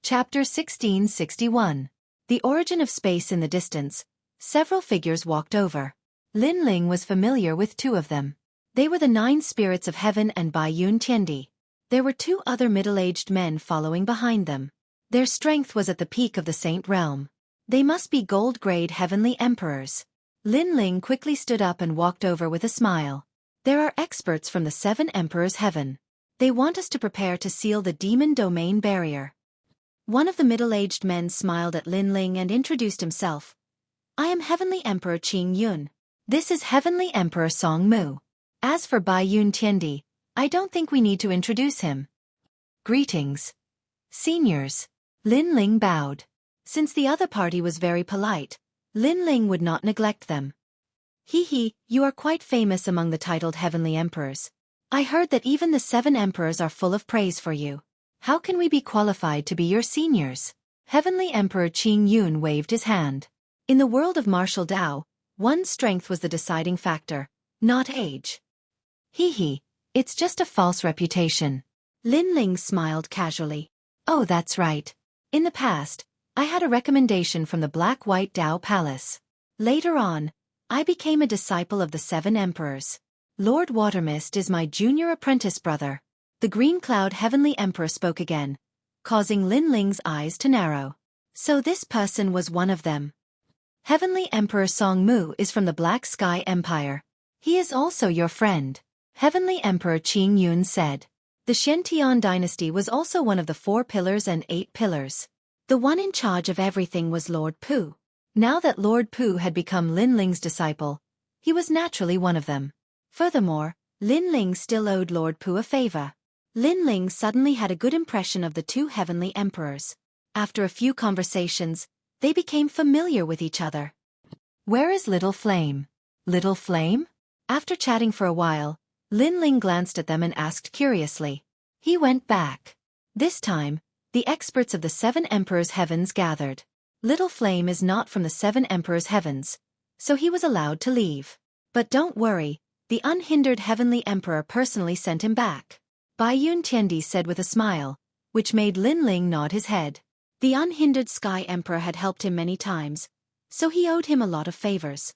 Chapter 1661. The Origin of Space in the Distance. Several figures walked over. Lin Ling was familiar with two of them. They were the 9 spirits of heaven and Baiyun Tiandi. There were 2 other middle-aged men following behind them. Their strength was at the peak of the Saint Realm. They must be gold-grade heavenly emperors. Lin Ling quickly stood up and walked over with a smile. There are experts from the 7 Emperors' Heaven. They want us to prepare to seal the demon domain barrier. One of the middle-aged men smiled at Lin Ling and introduced himself. I am Heavenly Emperor Qing Yun. This is Heavenly Emperor Song Mu. As for Baiyun Tiandi, I don't think we need to introduce him. Greetings. Seniors. Lin Ling bowed. Since the other party was very polite, Lin Ling would not neglect them. You are quite famous among the titled Heavenly Emperors. I heard that even the 7 Emperors are full of praise for you. How can we be qualified to be your seniors? Heavenly Emperor Qing Yun waved his hand. In the world of martial Dao, one's strength was the deciding factor, not age. It's just a false reputation. Lin Ling smiled casually. Oh, that's right. In the past, I had a recommendation from the Black-White Dao Palace. Later on, I became a disciple of the 7 Emperors. Lord Watermist is my junior apprentice brother. The Green Cloud Heavenly Emperor spoke again, causing Lin Ling's eyes to narrow. So this person was one of them. Heavenly Emperor Song Mu is from the Black Sky Empire. He is also your friend. Heavenly Emperor Qing Yun said. The Xiantian dynasty was also one of the 4 pillars and 8 pillars. The one in charge of everything was Lord Pu. Now that Lord Pu had become Lin Ling's disciple, he was naturally one of them. Furthermore, Lin Ling still owed Lord Pu a favor. Lin Ling suddenly had a good impression of the 2 heavenly emperors. After a few conversations, they became familiar with each other. Where is Little Flame? Little Flame? After chatting for a while, Lin Ling glanced at them and asked curiously. He went back. This time, the experts of the 7 Emperors' Heavens gathered. Little Flame is not from the 7 Emperors' Heavens, so he was allowed to leave. But don't worry, the unhindered Heavenly Emperor personally sent him back. Baiyun Tiandi said with a smile, which made Lin Ling nod his head. The unhindered Sky Emperor had helped him many times, so he owed him a lot of favors.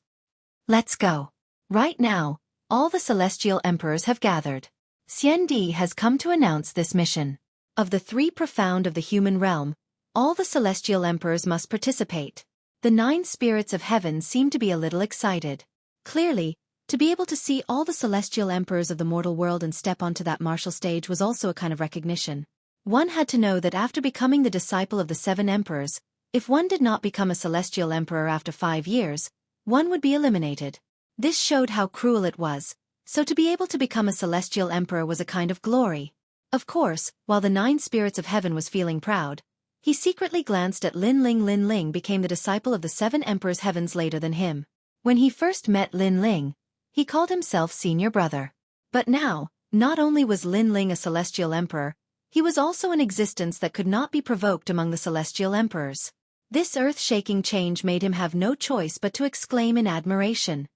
Let's go. Right now, all the Celestial Emperors have gathered. Xian Di has come to announce this mission. Of the 3 profound of the human realm, all the Celestial Emperors must participate. The 9 spirits of heaven seem to be a little excited. Clearly, to be able to see all the Celestial Emperors of the mortal world and step onto that martial stage was also a kind of recognition. One had to know that after becoming the disciple of the 7 Emperors, if one did not become a Celestial Emperor after 5 years, one would be eliminated. This showed how cruel it was, so to be able to become a Celestial Emperor was a kind of glory. Of course, while the 9 spirits of heaven was feeling proud, he secretly glanced at Lin Ling. Lin Ling became the disciple of the 7 Emperors' Heavens later than him. When he first met Lin Ling, he called himself senior brother. But now, not only was Lin Ling a Celestial Emperor, he was also an existence that could not be provoked among the Celestial Emperors. This earth-shaking change made him have no choice but to exclaim in admiration.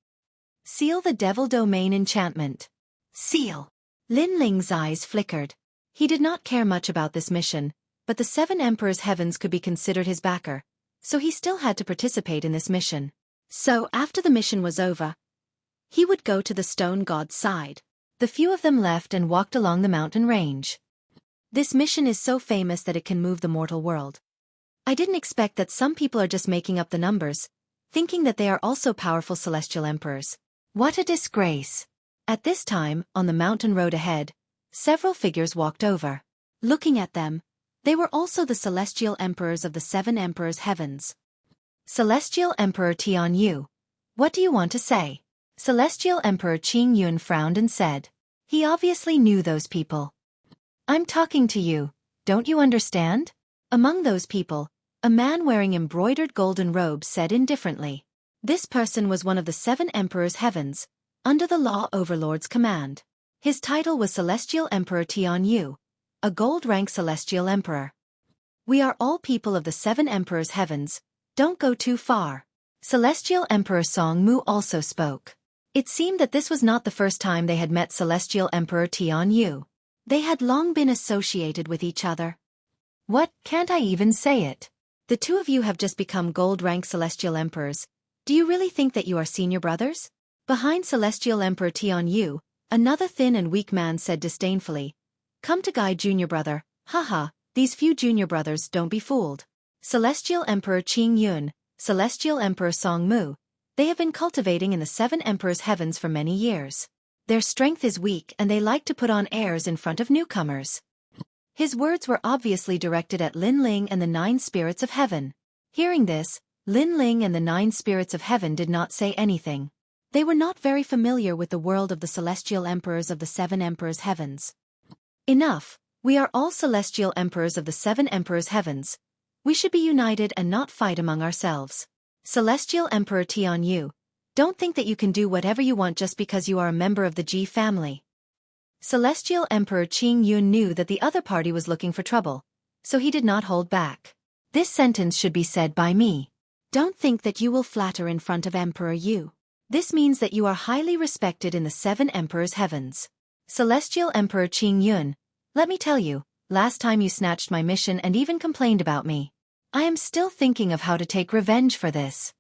Seal the Devil Domain enchantment. Seal. Lin Ling's eyes flickered. He did not care much about this mission, but the 7 Emperors' Heavens could be considered his backer, so he still had to participate in this mission. So, after the mission was over, he would go to the stone god's side. The few of them left and walked along the mountain range. This mission is so famous that it can move the mortal world. I didn't expect that some people are just making up the numbers, thinking that they are also powerful Celestial Emperors. What a disgrace. At this time, on the mountain road ahead, several figures walked over. Looking at them, they were also the Celestial Emperors of the 7 Emperors' Heavens. Celestial Emperor Tian Yu, what do you want to say? Celestial Emperor Qing Yun frowned and said. He obviously knew those people. I'm talking to you, don't you understand? Among those people, a man wearing embroidered golden robes said indifferently. This person was one of the 7 Emperors' Heavens, under the Law Overlord's command. His title was Celestial Emperor Tian Yu, a gold-rank Celestial Emperor. We are all people of the 7 Emperors' Heavens, don't go too far. Celestial Emperor Song Mu also spoke. It seemed that this was not the first time they had met Celestial Emperor Tian Yu. They had long been associated with each other. What, can't I even say it? The two of you have just become gold-rank Celestial Emperors. Do you really think that you are senior brothers? Behind Celestial Emperor Tianyu, another thin and weak man said disdainfully. Come to guide junior brother, haha, these few junior brothers, don't be fooled. Celestial Emperor Qing Yun, Celestial Emperor Song Mu, they have been cultivating in the Seven Emperors' heavens for many years. Their strength is weak and they like to put on airs in front of newcomers. His words were obviously directed at Lin Ling and the 9 spirits of heaven. Hearing this, Lin Ling and the 9 spirits of heaven did not say anything. They were not very familiar with the world of the Celestial Emperors of the 7 Emperors' heavens. Enough, we are all Celestial Emperors of the 7 Emperors' heavens. We should be united and not fight among ourselves. Celestial Emperor Tianyu, don't think that you can do whatever you want just because you are a member of the Ji family. Celestial Emperor Qing Yun knew that the other party was looking for trouble, so he did not hold back. This sentence should be said by me. Don't think that you will flatter in front of Emperor Yu. This means that you are highly respected in the 7 Emperors' heavens. Celestial Emperor Qing Yun, let me tell you, last time you snatched my mission and even complained about me. I am still thinking of how to take revenge for this.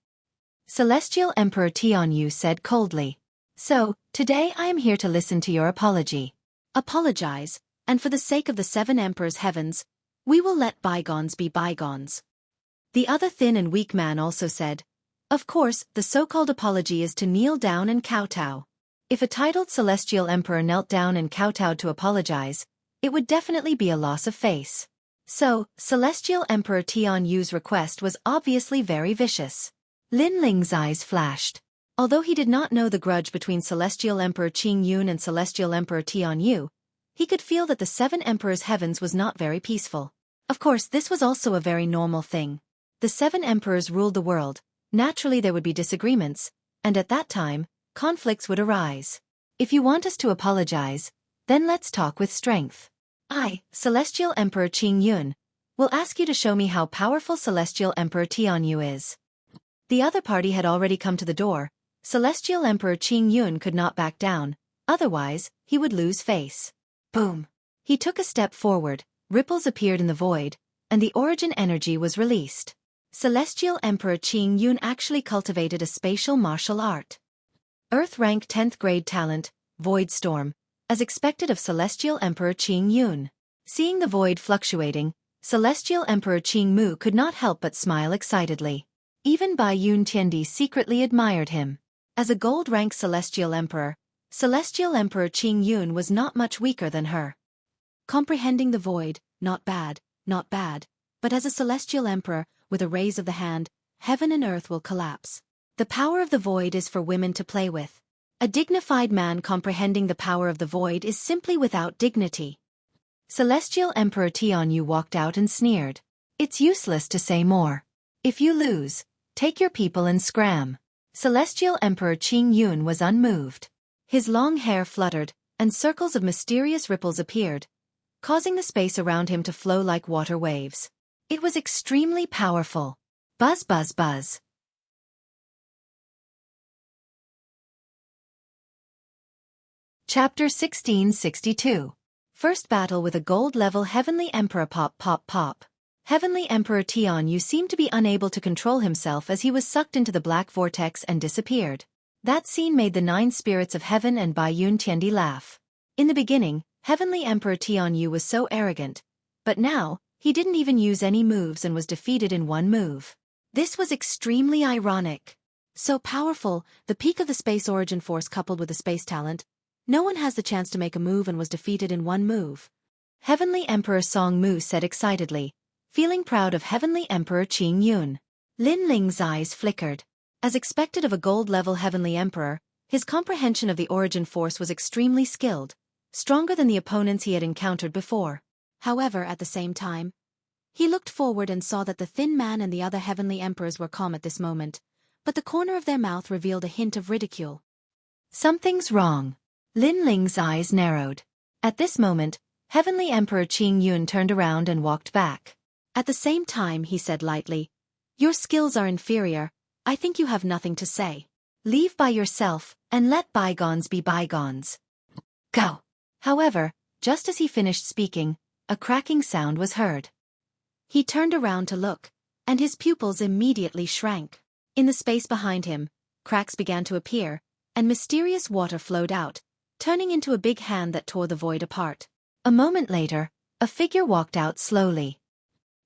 Celestial Emperor Tianyu said coldly. So, today I am here to listen to your apology. Apologize, and for the sake of the 7 Emperors' heavens, we will let bygones be bygones. The other thin and weak man also said, of course, the so-called apology is to kneel down and kowtow. If a titled Celestial Emperor knelt down and kowtowed to apologize, it would definitely be a loss of face. So, Celestial Emperor Tianyu's request was obviously very vicious. Lin Ling's eyes flashed. Although he did not know the grudge between Celestial Emperor Qing Yun and Celestial Emperor Tianyu, he could feel that the 7 Emperors' heavens was not very peaceful. Of course, this was also a very normal thing. The 7 Emperors ruled the world. Naturally there would be disagreements, and at that time, conflicts would arise. If you want us to apologize, then let's talk with strength. I, Celestial Emperor Qing Yun, will ask you to show me how powerful Celestial Emperor Tianyu is. The other party had already come to the door. Celestial Emperor Qing Yun could not back down, otherwise, he would lose face. Boom! He took a step forward, ripples appeared in the void, and the origin energy was released. Celestial Emperor Qing Yun actually cultivated a spatial martial art. Earth rank 10th grade talent, Void Storm, as expected of Celestial Emperor Qing Yun. Seeing the void fluctuating, Celestial Emperor Qing Mu could not help but smile excitedly. Even Bai Yun Tiandi secretly admired him. As a gold-rank Celestial Emperor, Celestial Emperor Qing Yun was not much weaker than her. Comprehending the void, not bad, but as a Celestial Emperor, with a raise of the hand, heaven and earth will collapse. The power of the void is for women to play with. A dignified man comprehending the power of the void is simply without dignity. Celestial Emperor Tianyu walked out and sneered. It's useless to say more. If you lose, take your people and scram. Celestial Emperor Qing Yun was unmoved. His long hair fluttered, and circles of mysterious ripples appeared, causing the space around him to flow like water waves. It was extremely powerful. Buzz buzz buzz. Chapter 1662. First battle with a gold-level Heavenly Emperor. Pop pop pop. Heavenly Emperor Tianyu seemed to be unable to control himself as he was sucked into the black vortex and disappeared. That scene made the 9 spirits of heaven and Bai Yun Tiandi laugh. In the beginning, Heavenly Emperor Tianyu was so arrogant, but now, he didn't even use any moves and was defeated in one move. This was extremely ironic. So powerful, the peak of the space origin force coupled with the space talent, no one has the chance to make a move and was defeated in one move. Heavenly Emperor Song Mu said excitedly, feeling proud of Heavenly Emperor Qing Yun. Lin Ling's eyes flickered. As expected of a gold-level Heavenly Emperor, his comprehension of the origin force was extremely skilled, stronger than the opponents he had encountered before. However, at the same time, he looked forward and saw that the thin man and the other Heavenly Emperors were calm at this moment, but the corner of their mouth revealed a hint of ridicule. Something's wrong. Lin Ling's eyes narrowed. At this moment, Heavenly Emperor Qing Yun turned around and walked back. At the same time he said lightly, "Your skills are inferior, I think you have nothing to say. Leave by yourself, and let bygones be bygones. Go." However, just as he finished speaking, a cracking sound was heard. He turned around to look, and his pupils immediately shrank. In the space behind him, cracks began to appear, and mysterious water flowed out, turning into a big hand that tore the void apart. A moment later, a figure walked out slowly.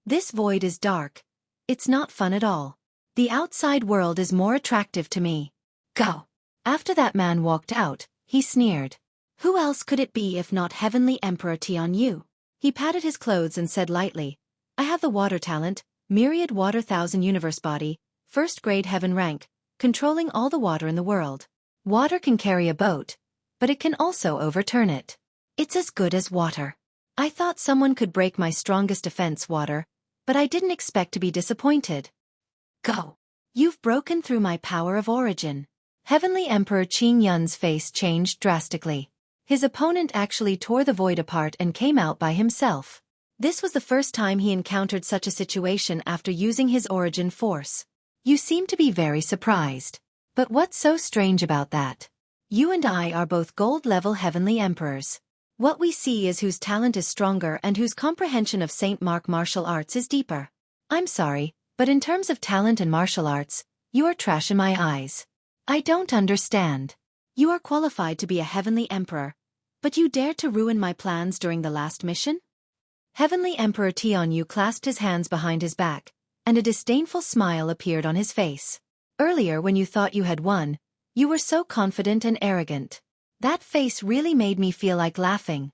This void is dark. It's not fun at all. The outside world is more attractive to me. Go. After that man walked out, he sneered. Who else could it be if not Heavenly Emperor Tianyu? He patted his clothes and said lightly, I have the water talent, myriad water thousand universe body, first grade heaven rank, controlling all the water in the world. Water can carry a boat, but it can also overturn it. It's as good as water. I thought someone could break my strongest defense, water, but I didn't expect to be disappointed. Go. You've broken through my power of origin. Heavenly Emperor Qing Yun's face changed drastically. His opponent actually tore the void apart and came out by himself. This was the first time he encountered such a situation after using his origin force. You seem to be very surprised. But what's so strange about that? You and I are both gold-level Heavenly Emperors. What we see is whose talent is stronger and whose comprehension of Saint Mark martial arts is deeper. I'm sorry, but in terms of talent and martial arts, you are trash in my eyes. I don't understand. You are qualified to be a Heavenly Emperor, but you dared to ruin my plans during the last mission? Heavenly Emperor Tianyu clasped his hands behind his back, and a disdainful smile appeared on his face. Earlier when you thought you had won, you were so confident and arrogant. That face really made me feel like laughing.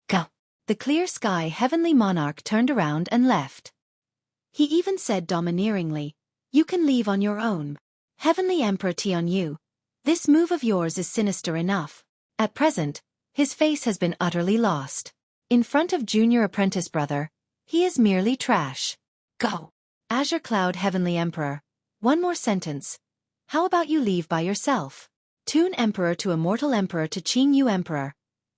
Go. The clear sky Heavenly Monarch turned around and left. He even said domineeringly, you can leave on your own. Heavenly Emperor Tianyu, this move of yours is sinister enough. At present, his face has been utterly lost. In front of junior apprentice brother, he is merely trash. Go. Azure Cloud Heavenly Emperor, one more sentence. How about you leave by yourself? Toon Emperor to Immortal Emperor to Qing Yu Emperor.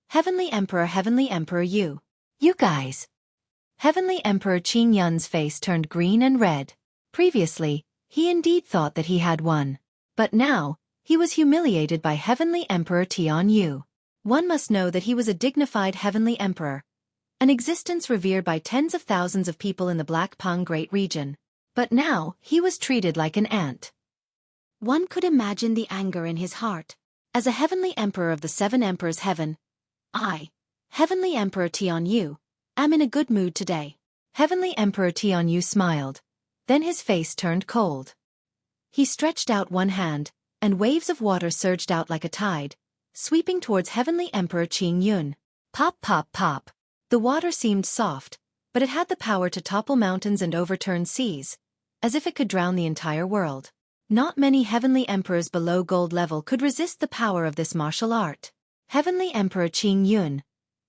Heavenly Emperor you. You guys. Heavenly Emperor Qing Yun's face turned green and red. Previously, he indeed thought that he had won. But now, he was humiliated by Heavenly Emperor Tianyu. One must know that he was a dignified Heavenly Emperor, an existence revered by tens of thousands of people in the Black Pang Great Region. But now, he was treated like an ant. One could imagine the anger in his heart. As a Heavenly Emperor of the Seven Emperors Heaven, I, Heavenly Emperor Tianyu, am in a good mood today. Heavenly Emperor Tianyu smiled. Then his face turned cold. He stretched out one hand, and waves of water surged out like a tide, sweeping towards Heavenly Emperor Qing Yun. Pop, pop, pop. The water seemed soft, but it had the power to topple mountains and overturn seas, as if it could drown the entire world. Not many Heavenly Emperors below gold level could resist the power of this martial art. Heavenly Emperor Qing Yun,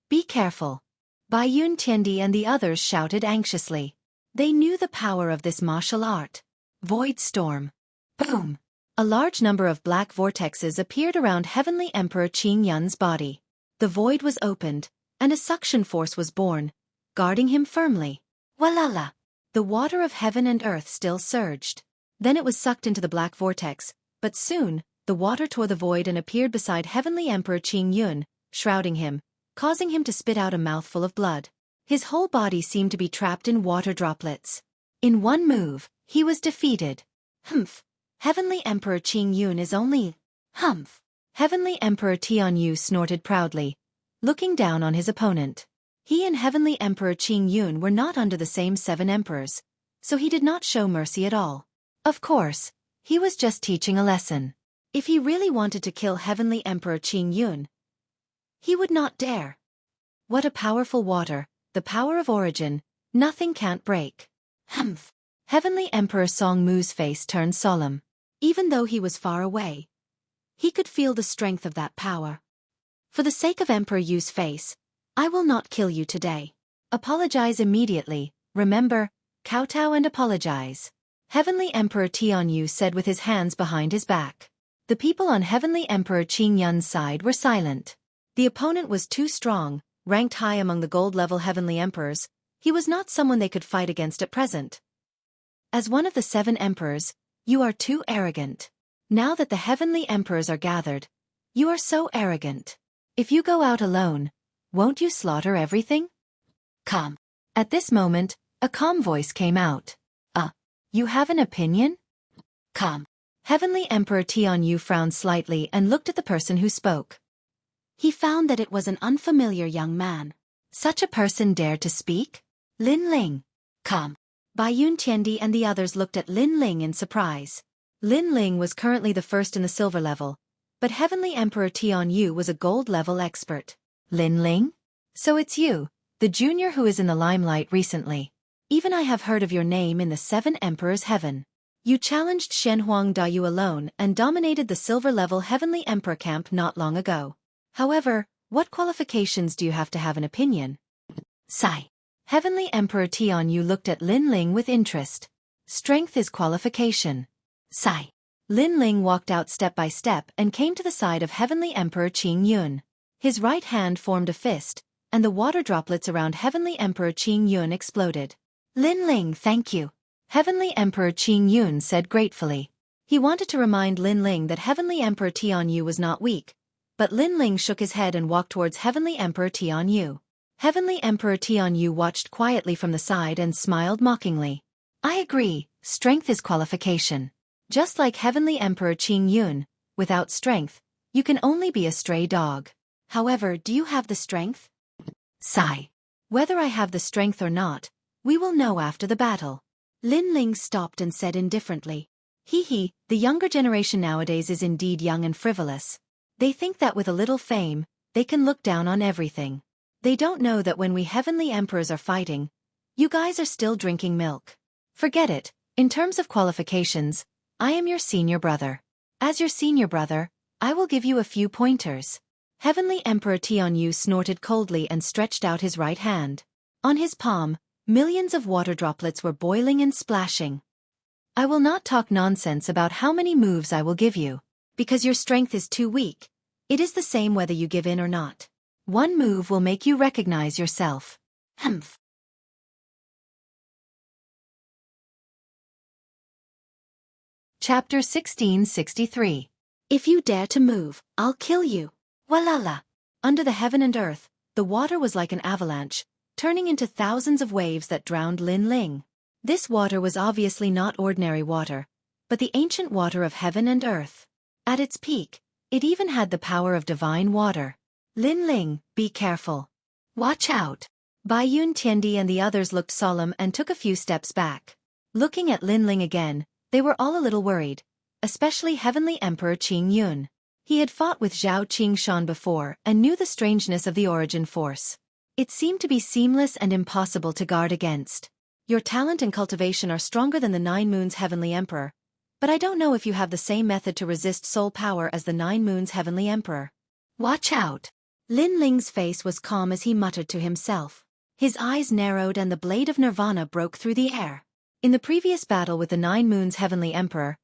be careful. Bai Yun Tiandi and the others shouted anxiously. They knew the power of this martial art. Void storm. Boom. A large number of black vortexes appeared around Heavenly Emperor Qing Yun's body. The void was opened, and a suction force was born, guarding him firmly. Walala! The water of heaven and earth still surged. Then it was sucked into the black vortex, but soon, the water tore the void and appeared beside Heavenly Emperor Qing Yun, shrouding him, causing him to spit out a mouthful of blood. His whole body seemed to be trapped in water droplets. In one move, he was defeated. Humph! Heavenly Emperor Qing Yun is only... Humph! Heavenly Emperor Tianyu snorted proudly, looking down on his opponent. He and Heavenly Emperor Qing Yun were not under the same seven emperors, so he did not show mercy at all. Of course, he was just teaching a lesson. If he really wanted to kill Heavenly Emperor Qing Yun, he would not dare. What a powerful water, the power of origin, nothing can't break. Humph! Heavenly Emperor Song Mu's face turned solemn. Even though he was far away, he could feel the strength of that power. For the sake of Emperor Yu's face, I will not kill you today. Apologize immediately, remember, kowtow and apologize. Heavenly Emperor Tianyu said with his hands behind his back. The people on Heavenly Emperor Qing Yun's side were silent. The opponent was too strong, ranked high among the gold-level Heavenly Emperors. He was not someone they could fight against at present. As one of the seven emperors, you are too arrogant. Now that the Heavenly Emperors are gathered, you are so arrogant. If you go out alone, won't you slaughter everything? Come. At this moment, A calm voice came out. You have an opinion? Calm. Heavenly Emperor Tianyu frowned slightly and looked at the person who spoke. He found that it was an unfamiliar young man. Such a person dared to speak? Lin Ling. Calm. Bai Yun Tiandi and the others looked at Lin Ling in surprise. Lin Ling was currently the first in the silver level, but Heavenly Emperor Tianyu was a gold level expert. Lin Ling? So it's you, the junior who is in the limelight recently. Even I have heard of your name in the Seven Emperors' Heaven. You challenged Shenhuang Dayu alone and dominated the silver-level Heavenly Emperor camp not long ago. However, what qualifications do you have to have an opinion? Sigh. Heavenly Emperor Tianyu looked at Lin Ling with interest. Strength is qualification. Sigh. Lin Ling walked out step by step and came to the side of Heavenly Emperor Qing Yun. His right hand formed a fist, and the water droplets around Heavenly Emperor Qing Yun exploded. Lin Ling, thank you. Heavenly Emperor Qing Yun said gratefully. He wanted to remind Lin Ling that Heavenly Emperor Tianyu was not weak, but Lin Ling shook his head and walked towards Heavenly Emperor Tianyu. Heavenly Emperor Tianyu watched quietly from the side and smiled mockingly. I agree, strength is qualification. Just like Heavenly Emperor Qing Yun, without strength, you can only be a stray dog. However, do you have the strength? Sigh. Whether I have the strength or not, we will know after the battle. Lin Ling stopped and said indifferently. The younger generation nowadays is indeed young and frivolous. They think that with a little fame, they can look down on everything. They don't know that when we Heavenly Emperors are fighting, you guys are still drinking milk. Forget it, in terms of qualifications, I am your senior brother. As your senior brother, I will give you a few pointers. Heavenly Emperor Tianyu snorted coldly and stretched out his right hand. On his palm, millions of water droplets were boiling and splashing. I will not talk nonsense about how many moves I will give you, because your strength is too weak. It is the same whether you give in or not. One move will make you recognize yourself. Humph. Chapter 1663. If you dare to move, I'll kill you. Walala. Under the heaven and earth, the water was like an avalanche, turning into thousands of waves that drowned Lin Ling. This water was obviously not ordinary water, but the ancient water of heaven and earth. At its peak, it even had the power of divine water. Lin Ling, be careful. Watch out. Bai Yun Tiandi and the others looked solemn and took a few steps back. Looking at Lin Ling again, they were all a little worried, especially Heavenly Emperor Qing Yun. He had fought with Zhao Qingshan before and knew the strangeness of the origin force. It seemed to be seamless and impossible to guard against. Your talent and cultivation are stronger than the 9 Moons Heavenly Emperor, but I don't know if you have the same method to resist soul power as the 9 Moons Heavenly Emperor. Watch out. Lin Ling's face was calm as he muttered to himself. His eyes narrowed and the blade of Nirvana broke through the air. In the previous battle with the 9 Moons Heavenly Emperor,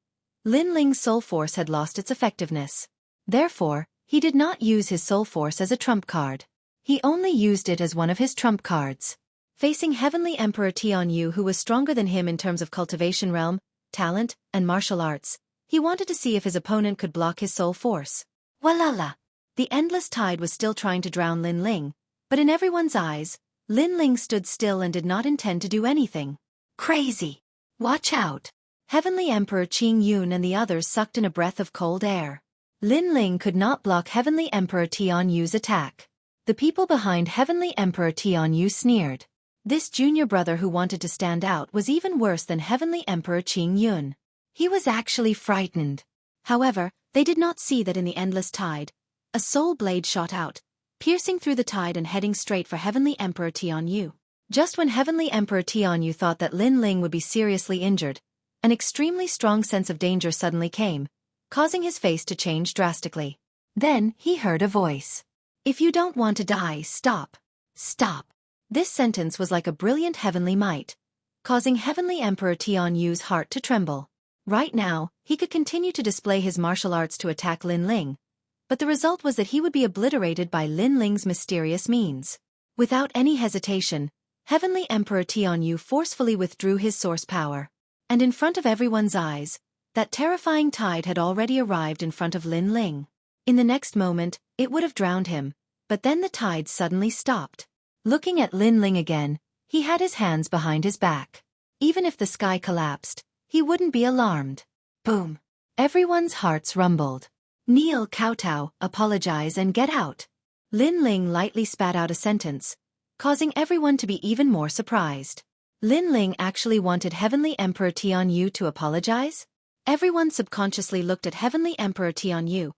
Lin Ling's soul force had lost its effectiveness. Therefore, he did not use his soul force as a trump card. He only used it as one of his trump cards. Facing Heavenly Emperor Tianyu, who was stronger than him in terms of cultivation realm, talent, and martial arts, he wanted to see if his opponent could block his soul force. Walala! The endless tide was still trying to drown Lin Ling, but in everyone's eyes, Lin Ling stood still and did not intend to do anything. Crazy! Watch out! Heavenly Emperor Qing Yun and the others sucked in a breath of cold air. Lin Ling could not block Heavenly Emperor Tianyu's attack. The people behind Heavenly Emperor Tianyu sneered. This junior brother who wanted to stand out was even worse than Heavenly Emperor Qing Yun. He was actually frightened. However, they did not see that in the endless tide, a soul blade shot out, piercing through the tide and heading straight for Heavenly Emperor Tianyu. Just when Heavenly Emperor Tianyu thought that Lin Ling would be seriously injured, an extremely strong sense of danger suddenly came, causing his face to change drastically. Then, he heard a voice. If you don't want to die, stop. Stop. This sentence was like a brilliant heavenly might, causing Heavenly Emperor Tianyu's heart to tremble. Right now, he could continue to display his martial arts to attack Lin Ling, but the result was that he would be obliterated by Lin Ling's mysterious means. Without any hesitation, Heavenly Emperor Tianyu forcefully withdrew his source power. And in front of everyone's eyes, that terrifying tide had already arrived in front of Lin Ling. In the next moment, it would have drowned him, but then the tide suddenly stopped. Looking at Lin Ling again, He had his hands behind his back. Even if the sky collapsed, he wouldn't be alarmed. Boom. Everyone's hearts rumbled. Kneel, kowtow, apologize and get out. Lin Ling lightly spat out a sentence, causing everyone to be even more surprised. Lin Ling actually wanted Heavenly Emperor Tianyu to apologize? Everyone subconsciously looked at Heavenly Emperor Tianyu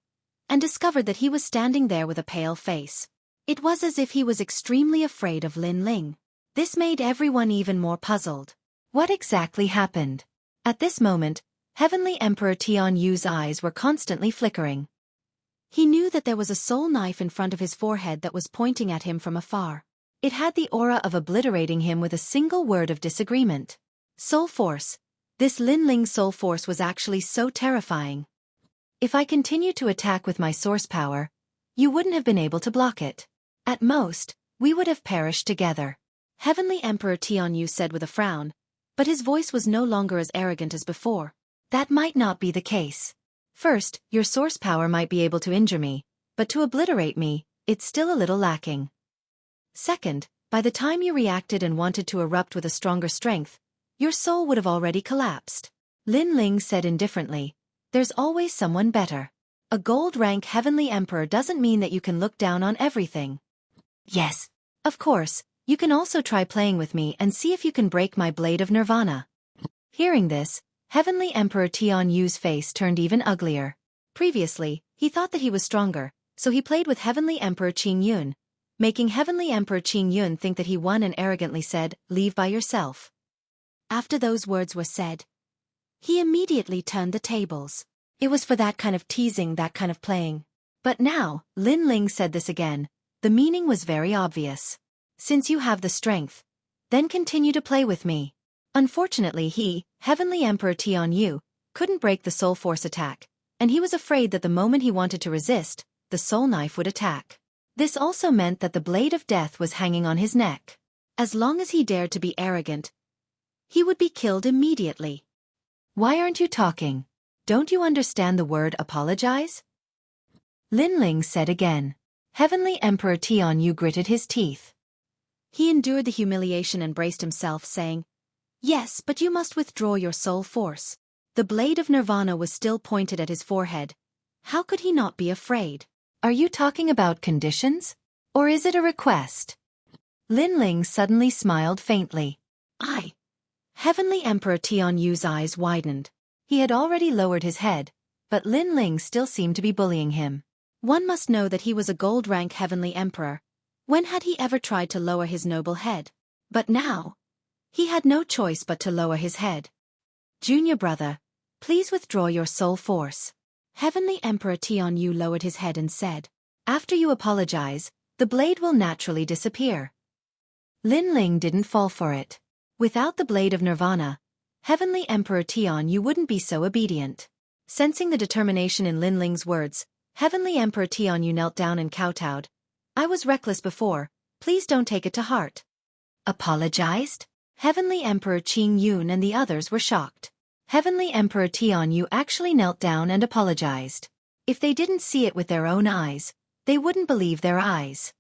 and discovered that he was standing there with a pale face. It was as if he was extremely afraid of Lin Ling. This made everyone even more puzzled. What exactly happened? At this moment, Heavenly Emperor Tianyu's eyes were constantly flickering. He knew that there was a soul knife in front of his forehead that was pointing at him from afar. It had the aura of obliterating him with a single word of disagreement. Soul force. This Lin Ling soul force was actually so terrifying. If I continue to attack with my source power, you wouldn't have been able to block it. At most, we would have perished together. Heavenly Emperor Tianyu said with a frown, but his voice was no longer as arrogant as before. That might not be the case. First, your source power might be able to injure me, but to obliterate me, it's still a little lacking. Second, by the time you reacted and wanted to erupt with a stronger strength, your soul would have already collapsed. Lin Ling said indifferently, there's always someone better. A gold rank Heavenly Emperor doesn't mean that you can look down on everything. Yes. Of course, you can also try playing with me and see if you can break my blade of nirvana. Hearing this, Heavenly Emperor Tianyu's face turned even uglier. Previously, he thought that he was stronger, so he played with Heavenly Emperor Qingyun, making Heavenly Emperor Qingyun think that he won and arrogantly said, leave by yourself. After those words were said, he immediately turned the tables. It was for that kind of teasing, that kind of playing. But now, Lin Ling said this again. The meaning was very obvious. Since you have the strength, then continue to play with me. Unfortunately he, Heavenly Emperor Tianyu, couldn't break the soul force attack, and he was afraid that the moment he wanted to resist, the soul knife would attack. This also meant that the blade of death was hanging on his neck. As long as he dared to be arrogant, he would be killed immediately. Why aren't you talking? Don't you understand the word apologize? Lin Ling said again. Heavenly Emperor Tianyu gritted his teeth. He endured the humiliation and braced himself, saying, yes, but you must withdraw your soul force. The blade of nirvana was still pointed at his forehead. How could he not be afraid? Are you talking about conditions? Or is it a request? Lin Ling suddenly smiled faintly. Heavenly Emperor Tianyu's eyes widened. He had already lowered his head, but Lin Ling still seemed to be bullying him. One must know that he was a gold-rank Heavenly Emperor. When had he ever tried to lower his noble head? But now, he had no choice but to lower his head. Junior brother, please withdraw your soul force. Heavenly Emperor Tianyu lowered his head and said, after you apologize, the blade will naturally disappear. Lin Ling didn't fall for it. Without the blade of nirvana, Heavenly Emperor Tianyu wouldn't be so obedient. Sensing the determination in Lin Ling's words, Heavenly Emperor Tianyu knelt down and kowtowed. I was reckless before, please don't take it to heart. Apologized? Heavenly Emperor Qingyun and the others were shocked. Heavenly Emperor Tianyu actually knelt down and apologized. If they didn't see it with their own eyes, they wouldn't believe their eyes.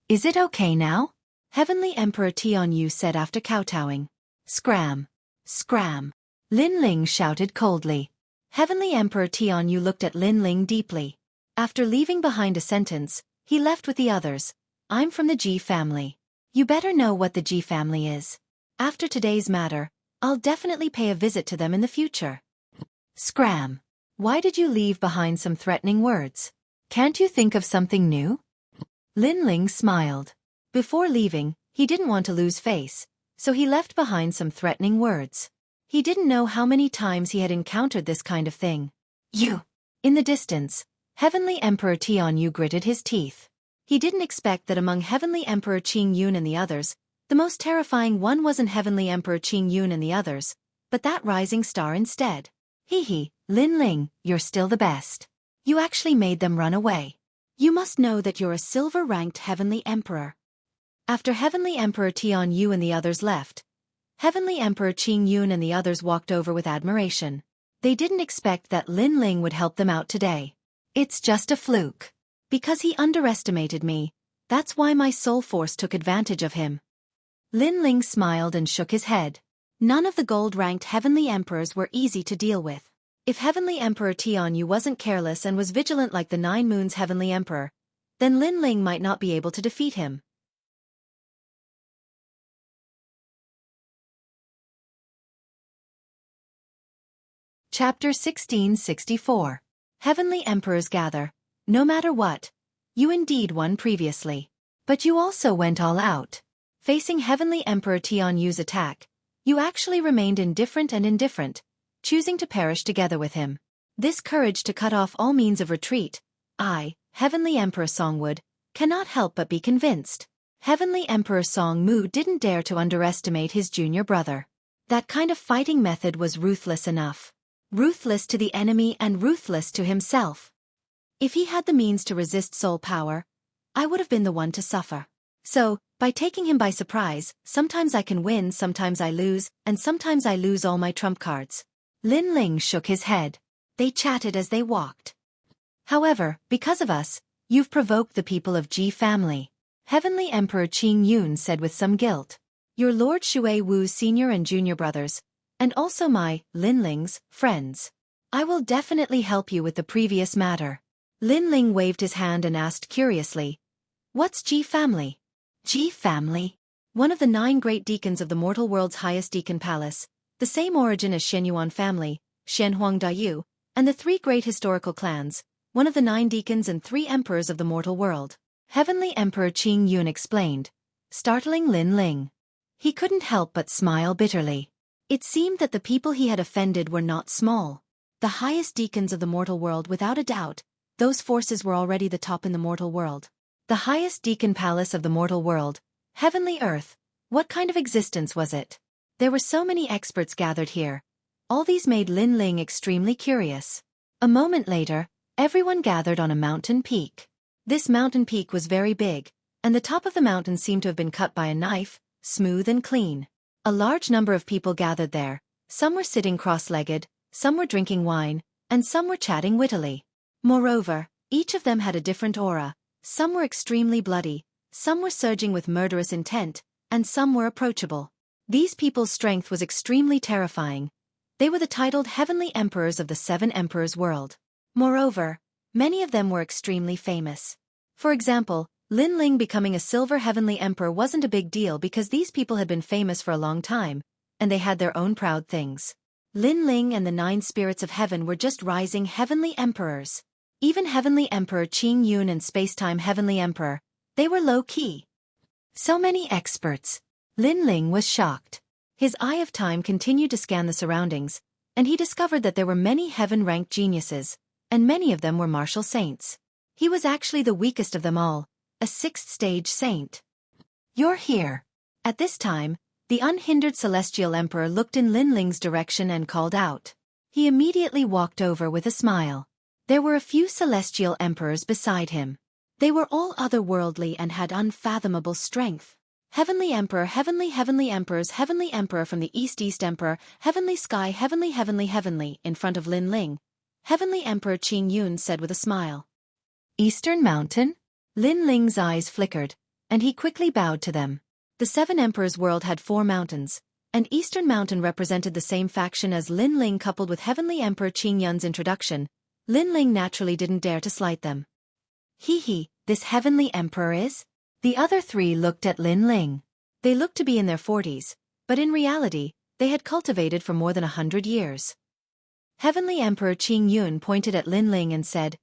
Is it okay now? Heavenly Emperor Tianyu said after kowtowing. Scram. Scram. Lin Ling shouted coldly. Heavenly Emperor Tianyu looked at Lin Ling deeply. After leaving behind a sentence, he left with the others. I'm from the Ji family. You better know what the Ji family is. After today's matter, I'll definitely pay a visit to them in the future. Scram. Why did you leave behind some threatening words? Can't you think of something new? Lin Ling smiled. Before leaving, he didn't want to lose face, so he left behind some threatening words. He didn't know how many times he had encountered this kind of thing. You! In the distance, Heavenly Emperor Tianyu gritted his teeth. He didn't expect that among Heavenly Emperor Qingyun and the others, the most terrifying one wasn't Heavenly Emperor Qingyun and the others, but that rising star instead. Hee, Lin Ling, you're still the best. You actually made them run away. You must know that you're a silver-ranked Heavenly Emperor. After Heavenly Emperor Tianyu and the others left, Heavenly Emperor Qingyun and the others walked over with admiration. They didn't expect that Lin Ling would help them out today. It's just a fluke. Because he underestimated me, that's why my soul force took advantage of him. Lin Ling smiled and shook his head. None of the gold-ranked heavenly emperors were easy to deal with. If Heavenly Emperor Tianyu wasn't careless and was vigilant like the 9 Moons Heavenly Emperor, then Lin Ling might not be able to defeat him. Chapter 1664. Heavenly Emperors Gather. No matter what, you indeed won previously. But you also went all out. Facing Heavenly Emperor Tianyu's attack, you actually remained indifferent, choosing to perish together with him. This courage to cut off all means of retreat, I, Heavenly Emperor Songwood, cannot help but be convinced. Heavenly Emperor Songmu didn't dare to underestimate his junior brother. That kind of fighting method was ruthless enough. Ruthless to the enemy and ruthless to himself. If he had the means to resist soul power, I would have been the one to suffer. So, by taking him by surprise, sometimes I can win, sometimes I lose, and sometimes I lose all my trump cards. Lin Ling shook his head. They chatted as they walked. However, because of us, you've provoked the people of Ji family. Heavenly Emperor Qing Yun said with some guilt. Your Lord Xue Wu's senior and junior brothers, and also my, Lin Ling's, friends. I will definitely help you with the previous matter. Lin Ling waved his hand and asked curiously, what's Ji family? Ji family? One of the 9 great deacons of the mortal world's highest deacon palace, the same origin as Shenyuan family, Shenhuang Dayu, and the 3 great historical clans, one of the 9 deacons and 3 emperors of the mortal world. Heavenly Emperor Qing Yun explained, startling Lin Ling. He couldn't help but smile bitterly. It seemed that the people he had offended were not small. The highest deacons of the mortal world, without a doubt, those forces were already the top in the mortal world. The highest deacon palace of the mortal world, heavenly earth, what kind of existence was it? There were so many experts gathered here. All these made Lin Ling extremely curious. A moment later, everyone gathered on a mountain peak. This mountain peak was very big, and the top of the mountain seemed to have been cut by a knife, smooth and clean. A large number of people gathered there. Some were sitting cross-legged, some were drinking wine, and some were chatting wittily. Moreover, each of them had a different aura. Some were extremely bloody, some were surging with murderous intent, and some were approachable. These people's strength was extremely terrifying. They were the titled Heavenly Emperors of the 7 Emperors world. Moreover, many of them were extremely famous. For example, Lin Ling becoming a Silver Heavenly Emperor wasn't a big deal because these people had been famous for a long time, and they had their own proud things. Lin Ling and the 9 spirits of heaven were just rising Heavenly Emperors. Even Heavenly Emperor Qing Yun and Spacetime Heavenly Emperor, they were low-key. So many experts. Lin Ling was shocked. His eye of time continued to scan the surroundings, and he discovered that there were many heaven-ranked geniuses, and many of them were martial saints. He was actually the weakest of them all, a 6th-stage saint. You're here. At this time, the unhindered Celestial Emperor looked in Lin Ling's direction and called out. He immediately walked over with a smile. There were a few Celestial Emperors beside him. They were all otherworldly and had unfathomable strength. Heavenly Emperor, Heavenly Emperors, Heavenly Emperor from the East Emperor, Heavenly Sky, Heavenly, in front of Lin Ling. Heavenly Emperor Qing Yun said with a smile. Eastern Mountain? Lin Ling's eyes flickered, and he quickly bowed to them. The 7 Emperors' world had 4 mountains, and Eastern Mountain represented the same faction as Lin Ling. Coupled with Heavenly Emperor Qing Yun's introduction, Lin Ling naturally didn't dare to slight them. This Heavenly Emperor is? The other 3 looked at Lin Ling. They looked to be in their 40s, but in reality, they had cultivated for more than 100 years. Heavenly Emperor Qing Yun pointed at Lin Ling and said,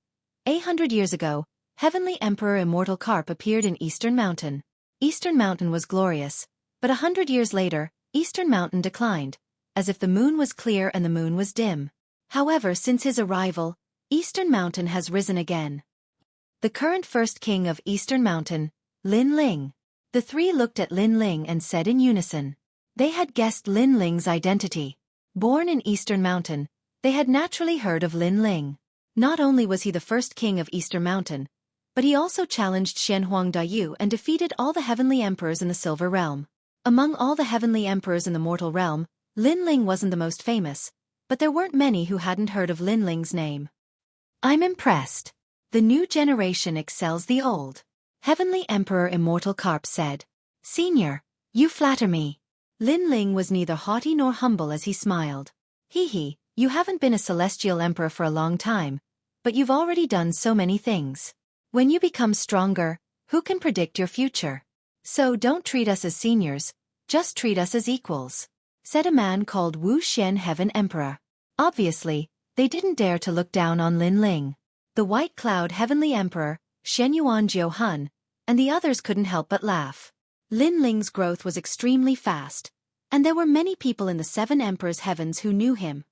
100 years ago, Heavenly Emperor Immortal Carp appeared in Eastern Mountain. Eastern Mountain was glorious, but 100 years later, Eastern Mountain declined, as if the moon was clear and the moon was dim. However, since his arrival, Eastern Mountain has risen again. The current first king of Eastern Mountain, Lin Ling. The 3 looked at Lin Ling and said in unison. They had guessed Lin Ling's identity. Born in Eastern Mountain, they had naturally heard of Lin Ling. Not only was he the first king of Eastern Mountain, but he also challenged Shenhuang Dayu and defeated all the heavenly emperors in the Silver Realm. Among all the heavenly emperors in the mortal realm, Lin Ling wasn't the most famous, but there weren't many who hadn't heard of Lin Ling's name. I'm impressed. The new generation excels the old. Heavenly Emperor Immortal Carp said. Senior, You flatter me. Lin Ling was neither haughty nor humble as he smiled. Hee, you haven't been a celestial emperor for a long time, but you've already done so many things. When you become stronger, who can predict your future? So don't treat us as seniors, just treat us as equals, said a man called Wu Xian Heaven Emperor. Obviously, they didn't dare to look down on Lin Ling. The White Cloud Heavenly Emperor, Shen Yuan Jiu Han, and the others couldn't help but laugh. Lin Ling's growth was extremely fast, and there were many people in the Seven Emperors' heavens who knew him.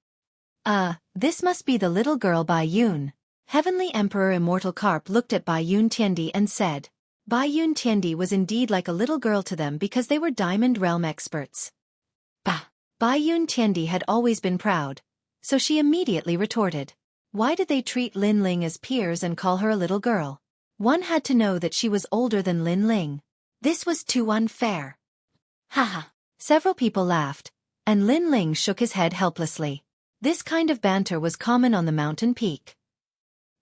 This must be the little girl Bai Yun. Heavenly Emperor Immortal Carp looked at Bai Yun Tiandi and said. Bai Yun Tiandi was indeed like a little girl to them because they were Diamond Realm experts. Bah! Bai Yun Tiandi had always been proud, so she immediately retorted. Why did they treat Lin Ling as peers and call her a little girl? One had to know that she was older than Lin Ling. This was too unfair. Haha. Several people laughed, and Lin Ling shook his head helplessly. This kind of banter was common on the mountain peak.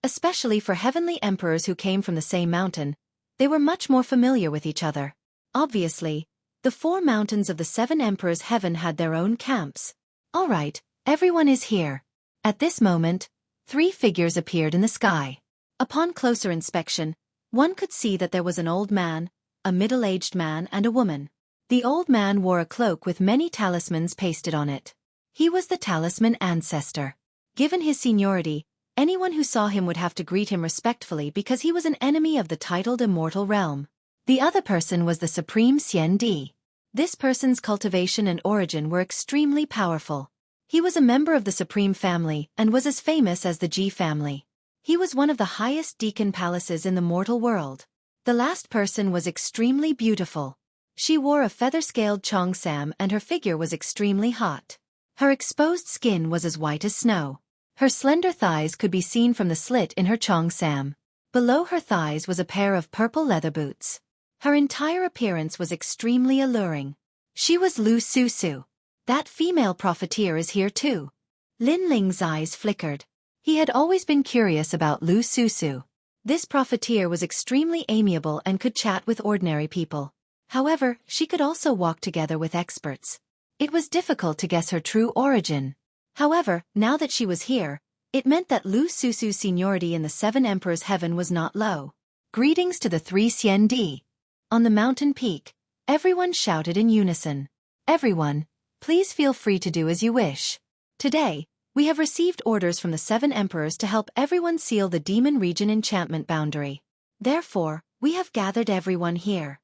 Especially for heavenly emperors who came from the same mountain, they were much more familiar with each other. Obviously, the 4 mountains of the 7 emperors' heaven had their own camps. All right, everyone is here. At this moment, 3 figures appeared in the sky. Upon closer inspection, one could see that there was an old man, a middle-aged man and a woman. The old man wore a cloak with many talismans pasted on it. He was the talisman ancestor. Given his seniority, anyone who saw him would have to greet him respectfully because he was an enemy of the titled immortal realm. The other person was the Supreme Xian Di. This person's cultivation and origin were extremely powerful. He was a member of the Supreme family and was as famous as the Ji family. He was one of the highest deacon palaces in the mortal world. The last person was extremely beautiful. She wore a feather-scaled cheongsam and her figure was extremely hot. Her exposed skin was as white as snow. Her slender thighs could be seen from the slit in her cheongsam. Below her thighs was a pair of purple leather boots. Her entire appearance was extremely alluring. She was Lu Susu. That female profiteer is here too. Lin Ling's eyes flickered. He had always been curious about Lu Susu. This profiteer was extremely amiable and could chat with ordinary people. However, she could also walk together with experts. It was difficult to guess her true origin. However, now that she was here, it meant that Lu Susu's seniority in the 7 Emperors' heaven was not low. Greetings to the 3 Xian Di. On the mountain peak, everyone shouted in unison. Everyone, please feel free to do as you wish. Today, we have received orders from the 7 Emperors to help everyone seal the Demon Region enchantment boundary. Therefore, we have gathered everyone here.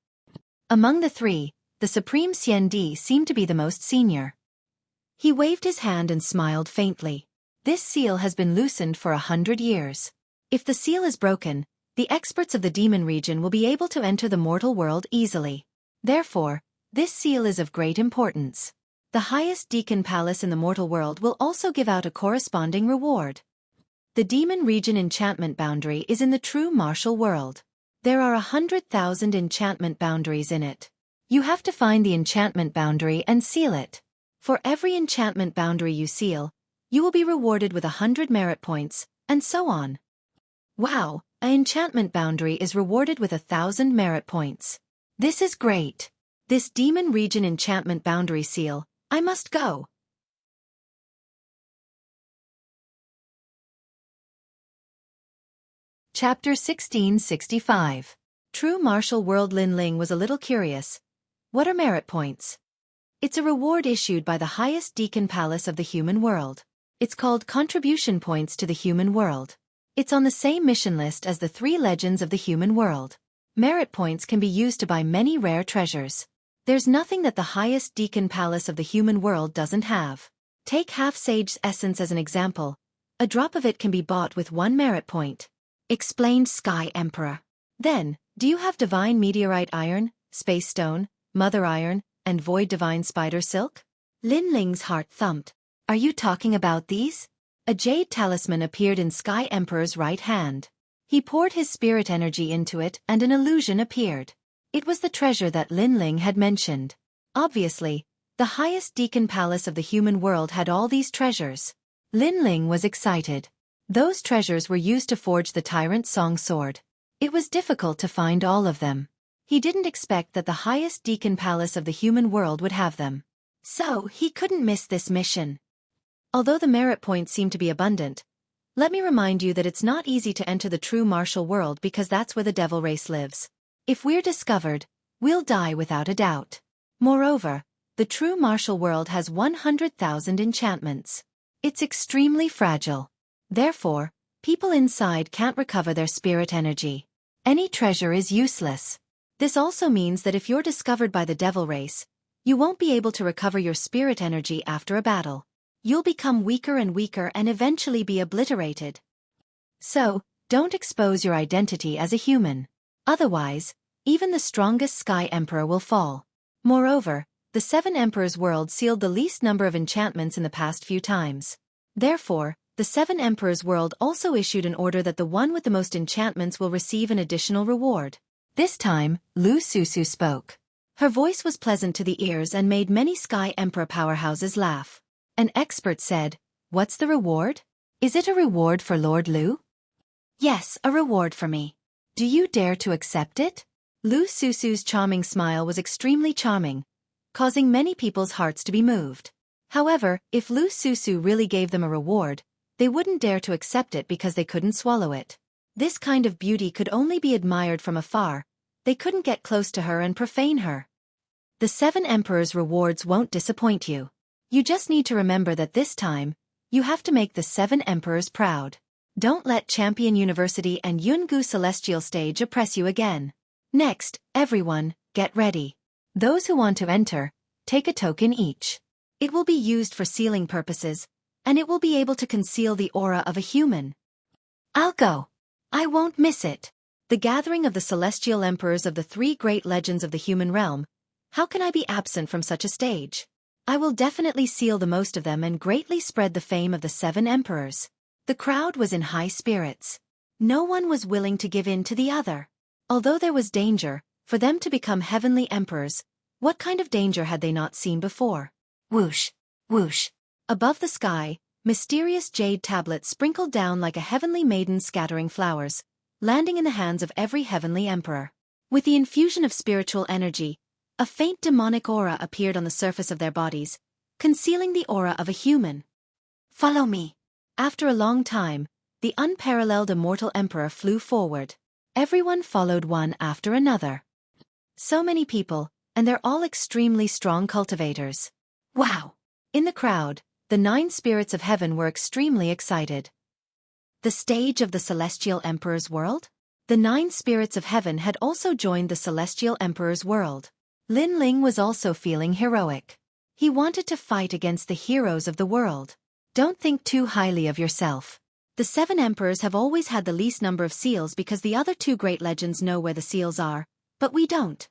Among the 3, the Supreme Xian Di seemed to be the most senior. He waved his hand and smiled faintly. This seal has been loosened for 100 years. If the seal is broken, the experts of the Demon Region will be able to enter the mortal world easily. Therefore, this seal is of great importance. The highest Deacon Palace in the mortal world will also give out a corresponding reward. The Demon Region enchantment boundary is in the true martial world. There are 100,000 enchantment boundaries in it. You have to find the enchantment boundary and seal it. For every enchantment boundary you seal, you will be rewarded with 100 merit points, and so on. Wow, an enchantment boundary is rewarded with 1,000 merit points. This is great. This Demon Region enchantment boundary seal, I must go. Chapter 1665. True martial world. Lin Ling was a little curious. What are merit points? It's a reward issued by the highest Deacon Palace of the human world. It's called contribution points to the human world. It's on the same mission list as the 3 legends of the human world. Merit points can be used to buy many rare treasures. There's nothing that the highest Deacon Palace of the human world doesn't have. Take half-sage's essence as an example. A drop of it can be bought with 1 merit point. Explained Sky Emperor. Then, do you have divine meteorite iron, space stone, mother iron, and void divine spider silk? Lin Ling's heart thumped. Are you talking about these? A jade talisman appeared in Sky Emperor's right hand. He poured his spirit energy into it and an illusion appeared. It was the treasure that Lin Ling had mentioned. Obviously, the highest Deacon Palace of the human world had all these treasures. Lin Ling was excited. Those treasures were used to forge the Tyrant Song Sword. It was difficult to find all of them. He didn't expect that the highest deacon palace of the human world would have them. So, he couldn't miss this mission. Although the merit points seem to be abundant, let me remind you that it's not easy to enter the true martial world because that's where the devil race lives. If we're discovered, we'll die without a doubt. Moreover, the true martial world has 100,000 enchantments. It's extremely fragile. Therefore, people inside can't recover their spirit energy. Any treasure is useless. This also means that if you're discovered by the devil race, you won't be able to recover your spirit energy after a battle. You'll become weaker and weaker and eventually be obliterated. So, don't expose your identity as a human. Otherwise, even the strongest Sky Emperor will fall. Moreover, the Seven Emperors world sealed the least number of enchantments in the past few times. Therefore, the Seven Emperors world also issued an order that the one with the most enchantments will receive an additional reward. This time, Lu Susu spoke. Her voice was pleasant to the ears and made many Sky Emperor powerhouses laugh. An expert said, "What's the reward? Is it a reward for Lord Lu?" "Yes, a reward for me. Do you dare to accept it?" Lu Susu's charming smile was extremely charming, causing many people's hearts to be moved. However, if Lu Susu really gave them a reward, they wouldn't dare to accept it because they couldn't swallow it. This kind of beauty could only be admired from afar. They couldn't get close to her and profane her. The Seven Emperors' rewards won't disappoint you. You just need to remember that this time, you have to make the Seven Emperors proud. Don't let Champion University and Yungu Celestial Stage oppress you again. Next, everyone, get ready. Those who want to enter, take a token each. It will be used for sealing purposes, and it will be able to conceal the aura of a human. I'll go. I won't miss it. The gathering of the Celestial Emperors of the three great legends of the human realm. How can I be absent from such a stage? I will definitely seal the most of them and greatly spread the fame of the Seven Emperors. The crowd was in high spirits. No one was willing to give in to the other. Although there was danger, for them to become heavenly emperors, what kind of danger had they not seen before? Whoosh, whoosh. Above the sky, mysterious jade tablets sprinkled down like a heavenly maiden scattering flowers, landing in the hands of every heavenly emperor. With the infusion of spiritual energy, a faint demonic aura appeared on the surface of their bodies, concealing the aura of a human. Follow me. After a long time, the unparalleled immortal emperor flew forward. Everyone followed one after another. So many people, and they're all extremely strong cultivators. Wow! In the crowd, the 9 spirits of heaven were extremely excited. The stage of the Celestial Emperor's world? The 9 spirits of heaven had also joined the Celestial Emperor's world. Lin Ling was also feeling heroic. He wanted to fight against the heroes of the world. Don't think too highly of yourself. The 7 emperors have always had the least number of seals because the other 2 great legends know where the seals are, but we don't.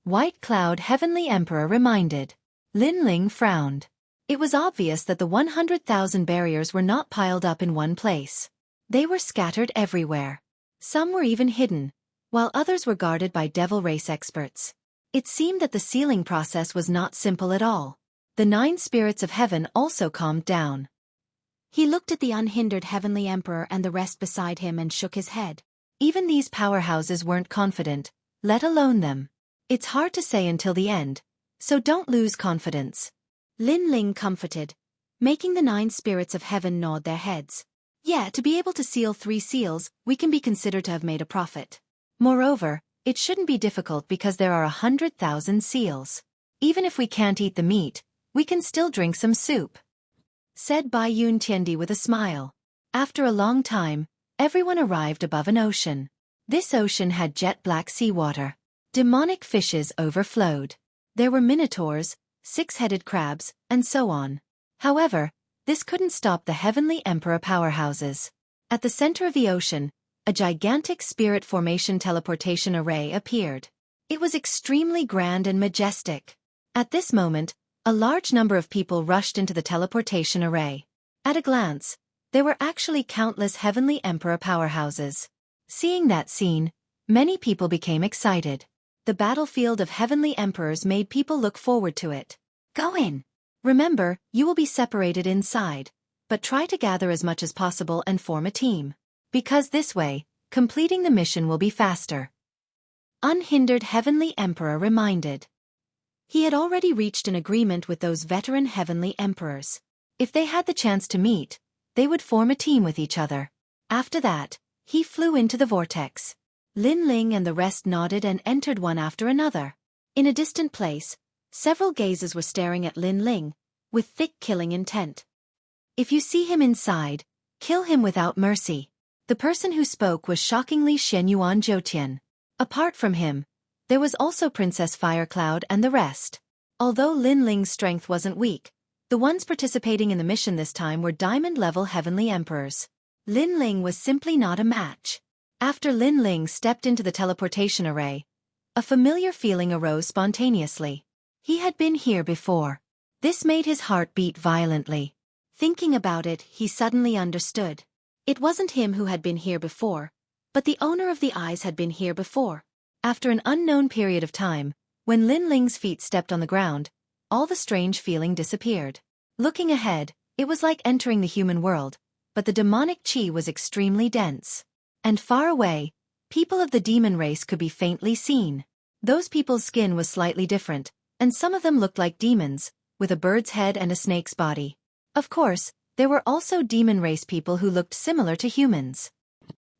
White Cloud Heavenly Emperor reminded. Lin Ling frowned. It was obvious that the 100,000 barriers were not piled up in one place. They were scattered everywhere. Some were even hidden, while others were guarded by devil race experts. It seemed that the sealing process was not simple at all. The 9 spirits of heaven also calmed down. He looked at the unhindered heavenly emperor and the rest beside him and shook his head. Even these powerhouses weren't confident, let alone them. It's hard to say until the end, so don't lose confidence. Lin Ling comforted, making the 9 spirits of heaven nod their heads. Yeah, to be able to seal 3 seals, we can be considered to have made a profit. Moreover, it shouldn't be difficult because there are 100,000 seals. Even if we can't eat the meat, we can still drink some soup, said Bai Yun Tiendi with a smile. After a long time, everyone arrived above an ocean. This ocean had jet-black seawater. Demonic fishes overflowed. There were minotaurs, 6-headed crabs, and so on. However, this couldn't stop the heavenly emperor powerhouses. At the center of the ocean, a gigantic spirit formation teleportation array appeared. It was extremely grand and majestic. At this moment, a large number of people rushed into the teleportation array. At a glance, there were actually countless heavenly emperor powerhouses. Seeing that scene, many people became excited. The battlefield of heavenly emperors made people look forward to it. Go in. Remember, you will be separated inside, but try to gather as much as possible and form a team. Because this way, completing the mission will be faster. unhindered heavenly emperor reminded. He had already reached an agreement with those veteran heavenly emperors. If they had the chance to meet, they would form a team with each other. After that, he flew into the vortex. Lin Ling and the rest nodded and entered one after another. In a distant place, several gazes were staring at Lin Ling, with thick killing intent. If you see him inside, kill him without mercy. The person who spoke was shockingly Shenyuan Zhoutian. Apart from him, there was also Princess Firecloud and the rest. Although Lin Ling's strength wasn't weak, the ones participating in the mission this time were diamond-level heavenly emperors. Lin Ling was simply not a match. After Lin Ling stepped into the teleportation array, a familiar feeling arose spontaneously. He had been here before. This made his heart beat violently. Thinking about it, he suddenly understood. It wasn't him who had been here before, but the owner of the eyes had been here before. After an unknown period of time, when Lin Ling's feet stepped on the ground, all the strange feeling disappeared. Looking ahead, it was like entering the human world, but the demonic chi was extremely dense. And far away, people of the demon race could be faintly seen. Those people's skin was slightly different, and some of them looked like demons, with a bird's head and a snake's body. Of course, there were also demon race people who looked similar to humans.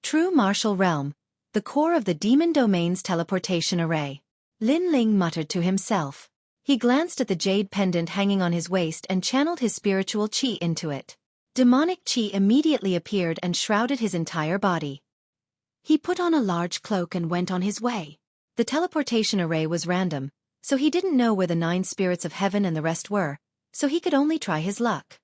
True martial realm, the core of the demon domain's teleportation array. Lin Ling muttered to himself. He glanced at the jade pendant hanging on his waist and channeled his spiritual chi into it. Demonic chi immediately appeared and shrouded his entire body. He put on a large cloak and went on his way. The teleportation array was random, so he didn't know where the 9 spirits of heaven and the rest were, so he could only try his luck.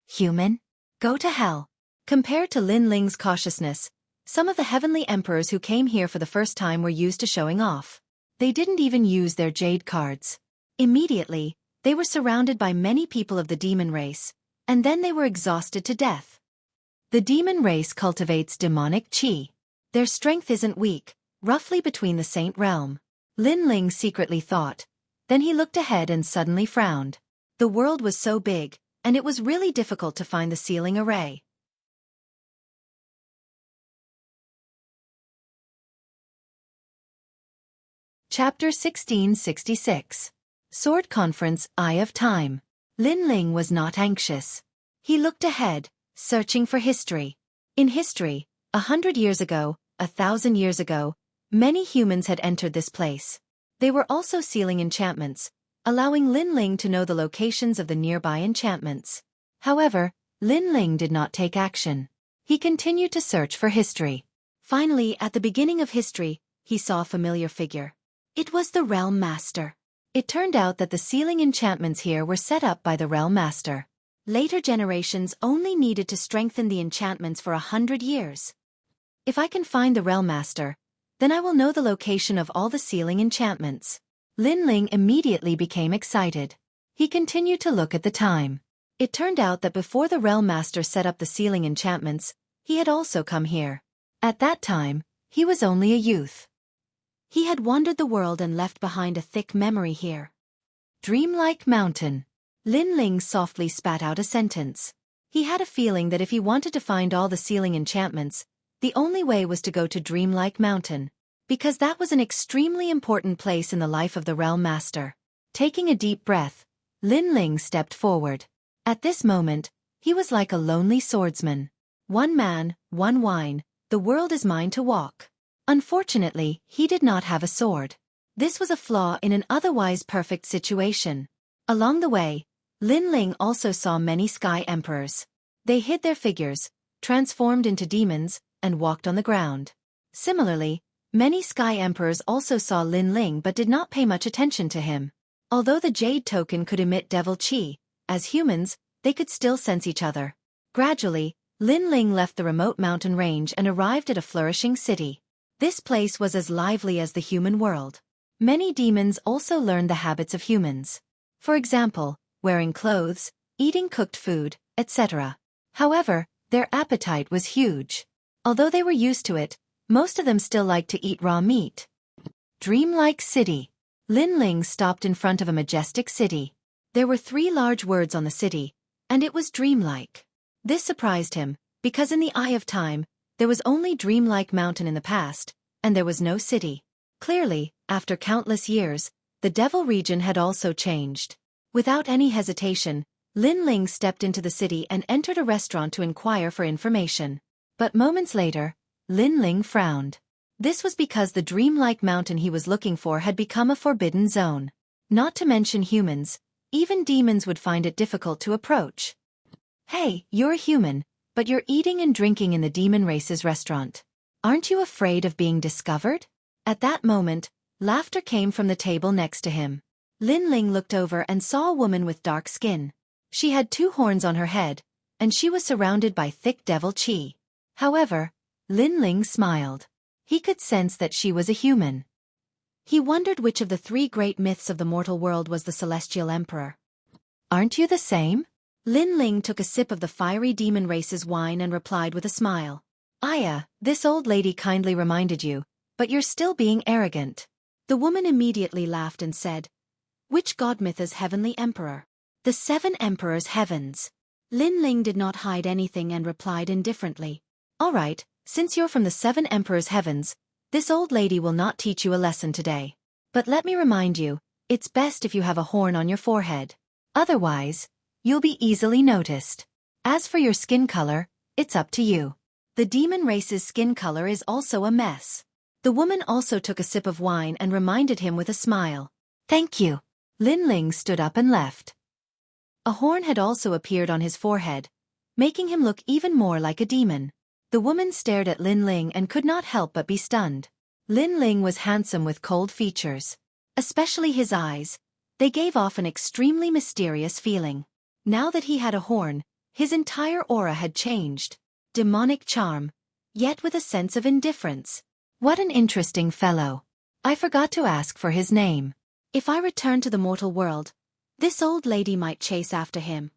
Human? Go to hell. Compared to Lin Ling's cautiousness, some of the heavenly emperors who came here for the first time were used to showing off. They didn't even use their jade cards. Immediately, they were surrounded by many people of the demon race, and then they were exhausted to death. The demon race cultivates demonic chi. Their strength isn't weak, roughly between the saint realm. Lin Ling secretly thought. Then he looked ahead and suddenly frowned. The world was so big, and it was really difficult to find the sealing array. Chapter 1666. Sword Conference, Eye of Time. Lin Ling was not anxious. He looked ahead, searching for history. In history, 100 years ago, 1,000 years ago, many humans had entered this place. They were also sealing enchantments, allowing Lin Ling to know the locations of the nearby enchantments. However, Lin Ling did not take action. He continued to search for history. Finally, at the beginning of history, he saw a familiar figure. It was the Realm Master. It turned out that the sealing enchantments here were set up by the Realm Master. Later generations only needed to strengthen the enchantments for 100 years. If I can find the Realm Master, then I will know the location of all the sealing enchantments. Lin Ling immediately became excited. He continued to look at the time. It turned out that before the Realm Master set up the sealing enchantments, he had also come here. At that time, he was only a youth. He had wandered the world and left behind a thick memory here. Dreamlike Mountain. Lin Ling softly spat out a sentence. He had a feeling that if he wanted to find all the sealing enchantments, the only way was to go to Dreamlike Mountain, because that was an extremely important place in the life of the Realm Master. Taking a deep breath, Lin Ling stepped forward. At this moment, he was like a lonely swordsman. One man, one wine, the world is mine to walk. Unfortunately, he did not have a sword. This was a flaw in an otherwise perfect situation. Along the way, Lin Ling also saw many sky emperors. They hid their figures, transformed into demons, and walked on the ground. Similarly, many sky emperors also saw Lin Ling but did not pay much attention to him. Although the jade token could emit devil chi, as humans, they could still sense each other. Gradually, Lin Ling left the remote mountain range and arrived at a flourishing city. This place was as lively as the human world. Many demons also learned the habits of humans. For example, wearing clothes, eating cooked food, etc. However, their appetite was huge. Although they were used to it, most of them still liked to eat raw meat. Dreamlike City. Lin Ling stopped in front of a majestic city. There were 3 large words on the city, and it was dreamlike. This surprised him, because in the Eye of Time, there was only Dreamlike Mountain in the past, and there was no city. Clearly, after countless years, the Devil region had also changed. Without any hesitation, Lin Ling stepped into the city and entered a restaurant to inquire for information. But moments later, Lin Ling frowned. This was because the dreamlike mountain he was looking for had become a forbidden zone. Not to mention humans, even demons would find it difficult to approach. Hey, you're a human, but you're eating and drinking in the demon race's restaurant. Aren't you afraid of being discovered? At that moment, laughter came from the table next to him. Lin Ling looked over and saw a woman with dark skin. She had 2 horns on her head, and she was surrounded by thick devil chi. However, Lin Ling smiled. He could sense that she was a human. He wondered which of the 3 great myths of the mortal world was the celestial emperor. Aren't you the same? Lin Ling took a sip of the fiery demon race's wine and replied with a smile. Aya, this old lady kindly reminded you, but you're still being arrogant. The woman immediately laughed and said, which god myth is heavenly emperor? The 7 emperors' heavens. Lin Ling did not hide anything and replied indifferently. All right, since you're from the 7 emperors' heavens, this old lady will not teach you a lesson today. But let me remind you, it's best if you have a horn on your forehead. Otherwise, you'll be easily noticed. As for your skin color, it's up to you. The demon race's skin color is also a mess. The woman also took a sip of wine and reminded him with a smile. Thank you. Lin Ling stood up and left. A horn had also appeared on his forehead, making him look even more like a demon. The woman stared at Lin Ling and could not help but be stunned. Lin Ling was handsome with cold features. Especially his eyes. They gave off an extremely mysterious feeling. Now that he had a horn, his entire aura had changed. Demonic charm, yet with a sense of indifference. What an interesting fellow. I forgot to ask for his name. If I return to the mortal world, this old lady might chase after him.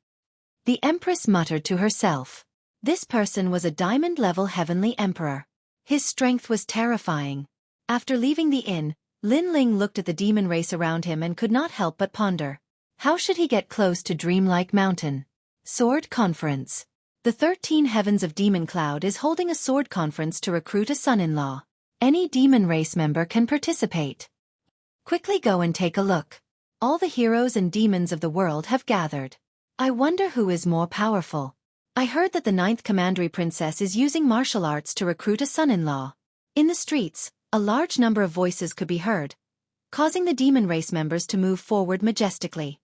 The Empress muttered to herself. This person was a diamond-level heavenly emperor. His strength was terrifying. After leaving the inn, Lin Ling looked at the demon race around him and could not help but ponder. How should he get close to Dreamlike Mountain? Sword Conference. The 13 Heavens of Demon Cloud is holding a sword conference to recruit a son-in-law. Any demon race member can participate. Quickly go and take a look. All the heroes and demons of the world have gathered. I wonder who is more powerful. I heard that the 9th Commandery Princess is using martial arts to recruit a son-in-law. In the streets, a large number of voices could be heard, causing the demon race members to move forward majestically.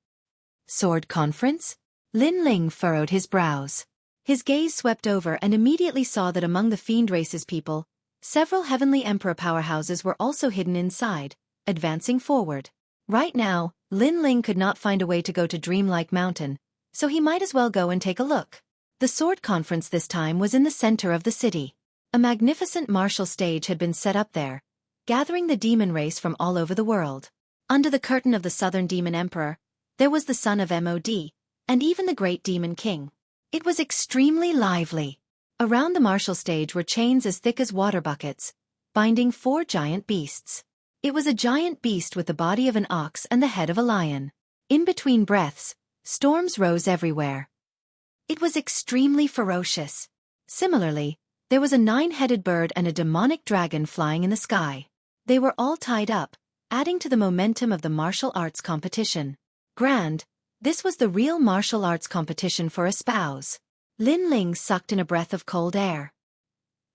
Sword Conference? Lin Ling furrowed his brows. His gaze swept over and immediately saw that among the fiend race's people, several heavenly emperor powerhouses were also hidden inside, advancing forward. Right now, Lin Ling could not find a way to go to Dreamlike Mountain, so he might as well go and take a look. The sword conference this time was in the center of the city. A magnificent martial stage had been set up there, gathering the demon race from all over the world. Under the curtain of the Southern Demon Emperor, there was the son of Mod, and even the great Demon King. It was extremely lively. Around the martial stage were chains as thick as water buckets, binding 4 giant beasts. It was a giant beast with the body of an ox and the head of a lion. In between breaths, storms rose everywhere. It was extremely ferocious. Similarly, there was a 9-headed bird and a demonic dragon flying in the sky. They were all tied up, adding to the momentum of the martial arts competition. Grand, this was the real martial arts competition for a spouse. Lin Ling sucked in a breath of cold air.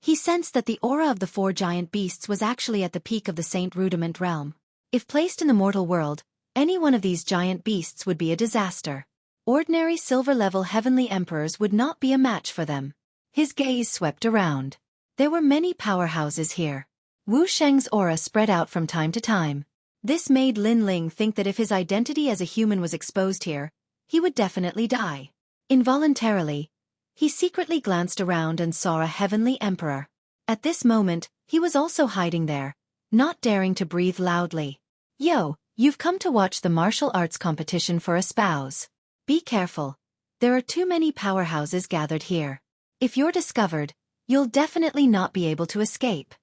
He sensed that the aura of the 4 giant beasts was actually at the peak of the Saint Rudiment realm. If placed in the mortal world, any one of these giant beasts would be a disaster. Ordinary silver-level heavenly emperors would not be a match for them. His gaze swept around. There were many powerhouses here. Wu Sheng's aura spread out from time to time. This made Lin Ling think that if his identity as a human was exposed here, he would definitely die. Involuntarily, he secretly glanced around and saw a heavenly emperor. At this moment, he was also hiding there, not daring to breathe loudly. Yo, you've come to watch the martial arts competition for a spouse. Be careful. There are too many powerhouses gathered here. If you're discovered, you'll definitely not be able to escape.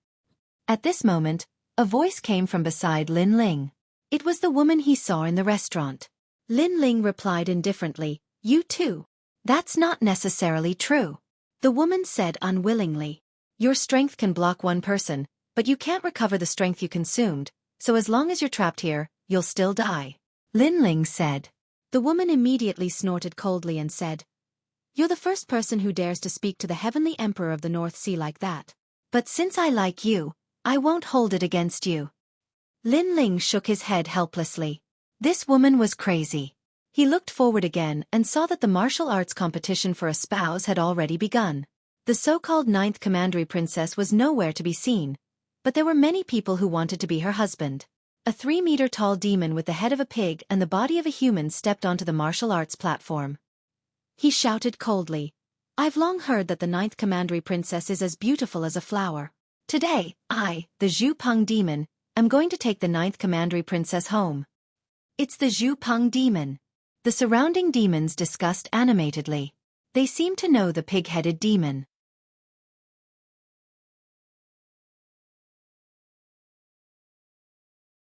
At this moment, a voice came from beside Lin Ling. It was the woman he saw in the restaurant. Lin Ling replied indifferently, "You too." "That's not necessarily true," the woman said unwillingly. "Your strength can block one person, but you can't recover the strength you consumed, so as long as you're trapped here, you'll still die. Lin Ling said. The woman immediately snorted coldly and said, "You're the first person who dares to speak to the Heavenly Emperor of the North Sea like that. But since I like you, I won't hold it against you." Lin Ling shook his head helplessly. This woman was crazy. He looked forward again and saw that the martial arts competition for a spouse had already begun. The so-called ninth commandery princess was nowhere to be seen, but there were many people who wanted to be her husband. A 3-meter-tall demon with the head of a pig and the body of a human stepped onto the martial arts platform. He shouted coldly, "I've long heard that the ninth commandery princess is as beautiful as a flower. Today, I, the Xueqi demon, am going to take the ninth commandery princess home." It's the Xueqi demon. The surrounding demons discussed animatedly. They seemed to know the pig-headed demon.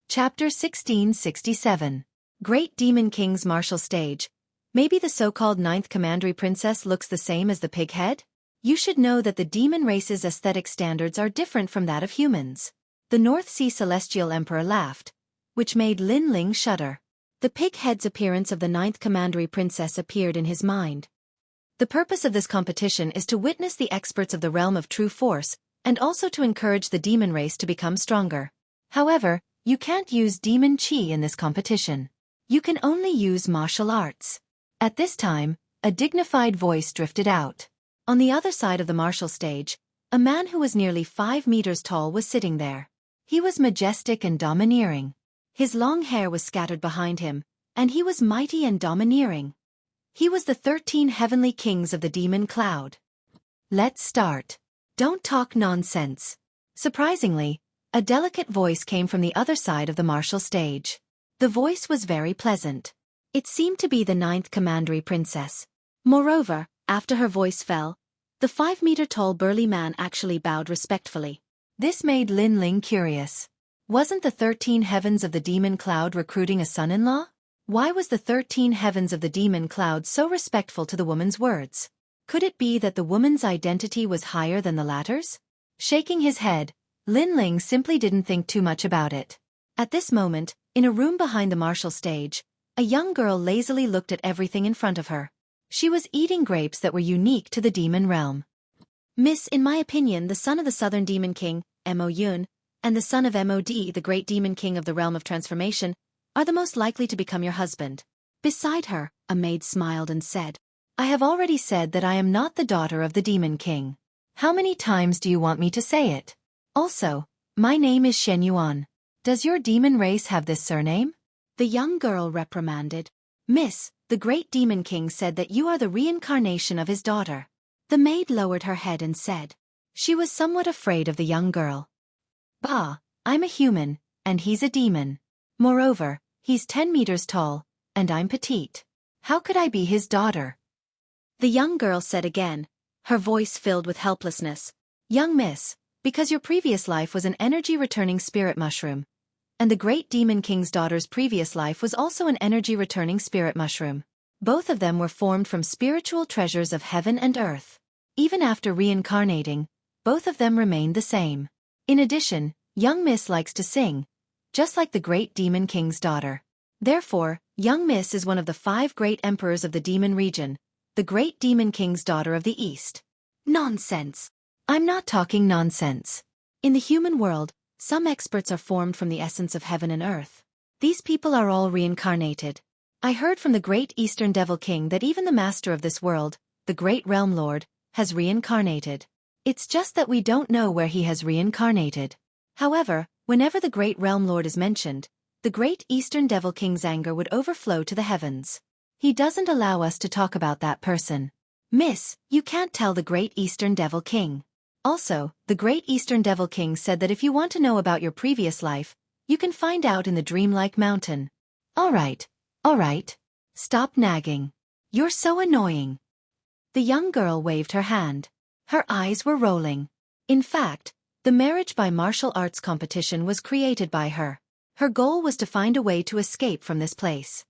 Chapter 1667. Great Demon King's Martial Stage. Maybe the so-called ninth commandery princess looks the same as the pig head? You should know that the demon race's aesthetic standards are different from that of humans. The North Sea Celestial Emperor laughed, which made Lin Ling shudder. The pig head's appearance of the ninth commandery princess appeared in his mind. The purpose of this competition is to witness the experts of the realm of true force, and also to encourage the demon race to become stronger. However, you can't use demon chi in this competition. You can only use martial arts. At this time, a dignified voice drifted out. On the other side of the martial stage, a man who was nearly 5 meters tall was sitting there. He was majestic and domineering. His long hair was scattered behind him, and he was mighty and domineering. He was the 13 heavenly kings of the demon cloud. Let's start. Don't talk nonsense. Surprisingly, a delicate voice came from the other side of the martial stage. The voice was very pleasant. It seemed to be the ninth commandery princess. Moreover, after her voice fell, the 5-meter-tall burly man actually bowed respectfully. This made Lin Ling curious. Wasn't the 13 heavens of the demon cloud recruiting a son-in-law? Why was the 13 heavens of the demon cloud so respectful to the woman's words? Could it be that the woman's identity was higher than the latter's? Shaking his head, Lin Ling simply didn't think too much about it. At this moment, in a room behind the martial stage, a young girl lazily looked at everything in front of her. She was eating grapes that were unique to the demon realm. "Miss, in my opinion, the son of the Southern Demon King, Mo Yun, and the son of Mod, the Great Demon King of the Realm of Transformation, are the most likely to become your husband." Beside her, a maid smiled and said, "I have already said that I am not the daughter of the Demon King. How many times do you want me to say it? Also, my name is Shen Yuan. Does your demon race have this surname?" The young girl reprimanded. "Miss, the Great Demon King said that you are the reincarnation of his daughter." The maid lowered her head and said. She was somewhat afraid of the young girl. "Bah, I'm a human, and he's a demon. Moreover, he's 10 meters tall, and I'm petite. How could I be his daughter?" The young girl said again, her voice filled with helplessness. "Young miss, because your previous life was an energy-returning spirit mushroom, and the Great Demon King's daughter's previous life was also an energy-returning spirit mushroom. Both of them were formed from spiritual treasures of heaven and earth. Even after reincarnating, both of them remained the same. In addition, young miss likes to sing, just like the Great Demon King's daughter. Therefore, young miss is one of the 5 great emperors of the demon region, the Great Demon King's daughter of the East." Nonsense. I'm not talking nonsense. In the human world, some experts are formed from the essence of heaven and earth. These people are all reincarnated. I heard from the Great Eastern Devil King that even the master of this world, the Great Realm Lord, has reincarnated. It's just that we don't know where he has reincarnated. However, whenever the Great Realm Lord is mentioned, the Great Eastern Devil King's anger would overflow to the heavens. He doesn't allow us to talk about that person. Miss, you can't tell the Great Eastern Devil King. Also, the Great Eastern Devil King said that if you want to know about your previous life, you can find out in the Dreamlike Mountain. All right. Stop nagging. You're so annoying. The young girl waved her hand. Her eyes were rolling. In fact, the marriage by martial arts competition was created by her. Her goal was to find a way to escape from this place.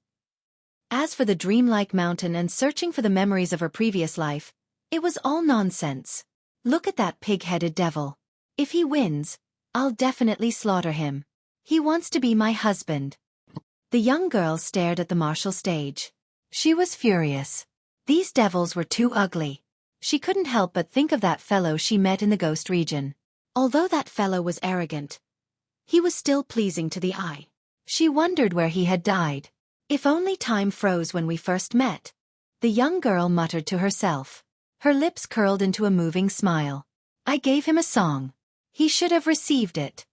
As for the Dreamlike Mountain and searching for the memories of her previous life, it was all nonsense. Look at that pig-headed devil. If he wins, I'll definitely slaughter him. He wants to be my husband. The young girl stared at the martial stage. She was furious. These devils were too ugly. She couldn't help but think of that fellow she met in the ghost region. Although that fellow was arrogant, he was still pleasing to the eye. She wondered where he had died. If only time froze when we first met, the young girl muttered to herself. Her lips curled into a moving smile. I gave him a song. He should have received it.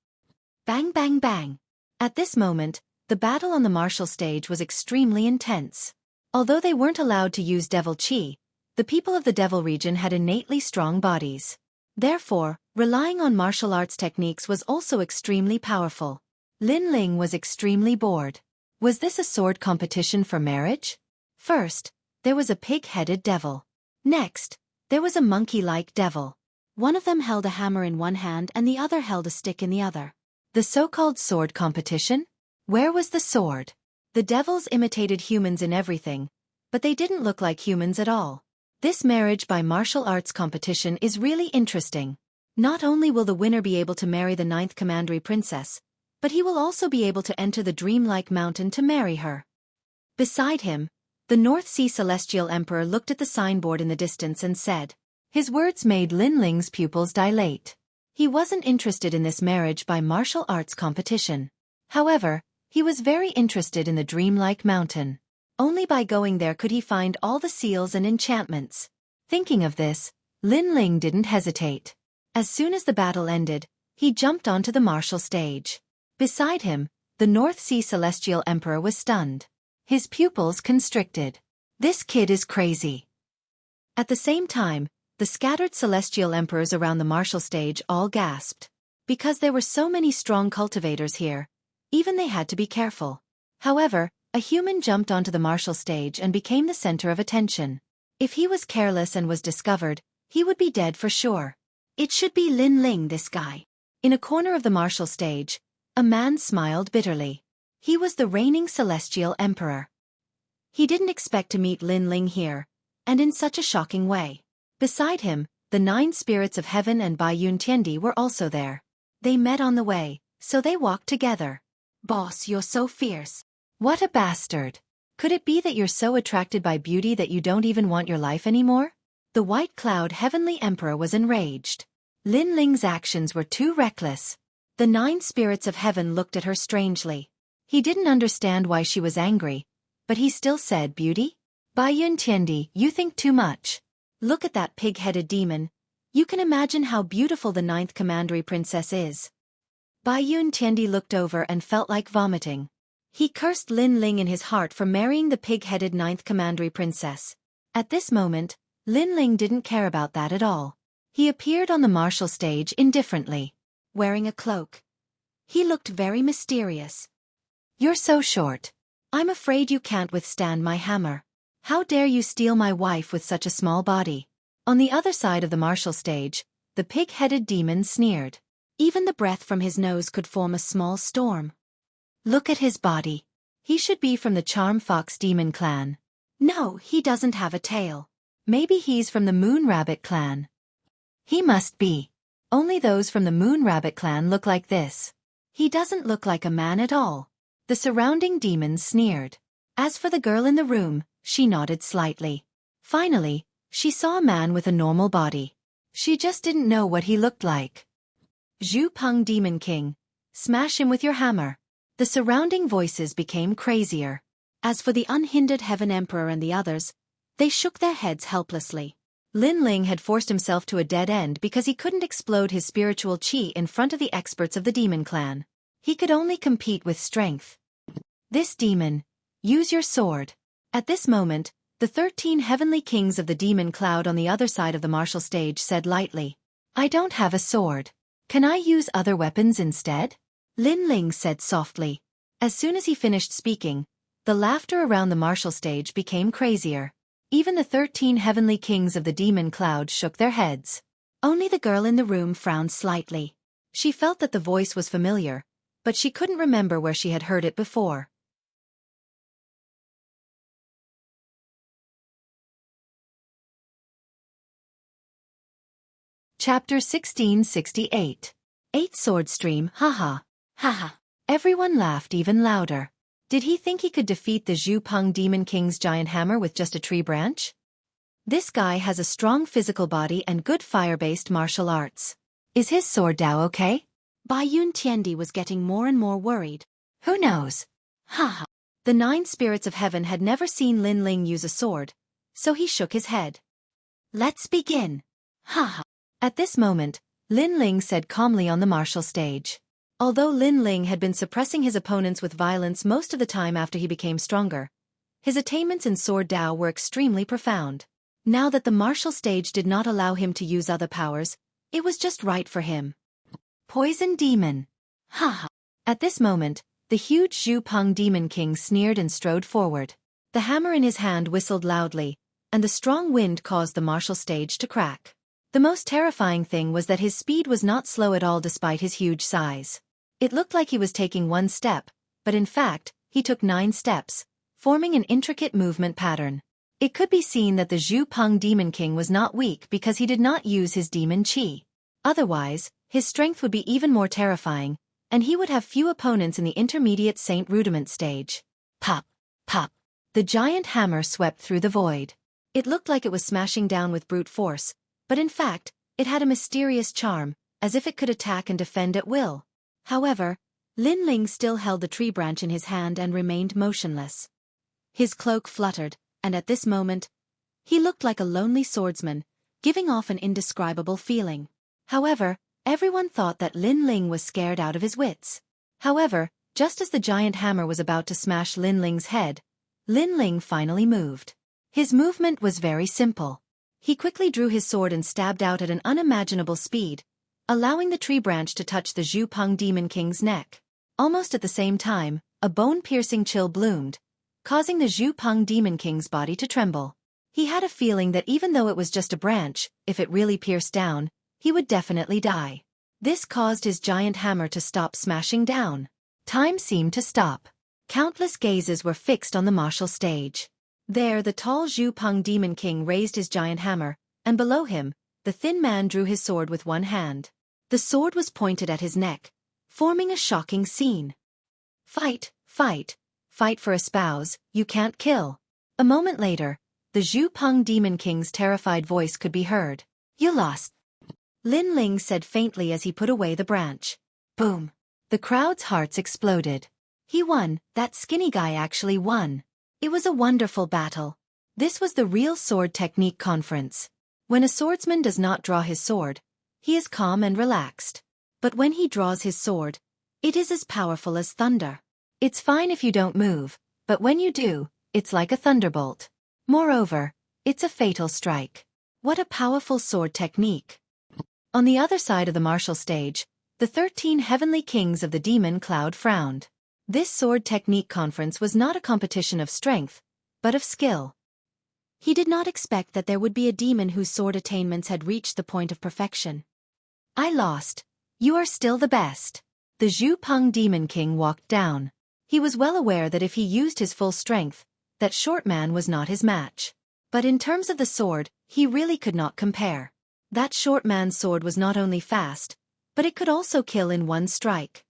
Bang bang bang. At this moment, the battle on the martial stage was extremely intense. Although they weren't allowed to use devil chi, the people of the devil region had innately strong bodies. Therefore, relying on martial arts techniques was also extremely powerful. Lin Ling was extremely bored. Was this a sword competition for marriage? First, there was a pig-headed devil. Next, there was a monkey-like devil. One of them held a hammer in one hand and the other held a stick in the other. The so-called sword competition? Where was the sword? The devils imitated humans in everything, but they didn't look like humans at all. This marriage by martial arts competition is really interesting. Not only will the winner be able to marry the 9th Commandery Princess, but he will also be able to enter the dreamlike mountain to marry her. Beside him, the North Sea Celestial Emperor looked at the signboard in the distance and said. His words made Lin Ling's pupils dilate. He wasn't interested in this marriage by martial arts competition. However, he was very interested in the dreamlike mountain. Only by going there could he find all the seals and enchantments. Thinking of this, Lin Ling didn't hesitate. As soon as the battle ended, he jumped onto the martial stage. Beside him, the North Sea Celestial Emperor was stunned. His pupils constricted. This kid is crazy. At the same time, the scattered celestial emperors around the martial stage all gasped. Because there were so many strong cultivators here, even they had to be careful. However, a human jumped onto the martial stage and became the center of attention. If he was careless and was discovered, he would be dead for sure. It should be Lin Ling, this guy. In a corner of the martial stage, a man smiled bitterly. He was the reigning celestial emperor. He didn't expect to meet Lin Ling here, and in such a shocking way. Beside him, the 9 spirits of heaven and Bai Yun Tiandi were also there. They met on the way, so they walked together. Boss, you're so fierce. What a bastard. Could it be that you're so attracted by beauty that you don't even want your life anymore? The white cloud heavenly emperor was enraged. Lin Ling's actions were too reckless. The 9 spirits of heaven looked at her strangely. He didn't understand why she was angry, but he still said, Beauty? Bai Yun Tiandi, you think too much. Look at that pig-headed demon. You can imagine how beautiful the 9th Commandery Princess is. Bai Yun Tiandi looked over and felt like vomiting. He cursed Lin Ling in his heart for marrying the pig-headed 9th Commandery Princess. At this moment, Lin Ling didn't care about that at all. He appeared on the martial stage indifferently, wearing a cloak. He looked very mysterious. You're so short. I'm afraid you can't withstand my hammer. How dare you steal my wife with such a small body? On the other side of the martial stage, the pig-headed demon sneered. Even the breath from his nose could form a small storm. Look at his body. He should be from the Charm Fox Demon clan. No, he doesn't have a tail. Maybe he's from the Moon Rabbit clan. He must be. Only those from the Moon Rabbit clan look like this. He doesn't look like a man at all. The surrounding demons sneered. As for the girl in the room, she nodded slightly. Finally, she saw a man with a normal body. She just didn't know what he looked like. Zhu Peng Demon King. Smash him with your hammer. The surrounding voices became crazier. As for the unhindered Heaven Emperor and the others, they shook their heads helplessly. Lin Ling had forced himself to a dead end because he couldn't explode his spiritual chi in front of the experts of the demon clan. He could only compete with strength. This demon, use your sword. At this moment, the 13 heavenly kings of the demon cloud on the other side of the martial stage said lightly, I don't have a sword. Can I use other weapons instead? Lin Ling said softly. As soon as he finished speaking, the laughter around the martial stage became crazier. Even the 13 heavenly kings of the demon cloud shook their heads. Only the girl in the room frowned slightly. She felt that the voice was familiar, but she couldn't remember where she had heard it before. Chapter 1668. 8 sword stream, haha. Haha. Everyone laughed even louder. Did he think he could defeat the Xueqi Demon King's giant hammer with just a tree branch? This guy has a strong physical body and good fire-based martial arts. Is his sword Dao okay? Bai Yun Tiandi was getting more and more worried. Who knows? Haha. The 9 spirits of heaven had never seen Lin Ling use a sword, so he shook his head. Let's begin. Haha. At this moment, Lin Ling said calmly on the martial stage. Although Lin Ling had been suppressing his opponents with violence most of the time after he became stronger, his attainments in sword Dao were extremely profound. Now that the martial stage did not allow him to use other powers, it was just right for him. Poison Demon. Haha. At this moment, the huge Xueqi Demon King sneered and strode forward. The hammer in his hand whistled loudly, and the strong wind caused the martial stage to crack. The most terrifying thing was that his speed was not slow at all despite his huge size. It looked like he was taking 1 step, but in fact, he took 9 steps, forming an intricate movement pattern. It could be seen that the Xueqi Demon King was not weak because he did not use his demon chi. Otherwise, his strength would be even more terrifying, and he would have few opponents in the intermediate Saint Rudiment stage. Pop, pop. The giant hammer swept through the void. It looked like it was smashing down with brute force, but in fact, it had a mysterious charm, as if it could attack and defend at will. However, Lin Ling still held the tree branch in his hand and remained motionless. His cloak fluttered, and at this moment, he looked like a lonely swordsman, giving off an indescribable feeling. However, everyone thought that Lin Ling was scared out of his wits. However, just as the giant hammer was about to smash Lin Ling's head, Lin Ling finally moved. His movement was very simple. He quickly drew his sword and stabbed out at an unimaginable speed, allowing the tree branch to touch the Xueqi Demon King's neck. Almost at the same time, a bone-piercing chill bloomed, causing the Xueqi Demon King's body to tremble. He had a feeling that even though it was just a branch, if it really pierced down, he would definitely die. This caused his giant hammer to stop smashing down. Time seemed to stop. Countless gazes were fixed on the martial stage. There, the tall Xueqi Demon King raised his giant hammer, and below him, the thin man drew his sword with one hand. The sword was pointed at his neck, forming a shocking scene. Fight, fight, fight for a spouse, you can't kill. A moment later, the Xueqi Demon King's terrified voice could be heard. You lost. Lin Ling said faintly as he put away the branch. Boom. The crowd's hearts exploded. He won, that skinny guy actually won. It was a wonderful battle. This was the real sword technique conference. When a swordsman does not draw his sword, he is calm and relaxed. But when he draws his sword, it is as powerful as thunder. It's fine if you don't move, but when you do, it's like a thunderbolt. Moreover, it's a fatal strike. What a powerful sword technique. On the other side of the martial stage, the 13 heavenly kings of the demon cloud frowned. This sword technique conference was not a competition of strength, but of skill. He did not expect that there would be a demon whose sword attainments had reached the point of perfection. I lost. You are still the best. The Xueqi Demon King walked down. He was well aware that if he used his full strength, that short man was not his match. But in terms of the sword, he really could not compare. That short man's sword was not only fast, but it could also kill in one strike.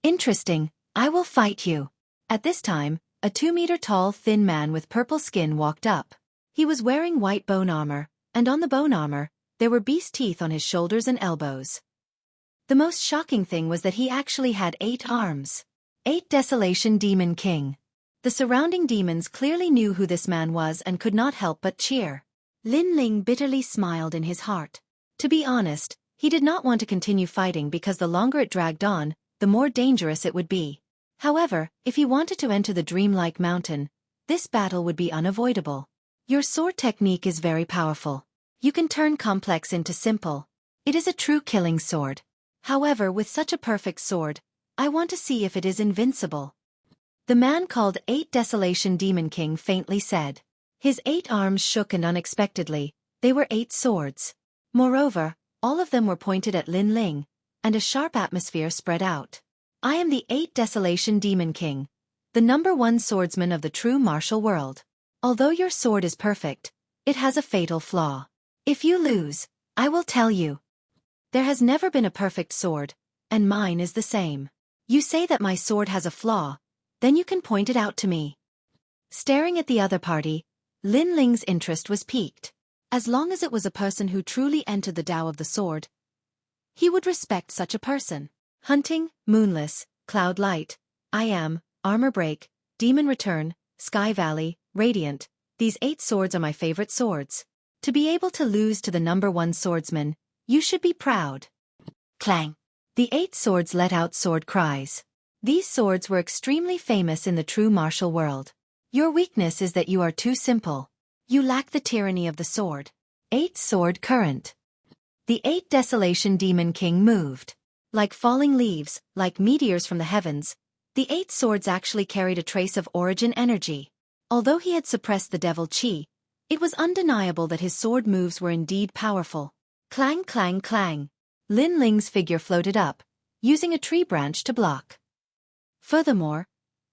Interesting, I will fight you. At this time, a 2-meter-tall thin man with purple skin walked up. He was wearing white bone armor, and on the bone armor, there were beast teeth on his shoulders and elbows. The most shocking thing was that he actually had 8 arms. 8 Desolation Demon King. The surrounding demons clearly knew who this man was and could not help but cheer. Lin Ling bitterly smiled in his heart. To be honest, he did not want to continue fighting because the longer it dragged on, the more dangerous it would be. However, if he wanted to enter the dreamlike mountain, this battle would be unavoidable. Your sword technique is very powerful. You can turn complex into simple. It is a true killing sword. However, with such a perfect sword, I want to see if it is invincible. The man called 8 Desolation Demon King faintly said. His 8 arms shook and unexpectedly, they were 8 swords. Moreover, all of them were pointed at Lin Ling, and a sharp atmosphere spread out. I am the 8 Desolation Demon King, the #1 swordsman of the true martial world. Although your sword is perfect, it has a fatal flaw. If you lose, I will tell you. There has never been a perfect sword, and mine is the same. You say that my sword has a flaw, then you can point it out to me. Staring at the other party, Lin Ling's interest was piqued. As long as it was a person who truly entered the Tao of the sword, he would respect such a person. Hunting, Moonless, Cloud Light, I Am, Armor Break, Demon Return, Sky Valley, Radiant, these 8 swords are my favorite swords. To be able to lose to the #1 swordsman, you should be proud. Clang! The 8 swords let out sword cries. These swords were extremely famous in the true martial world. Your weakness is that you are too simple. You lack the tyranny of the sword. 8 Sword Current. The 8 Desolation Demon King moved. Like falling leaves, like meteors from the heavens, the 8 swords actually carried a trace of origin energy. Although he had suppressed the devil chi, it was undeniable that his sword moves were indeed powerful. Clang clang clang. Lin Ling's figure floated up, using a tree branch to block. Furthermore,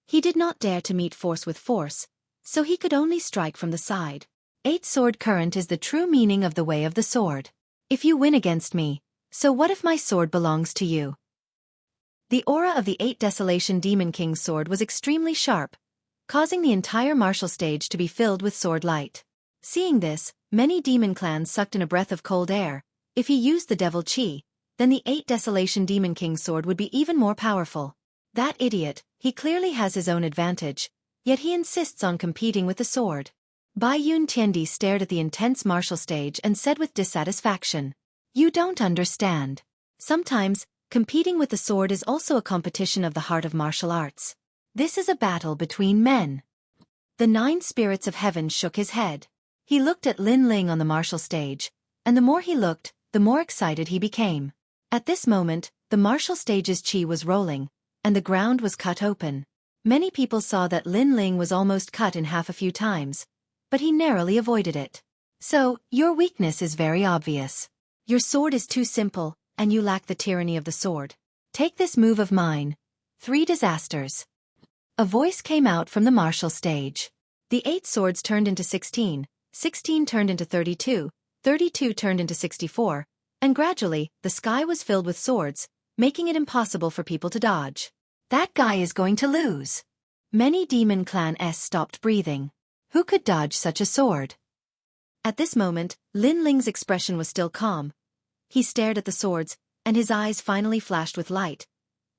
he did not dare to meet force with force, so he could only strike from the side. 8 Sword Current is the true meaning of the way of the sword. If you win against me, so what if my sword belongs to you? The aura of the 8 Desolation Demon King's sword was extremely sharp, causing the entire martial stage to be filled with sword light. Seeing this, many demon clans sucked in a breath of cold air. If he used the devil chi, then the 8 Desolation Demon King's sword would be even more powerful. That idiot, he clearly has his own advantage, yet he insists on competing with the sword. Bai Yun Tiandi stared at the intense martial stage and said with dissatisfaction, "You don't understand. Sometimes, competing with the sword is also a competition of the heart of martial arts. This is a battle between men." The 9 spirits of heaven shook his head. He looked at Lin Ling on the martial stage, and the more he looked, the more excited he became. At this moment, the martial stage's chi was rolling, and the ground was cut open. Many people saw that Lin Ling was almost cut in half a few times, but he narrowly avoided it. So, your weakness is very obvious. Your sword is too simple, and you lack the tyranny of the sword. Take this move of mine. 3 disasters. A voice came out from the martial stage. The 8 swords turned into 16, 16 turned into 32, 32 turned into 64, and gradually, the sky was filled with swords, making it impossible for people to dodge. That guy is going to lose. Many demon clan stopped breathing. Who could dodge such a sword? At this moment, Lin Ling's expression was still calm. He stared at the swords, and his eyes finally flashed with light.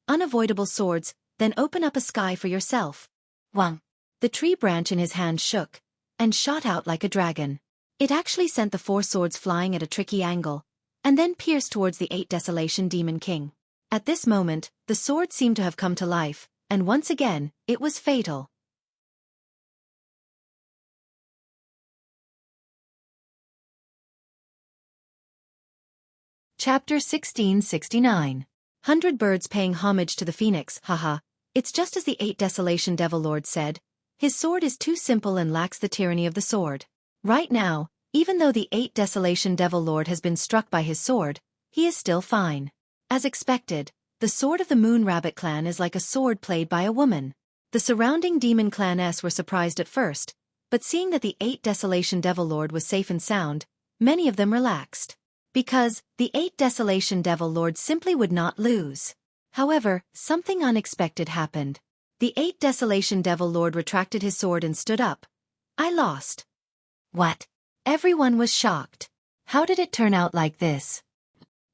Unavoidable swords, then open up a sky for yourself. Wang. The tree branch in his hand shook, and shot out like a dragon. It actually sent the 4 swords flying at a tricky angle, and then pierced towards the 8 Desolation Demon King. At this moment, the sword seemed to have come to life, and once again, it was fatal. Chapter 1669. 100 Birds Paying Homage to the Phoenix. Haha, it's just as the 8 Desolation Devil Lord said. His sword is too simple and lacks the tyranny of the sword. Right now, even though the 8 Desolation Devil Lord has been struck by his sword, he is still fine. As expected, the sword of the Moon Rabbit clan is like a sword played by a woman. The surrounding demon clans were surprised at first, but seeing that the 8 Desolation Devil Lord was safe and sound, many of them relaxed. Because, the 8 Desolation Devil Lord simply would not lose. However, something unexpected happened. The 8 Desolation Devil Lord retracted his sword and stood up. I lost. What? Everyone was shocked. How did it turn out like this?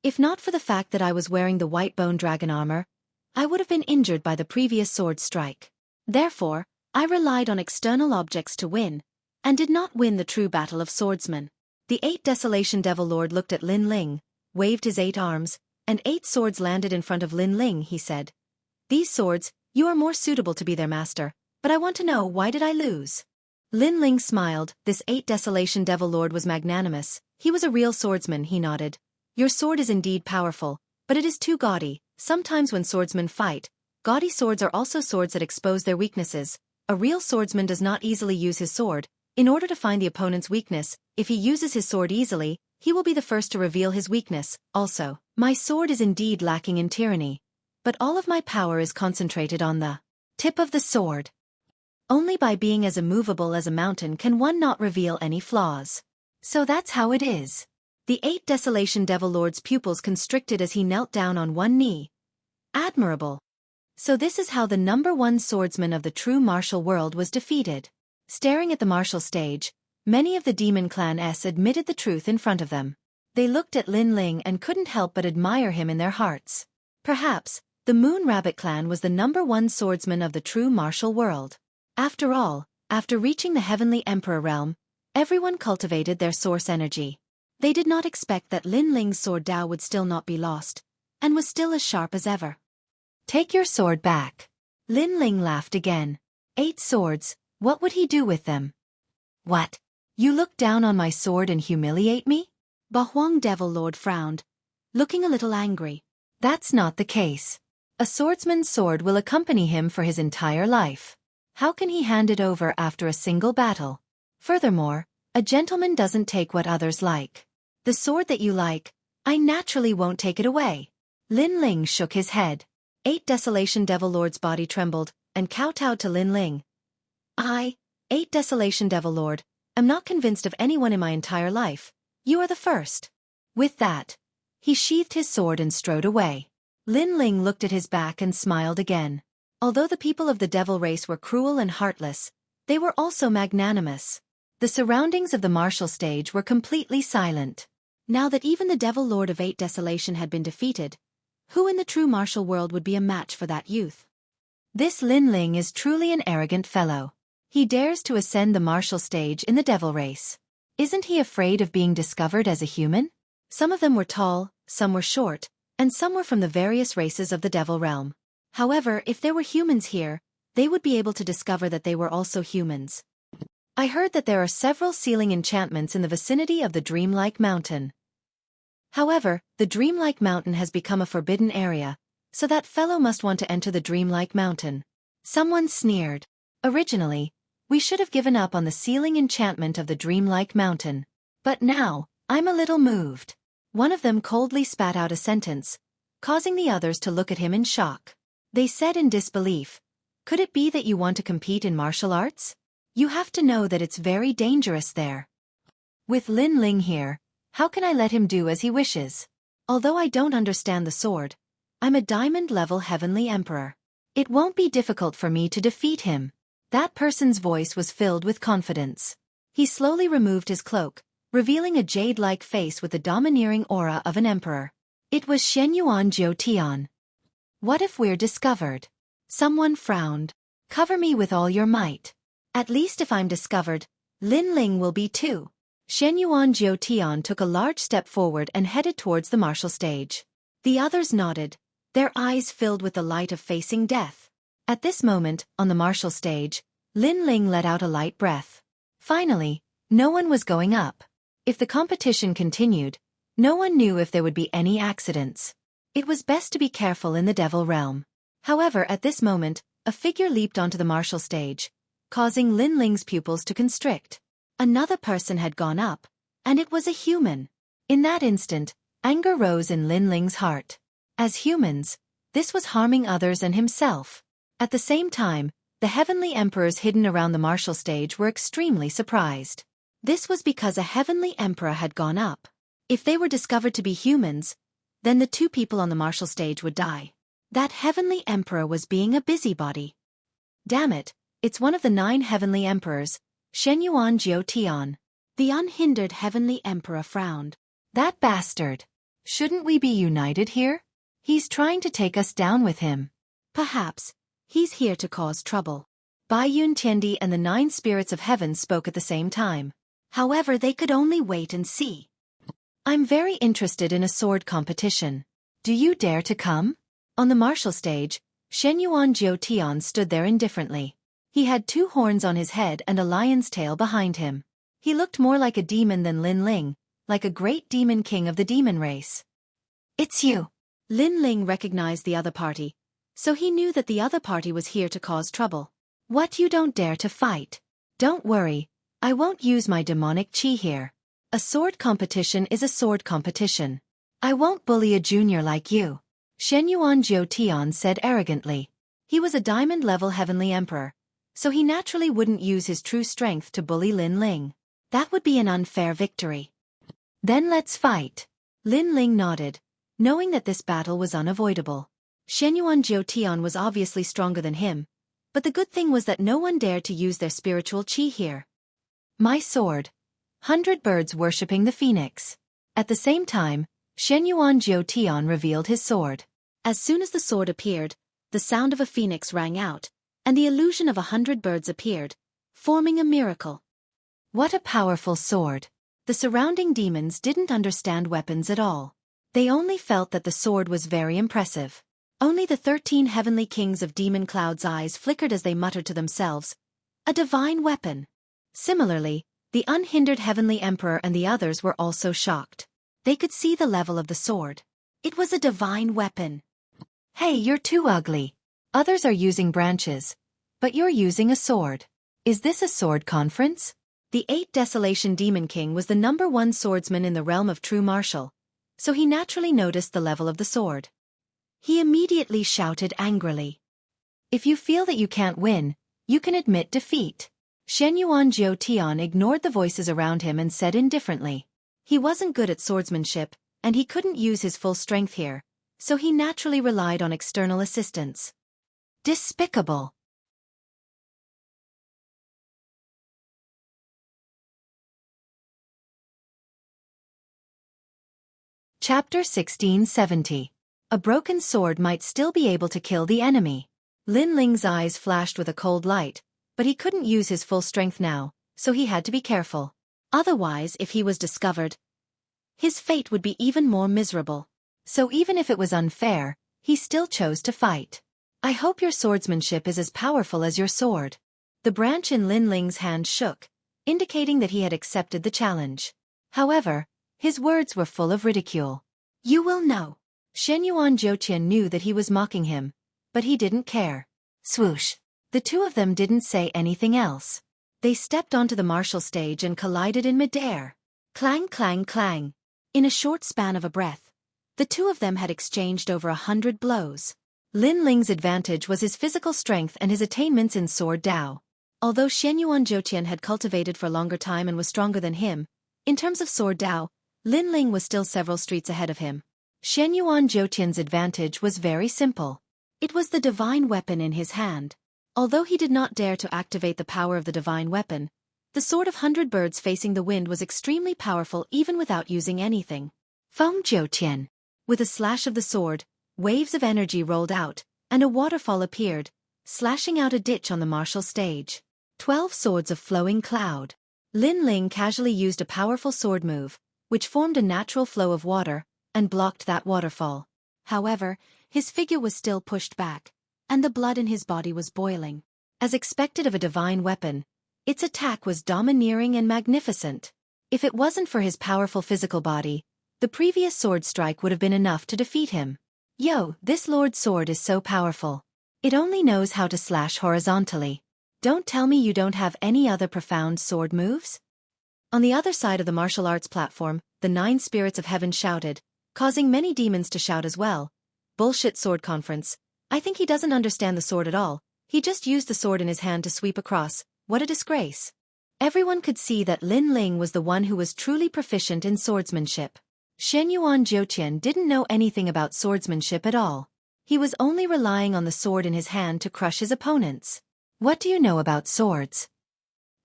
If not for the fact that I was wearing the white bone dragon armor, I would have been injured by the previous sword strike. Therefore, I relied on external objects to win, and did not win the true battle of swordsmen. The 8 Desolation Devil Lord looked at Lin Ling, waved his 8 arms, and 8 swords landed in front of Lin Ling. He said, "These swords, you are more suitable to be their master, but I want to know, why did I lose?" Lin Ling smiled. This 8 Desolation Devil Lord was magnanimous. He was a real swordsman. He nodded. "Your sword is indeed powerful, but it is too gaudy. Sometimes when swordsmen fight, gaudy swords are also swords that expose their weaknesses. A real swordsman does not easily use his sword. In order to find the opponent's weakness, if he uses his sword easily, he will be the first to reveal his weakness. Also, my sword is indeed lacking in tyranny, but all of my power is concentrated on the tip of the sword. Only by being as immovable as a mountain can one not reveal any flaws. So that's how it is." The 8 Desolation Devil Lord's pupils constricted as he knelt down on one knee, Admirable. So this is how the #1 swordsman of the true martial world was defeated. Staring at the martial stage, many of the demon clan-s admitted the truth in front of them. They looked at Lin Ling and couldn't help but admire him in their hearts. Perhaps, the Moon Rabbit clan was the #1 swordsman of the true martial world. After all, after reaching the Heavenly Emperor realm, everyone cultivated their source energy. They did not expect that Lin Ling's sword Dao would still not be lost, and was still as sharp as ever. Take your sword back. Lin Ling laughed again. 8 swords, what would he do with them? What? You look down on my sword and humiliate me? Ba Huang Devil Lord frowned, looking a little angry. That's not the case. A swordsman's sword will accompany him for his entire life. How can he hand it over after a single battle? Furthermore, a gentleman doesn't take what others like. The sword that you like, I naturally won't take it away. Lin Ling shook his head. 8 Desolation Devil Lord's body trembled, and kowtowed to Lin Ling. 8 Desolation Devil Lord, am not convinced of anyone in my entire life. You are the first. With that, he sheathed his sword and strode away. Lin Ling looked at his back and smiled again. Although the people of the devil race were cruel and heartless, they were also magnanimous. The surroundings of the martial stage were completely silent. Now that even the Devil Lord of 8 Desolation had been defeated, who in the true martial world would be a match for that youth? This Lin Ling is truly an arrogant fellow. He dares to ascend the martial stage in the devil race. Isn't he afraid of being discovered as a human? Some of them were tall, some were short, and some were from the various races of the devil realm. However, if there were humans here, they would be able to discover that they were also humans. I heard that there are several sealing enchantments in the vicinity of the Dreamlike Mountain. However, the Dreamlike Mountain has become a forbidden area, so that fellow must want to enter the Dreamlike Mountain. Someone sneered. Originally, we should have given up on the sealing enchantment of the Dreamlike Mountain. But now, I'm a little moved. One of them coldly spat out a sentence, causing the others to look at him in shock. They said in disbelief, "Could it be that you want to compete in martial arts? You have to know that it's very dangerous there. With Lin Ling here, how can I let him do as he wishes? Although I don't understand the sword, I'm a diamond-level Heavenly Emperor. It won't be difficult for me to defeat him." That person's voice was filled with confidence. He slowly removed his cloak, revealing a jade-like face with the domineering aura of an emperor. It was Xueqi Jiutian. What if we're discovered? Someone frowned. Cover me with all your might. At least if I'm discovered, Lin Ling will be too. Xueqi Jiutian took a large step forward and headed towards the martial stage. The others nodded, their eyes filled with the light of facing death. At this moment, on the martial stage, Lin Ling let out a light breath. Finally, no one was going up. If the competition continued, no one knew if there would be any accidents. It was best to be careful in the devil realm. However, at this moment, a figure leaped onto the martial stage, causing Lin Ling's pupils to constrict. Another person had gone up, and it was a human. In that instant, anger rose in Lin Ling's heart. As humans, this was harming others and himself. At the same time, the Heavenly Emperors hidden around the martial stage were extremely surprised. This was because a Heavenly Emperor had gone up. If they were discovered to be humans, then the 2 people on the martial stage would die. That Heavenly Emperor was being a busybody. Damn it, it's one of the 9 Heavenly Emperors, Xueqi Jiutian. The unhindered Heavenly Emperor frowned. That bastard. Shouldn't we be united here? He's trying to take us down with him. Perhaps. He's here to cause trouble. Baiyun Tiandi and the 9 spirits of heaven spoke at the same time. However, they could only wait and see. I'm very interested in a sword competition. Do you dare to come? On the martial stage, Xueqi Jiutian stood there indifferently. He had 2 horns on his head and a lion's tail behind him. He looked more like a demon than Lin Ling, like a great demon king of the demon race. It's you. Lin Ling recognized the other party, so he knew that the other party was here to cause trouble. What, you don't dare to fight? Don't worry, I won't use my demonic chi here. A sword competition is a sword competition. I won't bully a junior like you. Xueqi Jiutian said arrogantly. He was a diamond-level Heavenly Emperor, so he naturally wouldn't use his true strength to bully Lin Ling. That would be an unfair victory. Then let's fight. Lin Ling nodded, knowing that this battle was unavoidable. Shenyuan Jiutian was obviously stronger than him, but the good thing was that no one dared to use their spiritual qi here. My sword. 100 birds worshipping the phoenix. At the same time, Shenyuan Jiutian revealed his sword. As soon as the sword appeared, the sound of a phoenix rang out, and the illusion of 100 birds appeared, forming a miracle. What a powerful sword! The surrounding demons didn't understand weapons at all. They only felt that the sword was very impressive. Only the 13 heavenly kings of Demon Cloud's eyes flickered as they muttered to themselves, "A divine weapon." Similarly, the unhindered heavenly emperor and the others were also shocked. They could see the level of the sword. It was a divine weapon. Hey, you're too ugly. Others are using branches, but you're using a sword. Is this a sword conference? The 8 Desolation Demon King was the #1 swordsman in the realm of true martial, so he naturally noticed the level of the sword. He immediately shouted angrily. If you feel that you can't win, you can admit defeat. Shenyuan Jiutian ignored the voices around him and said indifferently. He wasn't good at swordsmanship, and he couldn't use his full strength here, so he naturally relied on external assistance. Despicable. Chapter 1670. A broken sword might still be able to kill the enemy. Lin Ling's eyes flashed with a cold light, but he couldn't use his full strength now, so he had to be careful. Otherwise, if he was discovered, his fate would be even more miserable. So even if it was unfair, he still chose to fight. I hope your swordsmanship is as powerful as your sword. The branch in Lin Ling's hand shook, indicating that he had accepted the challenge. However, his words were full of ridicule. You will know. Shenyuan Jiutian knew that he was mocking him, but he didn't care. Swoosh. The two of them didn't say anything else. They stepped onto the martial stage and collided in midair. Clang, clang, clang. In a short span of a breath, the two of them had exchanged over 100 blows. Lin Ling's advantage was his physical strength and his attainments in sword Dao. Although Shenyuan Jiutian had cultivated for a longer time and was stronger than him, in terms of sword Dao, Lin Ling was still several streets ahead of him. Shenyuan Jiutian's advantage was very simple. It was the divine weapon in his hand. Although he did not dare to activate the power of the divine weapon, the sword of 100 birds facing the wind was extremely powerful even without using anything. Feng Jiutian. With a slash of the sword, waves of energy rolled out, and a waterfall appeared, slashing out a ditch on the martial stage. 12 swords of flowing cloud. Lin Ling casually used a powerful sword move, which formed a natural flow of water, and blocked that waterfall. However, his figure was still pushed back, and the blood in his body was boiling. As expected of a divine weapon, its attack was domineering and magnificent. If it wasn't for his powerful physical body, the previous sword strike would have been enough to defeat him. Yo, this Lord's sword is so powerful. It only knows how to slash horizontally. Don't tell me you don't have any other profound sword moves? On the other side of the martial arts platform, the 9 spirits of heaven shouted, causing many demons to shout as well. Bullshit sword conference. I think he doesn't understand the sword at all. He just used the sword in his hand to sweep across. What a disgrace. Everyone could see that Lin Ling was the one who was truly proficient in swordsmanship. Shenyuan Jiutian didn't know anything about swordsmanship at all. He was only relying on the sword in his hand to crush his opponents. What do you know about swords?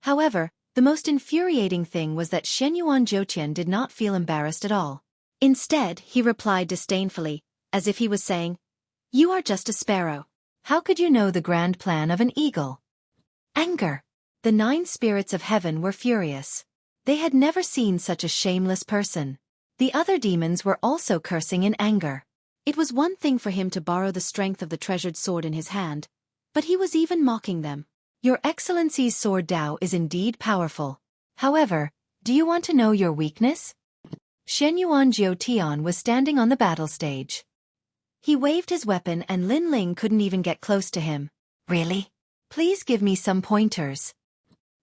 However, the most infuriating thing was that Shenyuan Jiutian did not feel embarrassed at all. Instead, he replied disdainfully, as if he was saying, "You are just a sparrow. How could you know the grand plan of an eagle?" Anger. The 9 spirits of heaven were furious. They had never seen such a shameless person. The other demons were also cursing in anger. It was one thing for him to borrow the strength of the treasured sword in his hand, but he was even mocking them. Your Excellency's sword Dao is indeed powerful. However, do you want to know your weakness? Shenyuan Jiutian was standing on the battle stage. He waved his weapon and Lin Ling couldn't even get close to him. Really? Please give me some pointers.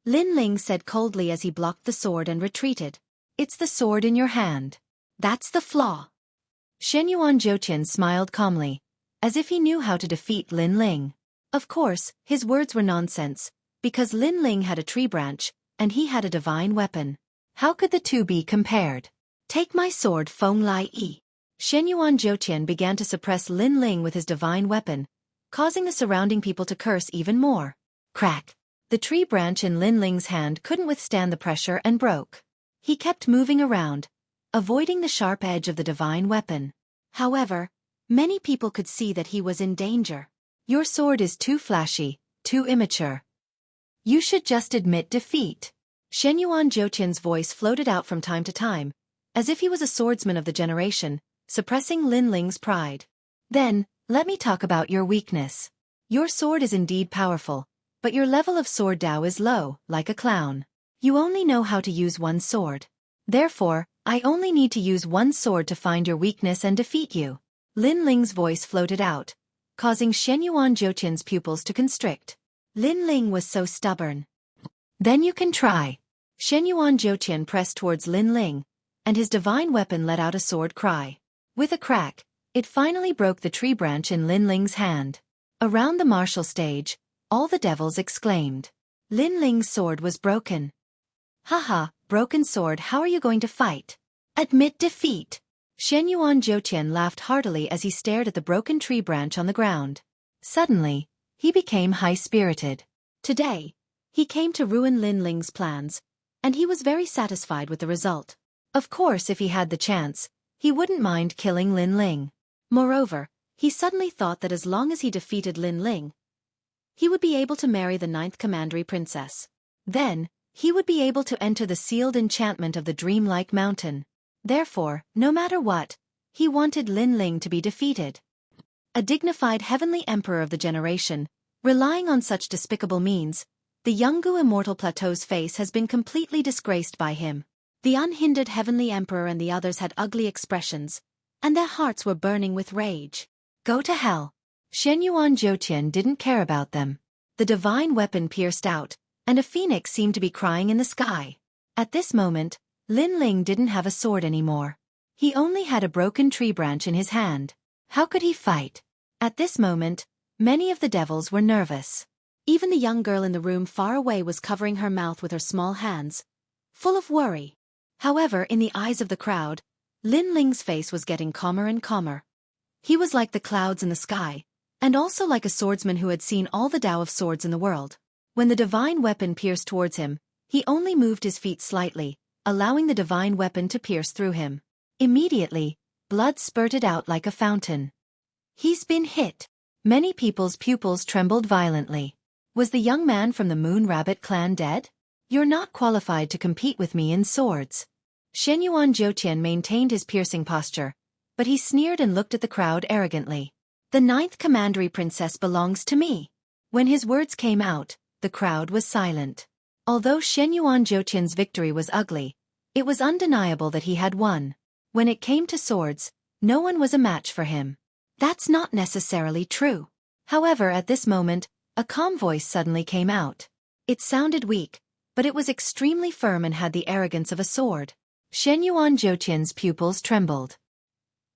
Lin Ling said coldly as he blocked the sword and retreated. It's the sword in your hand. That's the flaw. Shenyuan Jiutian smiled calmly, as if he knew how to defeat Lin Ling. Of course, his words were nonsense, because Lin Ling had a tree branch, and he had a divine weapon. How could the two be compared? Take my sword Feng Lai Yi. Shenyuan Zhoutian began to suppress Lin Ling with his divine weapon, causing the surrounding people to curse even more. Crack! The tree branch in Lin Ling's hand couldn't withstand the pressure and broke. He kept moving around, avoiding the sharp edge of the divine weapon. However, many people could see that he was in danger. Your sword is too flashy, too immature. You should just admit defeat. Shenyuan Zhoutian's voice floated out from time to time, as if he was a swordsman of the generation, suppressing Lin Ling's pride. Then, let me talk about your weakness. Your sword is indeed powerful, but your level of sword Dao is low, like a clown. You only know how to use one sword. Therefore, I only need to use one sword to find your weakness and defeat you. Lin Ling's voice floated out, causing Shenyuan Zhoutian's pupils to constrict. Lin Ling was so stubborn. Then you can try. Shenyuan Zhoutian pressed towards Lin Ling, and his divine weapon let out a sword cry. With a crack, it finally broke the tree branch in Lin Ling's hand. Around the martial stage, all the devils exclaimed. Lin Ling's sword was broken. Haha, broken sword, how are you going to fight? Admit defeat. Shenyuan Zhoutian laughed heartily as he stared at the broken tree branch on the ground. Suddenly, he became high-spirited. Today, he came to ruin Lin Ling's plans, and he was very satisfied with the result. Of course, if he had the chance, he wouldn't mind killing Lin Ling. Moreover, he suddenly thought that as long as he defeated Lin Ling, he would be able to marry the 9th Commandery Princess. Then, he would be able to enter the sealed enchantment of the dreamlike mountain. Therefore, no matter what, he wanted Lin Ling to be defeated. A dignified heavenly emperor of the generation, relying on such despicable means, the Yanggu Immortal Plateau's face has been completely disgraced by him. The unhindered heavenly emperor and the others had ugly expressions, and their hearts were burning with rage. Go to hell. Shenyuan Zhoutian didn't care about them. The divine weapon pierced out, and a phoenix seemed to be crying in the sky. At this moment, Lin Ling didn't have a sword anymore. He only had a broken tree branch in his hand. How could he fight? At this moment, many of the devils were nervous. Even the young girl in the room far away was covering her mouth with her small hands, full of worry. However, in the eyes of the crowd, Lin Ling's face was getting calmer and calmer. He was like the clouds in the sky, and also like a swordsman who had seen all the Tao of swords in the world. When the divine weapon pierced towards him, he only moved his feet slightly, allowing the divine weapon to pierce through him. Immediately, blood spurted out like a fountain. He's been hit. Many people's pupils trembled violently. Was the young man from the Moon Rabbit clan dead? You're not qualified to compete with me in swords. Shenyuan Zhoutian maintained his piercing posture, but he sneered and looked at the crowd arrogantly. The 9th Commandery Princess belongs to me. When his words came out, the crowd was silent. Although Shenyuan Zhoutian's victory was ugly, it was undeniable that he had won. When it came to swords, no one was a match for him. That's not necessarily true. However, at this moment, a calm voice suddenly came out. It sounded weak, but it was extremely firm and had the arrogance of a sword. Shenyuan Zhoutian's pupils trembled.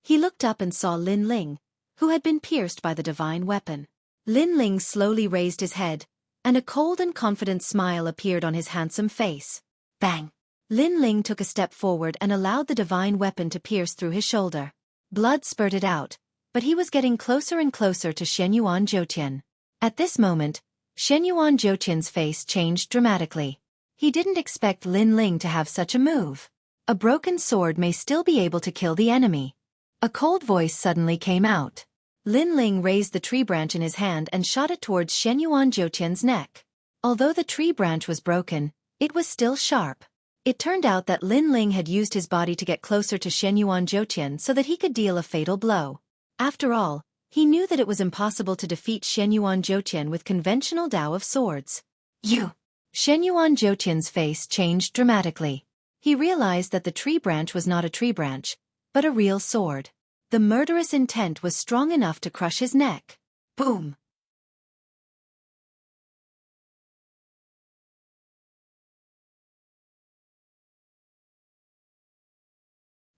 He looked up and saw Lin Ling, who had been pierced by the divine weapon. Lin Ling slowly raised his head, and a cold and confident smile appeared on his handsome face. Bang! Lin Ling took a step forward and allowed the divine weapon to pierce through his shoulder. Blood spurted out, but he was getting closer and closer to Shenyuan Zhoutian. At this moment, Shenyuan Zhoutian's face changed dramatically. He didn't expect Lin Ling to have such a move. A broken sword may still be able to kill the enemy. A cold voice suddenly came out. Lin Ling raised the tree branch in his hand and shot it towards Shenyuan Zhoutian's neck. Although the tree branch was broken, it was still sharp. It turned out that Lin Ling had used his body to get closer to Shenyuan Zhoutian so that he could deal a fatal blow. After all, he knew that it was impossible to defeat Shenyuan Zhoutian with conventional Tao of swords. You! Shenyuan Zhoutian's face changed dramatically. He realized that the tree branch was not a tree branch, but a real sword. The murderous intent was strong enough to crush his neck. Boom!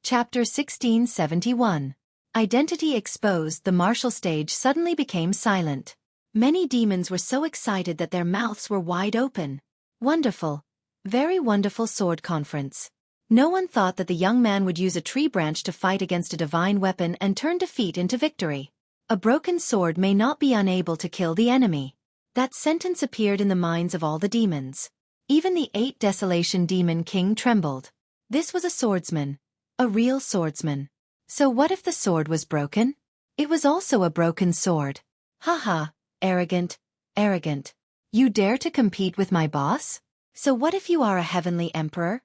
Chapter 1671. Identity exposed. The martial stage suddenly became silent. Many demons were so excited that their mouths were wide open. Wonderful. Very wonderful sword conference. No one thought that the young man would use a tree branch to fight against a divine weapon and turn defeat into victory. A broken sword may not be unable to kill the enemy. That sentence appeared in the minds of all the demons. Even the 8 Desolation Demon King trembled. This was a swordsman. A real swordsman. So what if the sword was broken? It was also a broken sword. Haha, arrogant, arrogant. You dare to compete with my boss? So what if you are a heavenly emperor?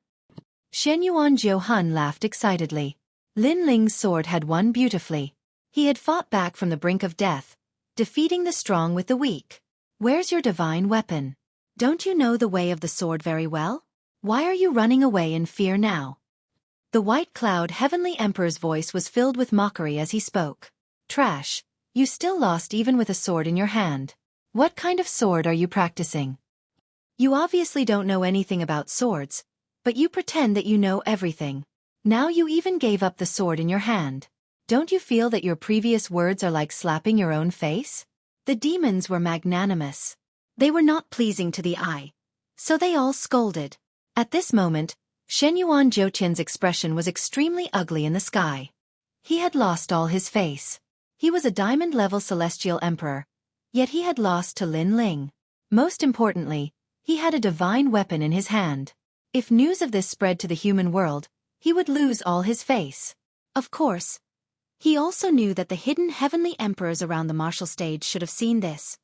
Shenyuan Jiuhun laughed excitedly. Lin Ling's sword had won beautifully. He had fought back from the brink of death, defeating the strong with the weak. Where's your divine weapon? Don't you know the way of the sword very well? Why are you running away in fear now? The white cloud heavenly emperor's voice was filled with mockery as he spoke. Trash, you still lost even with a sword in your hand. What kind of sword are you practicing? You obviously don't know anything about swords, but you pretend that you know everything. Now you even gave up the sword in your hand. Don't you feel that your previous words are like slapping your own face? The demons were magnanimous. They were not pleasing to the eye. So they all scolded. At this moment, Shenyuan Jiuqian's expression was extremely ugly in the sky. He had lost all his face. He was a diamond-level celestial emperor, yet he had lost to Lin Ling. Most importantly, he had a divine weapon in his hand. If news of this spread to the human world, he would lose all his face. Of course. He also knew that the hidden heavenly emperors around the martial stage should have seen this.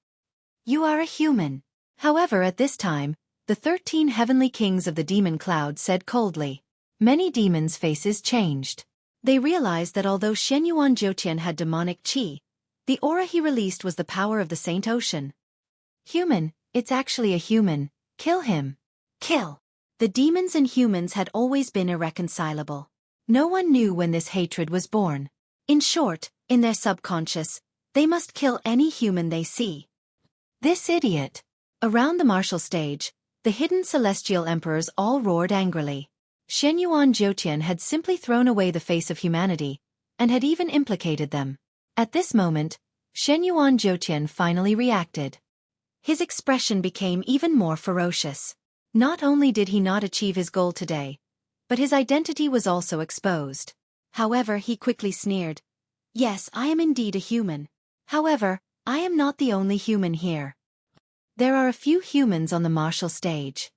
You are a human. However, at this time, the 13 heavenly kings of the demon cloud said coldly. Many demons' faces changed. They realized that although Shenyuan Jiuqian had demonic qi, the aura he released was the power of the Saint Ocean. Human, it's actually a human. Kill him. Kill. The demons and humans had always been irreconcilable. No one knew when this hatred was born. In short, in their subconscious, they must kill any human they see. This idiot. Around the martial stage, the hidden celestial emperors all roared angrily. Shenyuan Jiuqian had simply thrown away the face of humanity, and had even implicated them. At this moment, Shenyuan Jiuqian finally reacted. His expression became even more ferocious. Not only did he not achieve his goal today, but his identity was also exposed. However, he quickly sneered. Yes, I am indeed a human. However, I am not the only human here. There are a few humans on the martial stage.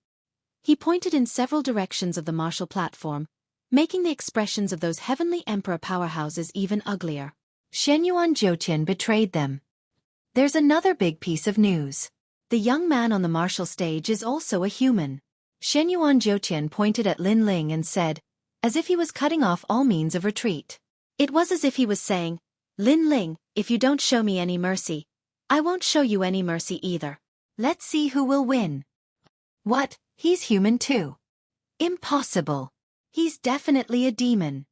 He pointed in several directions of the martial platform, making the expressions of those heavenly emperor powerhouses even uglier. Shenyuan Jiuqian betrayed them. There's another big piece of news. The young man on the martial stage is also a human. Shenyuan Jiuqian pointed at Lin Ling and said, as if he was cutting off all means of retreat. It was as if he was saying, Lin Ling, if you don't show me any mercy, I won't show you any mercy either. Let's see who will win. What? He's human too. Impossible. He's definitely a demon.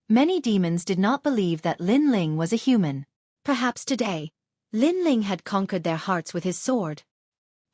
Many demons did not believe that Lin Ling was a human. Perhaps today, Lin Ling had conquered their hearts with his sword.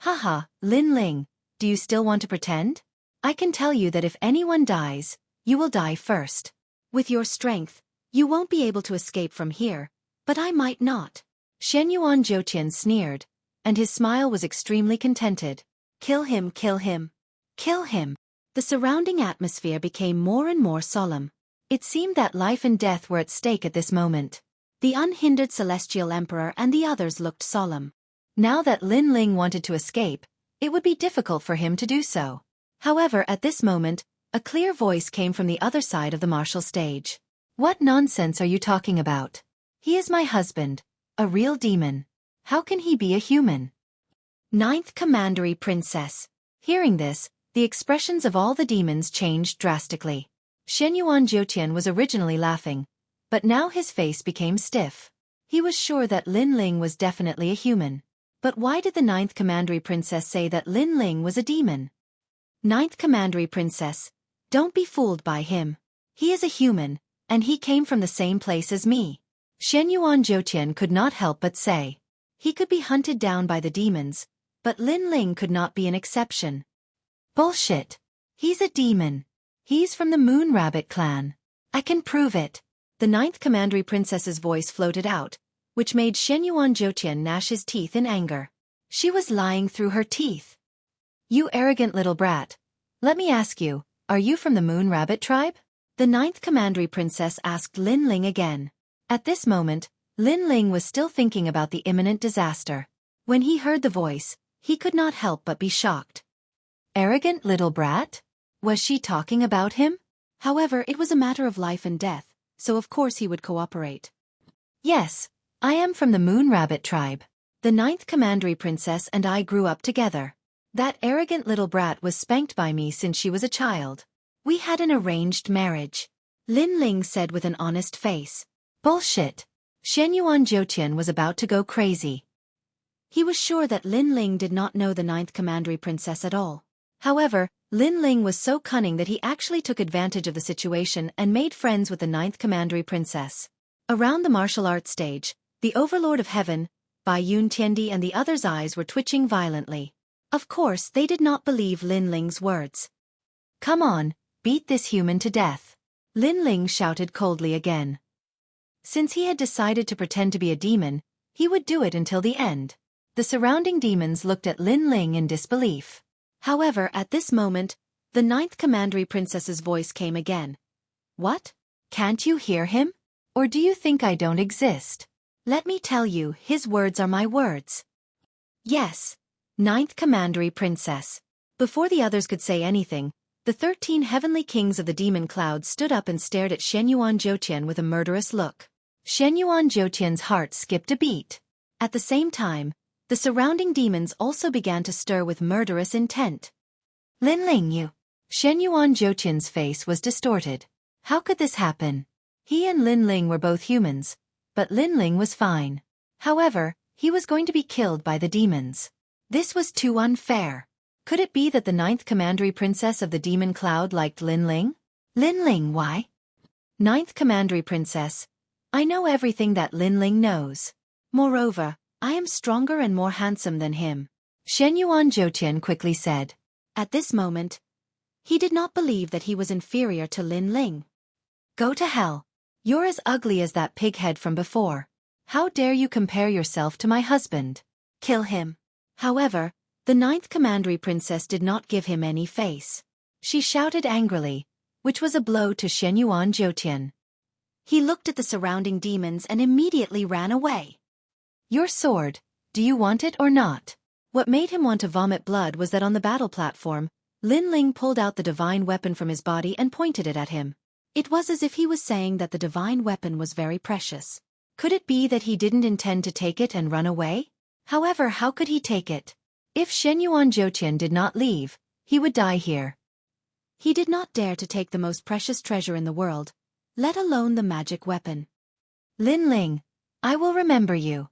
Haha, Lin Ling, do you still want to pretend? I can tell you that if anyone dies, you will die first. With your strength, you won't be able to escape from here, but I might not. Shenyuan Jiuqian sneered, and his smile was extremely contented. Kill him, kill him. Kill him. The surrounding atmosphere became more and more solemn. It seemed that life and death were at stake at this moment. The unhindered celestial emperor and the others looked solemn. Now that Lin Ling wanted to escape, it would be difficult for him to do so. However, at this moment, a clear voice came from the other side of the martial stage. What nonsense are you talking about? He is my husband, a real demon. How can he be a human? Ninth Commandery Princess. Hearing this, the expressions of all the demons changed drastically. Shenyuan Jiuqian was originally laughing, but now his face became stiff. He was sure that Lin Ling was definitely a human. But why did the Ninth Commandery Princess say that Lin Ling was a demon? Ninth Commandery Princess, don't be fooled by him. He is a human, and he came from the same place as me. Shenyuan Jiuqian could not help but say. He could be hunted down by the demons, but Lin Ling could not be an exception. Bullshit. He's a demon. He's from the Moon Rabbit clan. I can prove it. The Ninth Commandery Princess's voice floated out, which made Shenyuan Jiuqian gnash his teeth in anger. She was lying through her teeth. You arrogant little brat. Let me ask you, Are you from the Moon Rabbit tribe? The ninth commandery princess asked Lin Ling again. At this moment, Lin Ling was still thinking about the imminent disaster. When he heard the voice, he could not help but be shocked. Arrogant little brat? Was she talking about him? However, it was a matter of life and death, so of course he would cooperate. Yes, I am from the Moon Rabbit tribe. The ninth commandery princess and I grew up together. That arrogant little brat was spanked by me since she was a child. We had an arranged marriage. Lin Ling said with an honest face. Bullshit. Shenyuan Jiutian was about to go crazy. He was sure that Lin Ling did not know the ninth commandery princess at all. However, Lin Ling was so cunning that he actually took advantage of the situation and made friends with the ninth commandery princess. Around the martial arts stage, the overlord of heaven, Bai Yun Tiandi and the others' eyes were twitching violently. Of course, they did not believe Lin Ling's words. Come on, beat this human to death. Lin Ling shouted coldly again. Since he had decided to pretend to be a demon, he would do it until the end. The surrounding demons looked at Lin Ling in disbelief. However, at this moment, the ninth commandery princess's voice came again. What? Can't you hear him? Or do you think I don't exist? Let me tell you, his words are my words. Yes. Ninth commandery princess. Before the others could say anything, the 13 heavenly kings of the demon cloud stood up and stared at Shenyuan Jiutian with a murderous look. Shenyuan Jiutian's heart skipped a beat. At the same time, the surrounding demons also began to stir with murderous intent. Lin Ling, you. Shenyuan Jiutian's face was distorted. How could this happen? He and Lin Ling were both humans, but Lin Ling was fine. However, he was going to be killed by the demons. This was too unfair. Could it be that the ninth commandery princess of the demon cloud liked Lin Ling? Lin Ling, why? Ninth commandery princess. I know everything that Lin Ling knows. Moreover, I am stronger and more handsome than him. Shenyuan Jiutian quickly said. At this moment, he did not believe that he was inferior to Lin Ling. Go to hell. You're as ugly as that pighead from before. How dare you compare yourself to my husband? Kill him. However, the ninth commandery princess did not give him any face. She shouted angrily, which was a blow to Shenyuan Jiutian. He looked at the surrounding demons and immediately ran away. Your sword, do you want it or not? What made him want to vomit blood was that on the battle platform, Lin Ling pulled out the divine weapon from his body and pointed it at him. It was as if he was saying that the divine weapon was very precious. Could it be that he didn't intend to take it and run away? However, how could he take it? If Shenyuan Jiutian did not leave, he would die here. He did not dare to take the most precious treasure in the world, let alone the magic weapon. Lin Ling, I will remember you.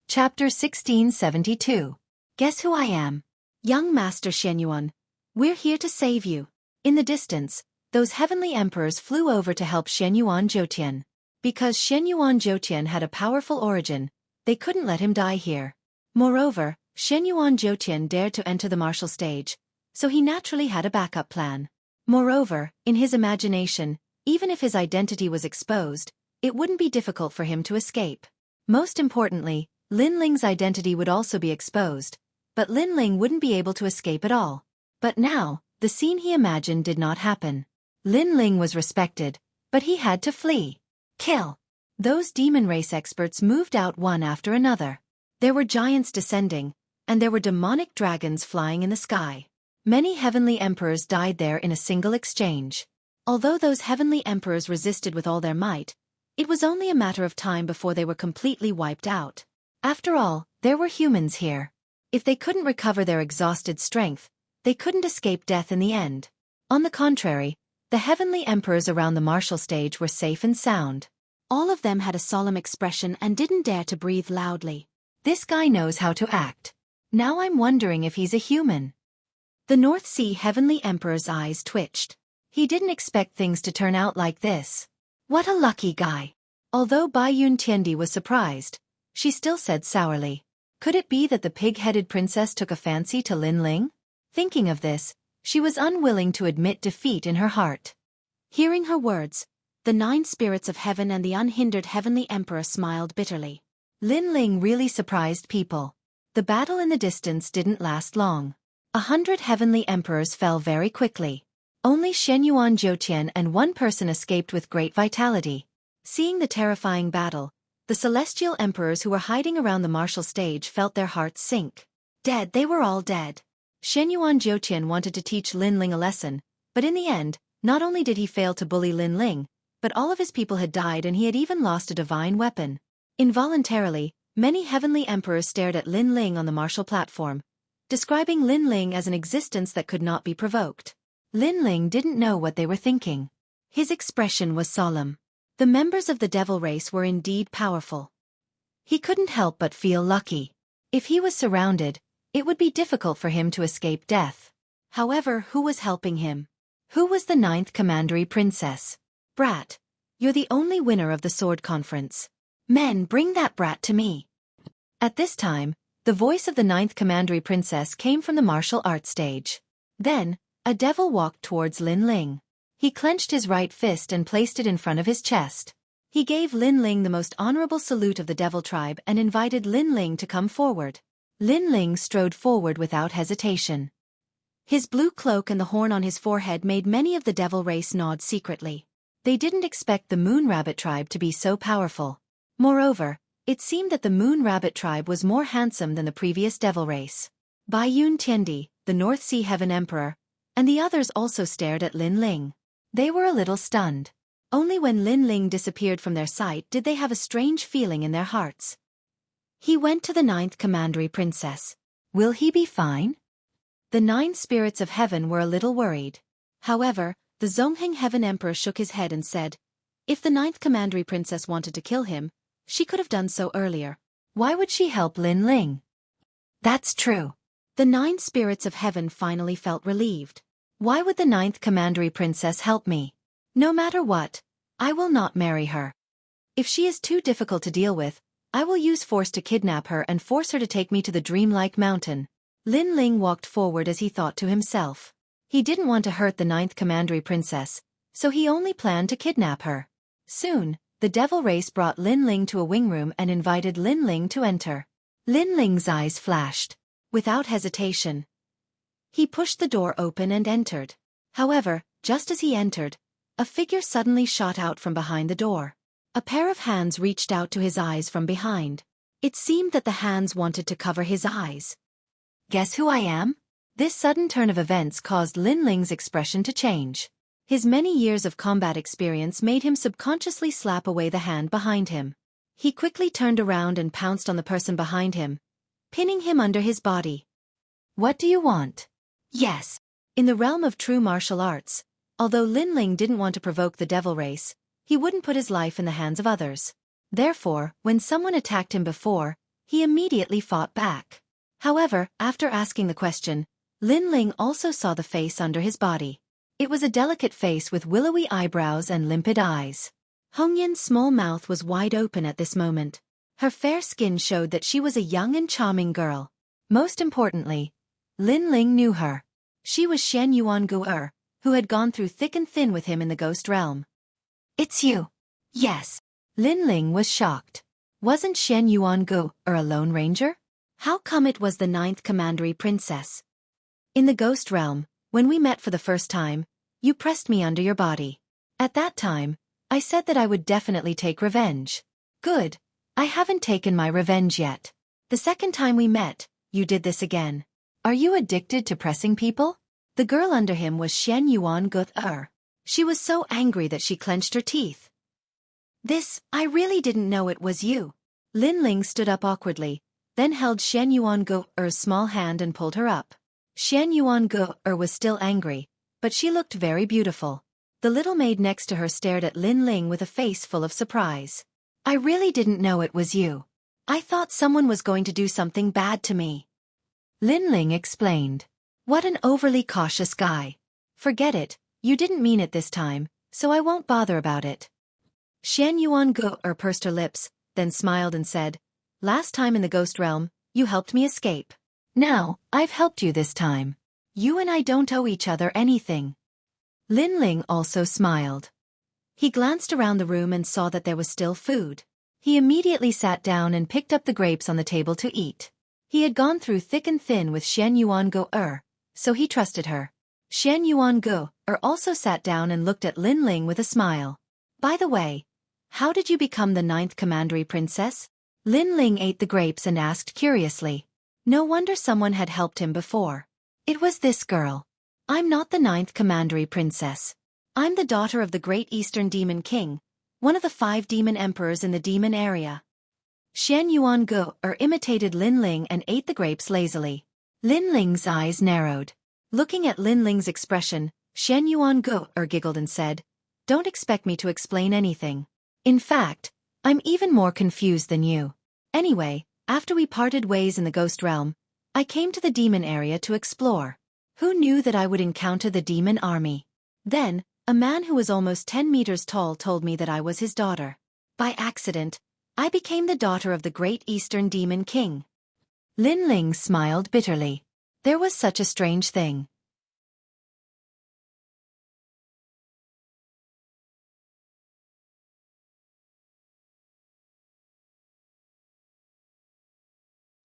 Chapter 1672. Guess who I am? Young Master Shenyuan. We're here to save you. In the distance, those heavenly emperors flew over to help Shenyuan Jiutian. Because Shenyuan Jiutian had a powerful origin, they couldn't let him die here. Moreover, Shenyuan Jiutian dared to enter the martial stage, so he naturally had a backup plan. Moreover, in his imagination, even if his identity was exposed, it wouldn't be difficult for him to escape. Most importantly, Lin Ling's identity would also be exposed, but Lin Ling wouldn't be able to escape at all. But now, the scene he imagined did not happen. Lin Ling was respected, but he had to flee. Kill. Those demon race experts moved out one after another. There were giants descending, and there were demonic dragons flying in the sky. Many heavenly emperors died there in a single exchange. Although those heavenly emperors resisted with all their might, it was only a matter of time before they were completely wiped out. After all, there were humans here. If they couldn't recover their exhausted strength, they couldn't escape death in the end. On the contrary, the heavenly emperors around the martial stage were safe and sound. All of them had a solemn expression and didn't dare to breathe loudly. This guy knows how to act. Now I'm wondering if he's a human. The North Sea heavenly emperor's eyes twitched. He didn't expect things to turn out like this. What a lucky guy. Although Bai Yun Tiandi was surprised, she still said sourly, could it be that the pig-headed princess took a fancy to Lin Ling? Thinking of this, she was unwilling to admit defeat in her heart. Hearing her words, The 9 spirits of heaven and the unhindered heavenly emperor smiled bitterly. Lin Ling really surprised people. The battle in the distance didn't last long. 100 heavenly emperors fell very quickly. Only Shenyuan Jiutian and one person escaped with great vitality. Seeing the terrifying battle, the celestial emperors who were hiding around the martial stage felt their hearts sink. Dead, they were all dead. Shenyuan Jiutian wanted to teach Lin Ling a lesson, but in the end, not only did he fail to bully Lin Ling, but all of his people had died and he had even lost a divine weapon. Involuntarily, many heavenly emperors stared at Lin Ling on the martial platform, describing Lin Ling as an existence that could not be provoked. Lin Ling didn't know what they were thinking. His expression was solemn. The members of the devil race were indeed powerful. He couldn't help but feel lucky. If he was surrounded, it would be difficult for him to escape death. However, who was helping him? Who was the 9th Commandery Princess? Brat, you're the only winner of the sword conference. Men, bring that brat to me. At this time, the voice of the 9th Commandery Princess came from the martial arts stage. Then, a devil walked towards Lin Ling. He clenched his right fist and placed it in front of his chest. He gave Lin Ling the most honorable salute of the devil tribe and invited Lin Ling to come forward. Lin Ling strode forward without hesitation. His blue cloak and the horn on his forehead made many of the devil race nod secretly. They didn't expect the Moon Rabbit tribe to be so powerful. Moreover, it seemed that the Moon Rabbit tribe was more handsome than the previous devil race. Baiyun Tiandi, the North Sea Heaven Emperor, and the others also stared at Lin Ling. They were a little stunned. Only when Lin Ling disappeared from their sight did they have a strange feeling in their hearts. He went to the 9th Commandery Princess. Will he be fine? The 9 spirits of heaven were a little worried. However, the Zongheng Heaven Emperor shook his head and said, if the 9th Commandery Princess wanted to kill him, she could have done so earlier. Why would she help Lin Ling? That's true. The 9 spirits of heaven finally felt relieved. Why would the 9th Commandery Princess help me? No matter what, I will not marry her. If she is too difficult to deal with, I will use force to kidnap her and force her to take me to the dreamlike mountain. Lin Ling walked forward as he thought to himself. He didn't want to hurt the 9th Commandery Princess, so he only planned to kidnap her. Soon, the devil race brought Lin Ling to a wing room and invited Lin Ling to enter. Lin Ling's eyes flashed. Without hesitation, he pushed the door open and entered. However, just as he entered, a figure suddenly shot out from behind the door. A pair of hands reached out to his eyes from behind. It seemed that the hands wanted to cover his eyes. Guess who I am? This sudden turn of events caused Lin Ling's expression to change. His many years of combat experience made him subconsciously slap away the hand behind him. He quickly turned around and pounced on the person behind him, pinning him under his body. What do you want? Yes. In the realm of true martial arts, although Lin Ling didn't want to provoke the devil race, he wouldn't put his life in the hands of others. Therefore, when someone attacked him before, he immediately fought back. However, after asking the question, Lin Ling also saw the face under his body. It was a delicate face with willowy eyebrows and limpid eyes. Hongyin's small mouth was wide open at this moment. Her fair skin showed that she was a young and charming girl. Most importantly, Lin Ling knew her. She was Shen Yuan Gu'er, who had gone through thick and thin with him in the ghost realm. It's you. Yes. Lin Ling was shocked. Wasn't Shen Yuan Gu'er a lone ranger? How come it was the 9th Commandery Princess? In the ghost realm, when we met for the first time, you pressed me under your body. At that time, I said that I would definitely take revenge. Good. I haven't taken my revenge yet. The second time we met, you did this again. Are you addicted to pressing people? The girl under him was Shen Yuan Gu'er. She was so angry that she clenched her teeth. I really didn't know it was you. Lin Ling stood up awkwardly, then held Shen Yuan Gu'er's small hand and pulled her up. Shen Yuan Gu'er was still angry, but she looked very beautiful. The little maid next to her stared at Lin Ling with a face full of surprise. I really didn't know it was you. I thought someone was going to do something bad to me. Lin Ling explained. What an overly cautious guy. Forget it, you didn't mean it this time, so I won't bother about it. Shen Yuan Gu'er pursed her lips, then smiled and said, last time in the ghost realm, you helped me escape. Now, I've helped you this time. You and I don't owe each other anything. Lin Ling also smiled. He glanced around the room and saw that there was still food. He immediately sat down and picked up the grapes on the table to eat. He had gone through thick and thin with Xian Yuan-go, so he trusted her. Xian Yuan-go also sat down and looked at Lin Ling with a smile. By the way, how did you become the 9th Commandery Princess? Lin Ling ate the grapes and asked curiously. No wonder someone had helped him before. It was this girl. I'm not the 9th Commandery Princess. I'm the daughter of the Great Eastern Demon King, one of the 5 demon emperors in the demon area. Xian Yuan-go imitated Lin Ling and ate the grapes lazily. Lin Ling's eyes narrowed. Looking at Lin Ling's expression, Xian Yuan-go giggled and said, Don't expect me to explain anything. In fact, I'm even more confused than you. Anyway, after we parted ways in the ghost realm, I came to the demon area to explore. Who knew that I would encounter the demon army? Then, a man who was almost 10 meters tall told me that I was his daughter. By accident, I became the daughter of the Great Eastern Demon King. Lin Ling smiled bitterly. There was such a strange thing.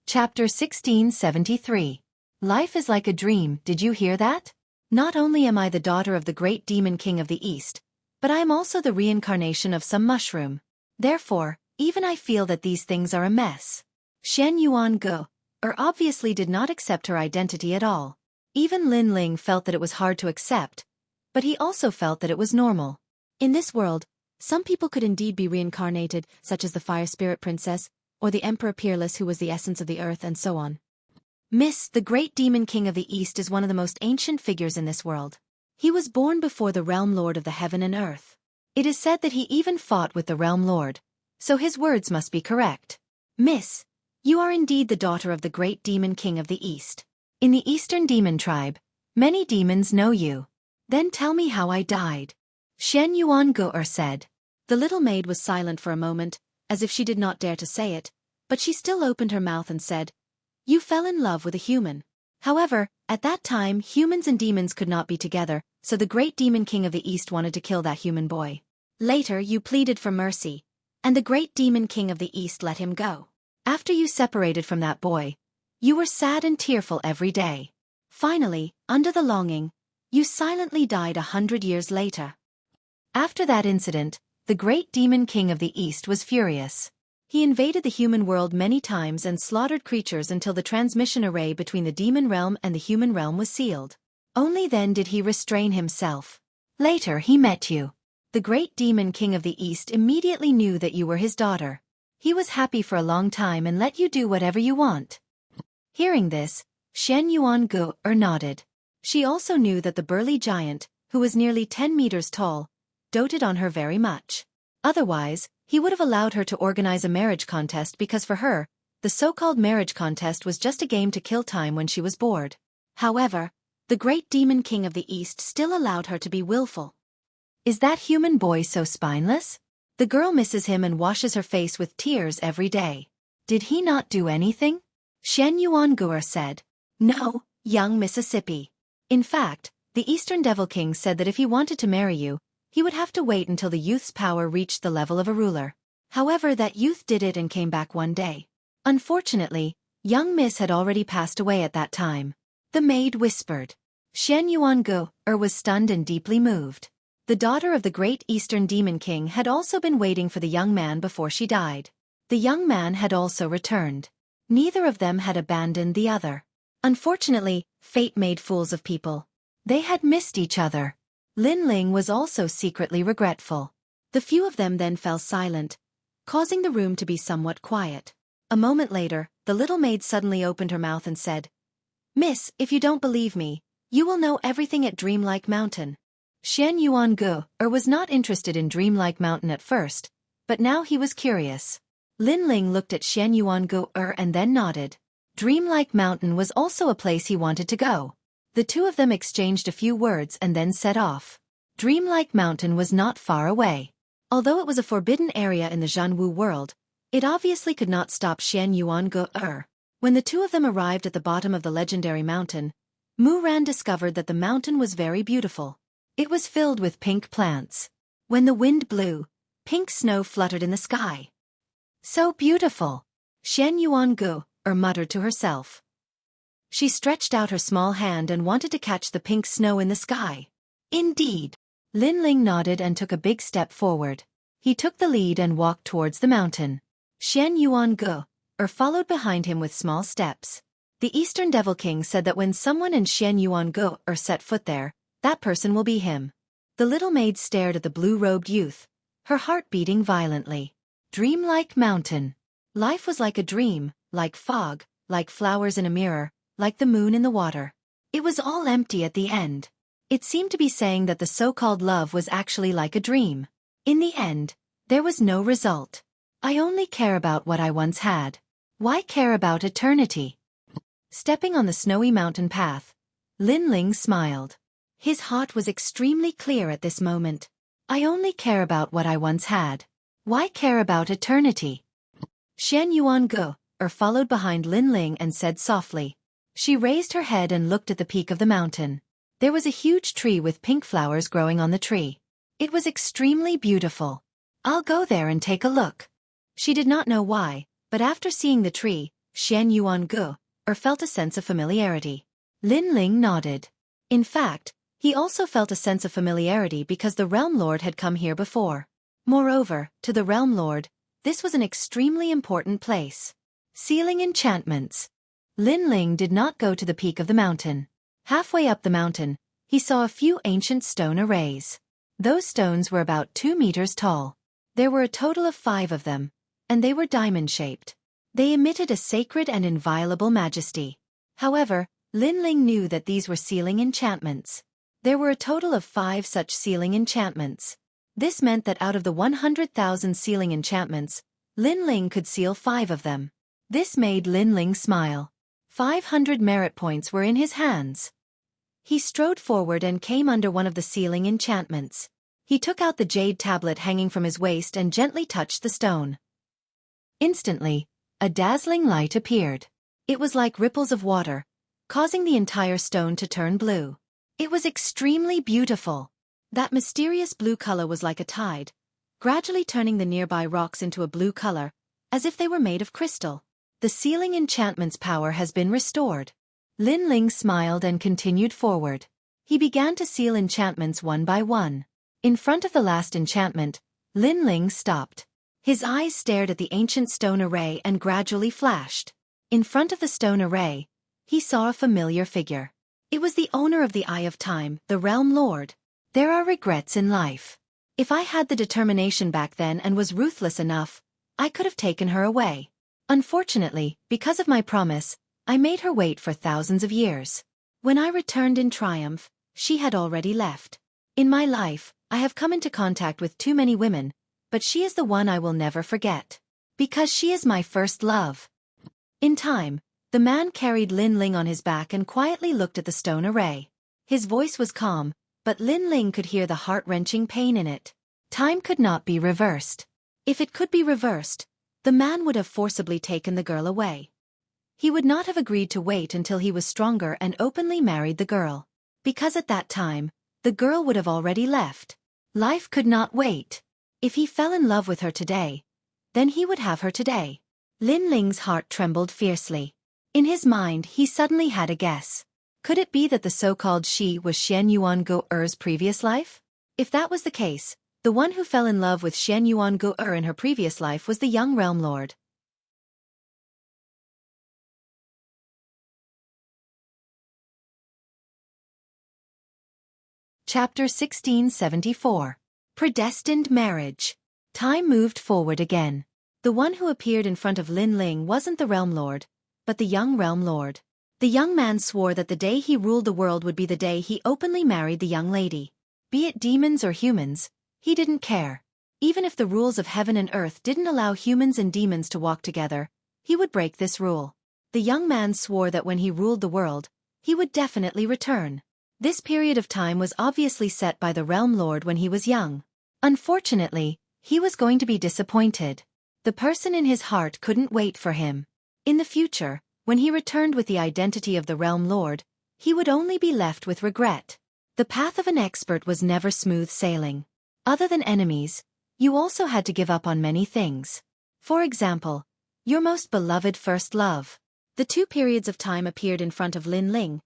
Chapter 1673. Life is like a dream, did you hear that? Not only am I the daughter of the Great Demon King of the East, but I am also the reincarnation of some mushroom. Therefore, even I feel that these things are a mess. Xian Yuan-go obviously did not accept her identity at all. Even Lin Ling felt that it was hard to accept, but he also felt that it was normal. In this world, some people could indeed be reincarnated, such as the Fire Spirit Princess, or the Emperor Peerless who was the essence of the earth and so on. Miss, the Great Demon King of the East is one of the most ancient figures in this world. He was born before the Realm Lord of the Heaven and Earth. It is said that he even fought with the Realm Lord, so his words must be correct. Miss, you are indeed the daughter of the Great Demon King of the East. In the Eastern Demon Tribe, many demons know you. Then tell me how I died. Xian Yuan-go said. The little maid was silent for a moment, as if she did not dare to say it, but she still opened her mouth and said, You fell in love with a human. However, at that time humans and demons could not be together, so the Great Demon King of the East wanted to kill that human boy. Later you pleaded for mercy, and the Great Demon King of the East let him go. After you separated from that boy, you were sad and tearful every day. Finally, under the longing, you silently died 100 years later. After that incident, the Great Demon King of the East was furious. He invaded the human world many times and slaughtered creatures until the transmission array between the demon realm and the human realm was sealed. Only then did he restrain himself. Later he met you. The Great Demon King of the East immediately knew that you were his daughter. He was happy for a long time and let you do whatever you want. Hearing this, Xian Yuan-go nodded. She also knew that the burly giant, who was nearly 10 meters tall, doted on her very much. Otherwise, he would have allowed her to organize a marriage contest because for her, the so-called marriage contest was just a game to kill time when she was bored. However, the Great Demon King of the East still allowed her to be willful. Is that human boy so spineless? The girl misses him and washes her face with tears every day. Did he not do anything? Xian Yuan-go said. No, young Mississippi. In fact, the Eastern Devil King said that if he wanted to marry you, he would have to wait until the youth's power reached the level of a ruler. However, that youth did it and came back one day. Unfortunately, young Miss had already passed away at that time. The maid whispered. Xian Yuan-go was stunned and deeply moved. The daughter of the Great Eastern Demon King had also been waiting for the young man before she died. The young man had also returned. Neither of them had abandoned the other. Unfortunately, fate made fools of people. They had missed each other. Lin Ling was also secretly regretful. The few of them then fell silent, causing the room to be somewhat quiet. A moment later, the little maid suddenly opened her mouth and said, Miss, if you don't believe me, you will know everything at Dreamlike Mountain. Xian Yuan-go was not interested in Dreamlike Mountain at first, but now he was curious. Lin Ling looked at Xian Yuan-go and then nodded. Dreamlike Mountain was also a place he wanted to go. The two of them exchanged a few words and then set off. Dreamlike Mountain was not far away. Although it was a forbidden area in the Zhanwu world, it obviously could not stop Xian Yuan-go. When the two of them arrived at the bottom of the legendary mountain, Mu Ran discovered that the mountain was very beautiful. It was filled with pink plants. When the wind blew, pink snow fluttered in the sky. So beautiful! Xian Yuangu muttered to herself. She stretched out her small hand and wanted to catch the pink snow in the sky. Indeed! Lin Ling nodded and took a big step forward. He took the lead and walked towards the mountain. Xian Yuangu followed behind him with small steps. The Eastern Devil King said that when someone in Xian Yuangu set foot there, that person will be him. The little maid stared at the blue-robed youth, her heart beating violently. Dreamlike mountain. Life was like a dream, like fog, like flowers in a mirror, like the moon in the water. It was all empty at the end. It seemed to be saying that the so-called love was actually like a dream. In the end, there was no result. I only care about what I once had. Why care about eternity? Stepping on the snowy mountain path, Lin Ling smiled. His heart was extremely clear at this moment. I only care about what I once had. Why care about eternity? Xian Yuangu followed behind Lin Ling and said softly. She raised her head and looked at the peak of the mountain. There was a huge tree with pink flowers growing on the tree. It was extremely beautiful. I'll go there and take a look. She did not know why, but after seeing the tree, Xian Yuangu felt a sense of familiarity. Lin Ling nodded. In fact, he also felt a sense of familiarity because the Realm Lord had come here before. Moreover, to the Realm Lord, this was an extremely important place. Sealing enchantments. Lin Ling did not go to the peak of the mountain. Halfway up the mountain, he saw a few ancient stone arrays. Those stones were about 2 meters tall. There were a total of 5 of them, and they were diamond-shaped. They emitted a sacred and inviolable majesty. However, Lin Ling knew that these were sealing enchantments. There were a total of 5 such sealing enchantments. This meant that out of the 100,000 sealing enchantments, Lin Ling could seal 5 of them. This made Lin Ling smile. 500 merit points were in his hands. He strode forward and came under one of the sealing enchantments. He took out the jade tablet hanging from his waist and gently touched the stone. Instantly, a dazzling light appeared. It was like ripples of water, causing the entire stone to turn blue. It was extremely beautiful. That mysterious blue color was like a tide, gradually turning the nearby rocks into a blue color, as if they were made of crystal. The sealing enchantment's power has been restored. Lin Ling smiled and continued forward. He began to seal enchantments one by one. In front of the last enchantment, Lin Ling stopped. His eyes stared at the ancient stone array and gradually flashed. In front of the stone array, he saw a familiar figure. It was the owner of the Eye of Time, the Realm Lord. There are regrets in life. If I had the determination back then and was ruthless enough, I could have taken her away. Unfortunately, because of my promise, I made her wait for thousands of years. When I returned in triumph, she had already left. In my life, I have come into contact with too many women, but she is the one I will never forget. Because she is my first love. In time, the man carried Lin Ling on his back and quietly looked at the stone array. His voice was calm, but Lin Ling could hear the heart-wrenching pain in it. Time could not be reversed. If it could be reversed, the man would have forcibly taken the girl away. He would not have agreed to wait until he was stronger and openly married the girl. Because at that time, the girl would have already left. Life could not wait. If he fell in love with her today, then he would have her today. Lin Ling's heart trembled fiercely. In his mind, he suddenly had a guess. Could it be that the so-called she was Xian Yuangu's previous life? If that was the case, the one who fell in love with Xian Yuangu in her previous life was the young Realm Lord. Chapter 1674. Predestined Marriage. Time moved forward again. The one who appeared in front of Lin Ling wasn't the Realm Lord, but the young Realm Lord. The young man swore that the day he ruled the world would be the day he openly married the young lady. Be it demons or humans, he didn't care. Even if the rules of heaven and earth didn't allow humans and demons to walk together, he would break this rule. The young man swore that when he ruled the world, he would definitely return. This period of time was obviously set by the Realm Lord when he was young. Unfortunately, he was going to be disappointed. The person in his heart couldn't wait for him. In the future, when he returned with the identity of the Realm Lord, he would only be left with regret. The path of an expert was never smooth sailing. Other than enemies, you also had to give up on many things. For example, your most beloved first love. The two periods of time appeared in front of Lin Ling,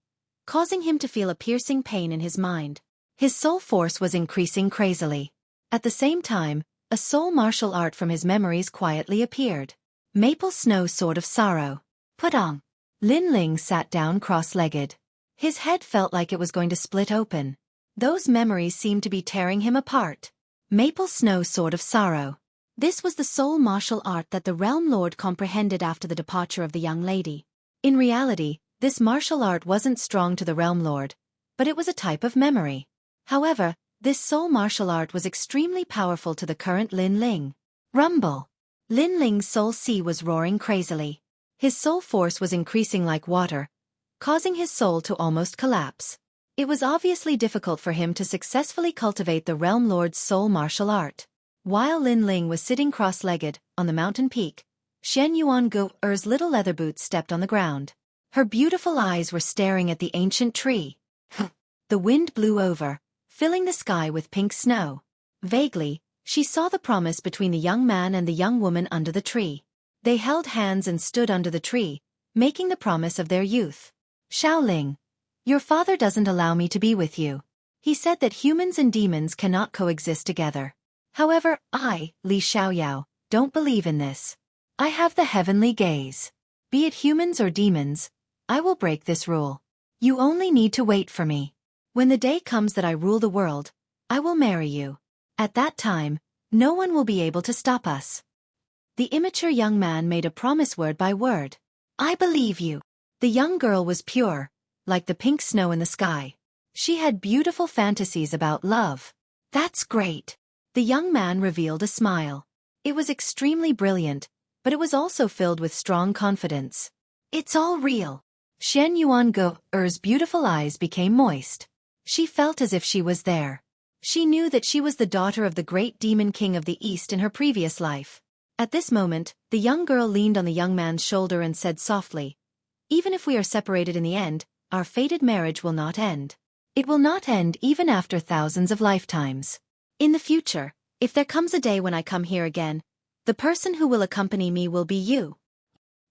causing him to feel a piercing pain in his mind. His soul force was increasing crazily. At the same time, a soul martial art from his memories quietly appeared. Maple Snow Sword of Sorrow. Put on. Lin Ling sat down cross-legged. His head felt like it was going to split open. Those memories seemed to be tearing him apart. Maple Snow Sword of Sorrow. This was the soul martial art that the Realm Lord comprehended after the departure of the young lady. In reality, this martial art wasn't strong to the Realm Lord, but it was a type of memory. However, this soul martial art was extremely powerful to the current Lin Ling. Rumble. Lin Ling's soul sea was roaring crazily. His soul force was increasing like water, causing his soul to almost collapse. It was obviously difficult for him to successfully cultivate the Realm Lord's soul martial art. While Lin Ling was sitting cross-legged on the mountain peak, Shen Yuan-Gu's little leather boots stepped on the ground. Her beautiful eyes were staring at the ancient tree. The wind blew over, filling the sky with pink snow. Vaguely, she saw the promise between the young man and the young woman under the tree. They held hands and stood under the tree, making the promise of their youth. Xiaoling, your father doesn't allow me to be with you. He said that humans and demons cannot coexist together. However, I, Li Xiaoyao, don't believe in this. I have the heavenly gaze. Be it humans or demons, I will break this rule. You only need to wait for me. When the day comes that I rule the world, I will marry you. At that time, no one will be able to stop us. The immature young man made a promise word by word. I believe you. The young girl was pure, like the pink snow in the sky. She had beautiful fantasies about love. That's great. The young man revealed a smile. It was extremely brilliant, but it was also filled with strong confidence. It's all real. Shen Yuan-Gu's beautiful eyes became moist. She felt as if she was there. She knew that she was the daughter of the great demon king of the East in her previous life. At this moment, the young girl leaned on the young man's shoulder and said softly, even if we are separated in the end, our fated marriage will not end. It will not end even after thousands of lifetimes. In the future, if there comes a day when I come here again, the person who will accompany me will be you.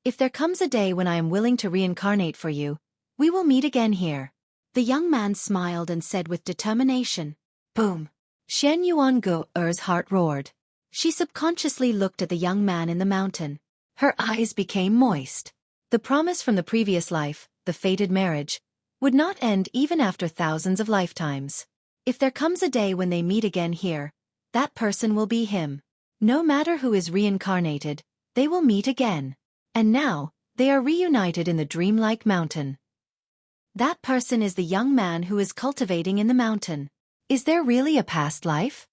If there comes a day when I am willing to reincarnate for you, we will meet again here. The young man smiled and said with determination. Boom. Shen Yuan-Gu's heart roared. She subconsciously looked at the young man in the mountain. Her eyes became moist. The promise from the previous life, the fated marriage, would not end even after thousands of lifetimes. If there comes a day when they meet again here, that person will be him. No matter who is reincarnated, they will meet again. And now, they are reunited in the dreamlike mountain. That person is the young man who is cultivating in the mountain. Is there really a past life?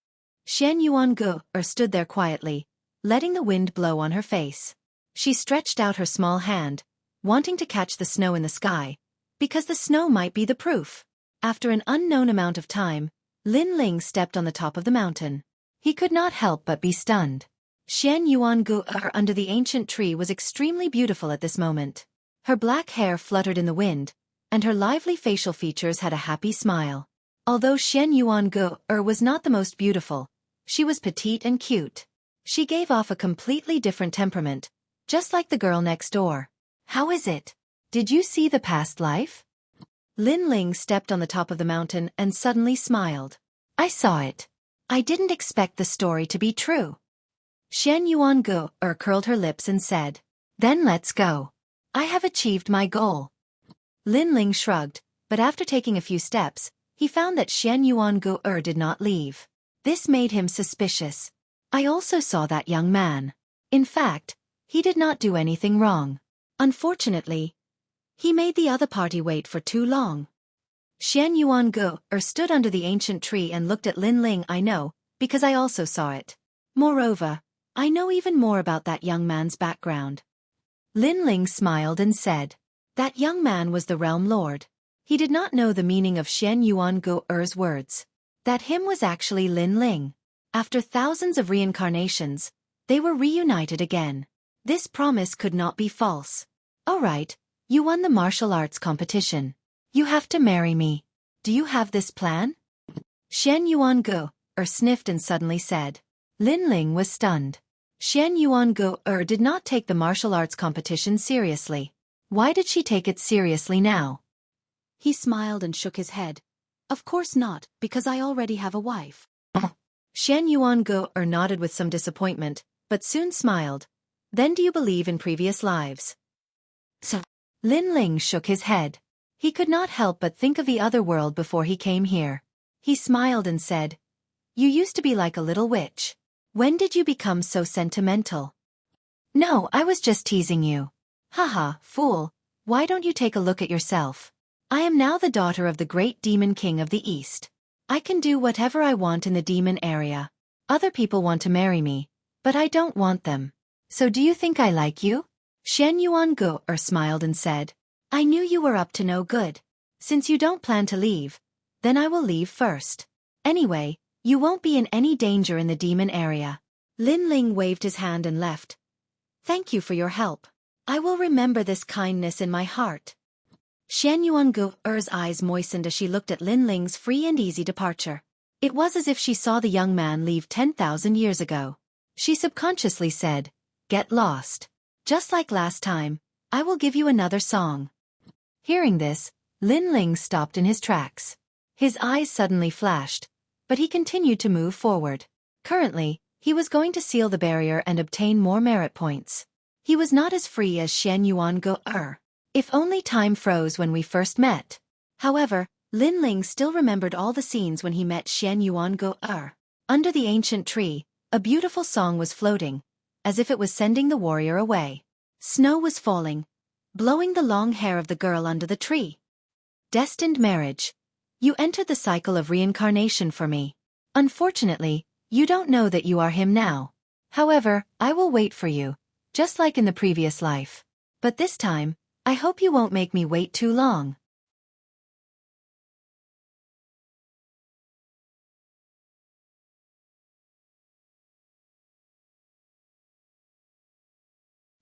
Shen Yuan-Gu stood there quietly, letting the wind blow on her face. She stretched out her small hand, wanting to catch the snow in the sky, because the snow might be the proof. After an unknown amount of time, Lin Ling stepped on the top of the mountain. He could not help but be stunned. Shen Yuan-Gu under the ancient tree was extremely beautiful at this moment. Her black hair fluttered in the wind, and her lively facial features had a happy smile. Although Shen Yuan-Gu was not the most beautiful, she was petite and cute. She gave off a completely different temperament, just like the girl next door. How is it? Did you see the past life? Lin Ling stepped on the top of the mountain and suddenly smiled. I saw it. I didn't expect the story to be true. Shen Yuan-Gu curled her lips and said, then let's go. I have achieved my goal. Lin Ling shrugged, but after taking a few steps, he found that Shen Yuan-Gu did not leave. This made him suspicious. I also saw that young man. In fact, he did not do anything wrong. Unfortunately, he made the other party wait for too long. Shen Yuan-Gu stood under the ancient tree and looked at Lin Ling. I know, because I also saw it. Moreover, I know even more about that young man's background. Lin Ling smiled and said, that young man was the Realm Lord. He did not know the meaning of Shen Yuan-Gu's words. That him was actually Lin Ling. After thousands of reincarnations, they were reunited again. This promise could not be false. Alright, you won the martial arts competition. You have to marry me. Do you have this plan? Shen Yuan-Gu sniffed and suddenly said. Lin Ling was stunned. Xian Yuan did not take the martial arts competition seriously. Why did she take it seriously now? He smiled and shook his head. Of course not, because I already have a wife. Xian Yuan nodded with some disappointment, but soon smiled. Then do you believe in previous lives? So, Lin Ling shook his head. He could not help but think of the other world before he came here. He smiled and said, You used to be like a little witch. When did you become so sentimental? No, I was just teasing you. Haha, fool, why don't you take a look at yourself? I am now the daughter of the great demon king of the East. I can do whatever I want in the demon area. Other people want to marry me, but I don't want them. So do you think I like you? Shen Yuan smiled and said, I knew you were up to no good. Since you don't plan to leave, then I will leave first. Anyway, you won't be in any danger in the demon area. Lin Ling waved his hand and left. Thank you for your help. I will remember this kindness in my heart. Shen Yuan's eyes moistened as she looked at Lin Ling's free and easy departure. It was as if she saw the young man leave 10,000 years ago. She subconsciously said, Get lost. Just like last time, I will give you another song. Hearing this, Lin Ling stopped in his tracks. His eyes suddenly flashed, but he continued to move forward. Currently, he was going to seal the barrier and obtain more merit points. He was not as free as Shen Yuan. If only time froze when we first met. However, Lin Ling still remembered all the scenes when he met Shen Yuan. Under the ancient tree, a beautiful song was floating, as if it was sending the warrior away. Snow was falling, blowing the long hair of the girl under the tree. Destined marriage. You entered the cycle of reincarnation for me. Unfortunately, you don't know that you are him now. However, I will wait for you, just like in the previous life. But this time, I hope you won't make me wait too long.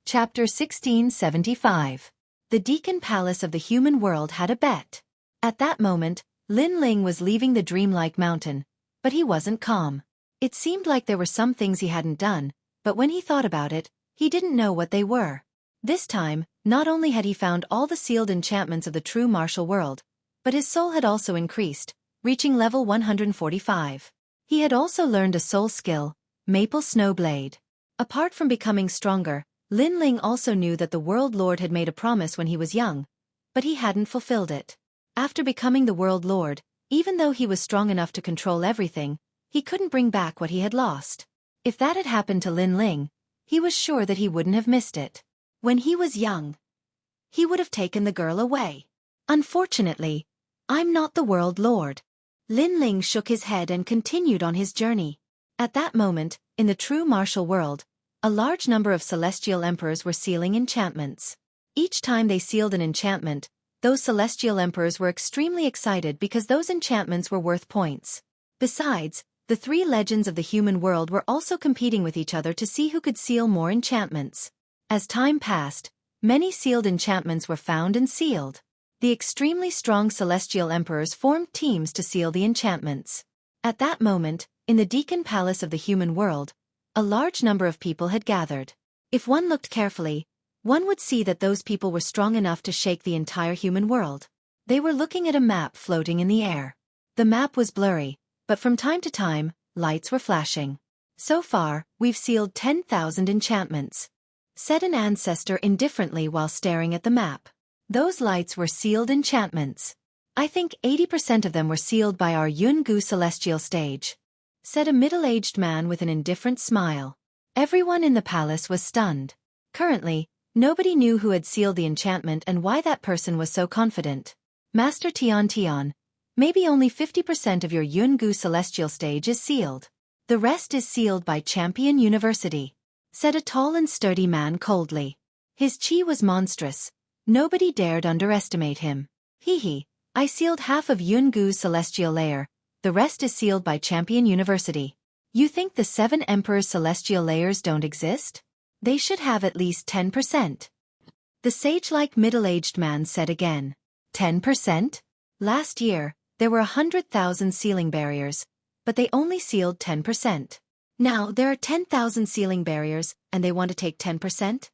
Chapter 1675. The Deacon Palace of the Human World had a bet. At that moment, Lin Ling was leaving the dreamlike mountain, but he wasn't calm. It seemed like there were some things he hadn't done, but when he thought about it, he didn't know what they were. This time, not only had he found all the sealed enchantments of the true martial world, but his soul had also increased, reaching level 145. He had also learned a soul skill, Maple Snow Blade. Apart from becoming stronger, Lin Ling also knew that the World Lord had made a promise when he was young, but he hadn't fulfilled it. After becoming the World Lord, even though he was strong enough to control everything, he couldn't bring back what he had lost. If that had happened to Lin Ling, he was sure that he wouldn't have missed it. When he was young, he would have taken the girl away. Unfortunately, I'm not the World Lord. Lin Ling shook his head and continued on his journey. At that moment, in the true martial world, a large number of celestial emperors were sealing enchantments. Each time they sealed an enchantment, those celestial emperors were extremely excited because those enchantments were worth points. Besides, the three legends of the human world were also competing with each other to see who could seal more enchantments. As time passed, many sealed enchantments were found and sealed. The extremely strong celestial emperors formed teams to seal the enchantments. At that moment, in the Deacon Palace of the human world, a large number of people had gathered. If one looked carefully, one would see that those people were strong enough to shake the entire human world. They were looking at a map floating in the air. The map was blurry, but from time to time, lights were flashing. So far, we've sealed 10,000 enchantments, said an ancestor indifferently while staring at the map. Those lights were sealed enchantments. I think 80% of them were sealed by our Yungu celestial stage, said a middle-aged man with an indifferent smile. Everyone in the palace was stunned. Currently, nobody knew who had sealed the enchantment and why that person was so confident. Master Tian, maybe only 50% of your Yungu celestial stage is sealed. The rest is sealed by Champion University, said a tall and sturdy man coldly. His chi was monstrous. Nobody dared underestimate him. I sealed half of Yungu's celestial layer. The rest is sealed by Champion University. You think the 7 Emperor's celestial layers don't exist? They should have at least 10%. The sage-like middle-aged man said again. 10%? Last year, there were 100,000 sealing barriers, but they only sealed 10%. Now there are 10,000 sealing barriers, and they want to take 10%?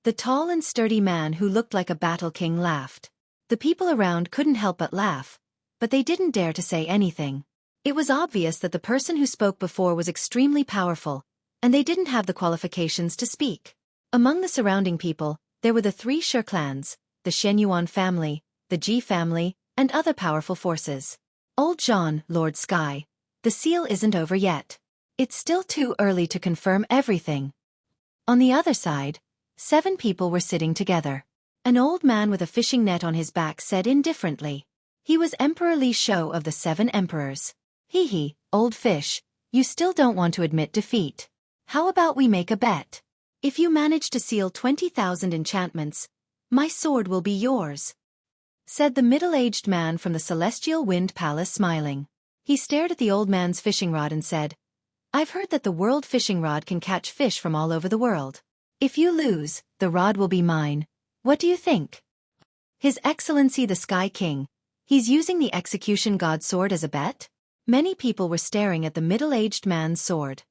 The tall and sturdy man who looked like a battle king laughed. The people around couldn't help but laugh, but they didn't dare to say anything. It was obvious that the person who spoke before was extremely powerful, and they didn't have the qualifications to speak. Among the surrounding people, there were the 3 Shi clans, the Xueqi family, the Ji family, and other powerful forces. Old Jean, Lord Sky. The seal isn't over yet. It's still too early to confirm everything. On the other side, 7 people were sitting together. An old man with a fishing net on his back said indifferently. He was Emperor Li Shou of the 7 emperors. Hee, old fish, you still don't want to admit defeat. How about we make a bet? If you manage to seal 20,000 enchantments, my sword will be yours, said the middle-aged man from the Celestial Wind Palace, smiling. He stared at the old man's fishing rod and said, I've heard that the world fishing rod can catch fish from all over the world. If you lose, the rod will be mine. What do you think? His Excellency the Sky King, he's using the Execution God sword as a bet? Many people were staring at the middle-aged man's sword.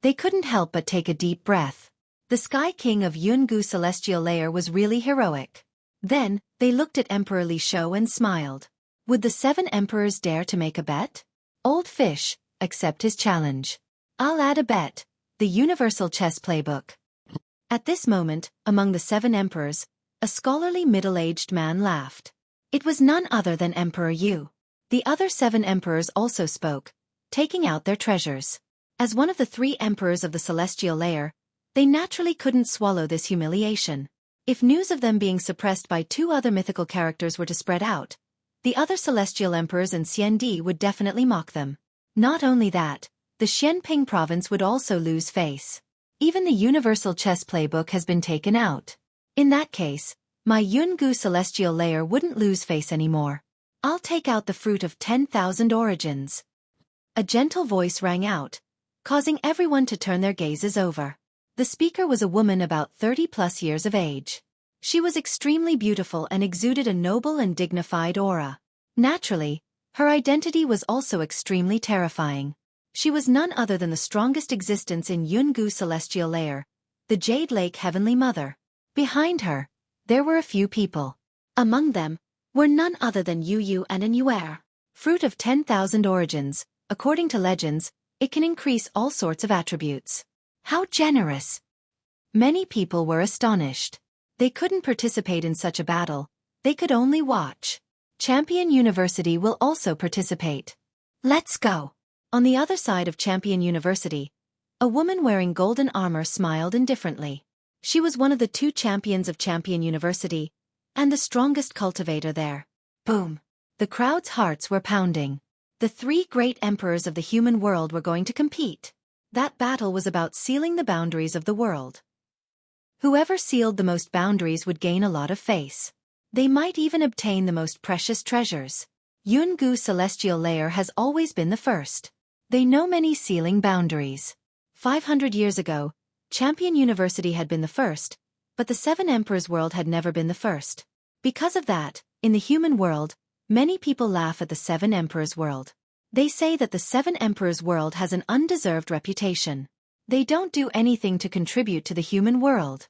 They couldn't help but take a deep breath. The Sky King of Yungu Celestial Layer was really heroic. Then, they looked at Emperor Li Shou and smiled. Would the 7 emperors dare to make a bet? Old fish, accept his challenge. I'll add a bet. The Universal Chess Playbook. At this moment, among the 7 emperors, a scholarly middle-aged man laughed. It was none other than Emperor Yu. The other 7 emperors also spoke, taking out their treasures. As one of the 3 emperors of the Celestial Layer, they naturally couldn't swallow this humiliation. If news of them being suppressed by 2 other mythical characters were to spread out, the other Celestial Emperors and Xiandi would definitely mock them. Not only that, the Xianping province would also lose face. Even the Universal Chess Playbook has been taken out. In that case, my Yungu Celestial Layer wouldn't lose face anymore. I'll take out the fruit of 10,000 origins. A gentle voice rang out, causing everyone to turn their gazes over. The speaker was a woman about 30+ years of age. She was extremely beautiful and exuded a noble and dignified aura. Naturally, her identity was also extremely terrifying. She was none other than the strongest existence in Yungu Celestial Layer, the Jade Lake Heavenly Mother. Behind her, there were a few people. Among them were none other than Yu and an Yuer. Fruit of 10,000 origins, according to legends, it can increase all sorts of attributes. How generous! Many people were astonished. They couldn't participate in such a battle, they could only watch. Champion University will also participate. Let's go! On the other side of Champion University, a woman wearing golden armor smiled indifferently. She was one of the 2 champions of Champion University, and the strongest cultivator there. Boom! The crowd's hearts were pounding. The 3 great emperors of the human world were going to compete. That battle was about sealing the boundaries of the world. Whoever sealed the most boundaries would gain a lot of face. They might even obtain the most precious treasures. Yungu Celestial Layer has always been the first. They know many sealing boundaries. 500 years ago, Champion University had been the first, but the 7 Emperors' world had never been the first. Because of that, in the human world, many people laugh at the 7 Emperors' world. They say that the 7 Emperors' world has an undeserved reputation. They don't do anything to contribute to the human world.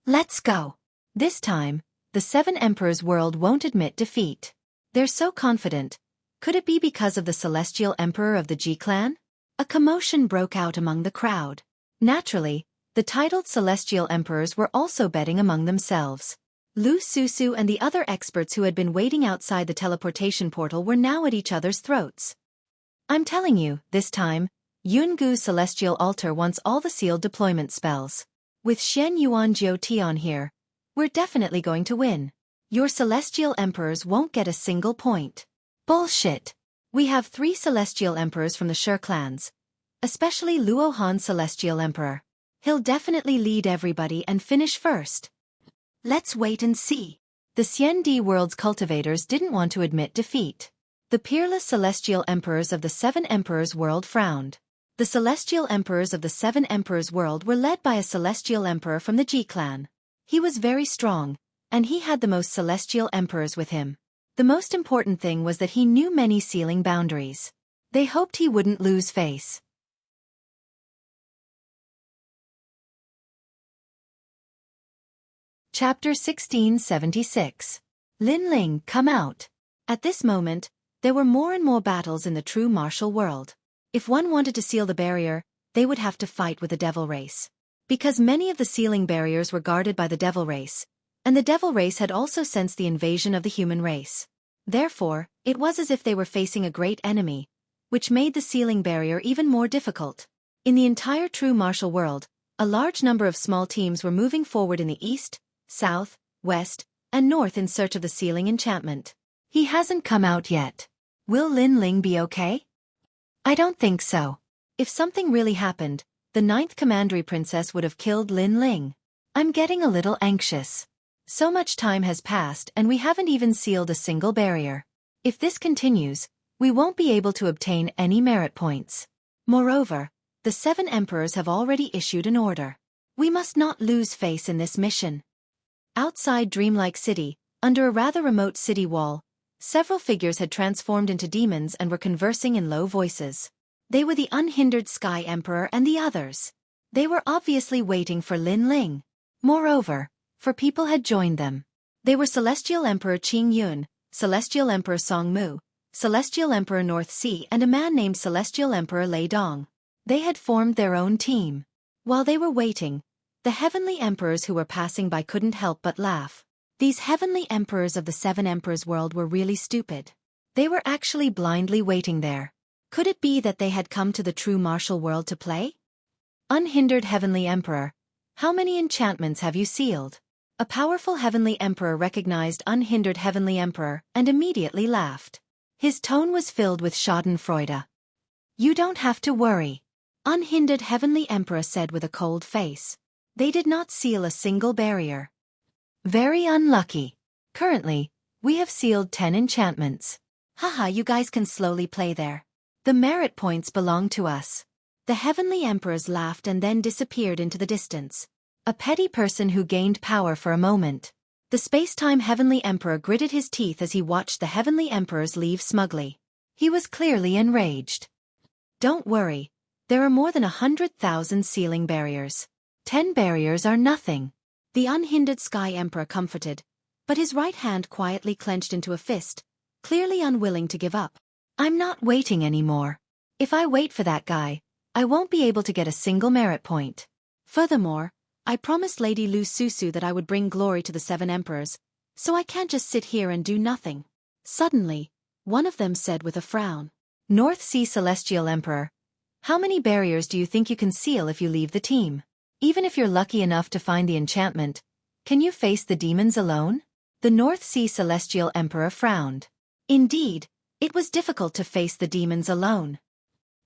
Let's go. This time, the 7 Emperors' world won't admit defeat. They're so confident. Could it be because of the Celestial Emperor of the Ji clan? A commotion broke out among the crowd. Naturally, the titled Celestial Emperors were also betting among themselves. Lu Susu and the other experts who had been waiting outside the teleportation portal were now at each other's throats. I'm telling you, this time, Yungu Celestial Altar wants all the sealed deployment spells. With Shen Yuan Jiu Tian here, we're definitely going to win. Your Celestial Emperors won't get a single point. Bullshit. We have 3 Celestial Emperors from the Shi clans, especially Luo Han Celestial Emperor. He'll definitely lead everybody and finish first. Let's wait and see. The Xiandi world's cultivators didn't want to admit defeat. The peerless Celestial Emperors of the 7 Emperors' world frowned. The Celestial Emperors of the 7 Emperors' world were led by a Celestial Emperor from the Ji clan. He was very strong, and he had the most Celestial Emperors with him. The most important thing was that he knew many sealing boundaries. They hoped he wouldn't lose face. Chapter 1676. Lin Ling, come out. At this moment, there were more and more battles in the true martial world. If one wanted to seal the barrier, they would have to fight with the devil race. Because many of the sealing barriers were guarded by the devil race, and the devil race had also sensed the invasion of the human race. Therefore, it was as if they were facing a great enemy, which made the sealing barrier even more difficult. In the entire true martial world, a large number of small teams were moving forward in the east, south, west, and north in search of the sealing enchantment. He hasn't come out yet. Will Lin Ling be okay? I don't think so. If something really happened, the 9th Commandery Princess would have killed Lin Ling. I'm getting a little anxious. So much time has passed and we haven't even sealed a single barrier. If this continues, we won't be able to obtain any merit points. Moreover, the 7 emperors have already issued an order. We must not lose face in this mission. Outside Dreamlike City, under a rather remote city wall, several figures had transformed into demons and were conversing in low voices. They were the unhindered Sky Emperor and the others. They were obviously waiting for Lin Ling. Moreover, 4 people had joined them. They were Celestial Emperor Qing Yun, Celestial Emperor Song Mu, Celestial Emperor North Sea and a man named Celestial Emperor Lei Dong. They had formed their own team. While they were waiting, the heavenly emperors who were passing by couldn't help but laugh. These heavenly emperors of the 7 emperors world were really stupid. They were actually blindly waiting there. Could it be that they had come to the true martial world to play? Unhindered heavenly emperor, how many enchantments have you sealed? A powerful heavenly emperor recognized unhindered heavenly emperor and immediately laughed. His tone was filled with schadenfreude. You don't have to worry. Unhindered heavenly emperor said with a cold face. They did not seal a single barrier. Very unlucky. Currently, we have sealed 10 enchantments. Haha, you guys can slowly play there. The merit points belong to us. The heavenly emperors laughed and then disappeared into the distance. A petty person who gained power for a moment. The space-time heavenly emperor gritted his teeth as he watched the heavenly emperors leave smugly. He was clearly enraged. Don't worry. There are more than 100,000 sealing barriers. 10 barriers are nothing. The unhindered Sky Emperor comforted, but his right hand quietly clenched into a fist, clearly unwilling to give up. I'm not waiting anymore. If I wait for that guy, I won't be able to get a single merit point. Furthermore, I promised Lady Lu Susu that I would bring glory to the 7 emperors, so I can't just sit here and do nothing. Suddenly, one of them said with a frown. North Sea Celestial Emperor, how many barriers do you think you can seal if you leave the team? Even if you're lucky enough to find the enchantment, can you face the demons alone? The North Sea Celestial Emperor frowned. Indeed, it was difficult to face the demons alone.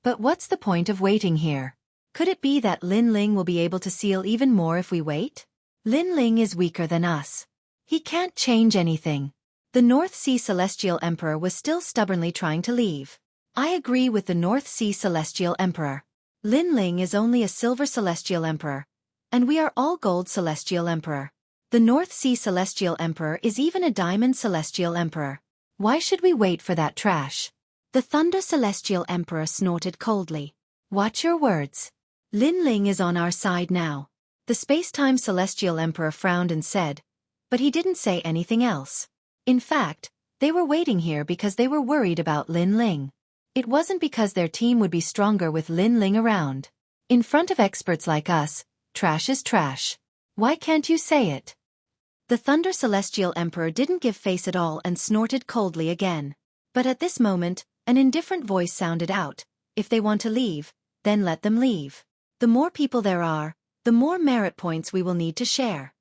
But what's the point of waiting here? Could it be that Lin Ling will be able to seal even more if we wait? Lin Ling is weaker than us. He can't change anything. The North Sea Celestial Emperor was still stubbornly trying to leave. I agree with the North Sea Celestial Emperor. Lin Ling is only a Silver Celestial Emperor, and we are all Gold Celestial Emperor. The North Sea Celestial Emperor is even a Diamond Celestial Emperor. Why should we wait for that trash? The Thunder Celestial Emperor snorted coldly. Watch your words. Lin Ling is on our side now. The Space-Time Celestial Emperor frowned and said, but he didn't say anything else. In fact, they were waiting here because they were worried about Lin Ling. It wasn't because their team would be stronger with Lin Ling around. In front of experts like us, trash is trash. Why can't you say it? The Thunder Celestial Emperor didn't give face at all and snorted coldly again. But at this moment, an indifferent voice sounded out. If they want to leave, then let them leave. The more people there are, the more merit points we will need to share.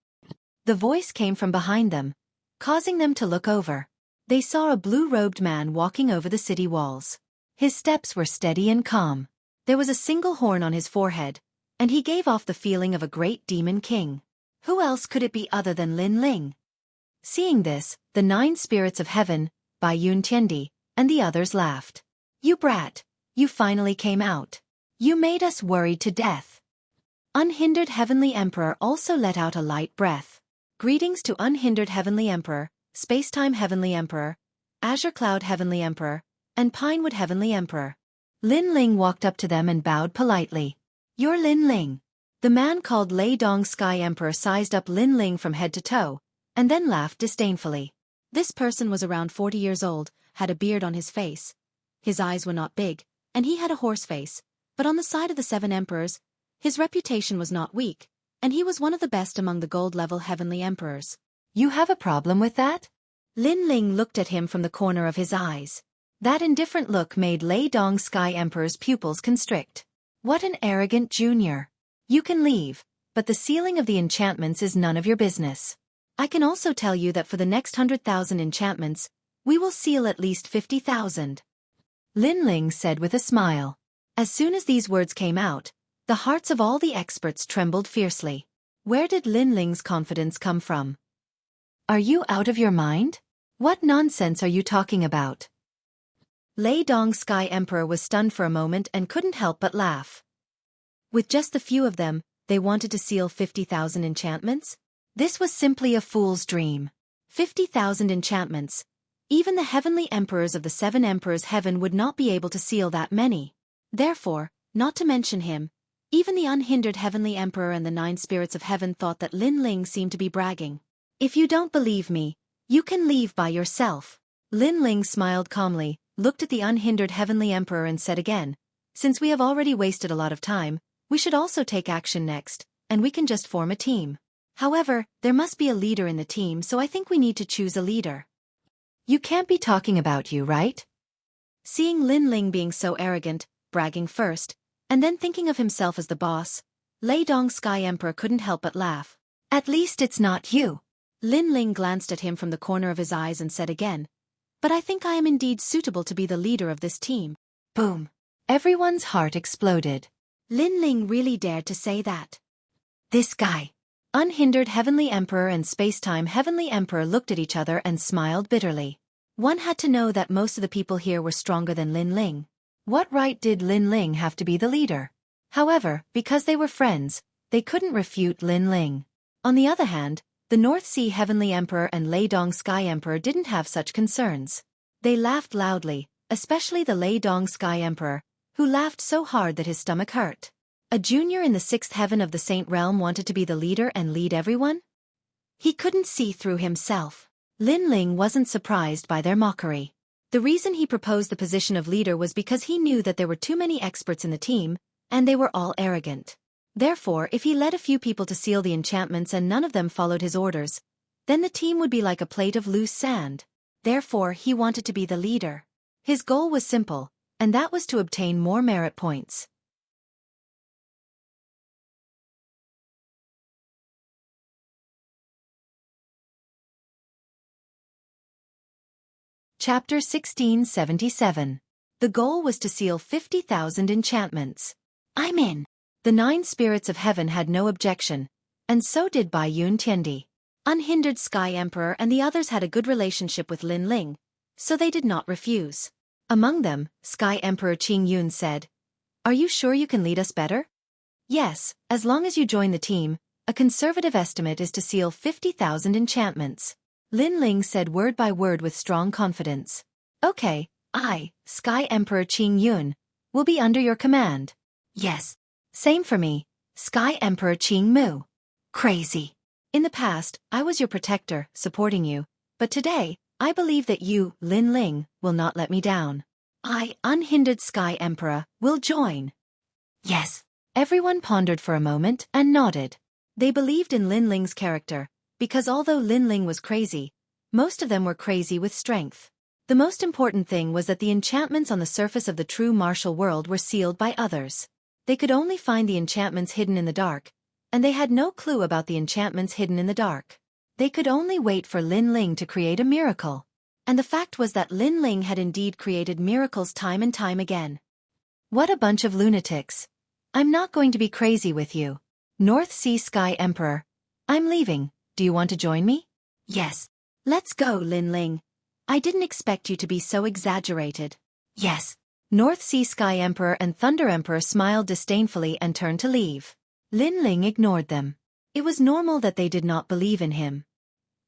The voice came from behind them, causing them to look over. They saw a blue-robed man walking over the city walls. His steps were steady and calm. There was a single horn on his forehead, and he gave off the feeling of a great demon king. Who else could it be other than Lin Ling? Seeing this, the 9 spirits of heaven, Bai Yun Tiendi, and the others laughed. You brat, you finally came out. You made us worried to death. Unhindered Heavenly Emperor also let out a light breath. Greetings to Unhindered Heavenly Emperor, Spacetime Heavenly Emperor, Azure Cloud Heavenly Emperor, and Pinewood Heavenly Emperor. Lin Ling walked up to them and bowed politely. "You're Lin Ling." The man called Lei Dong Sky Emperor sized up Lin Ling from head to toe, and then laughed disdainfully. This person was around 40 years old, had a beard on his face. His eyes were not big, and he had a horse face, but on the side of the 7 emperors, his reputation was not weak, and he was one of the best among the gold-level heavenly emperors. "You have a problem with that?" Lin Ling looked at him from the corner of his eyes. That indifferent look made Lei Dong Sky Emperor's pupils constrict. What an arrogant junior. "You can leave, but the sealing of the enchantments is none of your business. I can also tell you that for the next 100,000 enchantments, we will seal at least 50,000. Lin Ling said with a smile. As soon as these words came out, the hearts of all the experts trembled fiercely. Where did Lin Ling's confidence come from? "Are you out of your mind? What nonsense are you talking about?" Lei Dong Sky Emperor was stunned for a moment and couldn't help but laugh. With just a few of them, they wanted to seal 50,000 enchantments? This was simply a fool's dream. 50,000 enchantments. Even the heavenly emperors of the 7 emperors' heaven would not be able to seal that many. Therefore, not to mention him, even the unhindered heavenly emperor and the 9 spirits of heaven thought that Lin Ling seemed to be bragging. "If you don't believe me, you can leave by yourself." Lin Ling smiled calmly, looked at the unhindered heavenly emperor and said again, "Since we have already wasted a lot of time, we should also take action next, and we can just form a team. However, there must be a leader in the team, so I think we need to choose a leader." "You can't be talking about you, right?" Seeing Lin Ling being so arrogant, bragging first, and then thinking of himself as the boss, Lei Dong Sky Emperor couldn't help but laugh. "At least it's not you." Lin Ling glanced at him from the corner of his eyes and said again, "But I think I am indeed suitable to be the leader of this team." Boom. Everyone's heart exploded. Lin Ling really dared to say that. This guy. Unhindered Heavenly Emperor and Spacetime Heavenly Emperor looked at each other and smiled bitterly. One had to know that most of the people here were stronger than Lin Ling. What right did Lin Ling have to be the leader? However, because they were friends, they couldn't refute Lin Ling. On the other hand, the North Sea Heavenly Emperor and Lei Dong Sky Emperor didn't have such concerns. They laughed loudly, especially the Lei Dong Sky Emperor, who laughed so hard that his stomach hurt. A junior in the 6th heaven of the Saint Realm wanted to be the leader and lead everyone? He couldn't see through himself. Lin Ling wasn't surprised by their mockery. The reason he proposed the position of leader was because he knew that there were too many experts in the team, and they were all arrogant. Therefore, if he led a few people to seal the enchantments and none of them followed his orders, then the team would be like a plate of loose sand. Therefore, he wanted to be the leader. His goal was simple, and that was to obtain more merit points. Chapter 1677. The goal was to seal 50,000 enchantments. "I'm in." The 9 spirits of heaven had no objection, and so did Bai Yun Tiandi. Unhindered Sky Emperor and the others had a good relationship with Lin Ling, so they did not refuse. Among them, Sky Emperor Qing Yun said, "Are you sure you can lead us better?" "Yes, as long as you join the team, a conservative estimate is to seal 50,000 enchantments." Lin Ling said word by word with strong confidence. "Okay, I, Sky Emperor Qing Yun, will be under your command." "Yes. Same for me, Sky Emperor Qing Mu." "Crazy. In the past, I was your protector, supporting you, but today, I believe that you, Lin Ling, will not let me down. I, Unhindered Sky Emperor, will join." "Yes." Everyone pondered for a moment and nodded. They believed in Lin Ling's character, because although Lin Ling was crazy, most of them were crazy with strength. The most important thing was that the enchantments on the surface of the true martial world were sealed by others. They could only find the enchantments hidden in the dark, and they had no clue about the enchantments hidden in the dark. They could only wait for Lin Ling to create a miracle. And the fact was that Lin Ling had indeed created miracles time and time again. What a bunch of lunatics. I'm not going to be crazy with you. North Sea Sky Emperor. I'm leaving. Do you want to join me? Yes. Let's go, Lin Ling. I didn't expect you to be so exaggerated. Yes. North Sea Sky Emperor and Thunder Emperor smiled disdainfully and turned to leave. Lin Ling ignored them. It was normal that they did not believe in him.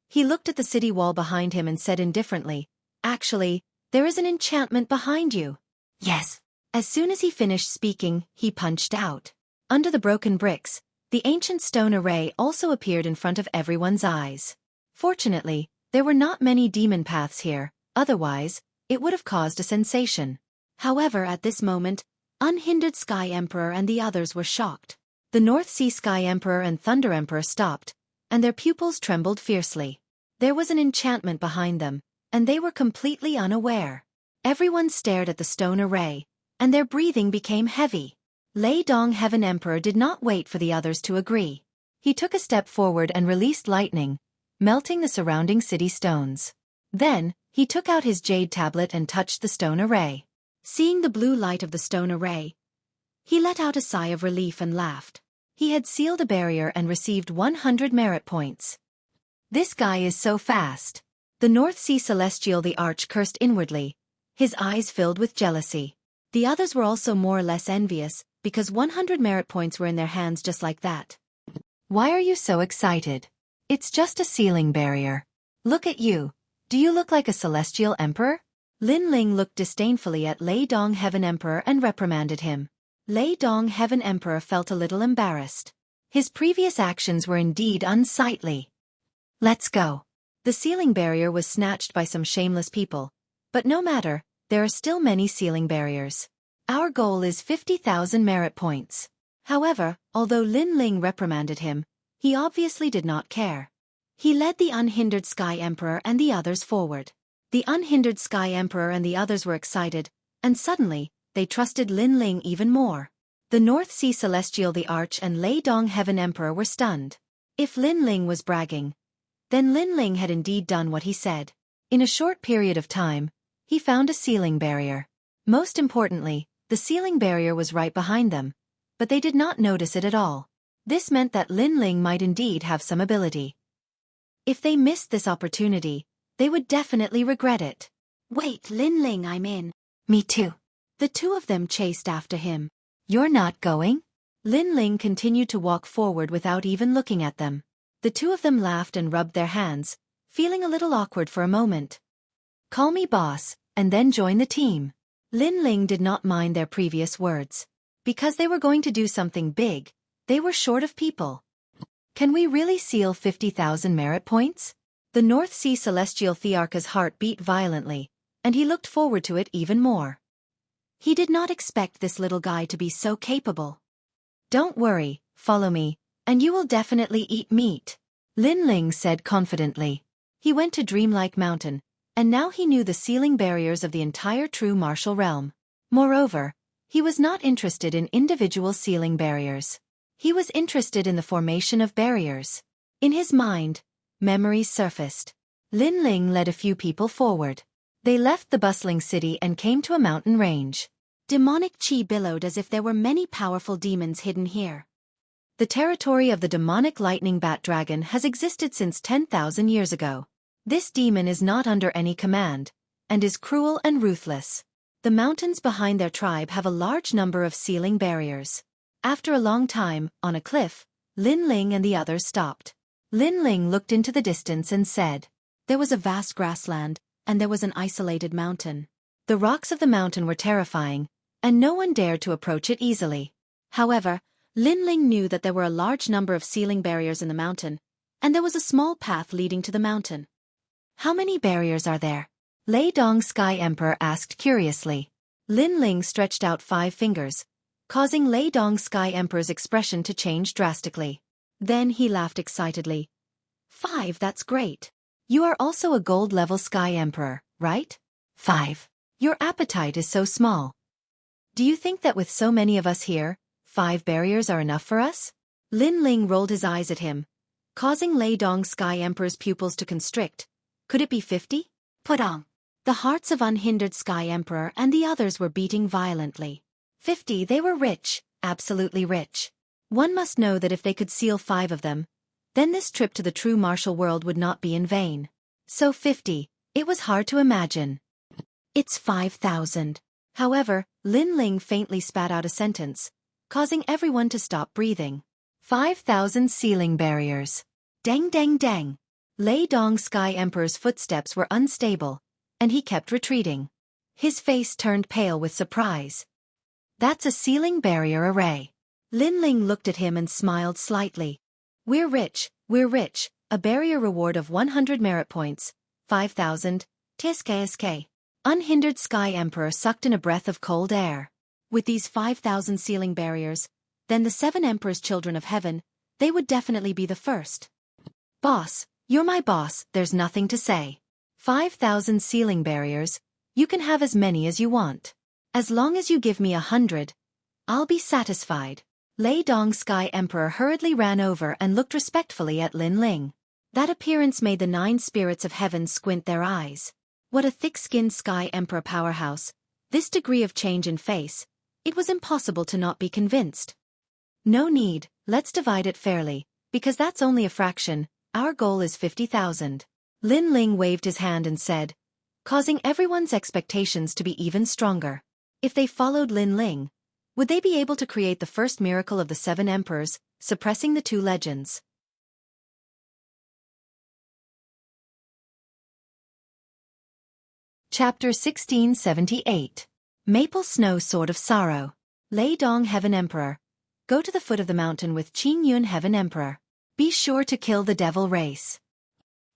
He looked at the city wall behind him and said indifferently, "Actually, there is an enchantment behind you." "Yes." As soon as he finished speaking, he punched out. Under the broken bricks, the ancient stone array also appeared in front of everyone's eyes. Fortunately, there were not many demon paths here, otherwise, it would have caused a sensation. However, at this moment, Unhindered Sky Emperor and the others were shocked. The North Sea Sky Emperor and Thunder Emperor stopped, and their pupils trembled fiercely. There was an enchantment behind them, and they were completely unaware. Everyone stared at the stone array, and their breathing became heavy. Lei Dong Heaven Emperor did not wait for the others to agree. He took a step forward and released lightning, melting the surrounding city stones. Then, he took out his jade tablet and touched the stone array. Seeing the blue light of the stone array, he let out a sigh of relief and laughed. He had sealed a barrier and received 100 merit points. This guy is so fast. The North Sea Celestial the Arch cursed inwardly, his eyes filled with jealousy. The others were also more or less envious, because 100 merit points were in their hands just like that. Why are you so excited? It's just a sealing barrier. Look at you. Do you look like a celestial emperor? Lin Ling looked disdainfully at Lei Dong Heaven Emperor and reprimanded him. Lei Dong Heaven Emperor felt a little embarrassed. His previous actions were indeed unsightly. Let's go. The sealing barrier was snatched by some shameless people. But no matter, there are still many sealing barriers. Our goal is 50,000 merit points. However, although Lin Ling reprimanded him, he obviously did not care. He led the Unhindered Sky Emperor and the others forward. The Unhindered Sky Emperor and the others were excited, and suddenly, they trusted Lin Ling even more. The North Sea Celestial the Arch and Lei Dong Heaven Emperor were stunned. If Lin Ling was bragging, then Lin Ling had indeed done what he said. In a short period of time, he found a sealing barrier. Most importantly, the sealing barrier was right behind them, but they did not notice it at all. This meant that Lin Ling might indeed have some ability. If they missed this opportunity, they would definitely regret it. Wait, Lin Ling, I'm in. Me too. The two of them chased after him. You're not going? Lin Ling continued to walk forward without even looking at them. The two of them laughed and rubbed their hands, feeling a little awkward for a moment. Call me boss, and then join the team. Lin Ling did not mind their previous words. Because they were going to do something big, they were short of people. Can we really seal 50,000 merit points? The North Sea Celestial Thearch's heart beat violently, and he looked forward to it even more. He did not expect this little guy to be so capable. Don't worry, follow me, and you will definitely eat meat, Lin Ling said confidently. He went to Dreamlike Mountain, and now he knew the sealing barriers of the entire true martial realm. Moreover, he was not interested in individual sealing barriers. He was interested in the formation of barriers. In his mind, memories surfaced. Lin Ling led a few people forward. They left the bustling city and came to a mountain range. Demonic chi billowed as if there were many powerful demons hidden here. The territory of the demonic lightning bat dragon has existed since 10,000 years ago. This demon is not under any command, and is cruel and ruthless. The mountains behind their tribe have a large number of sealing barriers. After a long time, on a cliff, Lin Ling and the others stopped. Lin Ling looked into the distance and said, there was a vast grassland, and there was an isolated mountain. The rocks of the mountain were terrifying, and no one dared to approach it easily. However, Lin Ling knew that there were a large number of sealing barriers in the mountain, and there was a small path leading to the mountain. How many barriers are there? Lei Dong Sky Emperor asked curiously. Lin Ling stretched out 5 fingers, causing Lei Dong Sky Emperor's expression to change drastically. Then he laughed excitedly. 5, that's great. You are also a gold-level Sky Emperor, right? 5. Your appetite is so small. Do you think that with so many of us here, 5 barriers are enough for us? Lin Ling rolled his eyes at him, causing Lei Dong Sky Emperor's pupils to constrict. Could it be 50? Pudong. The hearts of Unhindered Sky Emperor and the others were beating violently. 50, they were rich, absolutely rich. One must know that if they could seal 5 of them, then this trip to the true martial world would not be in vain. So 50, it was hard to imagine. It's 5,000. However, Lin Ling faintly spat out a sentence, causing everyone to stop breathing. 5,000 sealing barriers. Dang dang dang. Lei Dong Sky Emperor's footsteps were unstable, and he kept retreating. His face turned pale with surprise. That's a sealing barrier array. Lin Ling looked at him and smiled slightly. We're rich, a barrier reward of 100 merit points, 5,000, TSKSK. Unhindered Sky Emperor sucked in a breath of cold air. With these 5,000 sealing barriers, then the 7 Emperors Children of Heaven, they would definitely be the first. Boss, you're my boss, there's nothing to say. 5,000 sealing barriers, you can have as many as you want. As long as you give me 100, I'll be satisfied. Lei Dong Sky Emperor hurriedly ran over and looked respectfully at Lin Ling. That appearance made the 9 spirits of heaven squint their eyes. What a thick-skinned Sky Emperor powerhouse. This degree of change in face, it was impossible to not be convinced. No need, let's divide it fairly, because that's only a fraction, our goal is 50,000. Lin Ling waved his hand and said, causing everyone's expectations to be even stronger. If they followed Lin Ling, would they be able to create the first miracle of the 7 emperors, suppressing the 2 legends? Chapter 1678. Maple Snow Sword of Sorrow. Lei Dong Heaven Emperor. Go to the foot of the mountain with Qing Yun Heaven Emperor. Be sure to kill the devil race.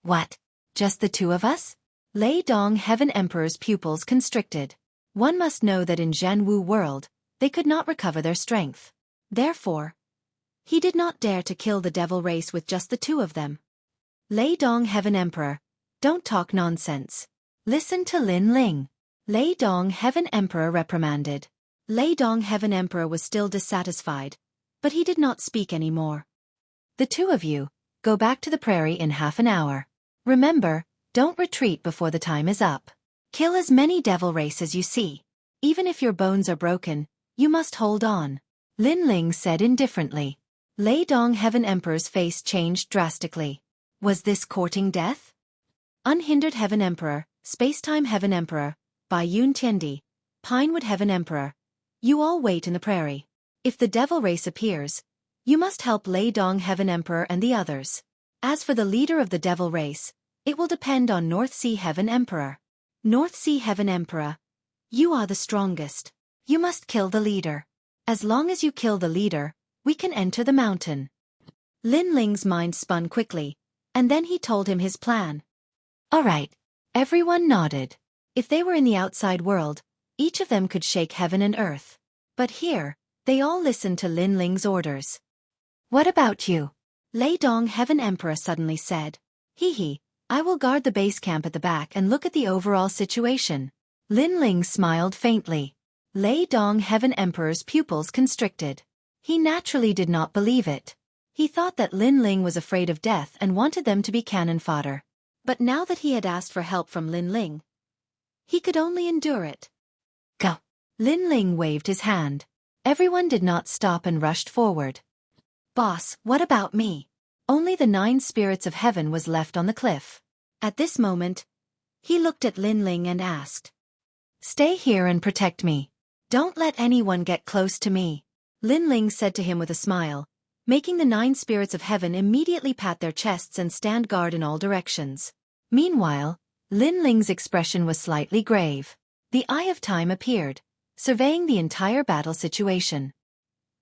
What? Just the 2 of us? Lei Dong Heaven Emperor's pupils constricted. One must know that in Zhenwu world, they could not recover their strength. Therefore, he did not dare to kill the devil race with just the 2 of them. Lei Dong Heaven Emperor, don't talk nonsense. Listen to Lin Ling. Lei Dong Heaven Emperor reprimanded. Lei Dong Heaven Emperor was still dissatisfied, but he did not speak anymore. The 2 of you, go back to the prairie in half an hour. Remember, don't retreat before the time is up. Kill as many devil race as you see. Even if your bones are broken, you must hold on. Lin Ling said indifferently. Lei Dong Heaven Emperor's face changed drastically. Was this courting death? Unhindered Heaven Emperor, Spacetime Heaven Emperor, Bai Yun Tiendi, Pinewood Heaven Emperor. You all wait in the prairie. If the devil race appears, you must help Lei Dong Heaven Emperor and the others. As for the leader of the devil race, it will depend on North Sea Heaven Emperor. North Sea Heaven Emperor, you are the strongest. You must kill the leader. As long as you kill the leader, we can enter the mountain. Lin Ling's mind spun quickly, and then he told him his plan. All right. Everyone nodded. If they were in the outside world, each of them could shake heaven and earth. But here, they all listened to Lin Ling's orders. What about you? Lei Dong Heaven Emperor suddenly said. Hee, I will guard the base camp at the back and look at the overall situation. Lin Ling smiled faintly. Lei Dong Heaven Emperor's pupils constricted. He naturally did not believe it. He thought that Lin Ling was afraid of death and wanted them to be cannon fodder. But now that he had asked for help from Lin Ling, he could only endure it. Go. Lin Ling waved his hand. Everyone did not stop and rushed forward. Boss, what about me? Only the 9 spirits of heaven was left on the cliff. At this moment, he looked at Lin Ling and asked. Stay here and protect me. Don't let anyone get close to me. Lin Ling said to him with a smile, making the 9 spirits of heaven immediately pat their chests and stand guard in all directions. Meanwhile, Lin Ling's expression was slightly grave. The Eye of Time appeared, surveying the entire battle situation.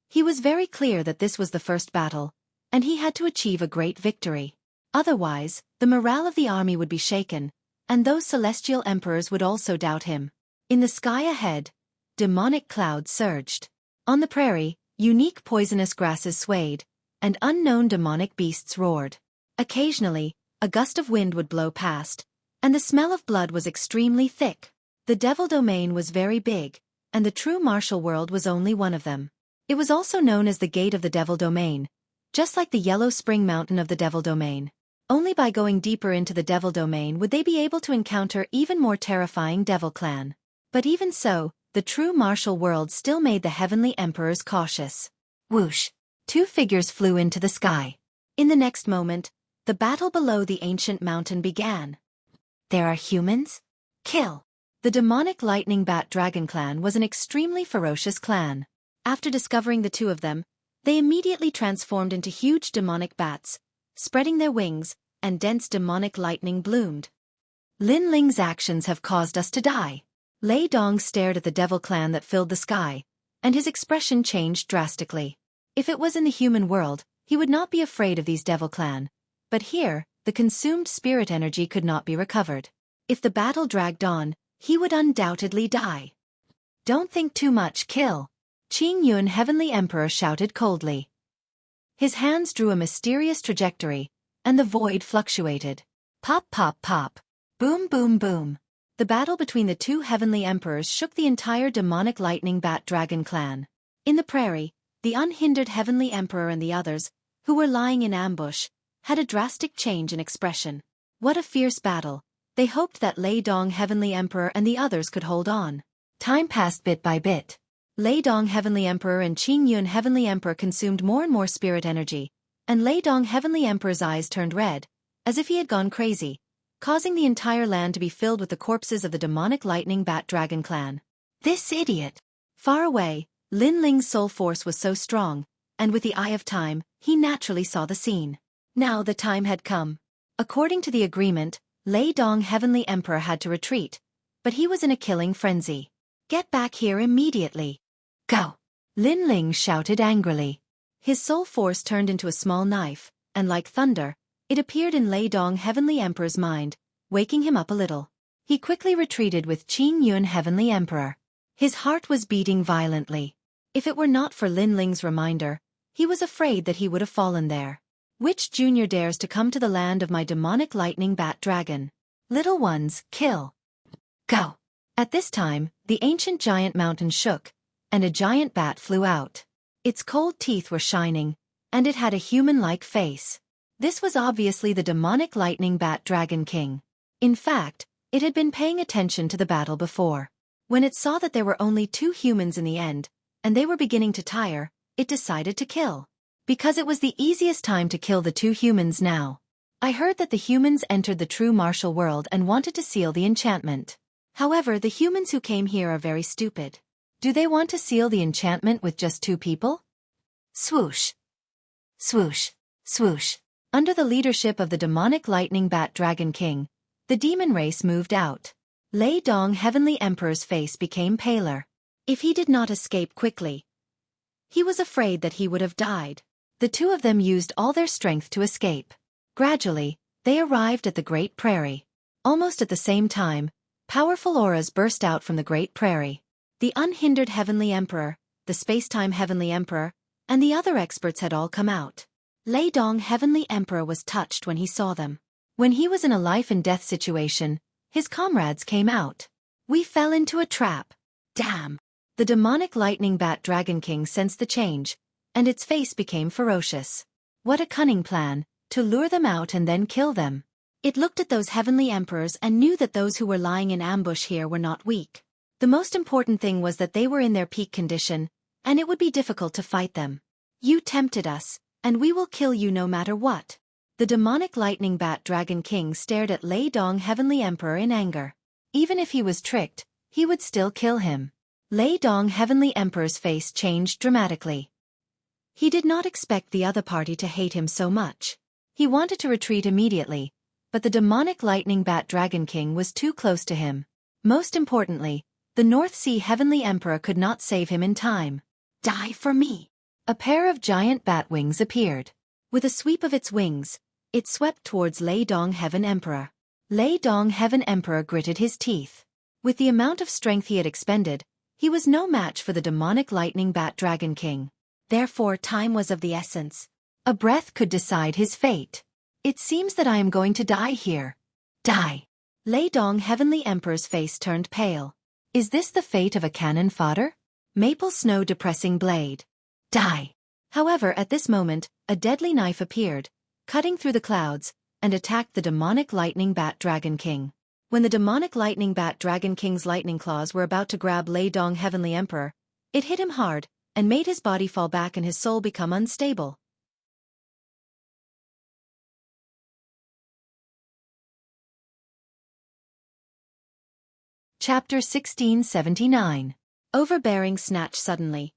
He was very clear that this was the first battle, and he had to achieve a great victory. Otherwise, the morale of the army would be shaken, and those celestial emperors would also doubt him. In the sky ahead, demonic clouds surged. On the prairie, unique poisonous grasses swayed, and unknown demonic beasts roared. Occasionally, a gust of wind would blow past, and the smell of blood was extremely thick. The Devil Domain was very big, and the true martial world was only one of them. It was also known as the Gate of the Devil Domain, just like the Yellow Spring Mountain of the Devil Domain. Only by going deeper into the Devil Domain would they be able to encounter even more terrifying Devil Clan. But even so, the true martial world still made the heavenly emperors cautious. Whoosh! 2 figures flew into the sky. In the next moment, the battle below the ancient mountain began. There are humans? Kill! The demonic lightning bat dragon clan was an extremely ferocious clan. After discovering the 2 of them, they immediately transformed into huge demonic bats, spreading their wings, and dense demonic lightning bloomed. Lin Ling's actions have caused us to die. Lei Dong stared at the devil clan that filled the sky, and his expression changed drastically. If it was in the human world, he would not be afraid of these devil clan. But here, the consumed spirit energy could not be recovered. If the battle dragged on, he would undoubtedly die. Don't think too much, kill. Qing Yun Heavenly Emperor shouted coldly. His hands drew a mysterious trajectory, and the void fluctuated. Pop pop pop. Boom boom boom. The battle between the two heavenly emperors shook the entire demonic lightning bat dragon clan. In the prairie, the unhindered heavenly emperor and the others, who were lying in ambush, had a drastic change in expression. What a fierce battle. They hoped that Lei Dong heavenly emperor and the others could hold on. Time passed bit by bit. Lei Dong heavenly emperor and Qing Yun heavenly emperor consumed more and more spirit energy, and Lei Dong heavenly emperor's eyes turned red, as if he had gone crazy, causing the entire land to be filled with the corpses of the demonic lightning bat dragon clan. This idiot! Far away, Lin Ling's soul force was so strong, and with the eye of time, he naturally saw the scene. Now the time had come. According to the agreement, Lei Dong heavenly emperor had to retreat, but he was in a killing frenzy. Get back here immediately. Go! Lin Ling shouted angrily. His soul force turned into a small knife, and like thunder, it appeared in Lei Dong heavenly emperor's mind, waking him up a little. He quickly retreated with Qing Yun heavenly emperor. His heart was beating violently. If it were not for Lin Ling's reminder, he was afraid that he would have fallen there. Which junior dares to come to the land of my demonic lightning bat dragon? Little ones, kill. Go! At this time, the ancient giant mountain shook, and a giant bat flew out. Its cold teeth were shining, and it had a human-like face. This was obviously the demonic lightning bat dragon king. In fact, it had been paying attention to the battle before. When it saw that there were only 2 humans in the end, and they were beginning to tire, it decided to kill. Because it was the easiest time to kill the 2 humans now. I heard that the humans entered the true martial world and wanted to seal the enchantment. However, the humans who came here are very stupid. Do they want to seal the enchantment with just 2 people? Swoosh. Swoosh. Swoosh. Under the leadership of the demonic lightning bat dragon king, the demon race moved out. Lei Dong heavenly emperor's face became paler. If he did not escape quickly, he was afraid that he would have died. The 2 of them used all their strength to escape. Gradually, they arrived at the Great Prairie. Almost at the same time, powerful auras burst out from the Great Prairie. The unhindered heavenly emperor, the space-time heavenly emperor, and the other experts had all come out. Lei Dong heavenly emperor was touched when he saw them. When he was in a life-and-death situation, his comrades came out. We fell into a trap. Damn! The demonic lightning bat dragon king sensed the change, and its face became ferocious. What a cunning plan, to lure them out and then kill them. It looked at those heavenly emperors and knew that those who were lying in ambush here were not weak. The most important thing was that they were in their peak condition, and it would be difficult to fight them. You tempted us, and we will kill you no matter what. The demonic lightning bat dragon king stared at Lei Dong heavenly emperor in anger. Even if he was tricked, he would still kill him. Lei Dong heavenly emperor's face changed dramatically. He did not expect the other party to hate him so much. He wanted to retreat immediately, but the demonic lightning bat dragon king was too close to him. Most importantly, the North Sea heavenly emperor could not save him in time. Die for me! A pair of giant bat wings appeared. With a sweep of its wings, it swept towards Lei Dong heaven emperor. Lei Dong heaven emperor gritted his teeth. With the amount of strength he had expended, he was no match for the demonic lightning bat dragon king. Therefore time was of the essence. A breath could decide his fate. It seems that I am going to die here. Die! Lei Dong heavenly emperor's face turned pale. Is this the fate of a cannon fodder? Maple snow depressing blade. Die! However, at this moment, a deadly knife appeared, cutting through the clouds, and attacked the demonic lightning bat dragon king. When the demonic lightning bat dragon king's lightning claws were about to grab Lei Dong heavenly emperor, it hit him hard, and made his body fall back and his soul become unstable. Chapter 1679. Overbearing snatch suddenly.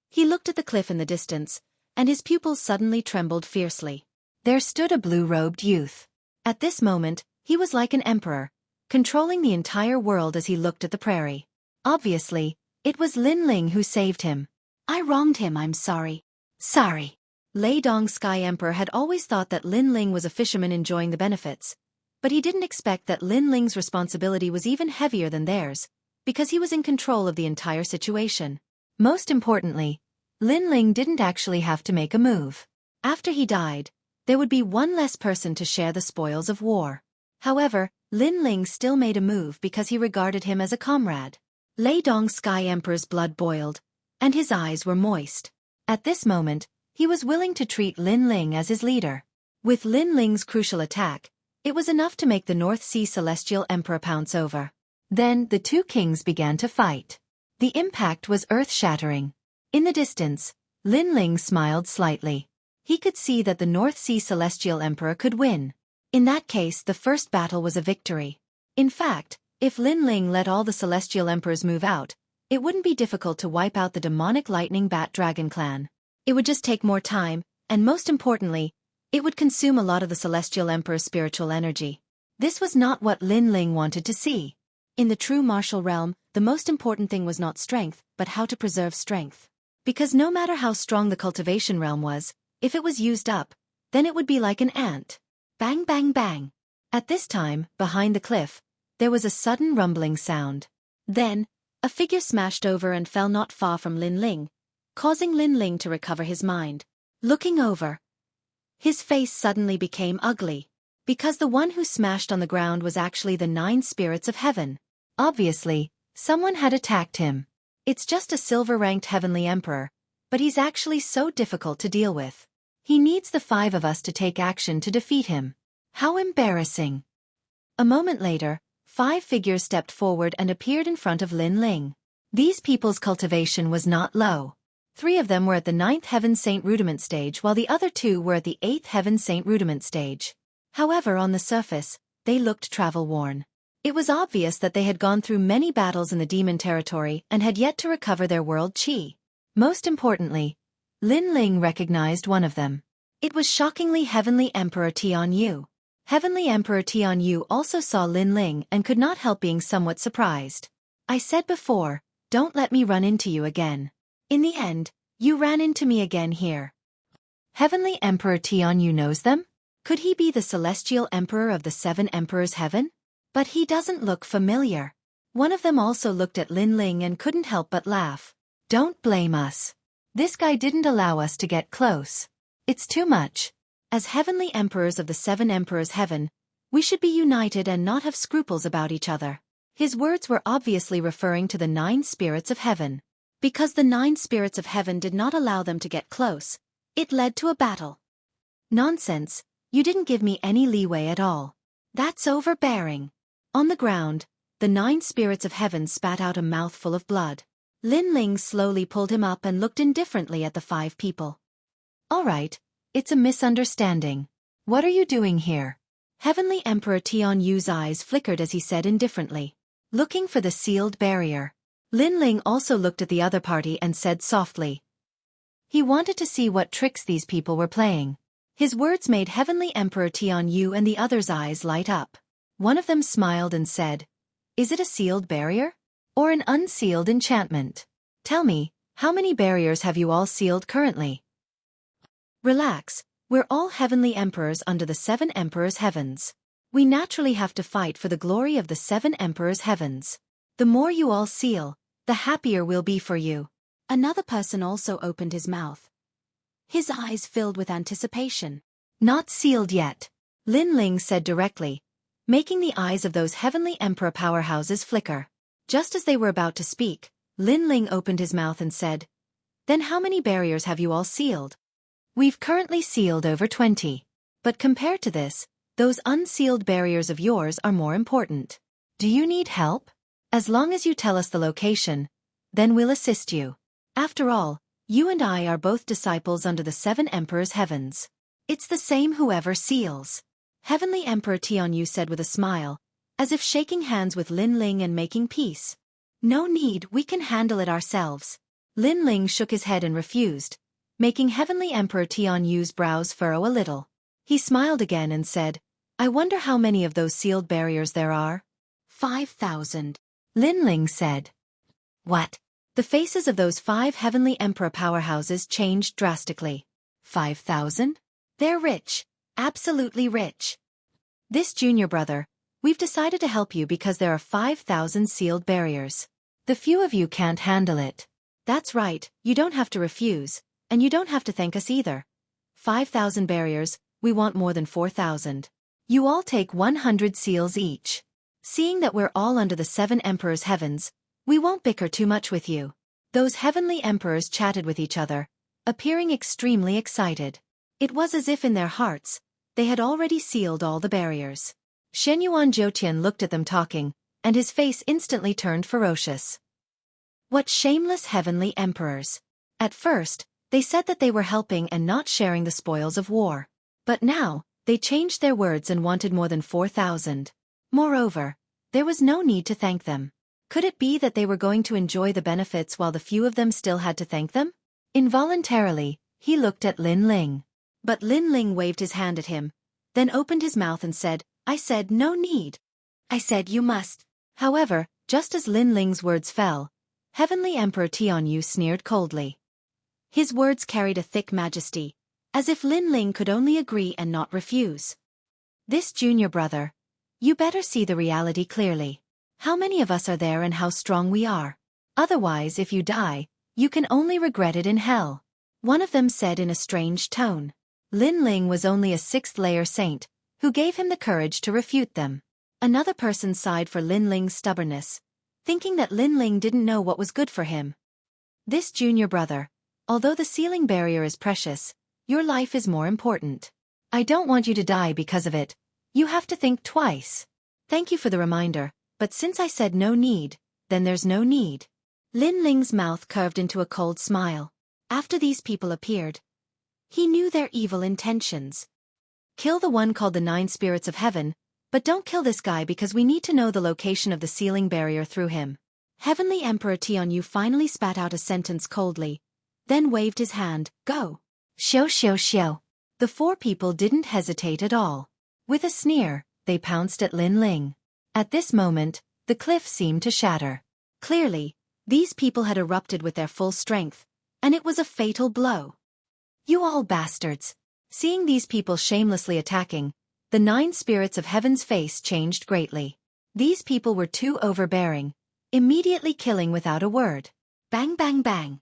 He looked at the cliff in the distance, and his pupils suddenly trembled fiercely. There stood a blue-robed youth. At this moment, he was like an emperor, controlling the entire world as he looked at the prairie. Obviously, It was Lin Ling who saved him. I wronged him, I'm sorry. Sorry. Lei Dong Sky Emperor had always thought that Lin Ling was a fisherman enjoying the benefits, but he didn't expect that Lin Ling's responsibility was even heavier than theirs, because he was in control of the entire situation. Most importantly, Lin Ling didn't actually have to make a move. After he died, there would be one less person to share the spoils of war. However, Lin Ling still made a move because he regarded him as a comrade. Lei Dong Sky Emperor's blood boiled, and his eyes were moist. At this moment, he was willing to treat Lin Ling as his leader. With Lin Ling's crucial attack, it was enough to make the North Sea Celestial Emperor pounce over. Then the two kings began to fight. The impact was earth-shattering. In the distance, Lin Ling smiled slightly. He could see that the North Sea Celestial Emperor could win. In that case, the first battle was a victory. In fact, if Lin Ling let all the Celestial Emperors move out, it wouldn't be difficult to wipe out the demonic lightning bat dragon clan. It would just take more time, and most importantly, it would consume a lot of the Celestial Emperor's spiritual energy. This was not what Lin Ling wanted to see. In the true martial realm, the most important thing was not strength, but how to preserve strength. Because no matter how strong the cultivation realm was, if it was used up, then it would be like an ant. Bang bang bang. At this time, behind the cliff, there was a sudden rumbling sound. Then, a figure smashed over and fell not far from Lin Ling, causing Lin Ling to recover his mind. Looking over, his face suddenly became ugly, because the one who smashed on the ground was actually the 9 spirits of heaven. Obviously, someone had attacked him. It's just a silver-ranked heavenly emperor, but he's actually so difficult to deal with. He needs the 5 of us to take action to defeat him. How embarrassing. A moment later, 5 figures stepped forward and appeared in front of Lin Ling. These people's cultivation was not low. 3 of them were at the 9th Heaven Saint Rudiment stage while the other 2 were at the 8th Heaven Saint Rudiment stage. However, on the surface, they looked travel-worn. It was obvious that they had gone through many battles in the demon territory and had yet to recover their world chi. Most importantly, Lin Ling recognized one of them. It was shockingly Heavenly Emperor Tian Yu. Heavenly Emperor Tian Yu also saw Lin Ling and could not help being somewhat surprised. I said before, don't let me run into you again. In the end, you ran into me again here. Heavenly Emperor Tian Yu knows them? Could he be the Celestial Emperor of the 7 Emperors Heaven? But he doesn't look familiar. One of them also looked at Lin Ling and couldn't help but laugh. Don't blame us. This guy didn't allow us to get close. It's too much. As Heavenly Emperors of the 7 Emperors Heaven, we should be united and not have scruples about each other. His words were obviously referring to the 9 spirits of heaven. Because the 9 spirits of heaven did not allow them to get close, it led to a battle. Nonsense, you didn't give me any leeway at all. That's overbearing. On the ground, the 9 spirits of heaven spat out a mouthful of blood. Lin Ling slowly pulled him up and looked indifferently at the 5 people. All right, it's a misunderstanding. What are you doing here? Heavenly Emperor Tian Yu's eyes flickered as he said indifferently. Looking for the sealed barrier. Lin Ling also looked at the other party and said softly. He wanted to see what tricks these people were playing. His words made Heavenly Emperor Tian Yu and the others' eyes light up. One of them smiled and said, "Is it a sealed barrier? Or an unsealed enchantment? Tell me, how many barriers have you all sealed currently?" Relax, we're all heavenly emperors under the 7 emperors' heavens. We naturally have to fight for the glory of the 7 emperors' heavens. The more you all seal, the happier we'll be for you. Another person also opened his mouth. His eyes filled with anticipation. Not sealed yet, Lin Ling said directly, making the eyes of those heavenly emperor powerhouses flicker. Just as they were about to speak, Lin Ling opened his mouth and said, "Then how many barriers have you all sealed?" "We've currently sealed over 20. But compared to this, those unsealed barriers of yours are more important. Do you need help? As long as you tell us the location, then we'll assist you. After all, you and I are both disciples under the 7 emperors' heavens. It's the same whoever seals." Heavenly Emperor Tian Yu said with a smile, as if shaking hands with Lin Ling and making peace. "No need, we can handle it ourselves." Lin Ling shook his head and refused, making Heavenly Emperor Tian Yu's brows furrow a little. He smiled again and said, "I wonder how many of those sealed barriers there are." 5,000. Lin Ling said. "What? The faces of those 5 heavenly emperor powerhouses changed drastically. 5,000? They're rich. Absolutely rich. This junior brother, we've decided to help you because there are 5,000 sealed barriers. The few of you can't handle it. That's right, you don't have to refuse, and you don't have to thank us either. 5,000 barriers, we want more than 4,000. You all take 100 seals each. Seeing that we're all under the 7 emperors' heavens, we won't bicker too much with you. Those heavenly emperors chatted with each other, appearing extremely excited. It was as if in their hearts, they had already sealed all the barriers. Shenyuan Jiutian looked at them talking, and his face instantly turned ferocious. What shameless heavenly emperors! At first, they said that they were helping and not sharing the spoils of war. But now, they changed their words and wanted more than 4,000. Moreover, there was no need to thank them. Could it be that they were going to enjoy the benefits while the few of them still had to thank them? Involuntarily, he looked at Lin Ling. But Lin Ling waved his hand at him, then opened his mouth and said, "I said no need. I said you must." However, just as Lin Ling's words fell, Heavenly Emperor Tianyu sneered coldly. His words carried a thick majesty, as if Lin Ling could only agree and not refuse. This junior brother, you better see the reality clearly. How many of us are there and how strong we are? Otherwise, if you die, you can only regret it in hell. One of them said in a strange tone. Lin Ling was only a 6th-layer saint, who gave him the courage to refute them. Another person sighed for Lin Ling's stubbornness, thinking that Lin Ling didn't know what was good for him. This junior brother, although the sealing barrier is precious, your life is more important. I don't want you to die because of it. You have to think twice. Thank you for the reminder, but since I said no need, then there's no need. Lin Ling's mouth curved into a cold smile. After these people appeared, he knew their evil intentions. Kill the one called the 9 spirits of heaven, but don't kill this guy because we need to know the location of the sealing barrier through him. Heavenly Emperor Tianyu finally spat out a sentence coldly, then waved his hand, "Go." Xiao xiao xiao. The 4 people didn't hesitate at all. With a sneer, they pounced at Lin Ling. At this moment, the cliff seemed to shatter. Clearly, these people had erupted with their full strength, and it was a fatal blow. You all bastards! Seeing these people shamelessly attacking, the 9 spirits of heaven's face changed greatly. These people were too overbearing, immediately killing without a word. Bang bang bang.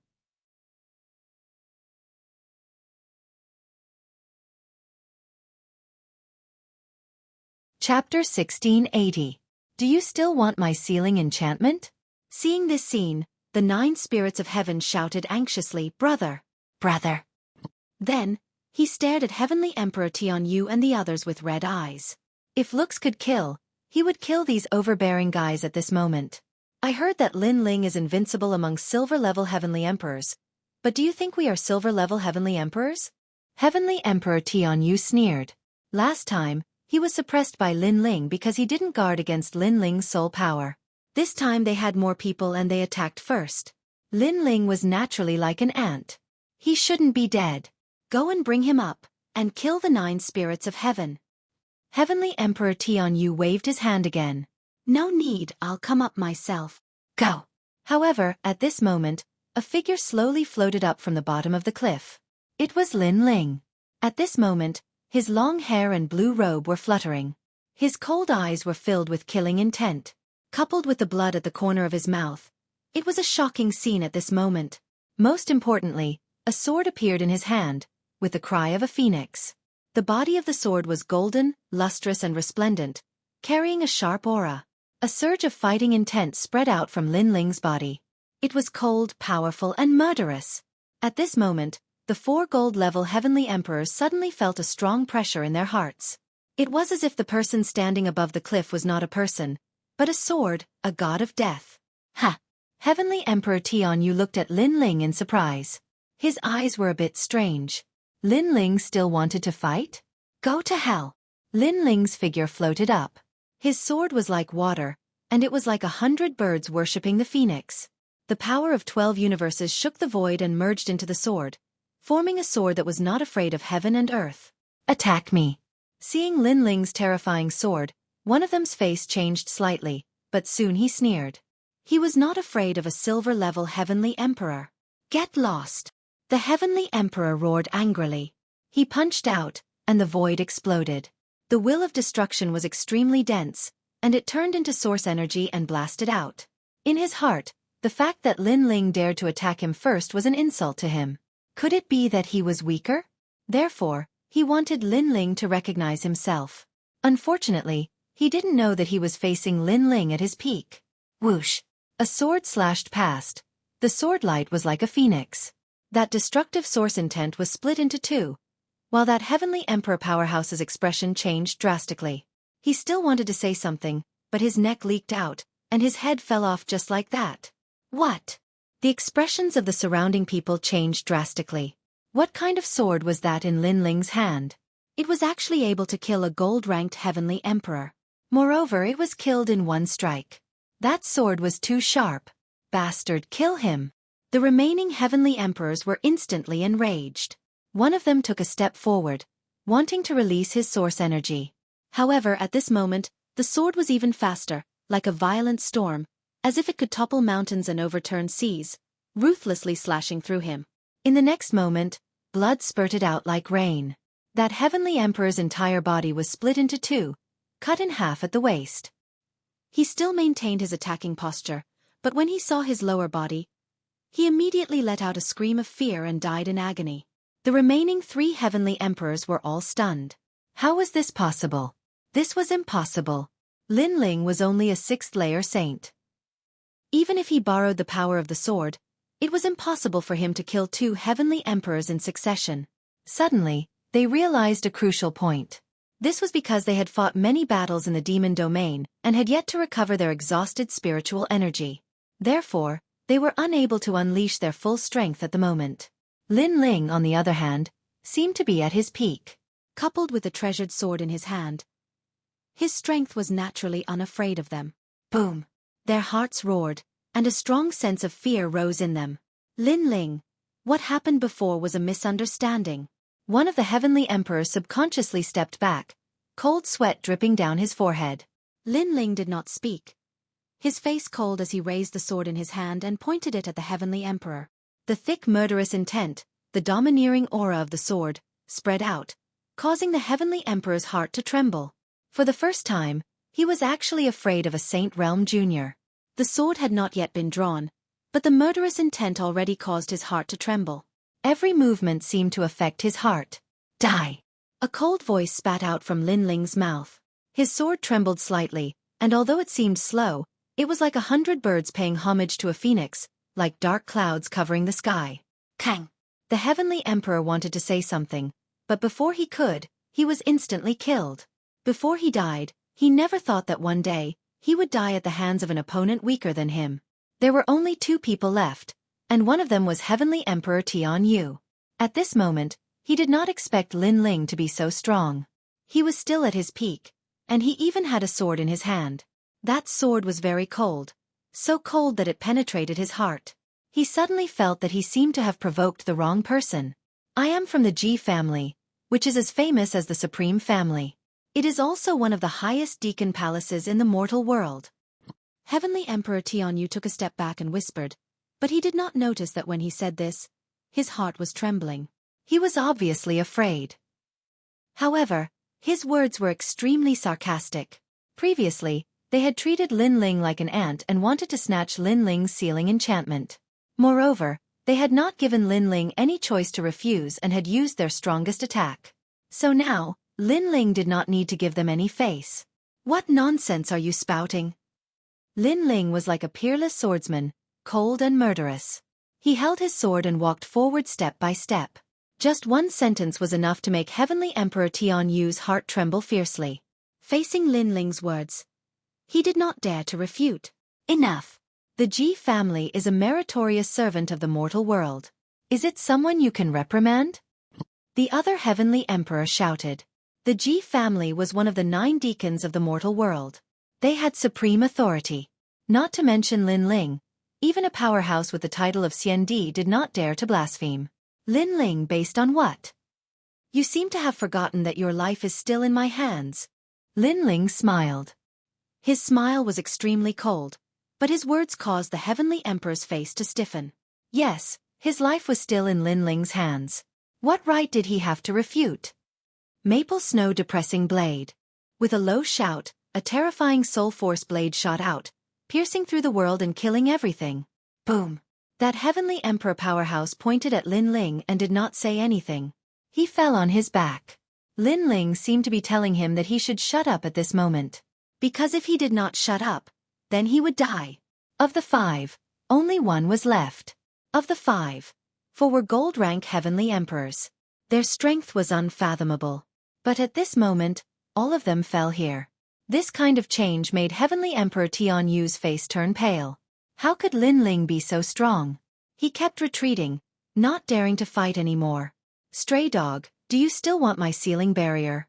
Chapter 1680. Do you still want my sealing enchantment? Seeing this scene, the 9 spirits of heaven shouted anxiously, "Brother! Brother!" Then, he stared at Heavenly Emperor Tianyu and the others with red eyes. If looks could kill, he would kill these overbearing guys at this moment. I heard that Lin Ling is invincible among silver-level heavenly emperors, but do you think we are silver-level heavenly emperors? Heavenly Emperor Tianyu sneered. Last time, he was suppressed by Lin Ling because he didn't guard against Lin Ling's soul power. This time they had more people and they attacked first. Lin Ling was naturally like an ant. He shouldn't be dead. Go and bring him up, and kill the 9 spirits of heaven. Heavenly Emperor Tianyu waved his hand again. No need, I'll come up myself. Go. However, at this moment, a figure slowly floated up from the bottom of the cliff. It was Lin Ling. At this moment, his long hair and blue robe were fluttering. His cold eyes were filled with killing intent. Coupled with the blood at the corner of his mouth, it was a shocking scene at this moment. Most importantly, a sword appeared in his hand, with the cry of a phoenix. The body of the sword was golden, lustrous and resplendent, carrying a sharp aura. A surge of fighting intent spread out from Lin Ling's body. It was cold, powerful and murderous. At this moment, the 4 gold-level heavenly emperors suddenly felt a strong pressure in their hearts. It was as if the person standing above the cliff was not a person, but a sword, a god of death. Ha! Heavenly Emperor Tianyu looked at Lin Ling in surprise. His eyes were a bit strange. Lin Ling still wanted to fight? Go to hell! Lin Ling's figure floated up. His sword was like water, and it was like 100 birds worshipping the phoenix. The power of 12 universes shook the void and merged into the sword, forming a sword that was not afraid of heaven and earth. Attack me! Seeing Lin Ling's terrifying sword, one of them's face changed slightly, but soon he sneered. He was not afraid of a silver-level Heavenly Emperor. Get lost! The Heavenly Emperor roared angrily. He punched out, and the void exploded. The will of destruction was extremely dense, and it turned into source energy and blasted out. In his heart, the fact that Lin Ling dared to attack him first was an insult to him. Could it be that he was weaker? Therefore, he wanted Lin Ling to recognize himself. Unfortunately, he didn't know that he was facing Lin Ling at his peak. Whoosh! A sword slashed past. The sword light was like a phoenix. That destructive source intent was split into two, while that Heavenly Emperor powerhouse's expression changed drastically. He still wanted to say something, but his neck leaked out, and his head fell off just like that. What? The expressions of the surrounding people changed drastically. What kind of sword was that in Lin Ling's hand? It was actually able to kill a gold-ranked Heavenly Emperor. Moreover, it was killed in one strike. That sword was too sharp. Bastard, kill him! The remaining Heavenly Emperors were instantly enraged. One of them took a step forward, wanting to release his source energy. However, at this moment, the sword was even faster, like a violent storm, as if it could topple mountains and overturn seas, ruthlessly slashing through him. In the next moment, blood spurted out like rain. That Heavenly Emperor's entire body was split into two, cut in half at the waist. He still maintained his attacking posture, but when he saw his lower body, he immediately let out a scream of fear and died in agony. The remaining 3 Heavenly Emperors were all stunned. How was this possible? This was impossible. Lin Ling was only a 6th-layer saint. Even if he borrowed the power of the sword, it was impossible for him to kill 2 Heavenly Emperors in succession. Suddenly, they realized a crucial point. This was because they had fought many battles in the demon domain and had yet to recover their exhausted spiritual energy. Therefore, they were unable to unleash their full strength at the moment. Lin Ling, on the other hand, seemed to be at his peak. Coupled with the treasured sword in his hand, his strength was naturally unafraid of them. Boom! Their hearts roared, and a strong sense of fear rose in them. Lin Ling, what happened before was a misunderstanding. One of the Heavenly Emperors subconsciously stepped back, cold sweat dripping down his forehead. Lin Ling did not speak, his face cold as he raised the sword in his hand and pointed it at the Heavenly Emperor. The thick murderous intent, the domineering aura of the sword, spread out, causing the Heavenly Emperor's heart to tremble. For the first time, he was actually afraid of a Saint Realm Junior. The sword had not yet been drawn, but the murderous intent already caused his heart to tremble. Every movement seemed to affect his heart. Die! A cold voice spat out from Lin Ling's mouth. His sword trembled slightly, and although it seemed slow, it was like 100 birds paying homage to a phoenix, like dark clouds covering the sky. Kang! The Heavenly Emperor wanted to say something, but before he could, he was instantly killed. Before he died, he never thought that one day, he would die at the hands of an opponent weaker than him. There were only 2 people left, and one of them was Heavenly Emperor Tian Yu. At this moment, he did not expect Lin Ling to be so strong. He was still at his peak, and he even had a sword in his hand. That sword was very cold, so cold that it penetrated his heart. He suddenly felt that he seemed to have provoked the wrong person. I am from the Ji family, which is as famous as the Supreme Family. It is also one of the highest deacon palaces in the mortal world. Heavenly Emperor Tianyu took a step back and whispered, but he did not notice that when he said this, his heart was trembling. He was obviously afraid. However, his words were extremely sarcastic. Previously, they had treated Lin Ling like an ant and wanted to snatch Lin Ling's sealing enchantment. Moreover, they had not given Lin Ling any choice to refuse and had used their strongest attack. So now, Lin Ling did not need to give them any face. What nonsense are you spouting? Lin Ling was like a peerless swordsman, cold and murderous. He held his sword and walked forward step by step. Just one sentence was enough to make Heavenly Emperor Tian Yu's heart tremble fiercely. Facing Lin Ling's words, he did not dare to refute. Enough! The Ji family is a meritorious servant of the mortal world. Is it someone you can reprimand? The other Heavenly Emperor shouted. The Ji family was one of the 9 deacons of the mortal world. They had supreme authority. Not to mention Lin Ling, even a powerhouse with the title of Xiandi did not dare to blaspheme. Lin Ling based on what? You seem to have forgotten that your life is still in my hands. Lin Ling smiled. His smile was extremely cold, but his words caused the Heavenly Emperor's face to stiffen. Yes, his life was still in Lin Ling's hands. What right did he have to refute? Maple Snow Depressing Blade. With a low shout, a terrifying soul force blade shot out, piercing through the world and killing everything. Boom! That Heavenly Emperor powerhouse pointed at Lin Ling and did not say anything. He fell on his back. Lin Ling seemed to be telling him that he should shut up at this moment. Because if he did not shut up, then he would die. Of the 5, only one was left. Of the 5, 4 were gold-rank Heavenly Emperors. Their strength was unfathomable. But at this moment, all of them fell here. This kind of change made Heavenly Emperor Tian Yu's face turn pale. How could Lin Ling be so strong? He kept retreating, not daring to fight anymore. Stray dog, do you still want my sealing barrier?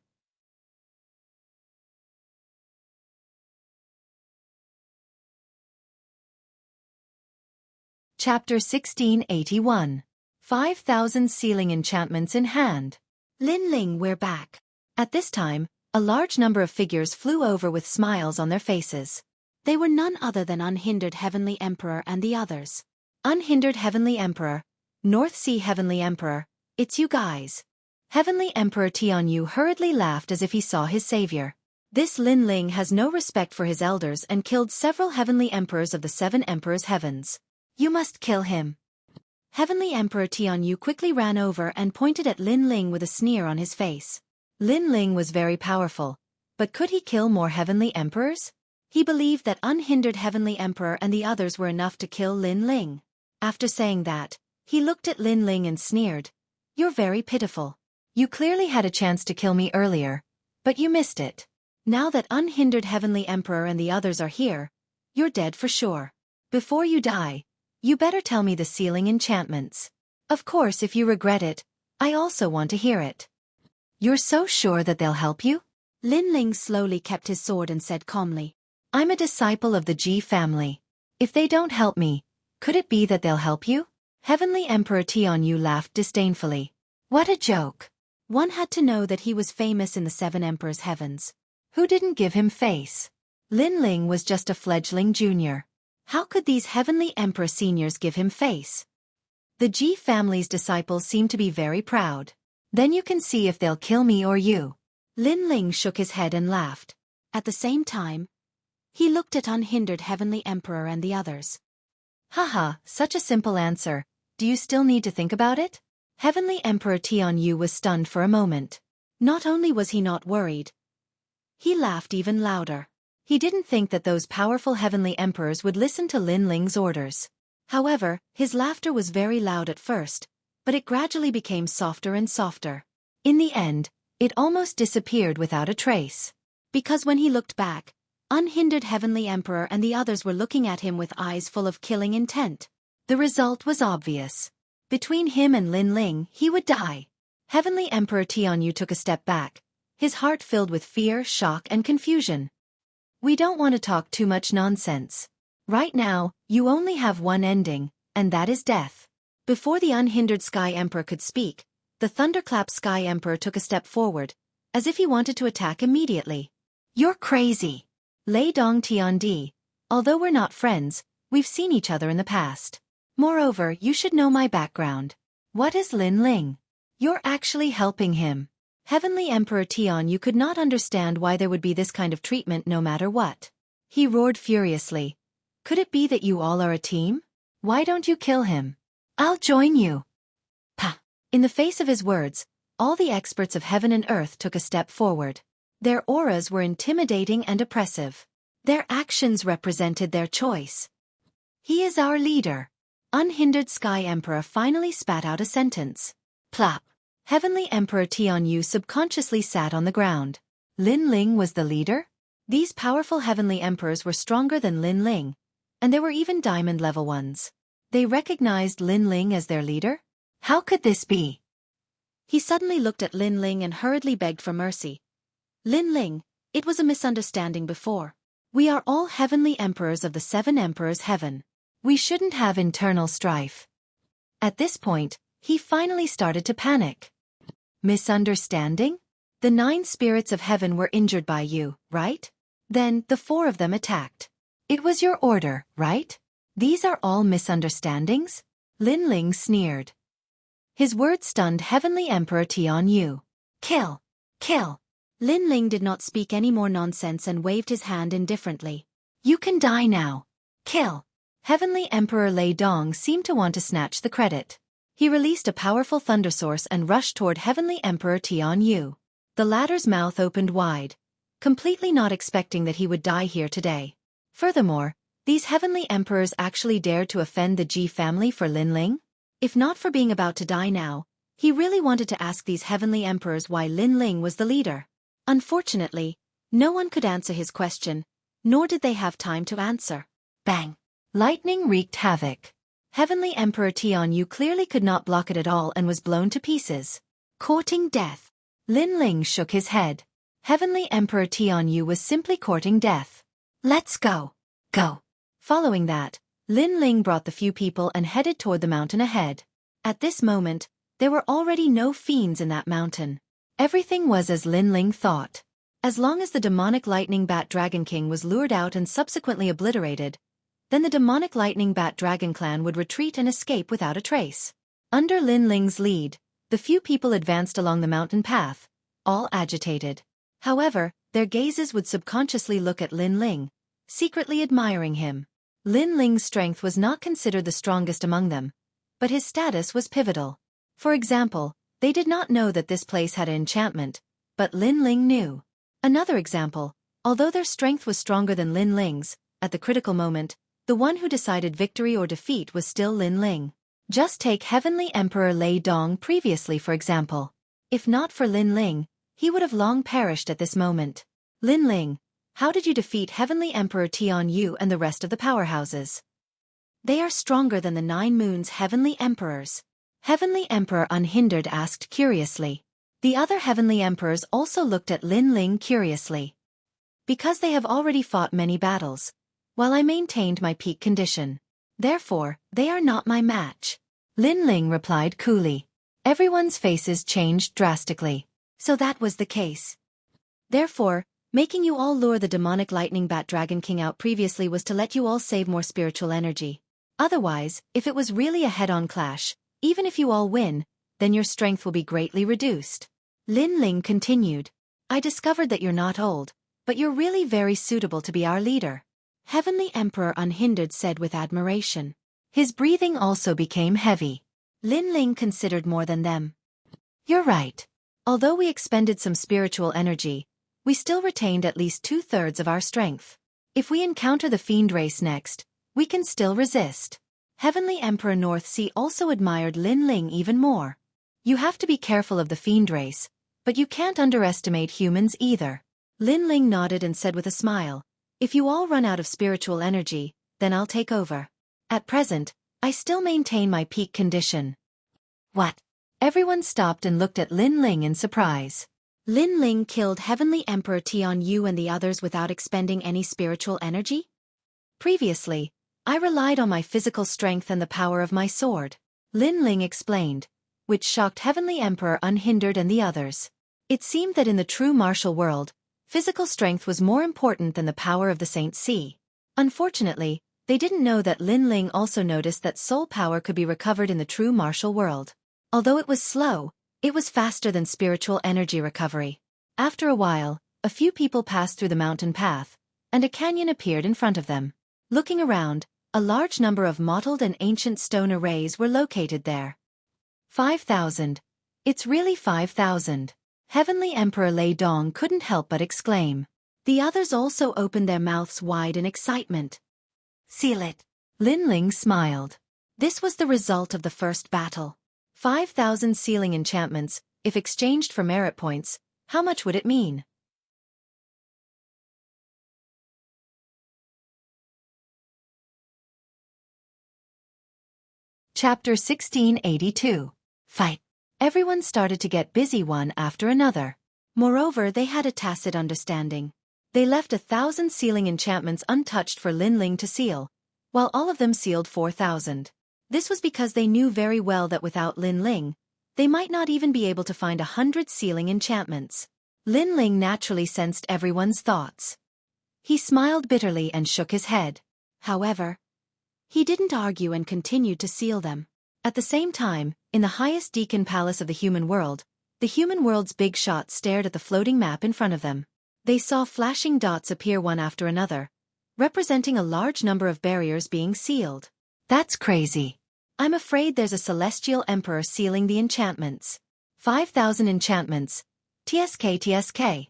Chapter 1681. 5,000 Sealing Enchantments in Hand. Lin Ling, we're back. At this time, a large number of figures flew over with smiles on their faces. They were none other than Unhindered Heavenly Emperor and the others. Unhindered Heavenly Emperor, North Sea Heavenly Emperor, it's you guys. Heavenly Emperor Tian Yu hurriedly laughed as if he saw his savior. This Lin Ling has no respect for his elders and killed several Heavenly Emperors of the 7 Emperors' heavens. You must kill him. Heavenly Emperor Tian Yu quickly ran over and pointed at Lin Ling with a sneer on his face. Lin Ling was very powerful, but could he kill more Heavenly Emperors? He believed that Unhindered Heavenly Emperor and the others were enough to kill Lin Ling. After saying that, he looked at Lin Ling and sneered. You're very pitiful. You clearly had a chance to kill me earlier, but you missed it. Now that Unhindered Heavenly Emperor and the others are here, you're dead for sure. Before you die, you better tell me the sealing enchantments. Of course, if you regret it, I also want to hear it. You're so sure that they'll help you? Lin Ling slowly kept his sword and said calmly. I'm a disciple of the Ji family. If they don't help me, could it be that they'll help you? Heavenly Emperor Tian Yu laughed disdainfully. What a joke. One had to know that he was famous in the 7 Emperors' heavens. Who didn't give him face? Lin Ling was just a fledgling junior. How could these Heavenly Emperor seniors give him face? The Ji family's disciples seem to be very proud. Then you can see if they'll kill me or you. Lin Ling shook his head and laughed. At the same time, he looked at Unhindered Heavenly Emperor and the others. Haha, such a simple answer. Do you still need to think about it? Heavenly Emperor Tian Yu was stunned for a moment. Not only was he not worried, he laughed even louder. He didn't think that those powerful Heavenly Emperors would listen to Lin Ling's orders. However, his laughter was very loud at first, but it gradually became softer and softer. In the end, it almost disappeared without a trace. Because when he looked back, Unhindered Heavenly Emperor and the others were looking at him with eyes full of killing intent. The result was obvious. Between him and Lin Ling, he would die. Heavenly Emperor Tian Yu took a step back, his heart filled with fear, shock, and confusion. We don't want to talk too much nonsense. Right now, you only have one ending, and that is death. Before the Unhindered Sky Emperor could speak, the Thunderclap Sky Emperor took a step forward, as if he wanted to attack immediately. You're crazy. Lei Dong Tiandi. Although we're not friends, we've seen each other in the past. Moreover, you should know my background. What is Lin Ling? You're actually helping him. Heavenly Emperor Tian Yu could not understand why there would be this kind of treatment no matter what. He roared furiously. Could it be that you all are a team? Why don't you kill him? I'll join you. Pah! In the face of his words, all the experts of heaven and earth took a step forward. Their auras were intimidating and oppressive. Their actions represented their choice. He is our leader. Unhindered Sky Emperor finally spat out a sentence. Plop. Heavenly Emperor Tian Yu subconsciously sat on the ground. Lin Ling was the leader? These powerful Heavenly Emperors were stronger than Lin Ling, and there were even diamond-level ones. They recognized Lin Ling as their leader? How could this be? He suddenly looked at Lin Ling and hurriedly begged for mercy. Lin Ling, it was a misunderstanding before. We are all Heavenly Emperors of the 7 Emperors' heaven. We shouldn't have internal strife. At this point, he finally started to panic. Misunderstanding? The 9 spirits of heaven were injured by you, right? Then, the 4 of them attacked. It was your order, right? These are all misunderstandings? Lin Ling sneered. His words stunned Heavenly Emperor Tian Yu. Kill! Kill! Lin Ling did not speak any more nonsense and waved his hand indifferently. You can die now. Kill! Heavenly Emperor Lei Dong seemed to want to snatch the credit. He released a powerful thunder source and rushed toward Heavenly Emperor Tian Yu. The latter's mouth opened wide, completely not expecting that he would die here today. Furthermore, these Heavenly Emperors actually dared to offend the Ji family for Lin Ling? If not for being about to die now, he really wanted to ask these Heavenly Emperors why Lin Ling was the leader. Unfortunately, no one could answer his question, nor did they have time to answer. Bang! Lightning wreaked havoc. Heavenly Emperor Tian Yu clearly could not block it at all and was blown to pieces. Courting death. Lin Ling shook his head. Heavenly Emperor Tian Yu was simply courting death. Let's go. Go. Following that, Lin Ling brought the few people and headed toward the mountain ahead. At this moment, there were already no fiends in that mountain. Everything was as Lin Ling thought. As long as the demonic lightning bat dragon king was lured out and subsequently obliterated, then the demonic lightning bat dragon clan would retreat and escape without a trace. Under Lin Ling's lead, the few people advanced along the mountain path, all agitated. However, their gazes would subconsciously look at Lin Ling, secretly admiring him. Lin Ling's strength was not considered the strongest among them, but his status was pivotal. For example, they did not know that this place had an enchantment, but Lin Ling knew. Another example, although their strength was stronger than Lin Ling's, at the critical moment, the one who decided victory or defeat was still Lin Ling. Just take Heavenly Emperor Lei Dong previously for example. If not for Lin Ling, he would have long perished at this moment. Lin Ling, how did you defeat Heavenly Emperor Tian Yu and the rest of the powerhouses? They are stronger than the 9 moons Heavenly Emperors. Heavenly Emperor Unhindered asked curiously. The other Heavenly Emperors also looked at Lin Ling curiously. Because they have already fought many battles, while I maintained my peak condition. Therefore, they are not my match. Lin Ling replied coolly. Everyone's faces changed drastically. So that was the case. Therefore, making you all lure the demonic lightning bat dragon king out previously was to let you all save more spiritual energy. Otherwise, if it was really a head-on clash, even if you all win, then your strength will be greatly reduced. Lin Ling continued. I discovered that you're not old, but you're really very suitable to be our leader. Heavenly Emperor Unhindered said with admiration. His breathing also became heavy. Lin Ling considered more than them. You're right. Although we expended some spiritual energy, we still retained at least 2/3 of our strength. If we encounter the fiend race next, we can still resist. Heavenly Emperor North Sea also admired Lin Ling even more. You have to be careful of the fiend race, but you can't underestimate humans either. Lin Ling nodded and said with a smile, if you all run out of spiritual energy, then I'll take over. At present, I still maintain my peak condition. What? Everyone stopped and looked at Lin Ling in surprise. Lin Ling killed Heavenly Emperor Tian Yu and the others without expending any spiritual energy? Previously, I relied on my physical strength and the power of my sword, Lin Ling explained, which shocked Heavenly Emperor Unhindered and the others. It seemed that in the true martial world, physical strength was more important than the power of the Saint Sea. Unfortunately, they didn't know that Lin Ling also noticed that soul power could be recovered in the true martial world. Although it was slow, it was faster than spiritual energy recovery. After a while, a few people passed through the mountain path, and a canyon appeared in front of them. Looking around, a large number of mottled and ancient stone arrays were located there. 5,000. It's really 5,000. Heavenly Emperor Lei Dong couldn't help but exclaim. The others also opened their mouths wide in excitement. Seal it. Lin Ling smiled. This was the result of the first battle. 5,000 sealing enchantments, if exchanged for merit points, how much would it mean? Chapter 1682. Fight. Everyone started to get busy one after another. Moreover, they had a tacit understanding. They left 1,000 sealing enchantments untouched for Lin Ling to seal, while all of them sealed 4,000. This was because they knew very well that without Lin Ling, they might not even be able to find 100 sealing enchantments. Lin Ling naturally sensed everyone's thoughts. He smiled bitterly and shook his head. However, he didn't argue and continued to seal them. At the same time, in the highest Deacon Palace of the human world, the human world's big shots stared at the floating map in front of them. They saw flashing dots appear one after another, representing a large number of barriers being sealed. That's crazy. I'm afraid there's a celestial emperor sealing the enchantments. 5,000 enchantments. TSK.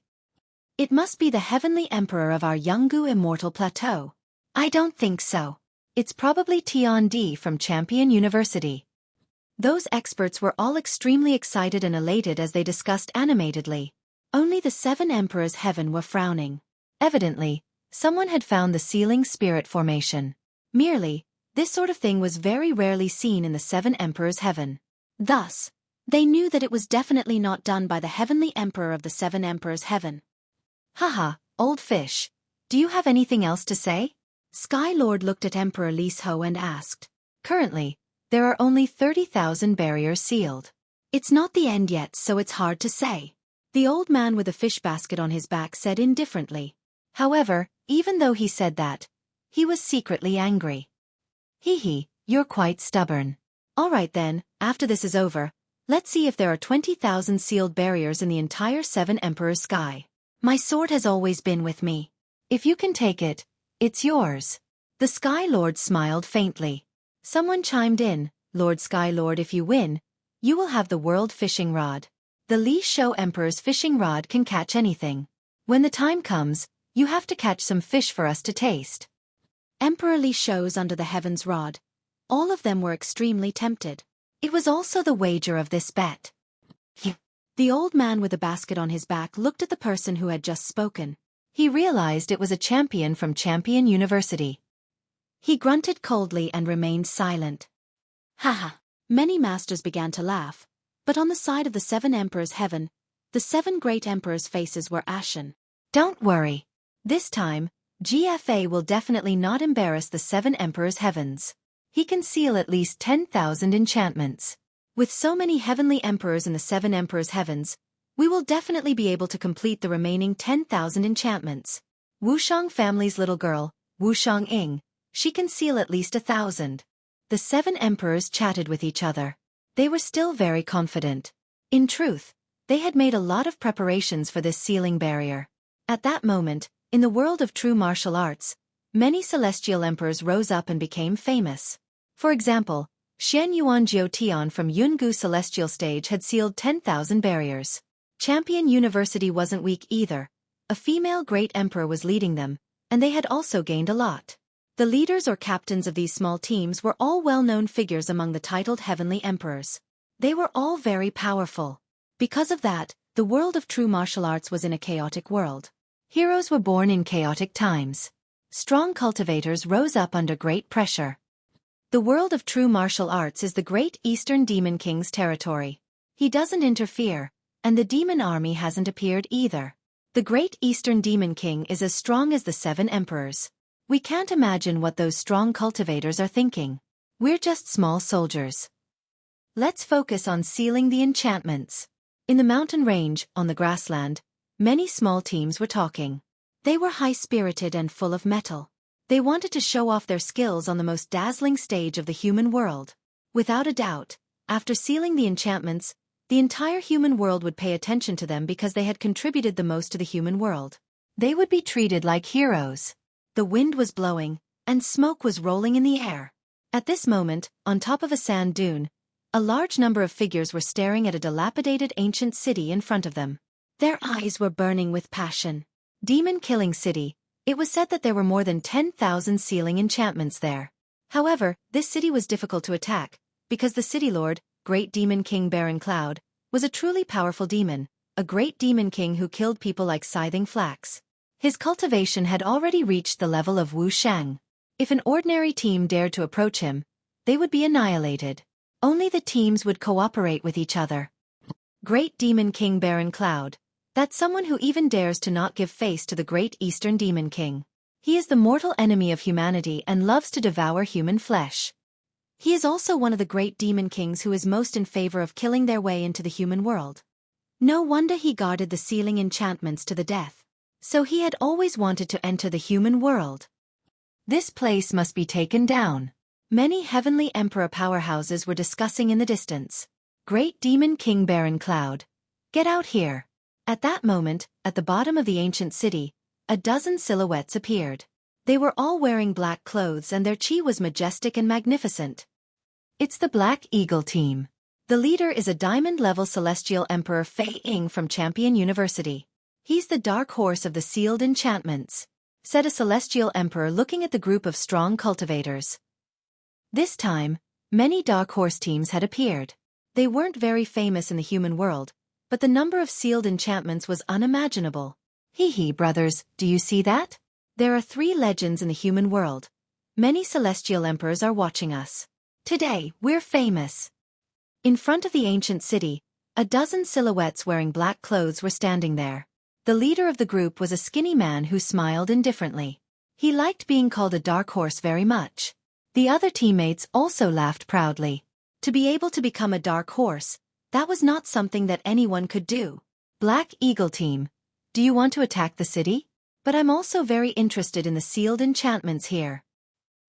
It must be the heavenly emperor of our Yungu immortal plateau. I don't think so. It's probably Tion D from Champion University. Those experts were all extremely excited and elated as they discussed animatedly. Only the 7 emperors heaven were frowning. Evidently, someone had found the sealing spirit formation. Merely, this sort of thing was very rarely seen in the 7 emperors heaven. Thus, they knew that it was definitely not done by the heavenly emperor of the 7 emperors heaven. Haha, old fish. Do you have anything else to say? Sky Lord looked at Emperor Lis Ho and asked. Currently, there are only 30,000 barriers sealed. It's not the end yet, so it's hard to say. The old man with a fish basket on his back said indifferently. However, even though he said that, he was secretly angry. Hee, you're quite stubborn. All right then, after this is over, let's see if there are 20,000 sealed barriers in the entire 7 Emperors sky. My sword has always been with me. If you can take it, it's yours. The Sky Lord smiled faintly. Someone chimed in, Lord Sky Lord, if you win, you will have the world fishing rod. The Li Shou Emperor's fishing rod can catch anything. When the time comes, you have to catch some fish for us to taste. Emperor Li Shou's under the heavens rod. All of them were extremely tempted. It was also the wager of this bet. The old man with a basket on his back looked at the person who had just spoken. He realized it was a champion from Champion University. He grunted coldly and remained silent. Haha. Many masters began to laugh, but on the side of the 7 emperors heaven, the 7 great emperors' faces were ashen. Don't worry. This time, GFA will definitely not embarrass the 7 emperors heavens. He can seal at least 10,000 enchantments. With so many heavenly emperors in the 7 emperors heavens, we will definitely be able to complete the remaining 10,000 enchantments. Wushang family's little girl, Wushang Ying, she can seal at least 1,000. The 7 emperors chatted with each other. They were still very confident. In truth, they had made a lot of preparations for this sealing barrier. At that moment, in the world of true martial arts, many celestial emperors rose up and became famous. For example, Shen Yuan Jiutian from Yungu Celestial Stage had sealed 10,000 barriers. Champion University wasn't weak either. A female great emperor was leading them, and they had also gained a lot. The leaders or captains of these small teams were all well-known figures among the titled heavenly emperors. They were all very powerful. Because of that, the world of true martial arts was in a chaotic world. Heroes were born in chaotic times. Strong cultivators rose up under great pressure. The world of true martial arts is the great Eastern Demon King's territory. He doesn't interfere, and the demon army hasn't appeared either. The great Eastern Demon King is as strong as the 7 emperors. We can't imagine what those strong cultivators are thinking. We're just small soldiers. Let's focus on sealing the enchantments. In the mountain range, on the grassland, many small teams were talking. They were high-spirited and full of mettle. They wanted to show off their skills on the most dazzling stage of the human world. Without a doubt, after sealing the enchantments, the entire human world would pay attention to them because they had contributed the most to the human world. They would be treated like heroes. The wind was blowing, and smoke was rolling in the air. At this moment, on top of a sand dune, a large number of figures were staring at a dilapidated ancient city in front of them. Their eyes were burning with passion. Demon Killing City. It was said that there were more than 10,000 sealing enchantments there. However, this city was difficult to attack, because the city lord, Great Demon King Baron Cloud, was a truly powerful demon, a great demon king who killed people like scything flax. His cultivation had already reached the level of Wu Shang. If an ordinary team dared to approach him, they would be annihilated. Only the teams would cooperate with each other. Great Demon King Baron Cloud. That's someone who even dares to not give face to the great Eastern Demon King. He is the mortal enemy of humanity and loves to devour human flesh. He is also one of the great demon kings who is most in favor of killing their way into the human world. No wonder he guarded the sealing enchantments to the death. So he had always wanted to enter the human world. This place must be taken down. Many heavenly emperor powerhouses were discussing in the distance. Great Demon King Baron Cloud, get out here. At that moment, at the bottom of the ancient city, a dozen silhouettes appeared. They were all wearing black clothes and their chi was majestic and magnificent. It's the Black Eagle team. The leader is a diamond-level celestial emperor Fei Ying from Champion University. He's the dark horse of the sealed enchantments, said a celestial emperor looking at the group of strong cultivators. This time, many dark horse teams had appeared. They weren't very famous in the human world, but the number of sealed enchantments was unimaginable. Hee brothers, do you see that? There are 3 legends in the human world. Many celestial emperors are watching us. Today, we're famous. In front of the ancient city, a dozen silhouettes wearing black clothes were standing there. The leader of the group was a skinny man who smiled indifferently. He liked being called a dark horse very much. The other teammates also laughed proudly. To be able to become a dark horse, that was not something that anyone could do. Black Eagle team, do you want to attack the city? But I'm also very interested in the sealed enchantments here.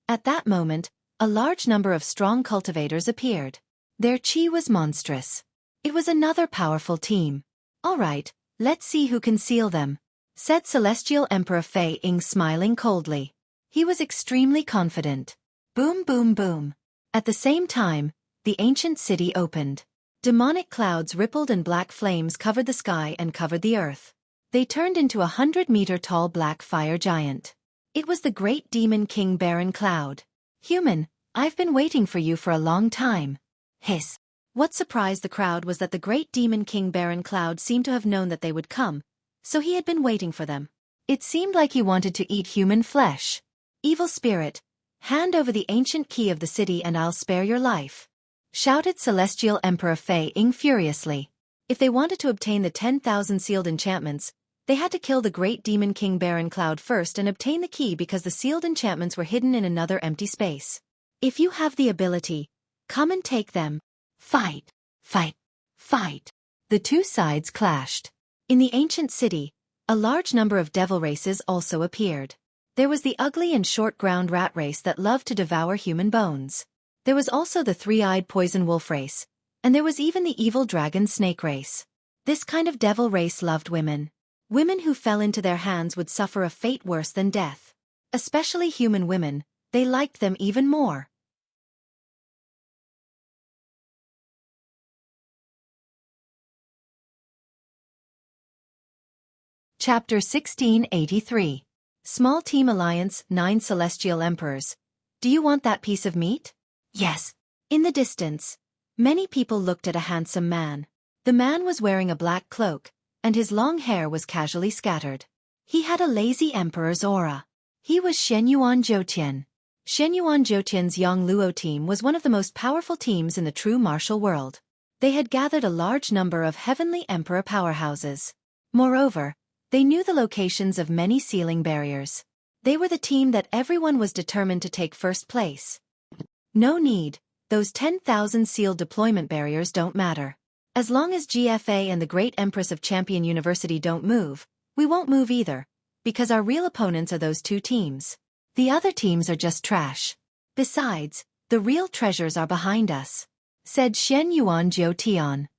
At that moment, a large number of strong cultivators appeared. Their chi was monstrous. It was another powerful team. All right, let's see who can seal them, said Celestial Emperor Fei Ying smiling coldly. He was extremely confident. Boom boom boom. At the same time, the ancient city opened. Demonic clouds rippled and black flames covered the sky and covered the earth. They turned into a 100-meter-tall black fire giant. It was the great demon King Baron Cloud. Human, I've been waiting for you for a long time. Hiss. What surprised the crowd was that the great demon King Baron Cloud seemed to have known that they would come, so he had been waiting for them. It seemed like he wanted to eat human flesh. Evil spirit, hand over the ancient key of the city and I'll spare your life, shouted Celestial Emperor Fei Ying furiously. If they wanted to obtain the 10,000 sealed enchantments, they had to kill the great demon King Baron Cloud first and obtain the key because the sealed enchantments were hidden in another empty space. If you have the ability, come and take them. Fight, fight, fight. The 2 sides clashed. In the ancient city, a large number of devil races also appeared. There was the ugly and short ground rat race that loved to devour human bones. There was also the 3-eyed poison wolf race, and there was even the evil dragon snake race. This kind of devil race loved women. Women who fell into their hands would suffer a fate worse than death. Especially human women, they liked them even more. Chapter 1683. Small Team Alliance, 9 Celestial Emperors. Do you want that piece of meat? Yes. In the distance, many people looked at a handsome man. The man was wearing a black cloak, and his long hair was casually scattered. He had a lazy emperor's aura. He was Shenyuan Joutian. Shenyuan Joutian's Yongluo team was one of the most powerful teams in the true martial world. They had gathered a large number of heavenly emperor powerhouses. Moreover, they knew the locations of many sealing barriers. They were the team that everyone was determined to take first place. No need, those 10,000 sealed deployment barriers don't matter. As long as GFA and the Great Empress of Champion University don't move, we won't move either, because our real opponents are those 2 teams. The other teams are just trash. Besides, the real treasures are behind us, said Shen Yuan Jiu Tian.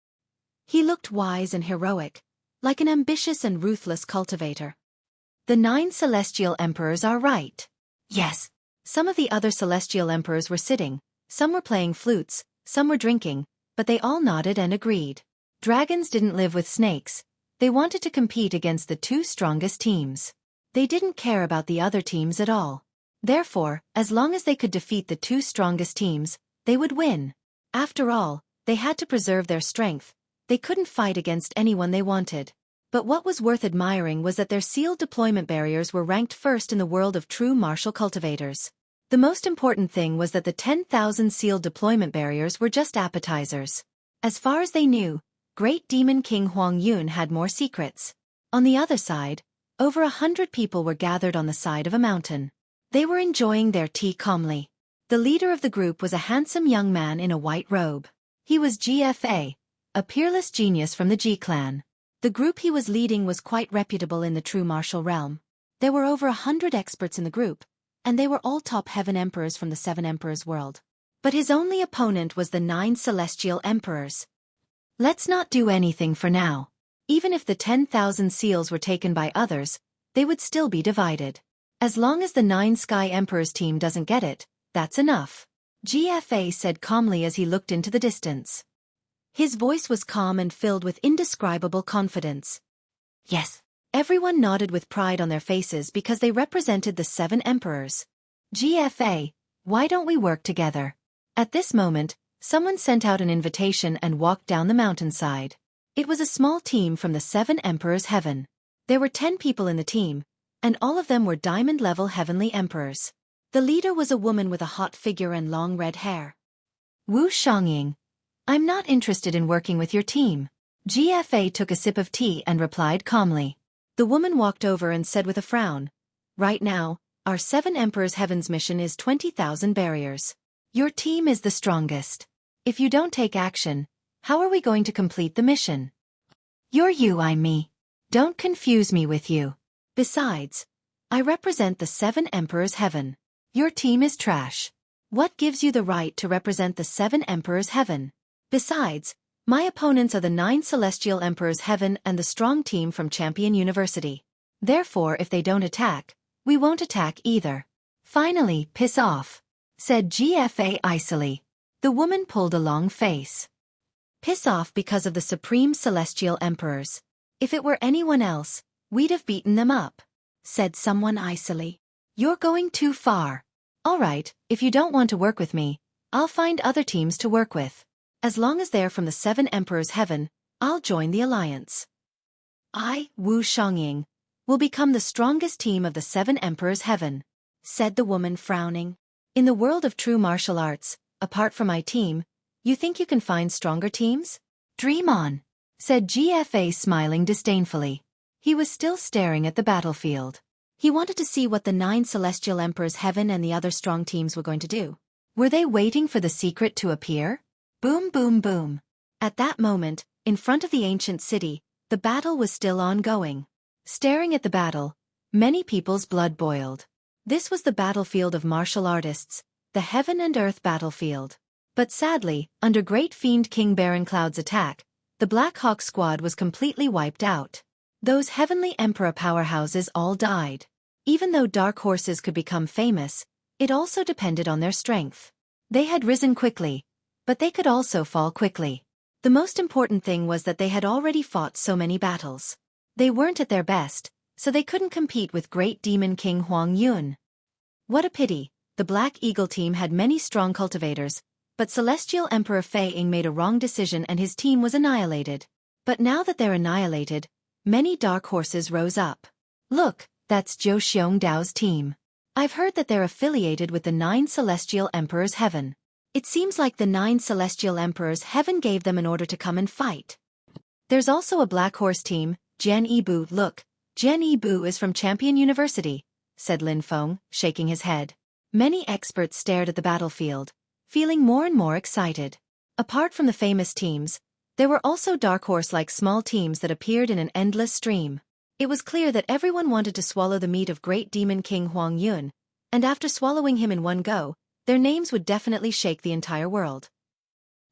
He looked wise and heroic, like an ambitious and ruthless cultivator. The 9 celestial emperors are right. Yes. Some of the other celestial emperors were sitting, some were playing flutes, some were drinking, but they all nodded and agreed. Dragons didn't live with snakes. They wanted to compete against the 2 strongest teams. They didn't care about the other teams at all. Therefore, as long as they could defeat the 2 strongest teams, they would win. After all, they had to preserve their strength. They couldn't fight against anyone they wanted. But what was worth admiring was that their sealed deployment barriers were ranked first in the world of true martial cultivators. The most important thing was that the 10,000 sealed deployment barriers were just appetizers. As far as they knew, Great Demon King Huang Yun had more secrets. On the other side, over 100 people were gathered on the side of a mountain. They were enjoying their tea calmly. The leader of the group was a handsome young man in a white robe. He was GFA, a peerless genius from the G clan. The group he was leading was quite reputable in the true martial realm. There were over 100 experts in the group, and they were all top heaven emperors from the 7 emperors world. But his only opponent was the 9 celestial emperors. Let's not do anything for now. Even if the 10,000 seals were taken by others, they would still be divided. As long as the 9 Sky Emperors team doesn't get it, that's enough. GFA said calmly as he looked into the distance. His voice was calm and filled with indescribable confidence. Yes. Everyone nodded with pride on their faces because they represented the 7 emperors. GFA, why don't we work together? At this moment, someone sent out an invitation and walked down the mountainside. It was a small team from the 7 emperors' heaven. There were 10 people in the team, and all of them were diamond-level heavenly emperors. The leader was a woman with a hot figure and long red hair. Wu Xiangying, I'm not interested in working with your team. GFA took a sip of tea and replied calmly. The woman walked over and said with a frown, right now, our 7 emperors' heaven's mission is 20,000 barriers. Your team is the strongest. If you don't take action, how are we going to complete the mission? You're you, I'm me. Don't confuse me with you. Besides, I represent the 7 emperors' heaven. Your team is trash. What gives you the right to represent the 7 emperors' heaven? Besides, my opponents are the 9 celestial emperors' heaven and the strong team from Champion University. Therefore, if they don't attack, we won't attack either. Finally, piss off, said GFA icily. The woman pulled a long face. Piss off because of the supreme celestial emperors. If it were anyone else, we'd have beaten them up, said someone icily. You're going too far. All right, if you don't want to work with me, I'll find other teams to work with. As long as they're from the 7 emperors' heaven, I'll join the alliance. I, Wu Xiangying, will become the strongest team of the 7 emperors' heaven, said the woman frowning. In the world of true martial arts, apart from my team, you think you can find stronger teams? Dream on, said GFA smiling disdainfully. He was still staring at the battlefield. He wanted to see what the 9 celestial emperors' heaven and the other strong teams were going to do. Were they waiting for the secret to appear? Boom, boom, boom. At that moment, in front of the ancient city, the battle was still ongoing. Staring at the battle, many people's blood boiled. This was the battlefield of martial artists, the heaven and earth battlefield. But sadly, under Great Fiend King Baron Cloud's attack, the Black Hawk squad was completely wiped out. Those heavenly emperor powerhouses all died. Even though dark horses could become famous, it also depended on their strength. They had risen quickly, but they could also fall quickly. The most important thing was that they had already fought so many battles. They weren't at their best, so they couldn't compete with Great Demon King Huang Yun. What a pity, the Black Eagle team had many strong cultivators, but Celestial Emperor Fei Ying made a wrong decision and his team was annihilated. But now that they're annihilated, many dark horses rose up. Look, that's Zhou Xiongdao's team. I've heard that they're affiliated with the 9 Celestial Emperors' Heaven. It seems like the 9 Celestial Emperors' Heaven gave them an order to come and fight. There's also a Black Horse team, Jian Yibu. Look, Jian Yibu is from Champion University, said Lin Feng, shaking his head. Many experts stared at the battlefield, feeling more and more excited. Apart from the famous teams, there were also dark horse-like small teams that appeared in an endless stream. It was clear that everyone wanted to swallow the meat of Great Demon King Huang Yun, and after swallowing him in one go, their names would definitely shake the entire world.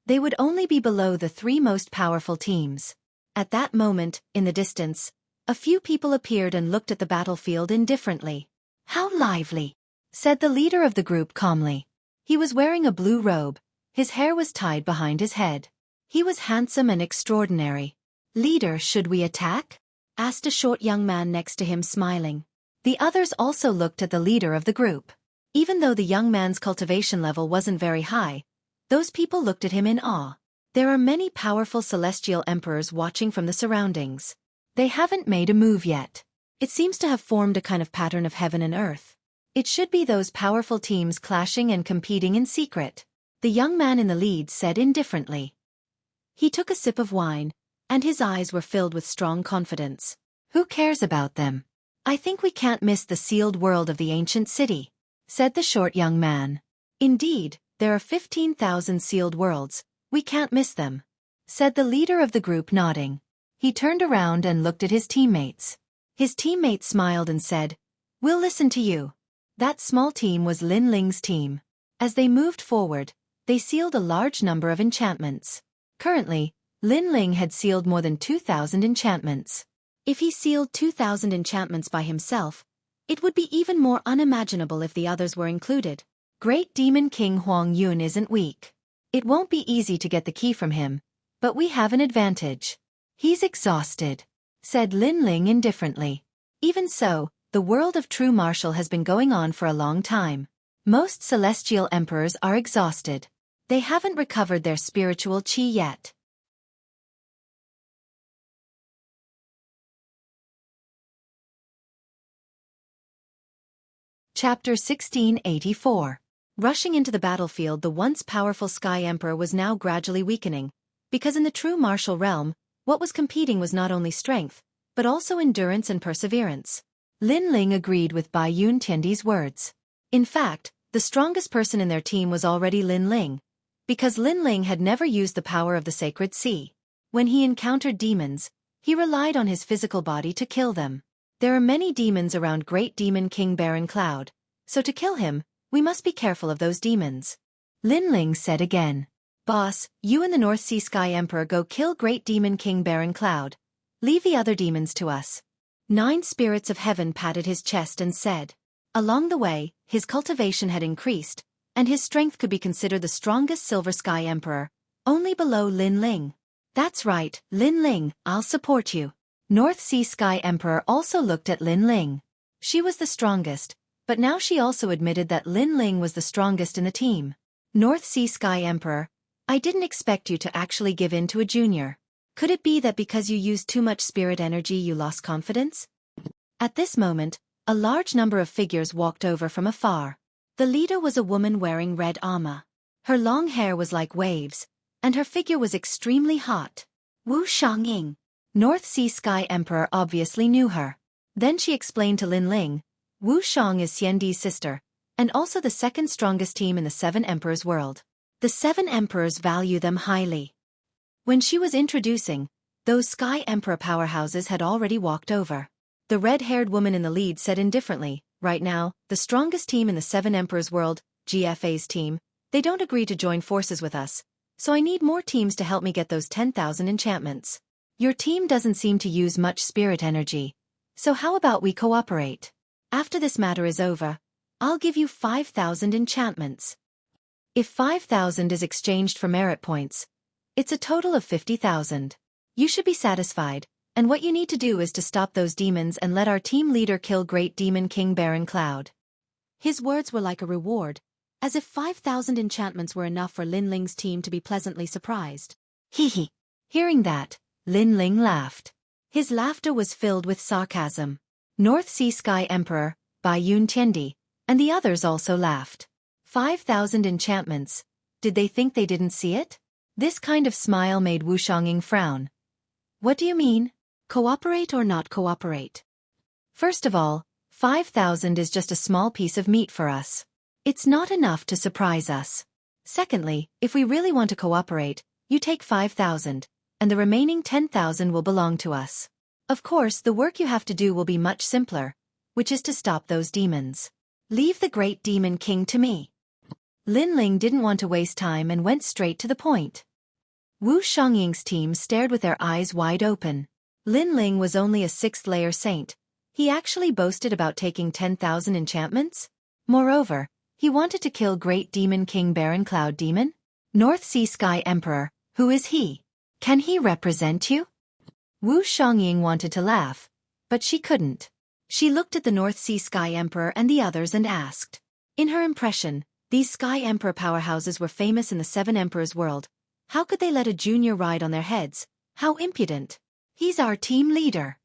They would only be below the 3 most powerful teams. At that moment, in the distance, a few people appeared and looked at the battlefield indifferently. How lively, said the leader of the group calmly. He was wearing a blue robe, his hair was tied behind his head. He was handsome and extraordinary. Leader, should we attack? Asked a short young man next to him smiling. The others also looked at the leader of the group. Even though the young man's cultivation level wasn't very high, those people looked at him in awe. There are many powerful celestial emperors watching from the surroundings. They haven't made a move yet. It seems to have formed a kind of pattern of heaven and earth. It should be those powerful teams clashing and competing in secret, the young man in the lead said indifferently. He took a sip of wine, and his eyes were filled with strong confidence. Who cares about them? I think we can't miss the sealed world of the ancient city, said the short young man. Indeed, there are 15,000 sealed worlds, we can't miss them, said the leader of the group nodding. He turned around and looked at his teammates. His teammates smiled and said, "We'll listen to you." That small team was Lin Ling's team. As they moved forward, they sealed a large number of enchantments. Currently, Lin Ling had sealed more than 2,000 enchantments. If he sealed 2,000 enchantments by himself, it would be even more unimaginable if the others were included. Great Demon King Huang Yun isn't weak. It won't be easy to get the key from him, but we have an advantage. He's exhausted, said Lin Ling indifferently. Even so, the world of true martial has been going on for a long time. Most celestial emperors are exhausted. They haven't recovered their spiritual qi yet. Chapter 1684. Rushing into the battlefield, the once powerful Sky Emperor was now gradually weakening, because in the true martial realm, what was competing was not only strength, but also endurance and perseverance. Lin Ling agreed with Bai Yun Tiandi's words. In fact, the strongest person in their team was already Lin Ling, because Lin Ling had never used the power of the sacred sea. When he encountered demons, he relied on his physical body to kill them. There are many demons around Great Demon King Barren Cloud, so to kill him, we must be careful of those demons. Lin Ling said again. Boss, you and the North Sea Sky Emperor go kill Great Demon King Barren Cloud. Leave the other demons to us. 9 spirits of heaven patted his chest and said. Along the way, his cultivation had increased, and his strength could be considered the strongest Silver Sky Emperor, only below Lin Ling. That's right, Lin Ling, I'll support you. North Sea Sky Emperor also looked at Lin Ling. She was the strongest, but now she also admitted that Lin Ling was the strongest in the team. North Sea Sky Emperor, I didn't expect you to actually give in to a junior. Could it be that because you used too much spirit energy you lost confidence? At this moment, a large number of figures walked over from afar. The leader was a woman wearing red armor. Her long hair was like waves, and her figure was extremely hot. Wu Xiangying. North Sea Sky Emperor obviously knew her. Then she explained to Lin Ling, Wu Xiang is Xiandi's sister, and also the second strongest team in the 7 Emperors world. The 7 Emperors value them highly. When she was introducing, those Sky Emperor powerhouses had already walked over. The red-haired woman in the lead said indifferently, right now, the strongest team in the 7 Emperors world, GFA's team, they don't agree to join forces with us, so I need more teams to help me get those 10,000 enchantments. Your team doesn't seem to use much spirit energy, so how about we cooperate? After this matter is over, I'll give you 5,000 enchantments. If 5,000 is exchanged for merit points, it's a total of 50,000. You should be satisfied, and what you need to do is to stop those demons and let our team leader kill Great Demon King Barren Cloud. His words were like a reward, as if 5,000 enchantments were enough for Lin Ling's team to be pleasantly surprised. Hee hee. Hearing that, Lin Ling laughed. His laughter was filled with sarcasm. North Sea Sky Emperor, Bai Yun Tiendi, and the others also laughed. 5,000 enchantments. Did they think they didn't see it? This kind of smile made Wu Xiangying frown. What do you mean? Cooperate or not cooperate? First of all, 5,000 is just a small piece of meat for us. It's not enough to surprise us. Secondly, if we really want to cooperate, you take 5,000, and the remaining 10,000 will belong to us. Of course, the work you have to do will be much simpler, which is to stop those demons. Leave the Great Demon King to me. Lin Ling didn't want to waste time and went straight to the point. Wu Xiangying's team stared with their eyes wide open. Lin Ling was only a 6th-layer saint. He actually boasted about taking 10,000 enchantments? Moreover, he wanted to kill Great Demon King Barren Cloud Demon? North Sea Sky Emperor, who is he? Can he represent you? Wu Xiangying wanted to laugh, but she couldn't. She looked at the North Sea Sky Emperor and the others and asked. In her impression, these Sky Emperor powerhouses were famous in the 7 Emperors world. How could they let a junior ride on their heads? How impudent. He's our team leader.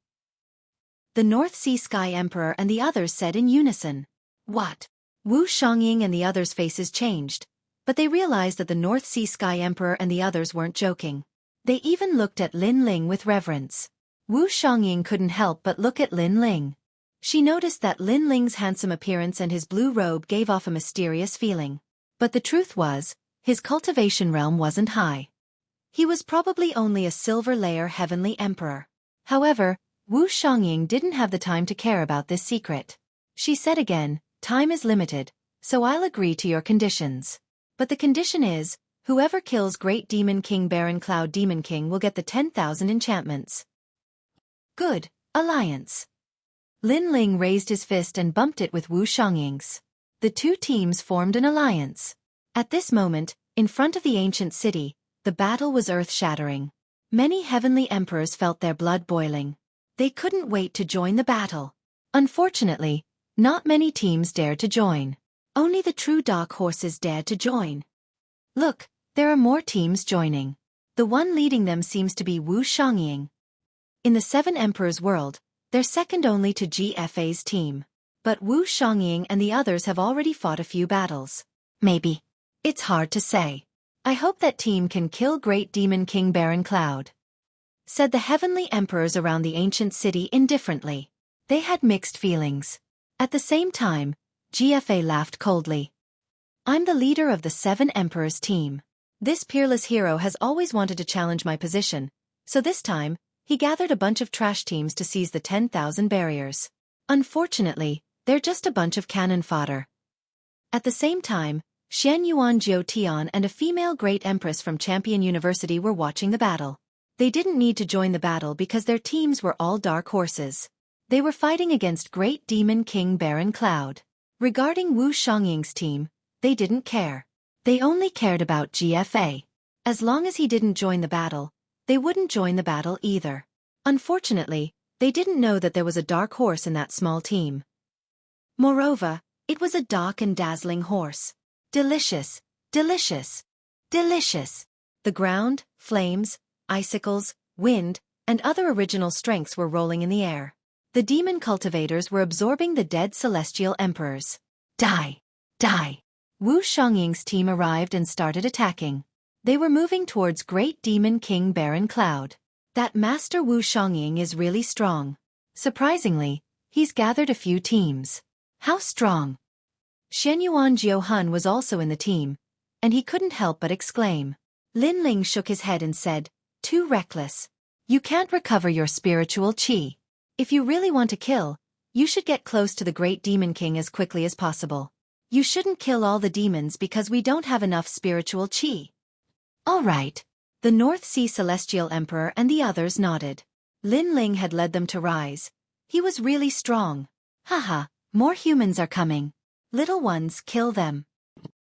The North Sea Sky Emperor and the others said in unison. What? Wu Xiangying and the others' faces changed, but they realized that the North Sea Sky Emperor and the others weren't joking. They even looked at Lin Ling with reverence. Wu Xiangying couldn't help but look at Lin Ling. She noticed that Lin Ling's handsome appearance and his blue robe gave off a mysterious feeling. But the truth was, his cultivation realm wasn't high. He was probably only a silver-layer heavenly emperor. However, Wu Xiangying didn't have the time to care about this secret. She said again, "Time is limited, so I'll agree to your conditions. But the condition is, whoever kills Great Demon King Baron Cloud Demon King will get the 10,000 enchantments." Good, alliance. Lin Ling raised his fist and bumped it with Wu Xiangying's. The two teams formed an alliance. At this moment, in front of the ancient city, the battle was earth-shattering. Many heavenly emperors felt their blood boiling. They couldn't wait to join the battle. Unfortunately, not many teams dared to join. Only the true dark horses dared to join. Look, there are more teams joining. The one leading them seems to be Wu Xiangying. In the Seven Emperors world, they're second only to GFA's team. But Wu Xiangying and the others have already fought a few battles. Maybe. It's hard to say. I hope that team can kill Great Demon King Baron Cloud, said the heavenly emperors around the ancient city indifferently. They had mixed feelings. At the same time, GFA laughed coldly. I'm the leader of the Seven Emperors team. This peerless hero has always wanted to challenge my position, so this time, he gathered a bunch of trash teams to seize the 10,000 barriers. Unfortunately, they're just a bunch of cannon fodder. At the same time, Shen Yuan Jiu Tian and a female great empress from Champion University were watching the battle. They didn't need to join the battle because their teams were all dark horses. They were fighting against Great Demon King Baron Cloud. Regarding Wu Xiangying's team, they didn't care. They only cared about GFA. As long as he didn't join the battle, they wouldn't join the battle either. Unfortunately, they didn't know that there was a dark horse in that small team. Moreover, it was a dark and dazzling horse. Delicious, delicious, delicious. The ground, flames, icicles, wind, and other original strengths were rolling in the air. The demon cultivators were absorbing the dead celestial emperors. Die! Die! Wu Xiangying's team arrived and started attacking. They were moving towards Great Demon King Baron Cloud. That Master Wu Xiangying is really strong. Surprisingly, he's gathered a few teams. How strong! Shen Yuan Jiu was also in the team, and he couldn't help but exclaim. Lin Ling shook his head and said, "Too reckless. You can't recover your spiritual qi. If you really want to kill, you should get close to the Great Demon King as quickly as possible. You shouldn't kill all the demons because we don't have enough spiritual qi." All right. The North Sea Celestial Emperor and the others nodded. Lin Ling had led them to rise. He was really strong. Haha, more humans are coming. Little ones, kill them.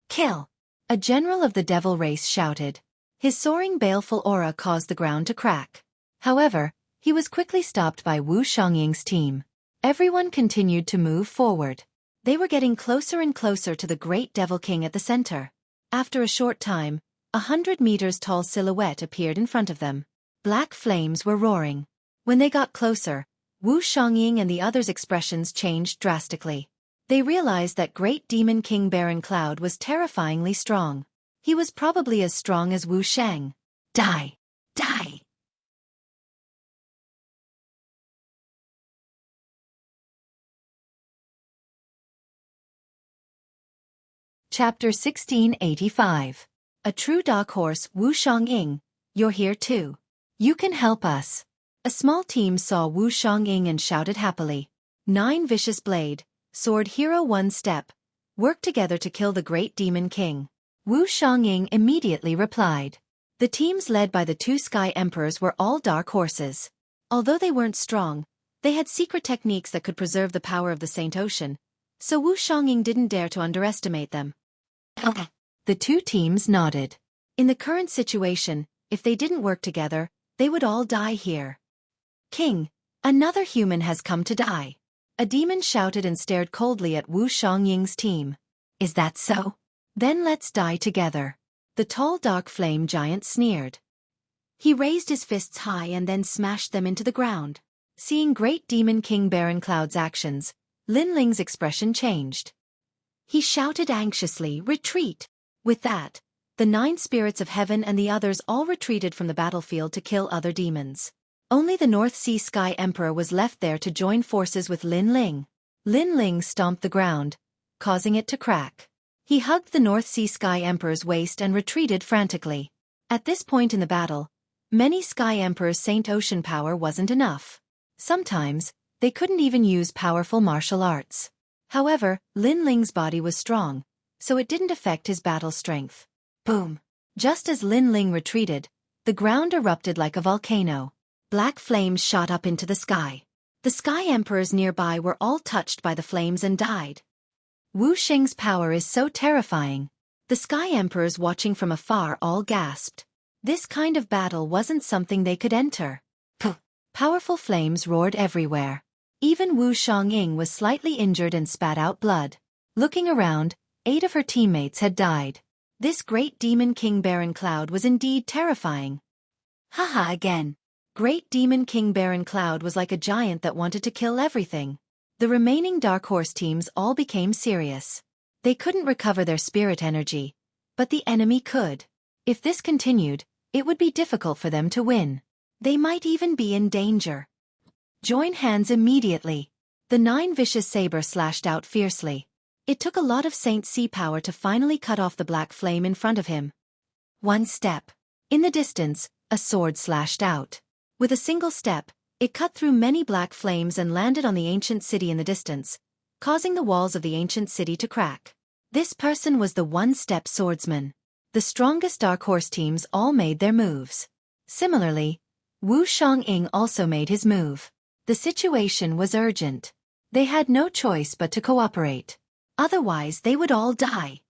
Kill! A general of the devil race shouted. His soaring baleful aura caused the ground to crack. However, he was quickly stopped by Wu Xiangying's team. Everyone continued to move forward. They were getting closer and closer to the Great Devil King at the center. After a short time, 100 meters tall silhouette appeared in front of them. Black flames were roaring. When they got closer, Wu Xiangying and the others' expressions changed drastically. They realized that Great Demon King Baron Cloud was terrifyingly strong. He was probably as strong as Wu Shang. Die! Die! Chapter 1685. A true dark horse. Wu Xiangying, you're here too. You can help us. A small team saw Wu Xiangying and shouted happily. 9 vicious blade, sword hero 1 step, work together to kill the Great Demon King. Wu Xiangying immediately replied. The teams led by the 2 Sky Emperors were all dark horses. Although they weren't strong, they had secret techniques that could preserve the power of the Saint Ocean, so Wu Xiangying didn't dare to underestimate them. The 2 teams nodded. In the current situation, if they didn't work together, they would all die here. King, another human has come to die. A demon shouted and stared coldly at Wu Xiangying's team. Is that so? Then let's die together. The tall dark flame giant sneered. He raised his fists high and then smashed them into the ground. Seeing Great Demon King Baron Cloud's actions, Lin Ling's expression changed. He shouted anxiously, "Retreat!" With that, the 9 spirits of heaven and the others all retreated from the battlefield to kill other demons. Only the North Sea Sky Emperor was left there to join forces with Lin Ling. Lin Ling stomped the ground, causing it to crack. He hugged the North Sea Sky Emperor's waist and retreated frantically. At this point in the battle, many Sky Emperors' Saint Ocean power wasn't enough. Sometimes, they couldn't even use powerful martial arts. However, Lin Ling's body was strong, so it didn't affect his battle strength. Boom! Just as Lin Ling retreated, the ground erupted like a volcano. Black flames shot up into the sky. The Sky Emperors nearby were all touched by the flames and died. Wu Xing's power is so terrifying. The Sky Emperors watching from afar all gasped. This kind of battle wasn't something they could enter. Powerful flames roared everywhere. Even Wu Xiangying was slightly injured and spat out blood. Looking around, 8 of her teammates had died. This great demon King Baron Cloud was indeed terrifying. Haha again. Great demon King Baron Cloud was like a giant that wanted to kill everything. The remaining Dark Horse teams all became serious. They couldn't recover their spirit energy, but the enemy could. If this continued, it would be difficult for them to win. They might even be in danger. Join hands immediately. The 9 vicious saber slashed out fiercely. It took a lot of Saint Sea power to finally cut off the black flame in front of him. One step. In the distance, a sword slashed out. With a single step, it cut through many black flames and landed on the ancient city in the distance, causing the walls of the ancient city to crack. This person was the one-step swordsman. The strongest Dark Horse teams all made their moves. Similarly, Wu Xiangying also made his move. The situation was urgent. They had no choice but to cooperate. Otherwise they would all die.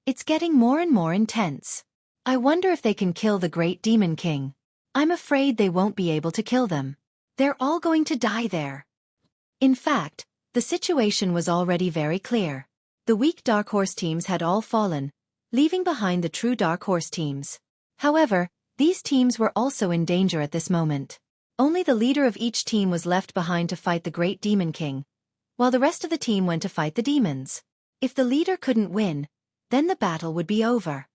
It's getting more and more intense. I wonder if they can kill the Great Demon King. I'm afraid they won't be able to kill them. They're all going to die there. In fact, the situation was already very clear. The weak Dark Horse teams had all fallen, leaving behind the true Dark Horse teams. However, these teams were also in danger at this moment. Only the leader of each team was left behind to fight the Great Demon King, while the rest of the team went to fight the demons. If the leader couldn't win, then the battle would be over.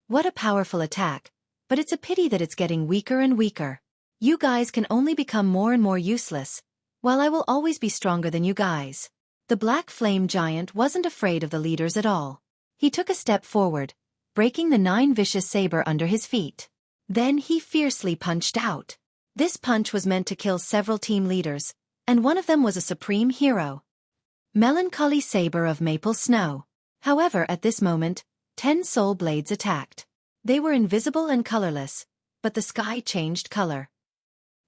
What a powerful attack, but it's a pity that it's getting weaker and weaker. You guys can only become more and more useless, while I will always be stronger than you guys. The Black Flame Giant wasn't afraid of the leaders at all. He took a step forward, breaking the 9 vicious saber under his feet. Then he fiercely punched out. This punch was meant to kill several team leaders, and one of them was a supreme hero. Melancholy Saber of Maple Snow. However, at this moment, 10 soul blades attacked. They were invisible and colorless, but the sky changed color.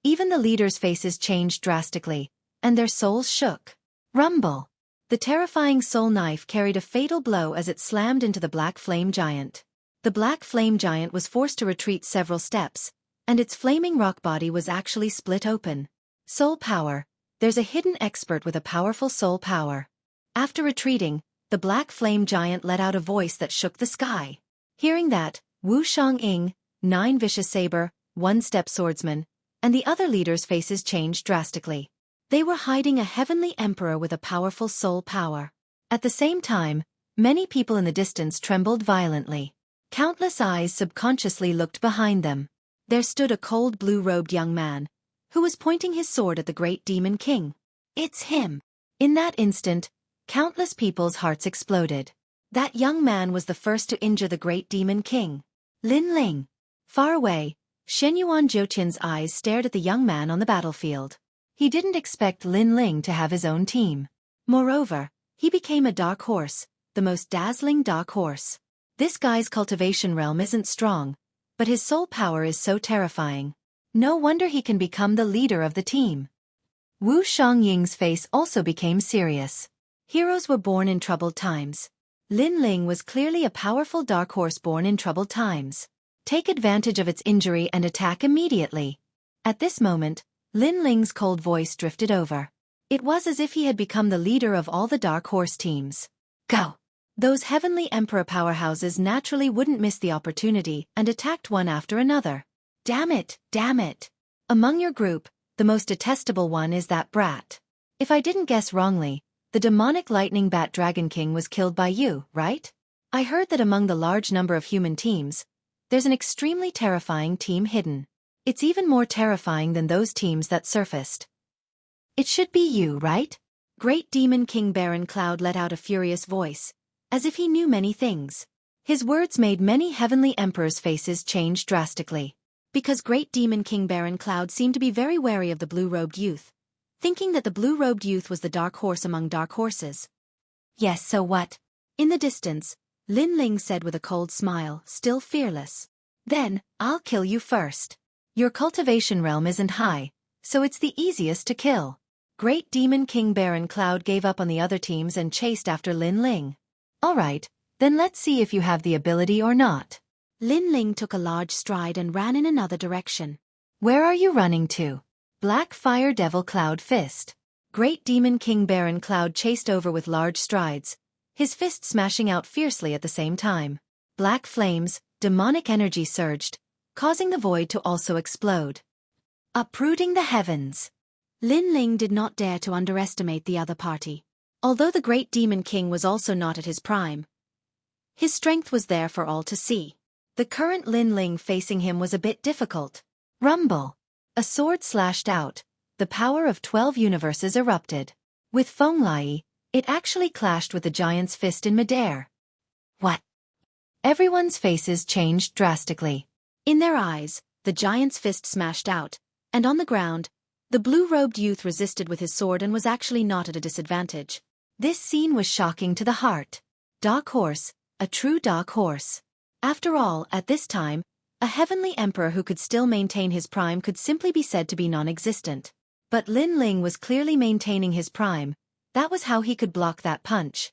Even the leaders' faces changed drastically, and their souls shook. Rumble! The terrifying soul knife carried a fatal blow as it slammed into the Black Flame Giant. The Black Flame Giant was forced to retreat several steps, and its flaming rock body was actually split open. Soul power. There's a hidden expert with a powerful soul power. After retreating, the Black Flame Giant let out a voice that shook the sky. Hearing that, Wu Xiangying, 9 vicious saber, one-step swordsman, and the other leaders' faces changed drastically. They were hiding a heavenly emperor with a powerful soul power. At the same time, many people in the distance trembled violently. Countless eyes subconsciously looked behind them. There stood a cold blue-robed young man, who was pointing his sword at the Great Demon King. It's him! In that instant, countless people's hearts exploded. That young man was the first to injure the Great Demon King. Lin Ling. Far away, Shenyuan Jiutian's eyes stared at the young man on the battlefield. He didn't expect Lin Ling to have his own team. Moreover, he became a Dark Horse, the most dazzling Dark Horse. This guy's cultivation realm isn't strong, but his soul power is so terrifying. No wonder he can become the leader of the team. Wu Xiangying's face also became serious. Heroes were born in troubled times. Lin Ling was clearly a powerful Dark Horse born in troubled times. Take advantage of its injury and attack immediately. At this moment, Lin Ling's cold voice drifted over. It was as if he had become the leader of all the Dark Horse teams. Go! Those heavenly emperor powerhouses naturally wouldn't miss the opportunity and attacked one after another. Damn it, damn it. Among your group, the most detestable one is that brat. If I didn't guess wrongly, the demonic lightning bat Dragon King was killed by you, right? I heard that among the large number of human teams, there's an extremely terrifying team hidden. It's even more terrifying than those teams that surfaced. It should be you, right? Great Demon King Baron Cloud let out a furious voice, as if he knew many things. His words made many heavenly emperors' faces change drastically. Because Great Demon King Baron Cloud seemed to be very wary of the blue-robed youth, thinking that the blue-robed youth was the dark horse among dark horses. Yes, so what? In the distance, Lin Ling said with a cold smile, still fearless. Then, I'll kill you first. Your cultivation realm isn't high, so it's the easiest to kill. Great Demon King Baron Cloud gave up on the other teams and chased after Lin Ling. Alright, then let's see if you have the ability or not. Lin Ling took a large stride and ran in another direction. Where are you running to? Black Fire Devil Cloud Fist. Great Demon King Baron Cloud chased over with large strides, his fist smashing out fiercely at the same time. Black flames, demonic energy surged, causing the void to also explode, uprooting the heavens. Lin Ling did not dare to underestimate the other party. Although the Great Demon King was also not at his prime, his strength was there for all to see. The current Lin Ling facing him was a bit difficult. Rumble. A sword slashed out, the power of 12 universes erupted. With Feng Lai, it actually clashed with the giant's fist in midair. What? Everyone's faces changed drastically. In their eyes, the giant's fist smashed out, and on the ground, the blue-robed youth resisted with his sword and was actually not at a disadvantage. This scene was shocking to the heart. Dark Horse, a true dark horse. After all, at this time, a heavenly emperor who could still maintain his prime could simply be said to be non-existent. But Lin Ling was clearly maintaining his prime. That was how he could block that punch.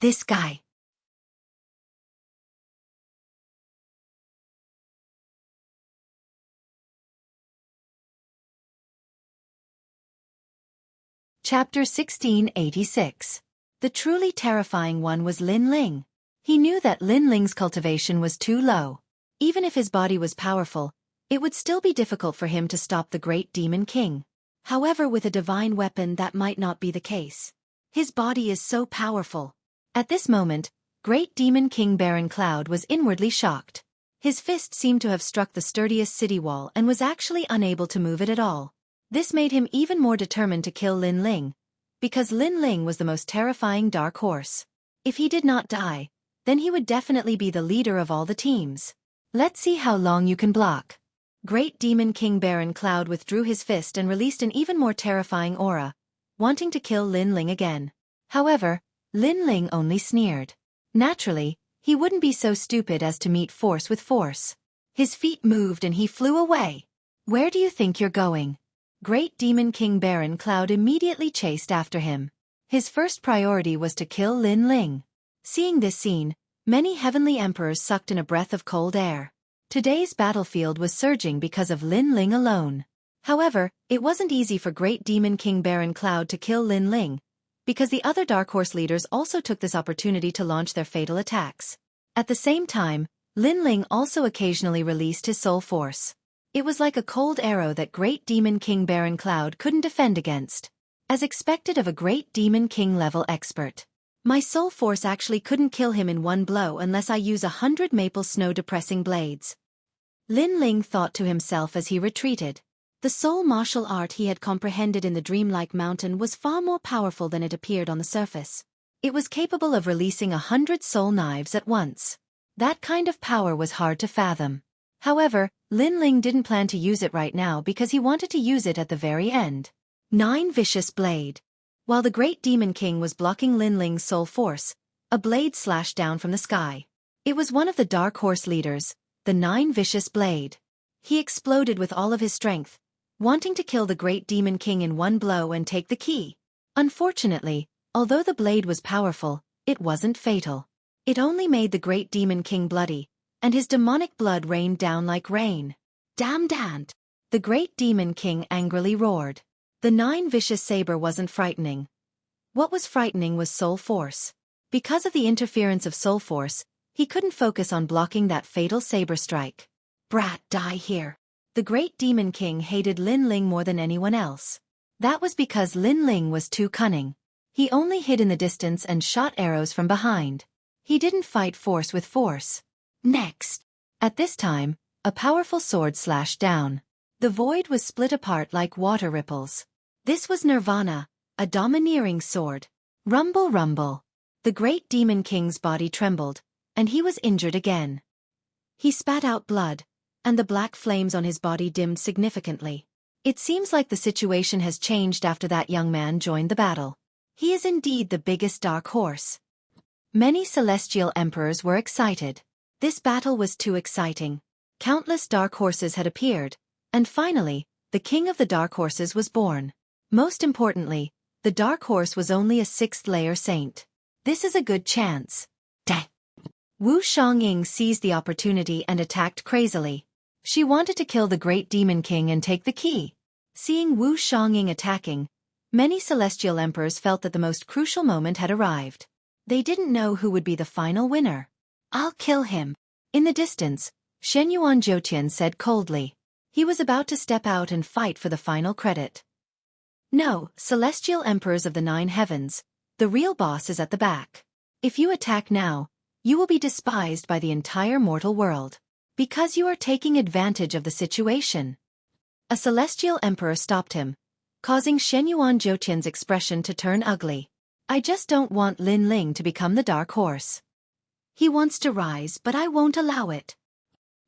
This guy. Chapter 1686. The truly terrifying one was Lin Ling. He knew that Lin Ling's cultivation was too low. Even if his body was powerful, it would still be difficult for him to stop the Great Demon King. However, with a divine weapon that might not be the case. His body is so powerful. At this moment, Great Demon King Baron Cloud was inwardly shocked. His fist seemed to have struck the sturdiest city wall and was actually unable to move it at all. This made him even more determined to kill Lin Ling, because Lin Ling was the most terrifying dark horse. If he did not die, then he would definitely be the leader of all the teams. Let's see how long you can block. Great Demon King Baron Cloud withdrew his fist and released an even more terrifying aura, wanting to kill Lin Ling again. However, Lin Ling only sneered. Naturally, he wouldn't be so stupid as to meet force with force. His feet moved and he flew away. Where do you think you're going? Great Demon King Baron Cloud immediately chased after him. His first priority was to kill Lin Ling. Seeing this scene, many heavenly emperors sucked in a breath of cold air. Today's battlefield was surging because of Lin Ling alone. However, it wasn't easy for Great Demon King Baron Cloud to kill Lin Ling, because the other Dark Horse leaders also took this opportunity to launch their fatal attacks. At the same time, Lin Ling also occasionally released his soul force. It was like a cold arrow that Great Demon King Baron Cloud couldn't defend against. As expected of a Great Demon King level expert. My soul force actually couldn't kill him in one blow unless I use 100 maple snow depressing blades. Lin Ling thought to himself as he retreated. The soul martial art he had comprehended in the dreamlike mountain was far more powerful than it appeared on the surface. It was capable of releasing 100 soul knives at once. That kind of power was hard to fathom. However, Lin Ling didn't plan to use it right now because he wanted to use it at the very end. 9 Vicious Blade. While the Great Demon King was blocking Lin Ling's soul force, a blade slashed down from the sky. It was one of the Dark Horse leaders, the 9 Vicious Blade. He exploded with all of his strength, wanting to kill the Great Demon King in one blow and take the key. Unfortunately, although the blade was powerful, it wasn't fatal. It only made the Great Demon King bloody, and his demonic blood rained down like rain. Damn! The Great Demon King angrily roared. The 9 Vicious Saber wasn't frightening. What was frightening was soul force. Because of the interference of soul force, he couldn't focus on blocking that fatal saber strike. Brat, die here. The Great Demon King hated Lin Ling more than anyone else. That was because Lin Ling was too cunning. He only hid in the distance and shot arrows from behind. He didn't fight force with force. Next. At this time, a powerful sword slashed down. The void was split apart like water ripples. This was Nirvana, a domineering sword. Rumble, rumble. The Great Demon King's body trembled, and he was injured again. He spat out blood, and the black flames on his body dimmed significantly. It seems like the situation has changed after that young man joined the battle. He is indeed the biggest dark horse. Many celestial emperors were excited. This battle was too exciting. Countless dark horses had appeared, and finally, the king of the dark horses was born. Most importantly, the dark horse was only a 6th-layer saint. This is a good chance. Wu Xiangying seized the opportunity and attacked crazily. She wanted to kill the great demon king and take the key. Seeing Wu Xiangying attacking, many celestial emperors felt that the most crucial moment had arrived. They didn't know who would be the final winner. I'll kill him. In the distance, Shenyuan Jiutian said coldly. He was about to step out and fight for the final credit. No, celestial emperors of the 9 heavens, the real boss is at the back. If you attack now, you will be despised by the entire mortal world. Because you are taking advantage of the situation. A celestial emperor stopped him, causing Shenyuan Jiutian's expression to turn ugly. I just don't want Lin Ling to become the dark horse. He wants to rise, but I won't allow it.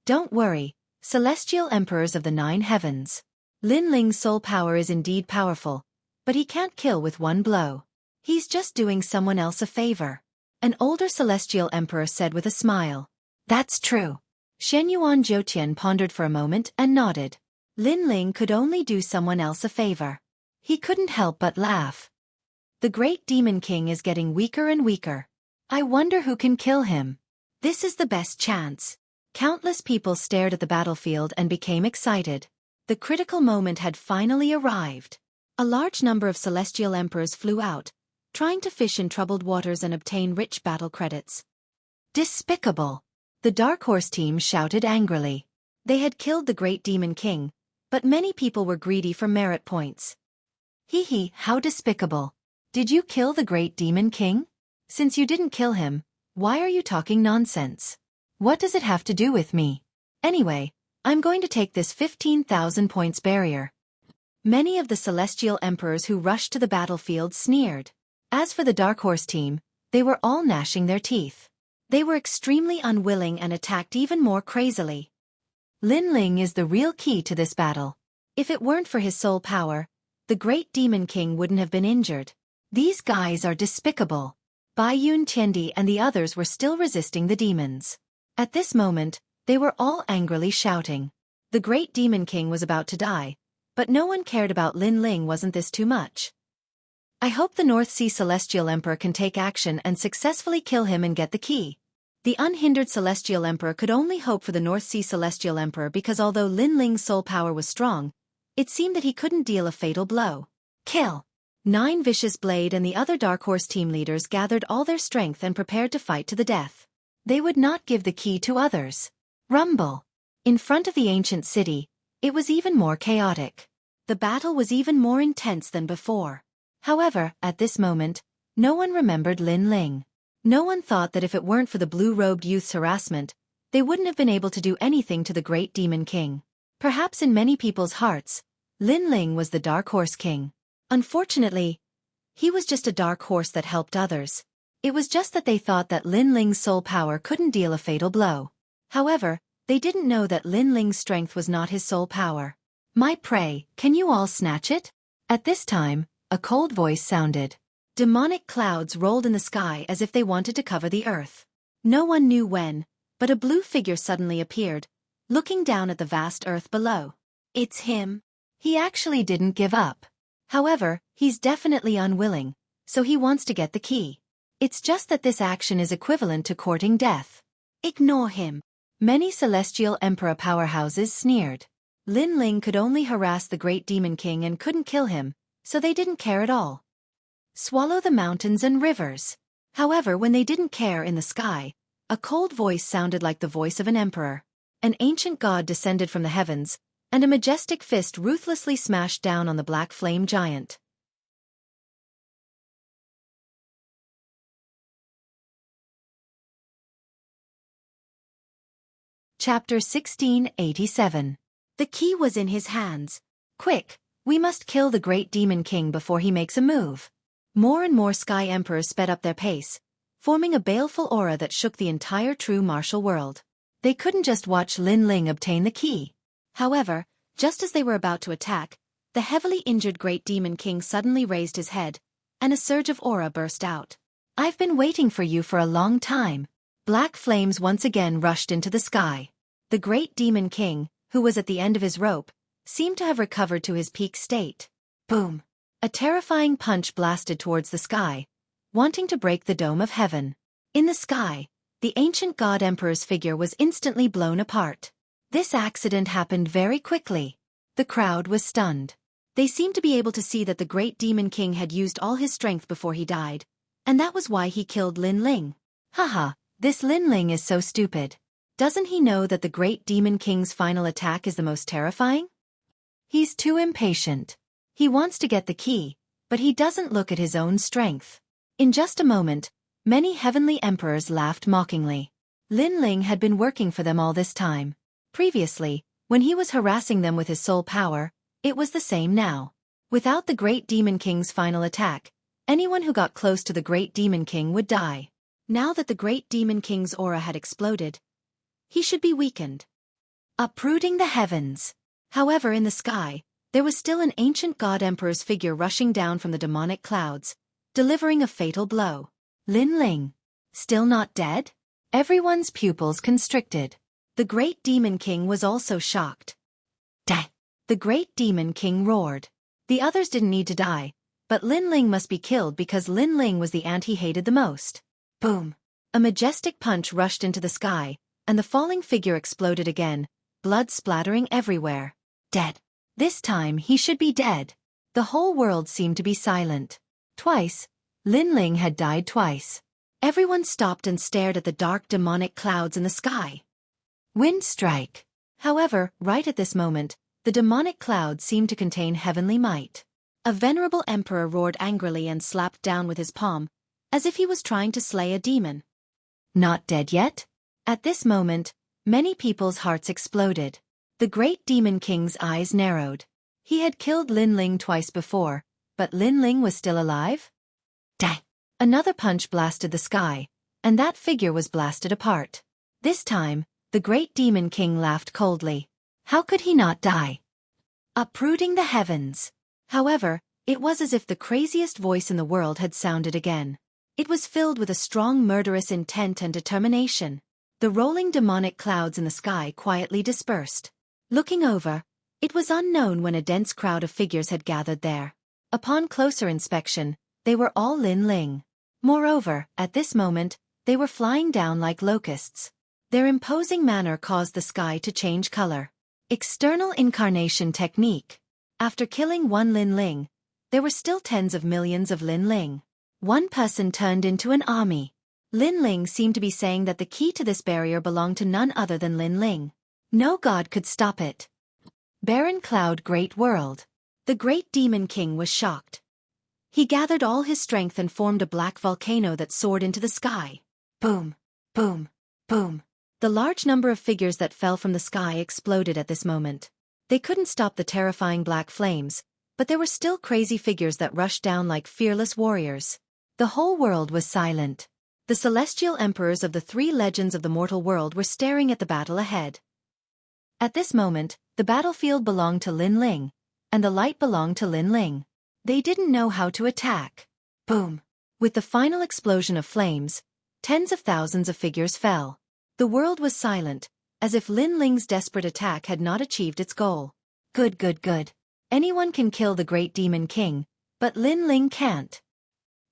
Don't worry, celestial emperors of the 9 heavens. Lin Ling's soul power is indeed powerful, but he can't kill with one blow. He's just doing someone else a favor. An older celestial emperor said with a smile. That's true. Shenyuan Jiutian pondered for a moment and nodded. Lin Ling could only do someone else a favor. He couldn't help but laugh. The great demon king is getting weaker and weaker. I wonder who can kill him. This is the best chance. Countless people stared at the battlefield and became excited. The critical moment had finally arrived. A large number of celestial emperors flew out, trying to fish in troubled waters and obtain rich battle credits. Despicable! The Dark Horse team shouted angrily. They had killed the great demon king, but many people were greedy for merit points. Hee, how despicable. Did you kill the great demon king? Since you didn't kill him, why are you talking nonsense? What does it have to do with me? Anyway, I'm going to take this 15,000 points barrier. Many of the celestial emperors who rushed to the battlefield sneered. As for the Dark Horse team, they were all gnashing their teeth. They were extremely unwilling and attacked even more crazily. Lin Ling is the real key to this battle. If it weren't for his soul power, the great demon king wouldn't have been injured. These guys are despicable. Bai Yun Tiandi and the others were still resisting the demons. At this moment, they were all angrily shouting. The great demon king was about to die, but no one cared about Lin Ling. Wasn't this too much? I hope the North Sea Celestial Emperor can take action and successfully kill him and get the key. The unhindered Celestial Emperor could only hope for the North Sea Celestial Emperor because although Lin Ling's soul power was strong, it seemed that he couldn't deal a fatal blow. Kill! 9 Vicious Blade and the other Dark Horse team leaders gathered all their strength and prepared to fight to the death. They would not give the key to others. Rumble! In front of the ancient city, it was even more chaotic. The battle was even more intense than before. However, at this moment, no one remembered Lin Ling. No one thought that if it weren't for the blue-robed youth's harassment, they wouldn't have been able to do anything to the great demon king. Perhaps in many people's hearts, Lin Ling was the Dark Horse King. Unfortunately, he was just a dark horse that helped others. It was just that they thought that Lin Ling's soul power couldn't deal a fatal blow. However, they didn't know that Lin Ling's strength was not his soul power. My prey, can you all snatch it? At this time, a cold voice sounded. Demonic clouds rolled in the sky as if they wanted to cover the earth. No one knew when, but a blue figure suddenly appeared, looking down at the vast earth below. It's him. He actually didn't give up. However, he's definitely unwilling, so he wants to get the key. It's just that this action is equivalent to courting death. Ignore him. Many celestial emperor powerhouses sneered. Lin Ling could only harass the great demon king and couldn't kill him, so they didn't care at all. Swallow the mountains and rivers. However, when they didn't care in the sky, a cold voice sounded like the voice of an emperor. An ancient god descended from the heavens, and a majestic fist ruthlessly smashed down on the black flame giant. Chapter 1687. The key was in his hands. Quick, we must kill the great demon king before he makes a move. More and more sky emperors sped up their pace, forming a baleful aura that shook the entire true martial world. They couldn't just watch Lin Ling obtain the key. However, just as they were about to attack, the heavily injured Great Demon King suddenly raised his head, and a surge of aura burst out. I've been waiting for you for a long time. Black flames once again rushed into the sky. The Great Demon King, who was at the end of his rope, seemed to have recovered to his peak state. Boom! A terrifying punch blasted towards the sky, wanting to break the dome of heaven. In the sky, the ancient god emperor's figure was instantly blown apart. This accident happened very quickly. The crowd was stunned. They seemed to be able to see that the Great Demon King had used all his strength before he died, and that was why he killed Lin Ling. Haha, this Lin Ling is so stupid. Doesn't he know that the Great Demon King's final attack is the most terrifying? He's too impatient. He wants to get the key, but he doesn't look at his own strength. In just a moment, many heavenly emperors laughed mockingly. Lin Ling had been working for them all this time. Previously, when he was harassing them with his soul power, it was the same now. Without the Great Demon King's final attack, anyone who got close to the Great Demon King would die. Now that the Great Demon King's aura had exploded, he should be weakened, uprooting the heavens. However, in the sky, there was still an ancient god emperor's figure rushing down from the demonic clouds, delivering a fatal blow. Lin Ling, still not dead? Everyone's pupils constricted. The Great Demon King was also shocked. Dang! The Great Demon King roared. The others didn't need to die, but Lin Ling must be killed because Lin Ling was the ant he hated the most. Boom! A majestic punch rushed into the sky, and the falling figure exploded again, blood splattering everywhere. Dead. This time he should be dead. The whole world seemed to be silent. Twice, Lin Ling had died twice. Everyone stopped and stared at the dark demonic clouds in the sky. Wind strike. However, right at this moment, the demonic cloud seemed to contain heavenly might. A venerable emperor roared angrily and slapped down with his palm, as if he was trying to slay a demon. Not dead yet? At this moment, many people's hearts exploded. The Great Demon King's eyes narrowed. He had killed Lin Ling twice before, but Lin Ling was still alive? Dang! Another punch blasted the sky, and that figure was blasted apart. This time, the Great Demon King laughed coldly. How could he not die? Uprooting the heavens. However, it was as if the craziest voice in the world had sounded again. It was filled with a strong murderous intent and determination. The rolling demonic clouds in the sky quietly dispersed. Looking over, it was unknown when a dense crowd of figures had gathered there. Upon closer inspection, they were all Lin Ling. Moreover, at this moment, they were flying down like locusts. Their imposing manner caused the sky to change color. External incarnation technique. After killing one Lin Ling, there were still tens of millions of Lin Ling. One person turned into an army. Lin Ling seemed to be saying that the key to this barrier belonged to none other than Lin Ling. No god could stop it. Barren cloud, great world. The Great Demon King was shocked. He gathered all his strength and formed a black volcano that soared into the sky. Boom, boom, boom. The large number of figures that fell from the sky exploded at this moment. They couldn't stop the terrifying black flames, but there were still crazy figures that rushed down like fearless warriors. The whole world was silent. The celestial emperors of the three legends of the mortal world were staring at the battle ahead. At this moment, the battlefield belonged to Lin Ling, and the light belonged to Lin Ling. They didn't know how to attack. Boom! With the final explosion of flames, tens of thousands of figures fell. The world was silent, as if Lin Ling's desperate attack had not achieved its goal. Good, good, good. Anyone can kill the Great Demon King, but Lin Ling can't.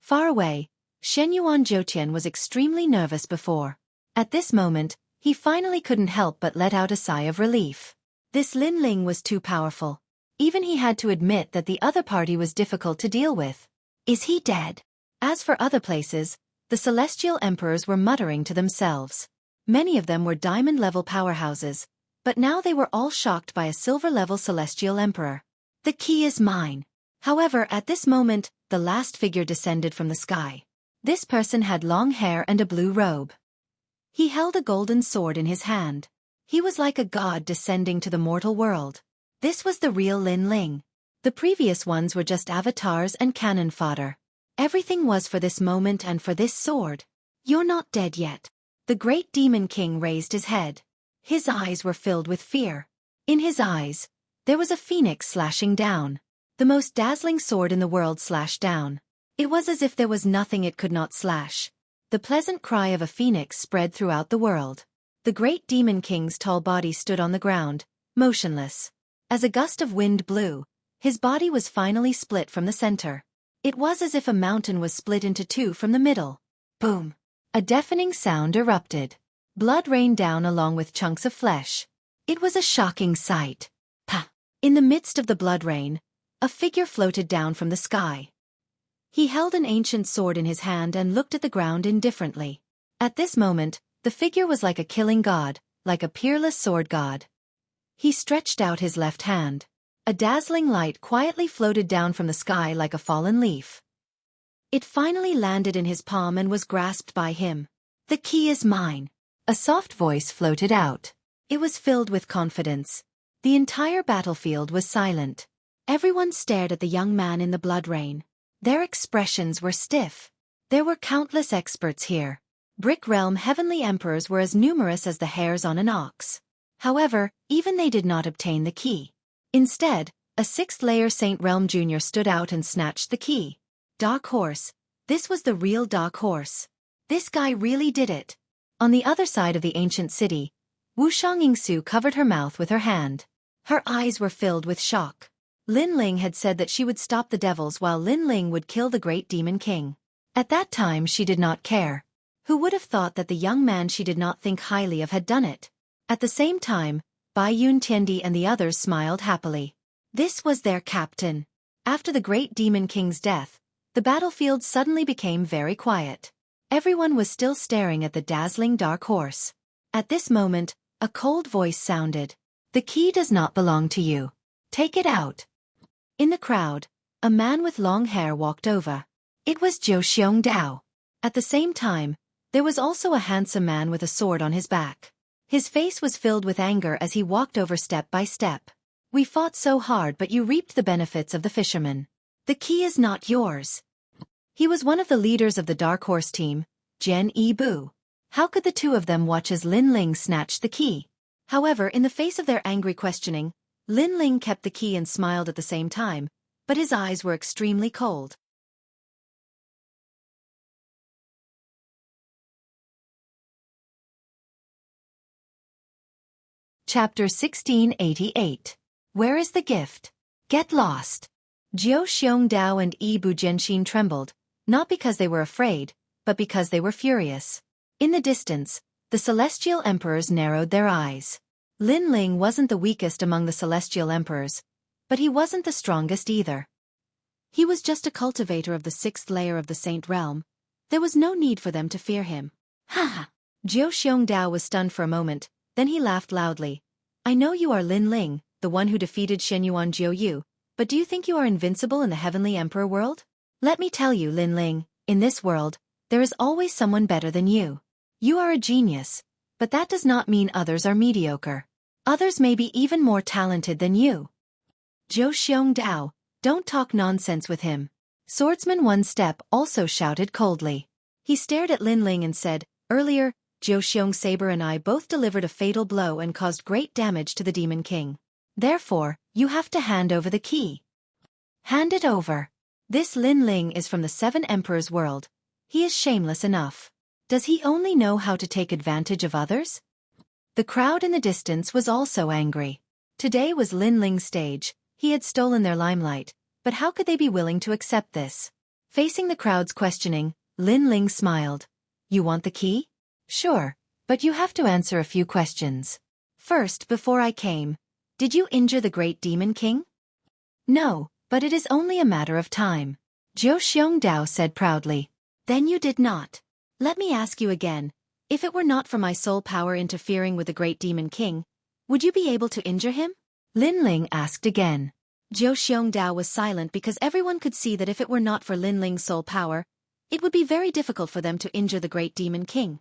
Far away, Shenyuan Zhoutian was extremely nervous before. At this moment, he finally couldn't help but let out a sigh of relief. This Lin Ling was too powerful. Even he had to admit that the other party was difficult to deal with. Is he dead? As for other places, the celestial emperors were muttering to themselves. Many of them were diamond-level powerhouses, but now they were all shocked by a silver-level celestial emperor. The key is mine. However, at this moment, the last figure descended from the sky. This person had long hair and a blue robe. He held a golden sword in his hand. He was like a god descending to the mortal world. This was the real Lin Ling. The previous ones were just avatars and cannon fodder. Everything was for this moment and for this sword. You're not dead yet. The great demon king raised his head. His eyes were filled with fear. In his eyes, there was a phoenix slashing down. The most dazzling sword in the world slashed down. It was as if there was nothing it could not slash. The pleasant cry of a phoenix spread throughout the world. The great demon king's tall body stood on the ground, motionless. As a gust of wind blew, his body was finally split from the center. It was as if a mountain was split into two from the middle. Boom! A deafening sound erupted. Blood rained down along with chunks of flesh. It was a shocking sight. Pa! In the midst of the blood rain, a figure floated down from the sky. He held an ancient sword in his hand and looked at the ground indifferently. At this moment, the figure was like a killing god, like a peerless sword god. He stretched out his left hand. A dazzling light quietly floated down from the sky like a fallen leaf. It finally landed in his palm and was grasped by him. "The key is mine." A soft voice floated out. It was filled with confidence. The entire battlefield was silent. Everyone stared at the young man in the blood rain. Their expressions were stiff. There were countless experts here. Brick Realm heavenly emperors were as numerous as the hairs on an ox. However, even they did not obtain the key. Instead, a sixth-layer Saint Realm Jr. stood out and snatched the key. Dark Horse. This was the real Dark Horse. This guy really did it. On the other side of the ancient city, Wushang Yingsu covered her mouth with her hand. Her eyes were filled with shock. Lin Ling had said that she would stop the devils while Lin Ling would kill the great demon king. At that time she did not care. Who would have thought that the young man she did not think highly of had done it? At the same time, Bai Yun Tiandi and the others smiled happily. This was their captain. After the great demon king's death, the battlefield suddenly became very quiet. Everyone was still staring at the dazzling dark horse. At this moment, a cold voice sounded. "The key does not belong to you. Take it out." In the crowd, a man with long hair walked over. It was Zhou Xiongdao. At the same time, there was also a handsome man with a sword on his back. His face was filled with anger as he walked over step by step. "We fought so hard, but you reaped the benefits of the fisherman. The key is not yours." He was one of the leaders of the Dark Horse team, Jian Yibu. How could the two of them watch as Lin Ling snatched the key? However, in the face of their angry questioning, Lin Ling kept the key and smiled at the same time, but his eyes were extremely cold. Chapter 1688. Where is the gift? Get lost. Zhou Xiongdao and Yibu Zhenxin trembled, not because they were afraid, but because they were furious. In the distance, the celestial emperors narrowed their eyes. Lin Ling wasn't the weakest among the celestial emperors, but he wasn't the strongest either. He was just a cultivator of the sixth layer of the Saint Realm. There was no need for them to fear him. Ha ha! Zhou Xiongdao was stunned for a moment, then he laughed loudly. "I know you are Lin Ling, the one who defeated Shenyuan Jiuyu, but do you think you are invincible in the Heavenly Emperor world? Let me tell you, Lin Ling, in this world, there is always someone better than you. You are a genius, but that does not mean others are mediocre. Others may be even more talented than you." Zhou Xiongdao, don't talk nonsense with him. Swordsman One Step also shouted coldly. He stared at Lin Ling and said, "Earlier, Zhou Xiong Saber and I both delivered a fatal blow and caused great damage to the Demon King. Therefore, you have to hand over the key." "Hand it over." This Lin Ling is from the Seven Emperors world. He is shameless enough. Does he only know how to take advantage of others? The crowd in the distance was also angry. Today was Lin Ling's stage. He had stolen their limelight, but how could they be willing to accept this? Facing the crowd's questioning, Lin Ling smiled. "You want the key? Sure, but you have to answer a few questions. First, before I came, did you injure the great demon king?" "No, but it is only a matter of time," Zhou Xiongdao said proudly. "Then you did not. Let me ask you again, if it were not for my soul power interfering with the great demon king, would you be able to injure him?" Lin Ling asked again. Zhou Xiongdao was silent because everyone could see that if it were not for Lin Ling's soul power, it would be very difficult for them to injure the great demon king.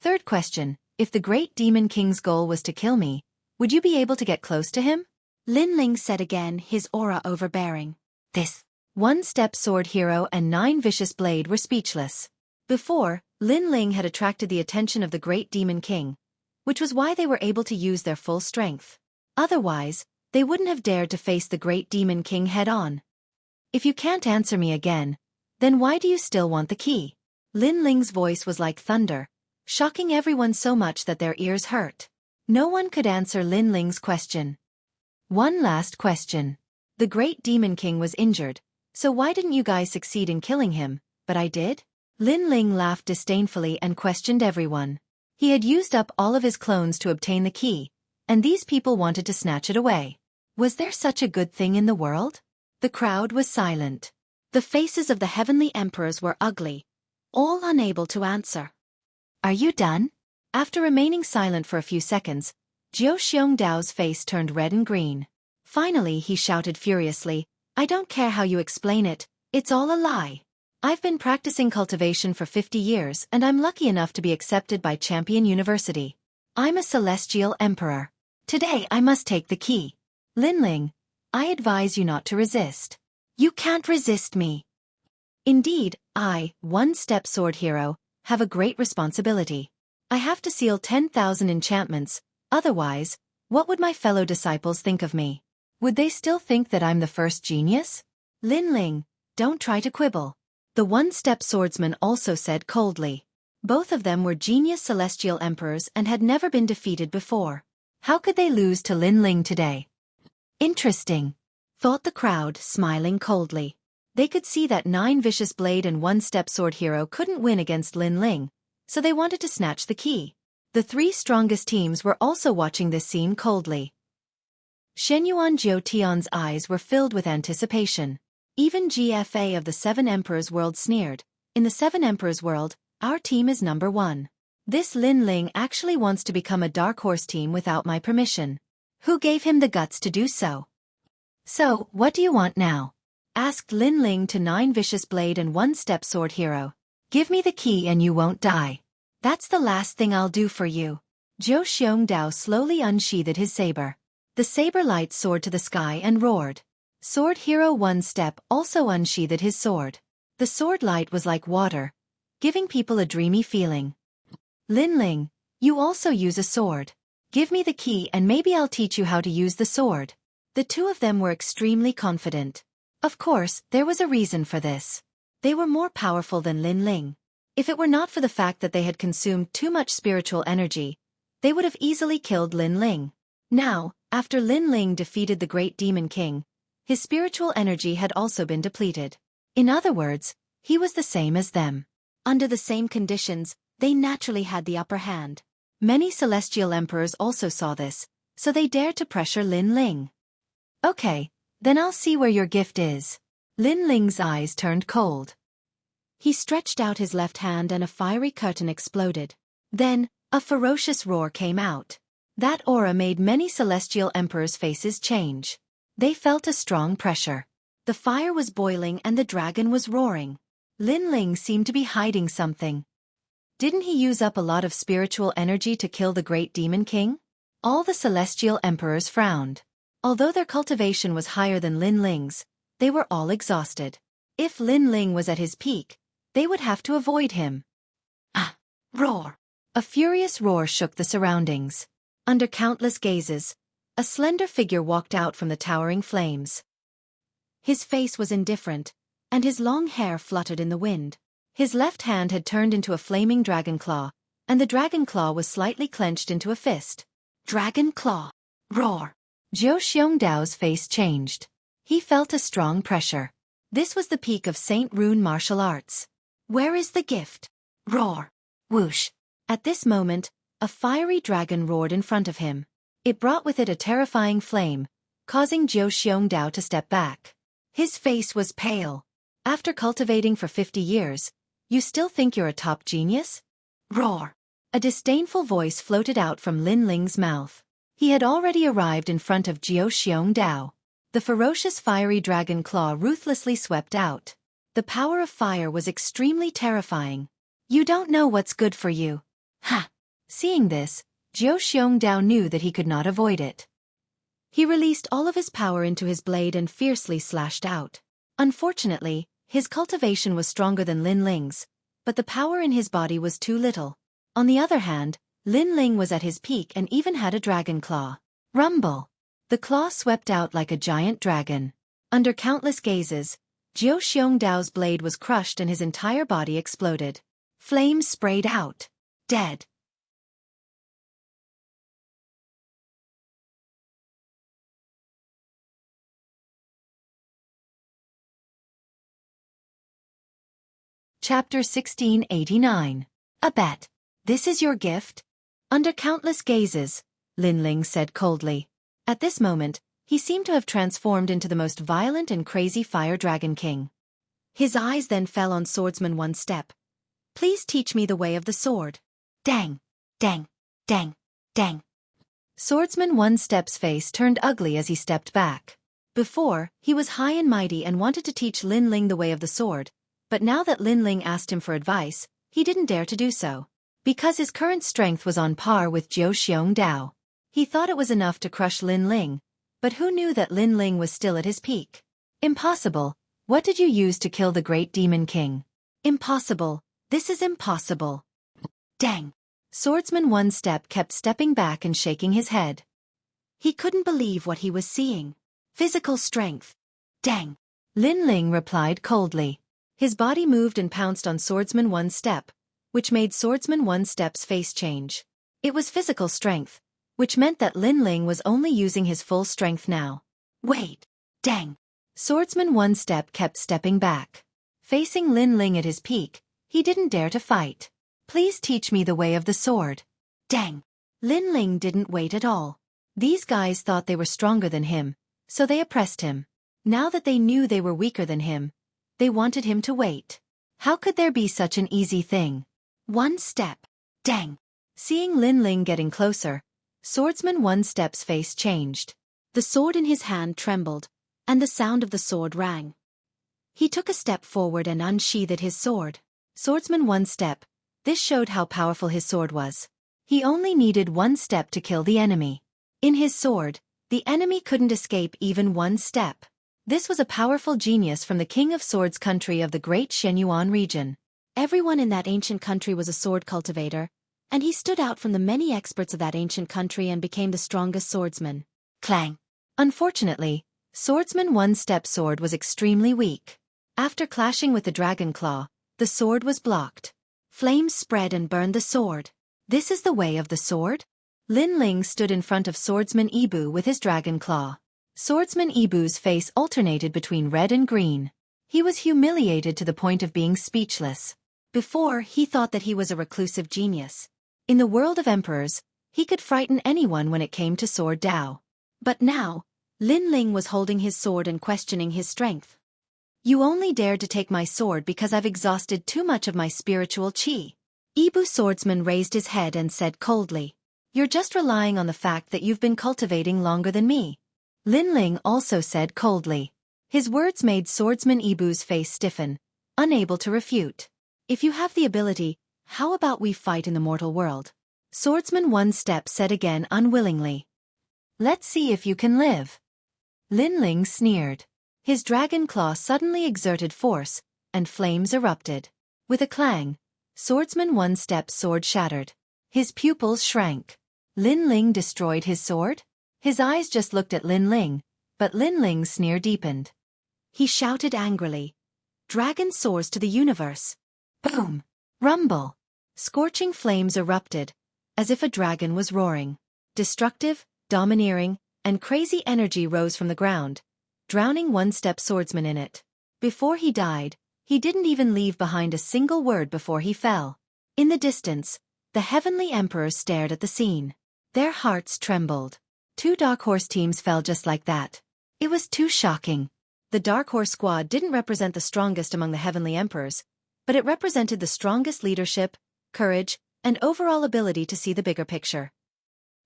Third question, if the great demon king's goal was to kill me, would you be able to get close to him? Lin Ling said again, his aura overbearing. This One Step Sword Hero and Nine Vicious Blade were speechless. Before, Lin Ling had attracted the attention of the Great Demon King, which was why they were able to use their full strength. Otherwise, they wouldn't have dared to face the Great Demon King head-on. If you can't answer me again, then why do you still want the key? Lin Ling's voice was like thunder, shocking everyone so much that their ears hurt. No one could answer Lin Ling's question. One last question. The Great Demon King was injured, so why didn't you guys succeed in killing him? But I did? Lin Ling laughed disdainfully and questioned everyone. He had used up all of his clones to obtain the key, and these people wanted to snatch it away. Was there such a good thing in the world? The crowd was silent. The faces of the heavenly emperors were ugly, all unable to answer. Are you done? After remaining silent for a few seconds, Jiu Xiongdao's face turned red and green. Finally he shouted furiously, I don't care how you explain it, it's all a lie. I've been practicing cultivation for 50 years and I'm lucky enough to be accepted by Champion University. I'm a celestial emperor. Today I must take the key. Lin Ling, I advise you not to resist. You can't resist me. Indeed, I, one-step sword hero, have a great responsibility. I have to seal 10,000 enchantments, otherwise, what would my fellow disciples think of me? Would they still think that I'm the first genius? Lin Ling, don't try to quibble. The one-step swordsman also said coldly. Both of them were genius celestial emperors and had never been defeated before. How could they lose to Lin Ling today? Interesting, thought the crowd, smiling coldly. They could see that 9 vicious blade and one-step sword hero couldn't win against Lin Ling, so they wanted to snatch the key. The 3 strongest teams were also watching this scene coldly. Shenyuan Jiutian's eyes were filled with anticipation. Even GFA of the 7 Emperors world sneered. In the 7 Emperors world, our team is number 1. This Lin Ling actually wants to become a dark horse team without my permission. Who gave him the guts to do so? So, what do you want now? Asked Lin Ling to 9 vicious blade and one-step sword hero. Give me the key and you won't die. That's the last thing I'll do for you. Zhou Xiongdao slowly unsheathed his saber. The saber light soared to the sky and roared. Sword hero one-step also unsheathed his sword. The sword light was like water, giving people a dreamy feeling. Lin Ling, you also use a sword. Give me the key and maybe I'll teach you how to use the sword. The 2 of them were extremely confident. Of course, there was a reason for this. They were more powerful than Lin Ling. If it were not for the fact that they had consumed too much spiritual energy, they would have easily killed Lin Ling. Now, after Lin Ling defeated the Great Demon King, his spiritual energy had also been depleted. In other words, he was the same as them. Under the same conditions, they naturally had the upper hand. Many celestial emperors also saw this, so they dared to pressure Lin Ling. Okay, then I'll see where your gift is. Lin Ling's eyes turned cold. He stretched out his left hand and a fiery curtain exploded. Then, a ferocious roar came out. That aura made many celestial emperors' faces change. They felt a strong pressure. The fire was boiling and the dragon was roaring. Lin Ling seemed to be hiding something. Didn't he use up a lot of spiritual energy to kill the Great Demon King? All the celestial emperors frowned. Although their cultivation was higher than Lin Ling's, they were all exhausted. If Lin Ling was at his peak, they would have to avoid him. Ah! Roar! A furious roar shook the surroundings. Under countless gazes, a slender figure walked out from the towering flames. His face was indifferent, and his long hair fluttered in the wind. His left hand had turned into a flaming dragon claw, and the dragon claw was slightly clenched into a fist. Dragon claw! Roar! Zhou Xiongdao's face changed. He felt a strong pressure. This was the peak of Saint Rune martial arts. Where is the gift? Roar! Whoosh! At this moment, a fiery dragon roared in front of him. It brought with it a terrifying flame, causing Zhou Xiongdao to step back. His face was pale. After cultivating for 50 years, you still think you're a top genius? Roar! A disdainful voice floated out from Lin Ling's mouth. He had already arrived in front of Zhou Xiongdao. The ferocious fiery dragon claw ruthlessly swept out. The power of fire was extremely terrifying. You don't know what's good for you. Ha! Seeing this, Zhou Xiongdao knew that he could not avoid it. He released all of his power into his blade and fiercely slashed out. Unfortunately, his cultivation was stronger than Lin Ling's, but the power in his body was too little. On the other hand, Lin Ling was at his peak and even had a dragon claw. Rumble! The claw swept out like a giant dragon. Under countless gazes, Jiu Xiongdao's blade was crushed and his entire body exploded. Flames sprayed out. Dead. Chapter 1689. A bet. This is your gift? Under countless gazes, Lin Ling said coldly. At this moment, he seemed to have transformed into the most violent and crazy fire dragon king. His eyes then fell on swordsman One Step. Please teach me the way of the sword. Dang, dang, dang, dang. Swordsman One Step's face turned ugly as he stepped back. Before, he was high and mighty and wanted to teach Lin Ling the way of the sword, but now that Lin Ling asked him for advice, he didn't dare to do so. Because his current strength was on par with Jiu Xiongdao. He thought it was enough to crush Lin Ling, but who knew that Lin Ling was still at his peak? Impossible. What did you use to kill the great demon king? Impossible. This is impossible. Dang. Swordsman One Step kept stepping back and shaking his head. He couldn't believe what he was seeing. Physical strength. Dang. Lin Ling replied coldly. His body moved and pounced on Swordsman One Step, which made Swordsman One Step's face change. It was physical strength, which meant that Lin Ling was only using his full strength now. Wait. Dang. Swordsman One Step kept stepping back. Facing Lin Ling at his peak, he didn't dare to fight. Please teach me the way of the sword. Dang. Lin Ling didn't wait at all. These guys thought they were stronger than him, so they oppressed him. Now that they knew they were weaker than him, they wanted him to wait. How could there be such an easy thing? One step. Dang. Seeing Lin Ling getting closer, Swordsman One Step's face changed. The sword in his hand trembled, and the sound of the sword rang. He took a step forward and unsheathed his sword. Swordsman One Step. This showed how powerful his sword was. He only needed one step to kill the enemy. In his sword, the enemy couldn't escape even one step. This was a powerful genius from the King of Swords country of the Great Shenyuan region. Everyone in that ancient country was a sword cultivator, and he stood out from the many experts of that ancient country and became the strongest swordsman. Clang. Unfortunately, Swordsman One Step's sword was extremely weak. After clashing with the dragon claw, the sword was blocked. Flames spread and burned the sword. This is the way of the sword? Lin Ling stood in front of Swordsman Ibu with his dragon claw. Swordsman Ibu's face alternated between red and green. He was humiliated to the point of being speechless. Before, he thought that he was a reclusive genius. In the world of emperors, he could frighten anyone when it came to sword Dao. But now, Lin Ling was holding his sword and questioning his strength. You only dared to take my sword because I've exhausted too much of my spiritual qi. Ibu swordsman raised his head and said coldly. You're just relying on the fact that you've been cultivating longer than me. Lin Ling also said coldly. His words made Swordsman Ibu's face stiffen, unable to refute. If you have the ability, how about we fight in the mortal world? Swordsman One Step said again unwillingly. Let's see if you can live. Lin Ling sneered. His dragon claw suddenly exerted force, and flames erupted. With a clang, Swordsman One Step's sword shattered. His pupils shrank. Lin Ling destroyed his sword? His eyes just looked at Lin Ling, but Lin Ling's sneer deepened. He shouted angrily. Dragon soars to the universe. Boom! Rumble! Scorching flames erupted, as if a dragon was roaring. Destructive, domineering, and crazy energy rose from the ground, drowning One Step swordsman in it. Before he died, he didn't even leave behind a single word before he fell. In the distance, the heavenly emperors stared at the scene. Their hearts trembled. 2 Dark Horse teams fell just like that. It was too shocking. The Dark Horse squad didn't represent the strongest among the heavenly emperors, but it represented the strongest leadership, courage, and overall ability to see the bigger picture.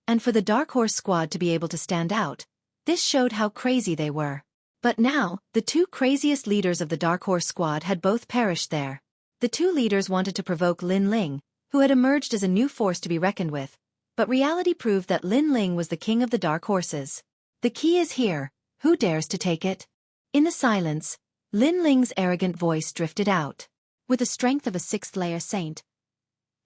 And for the Dark Horse squad to be able to stand out, this showed how crazy they were. But now, the 2 craziest leaders of the Dark Horse squad had both perished there. The 2 leaders wanted to provoke Lin Ling, who had emerged as a new force to be reckoned with, but reality proved that Lin Ling was the king of the Dark Horses. The key is here, who dares to take it? In the silence, Lin Ling's arrogant voice drifted out. with the strength of a sixth-layer saint.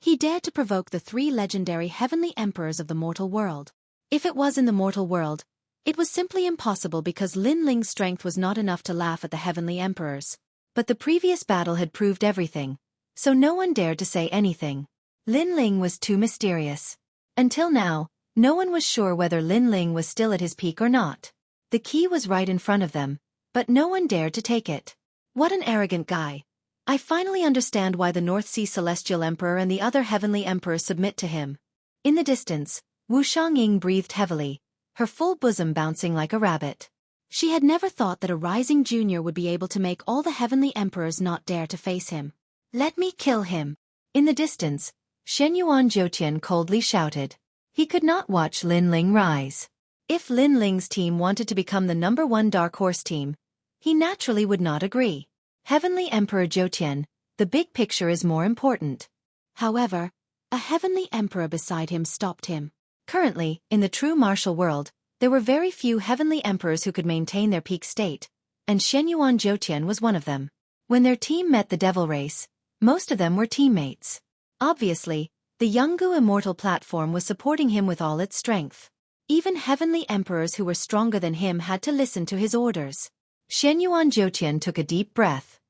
He dared to provoke the 3 legendary heavenly emperors of the mortal world. If it was in the mortal world, it was simply impossible because Lin Ling's strength was not enough to laugh at the heavenly emperors. But the previous battle had proved everything, so no one dared to say anything. Lin Ling was too mysterious. Until now, no one was sure whether Lin Ling was still at his peak or not. The key was right in front of them, but no one dared to take it. What an arrogant guy. I finally understand why the North Sea Celestial Emperor and the other heavenly emperors submit to him. In the distance, Wu Xiangying breathed heavily, her full bosom bouncing like a rabbit. She had never thought that a rising junior would be able to make all the heavenly emperors not dare to face him. Let me kill him. In the distance, Shenyuan Jiutian coldly shouted. He could not watch Lin Ling rise. If Lin Ling's team wanted to become the #1 dark horse team, he naturally would not agree. Heavenly Emperor Jiutian, the big picture is more important. However, a heavenly emperor beside him stopped him. Currently, in the true martial world, there were very few heavenly emperors who could maintain their peak state, and Shenyuan Jiutian was one of them. When their team met the devil race, most of them were teammates. Obviously, the Yanggu immortal platform was supporting him with all its strength. Even heavenly emperors who were stronger than him had to listen to his orders. Shenyuan Jiutian took a deep breath.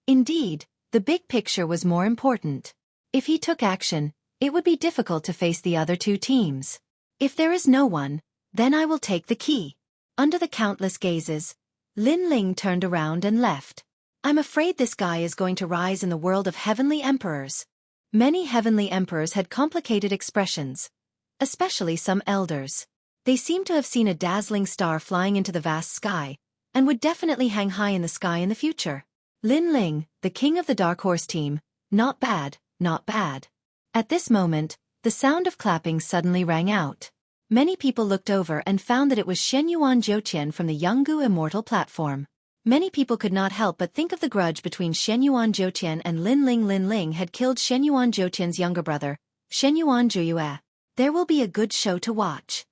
Indeed, the big picture was more important. If he took action, it would be difficult to face the other 2 teams. If there is no one, then I will take the key. Under the countless gazes, Lin Ling turned around and left. I'm afraid this guy is going to rise in the world of heavenly emperors. Many heavenly emperors had complicated expressions, especially some elders. They seemed to have seen a dazzling star flying into the vast sky, and would definitely hang high in the sky in the future. Lin Ling, the king of the Dark Horse team, not bad, not bad. At this moment, the sound of clapping suddenly rang out. Many people looked over and found that it was Shenyuan Jiutian from the Yanggu immortal platform. Many people could not help but think of the grudge between Shenyuan Jiutian and Lin Ling. Lin Ling had killed Shenyuan Jiutian's younger brother, Shenyuan Juyue. There will be a good show to watch.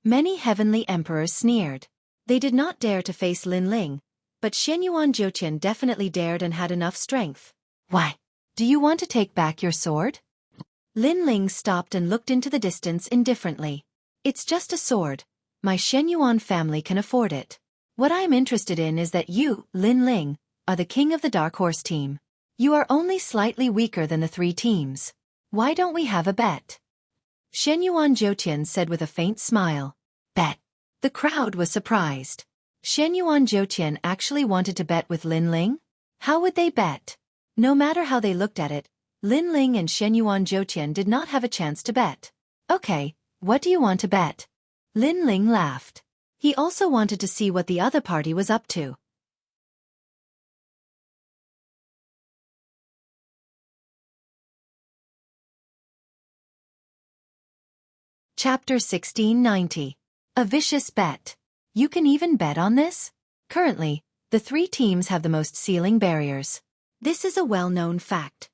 Many heavenly emperors sneered. They did not dare to face Lin Ling, but Shenyuan Jiutian definitely dared and had enough strength. Why? Do you want to take back your sword? Lin Ling stopped and looked into the distance indifferently. It's just a sword. My Shenyuan family can afford it. What I am interested in is that you, Lin Ling, are the king of the Dark Horse team. You are only slightly weaker than the 3 teams. Why don't we have a bet? Shenyuan Jiutian said with a faint smile. Bet. The crowd was surprised. Shenyuan Jiutian actually wanted to bet with Lin Ling? How would they bet? No matter how they looked at it, Lin Ling and Shenyuan Jiutian did not have a chance to bet. Okay, what do you want to bet? Lin Ling laughed. He also wanted to see what the other party was up to. Chapter 1690. A vicious bet. You can even bet on this? Currently, the 3 teams have the most ceiling barriers. This is a well-known fact.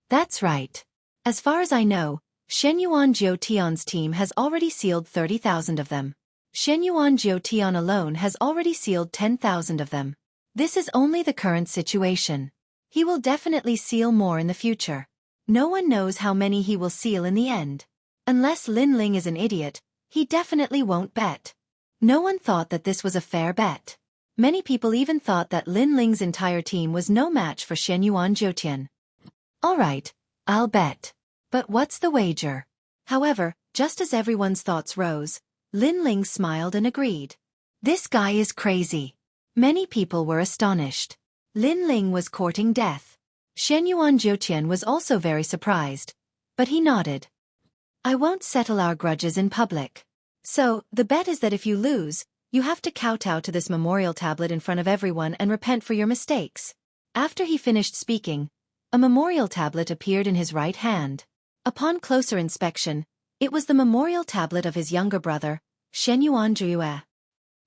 That's right. As far as I know, Shenyuan Jiutian's team has already sealed 30,000 of them. Shenyuan Jiutian alone has already sealed 10,000 of them. This is only the current situation. He will definitely seal more in the future. No one knows how many he will seal in the end. Unless Lin Ling is an idiot, he definitely won't bet. No one thought that this was a fair bet. Many people even thought that Lin Ling's entire team was no match for Shenyuan Jiutian. Alright, I'll bet. But what's the wager? However, just as everyone's thoughts rose, Lin Ling smiled and agreed. This guy is crazy. Many people were astonished. Lin Ling was courting death. Shenyuan Jiutian was also very surprised. But he nodded. I won't settle our grudges in public. So, the bet is that if you lose, you have to kowtow to this memorial tablet in front of everyone and repent for your mistakes. After he finished speaking, a memorial tablet appeared in his right hand. Upon closer inspection, it was the memorial tablet of his younger brother, Shenyuan Juyue.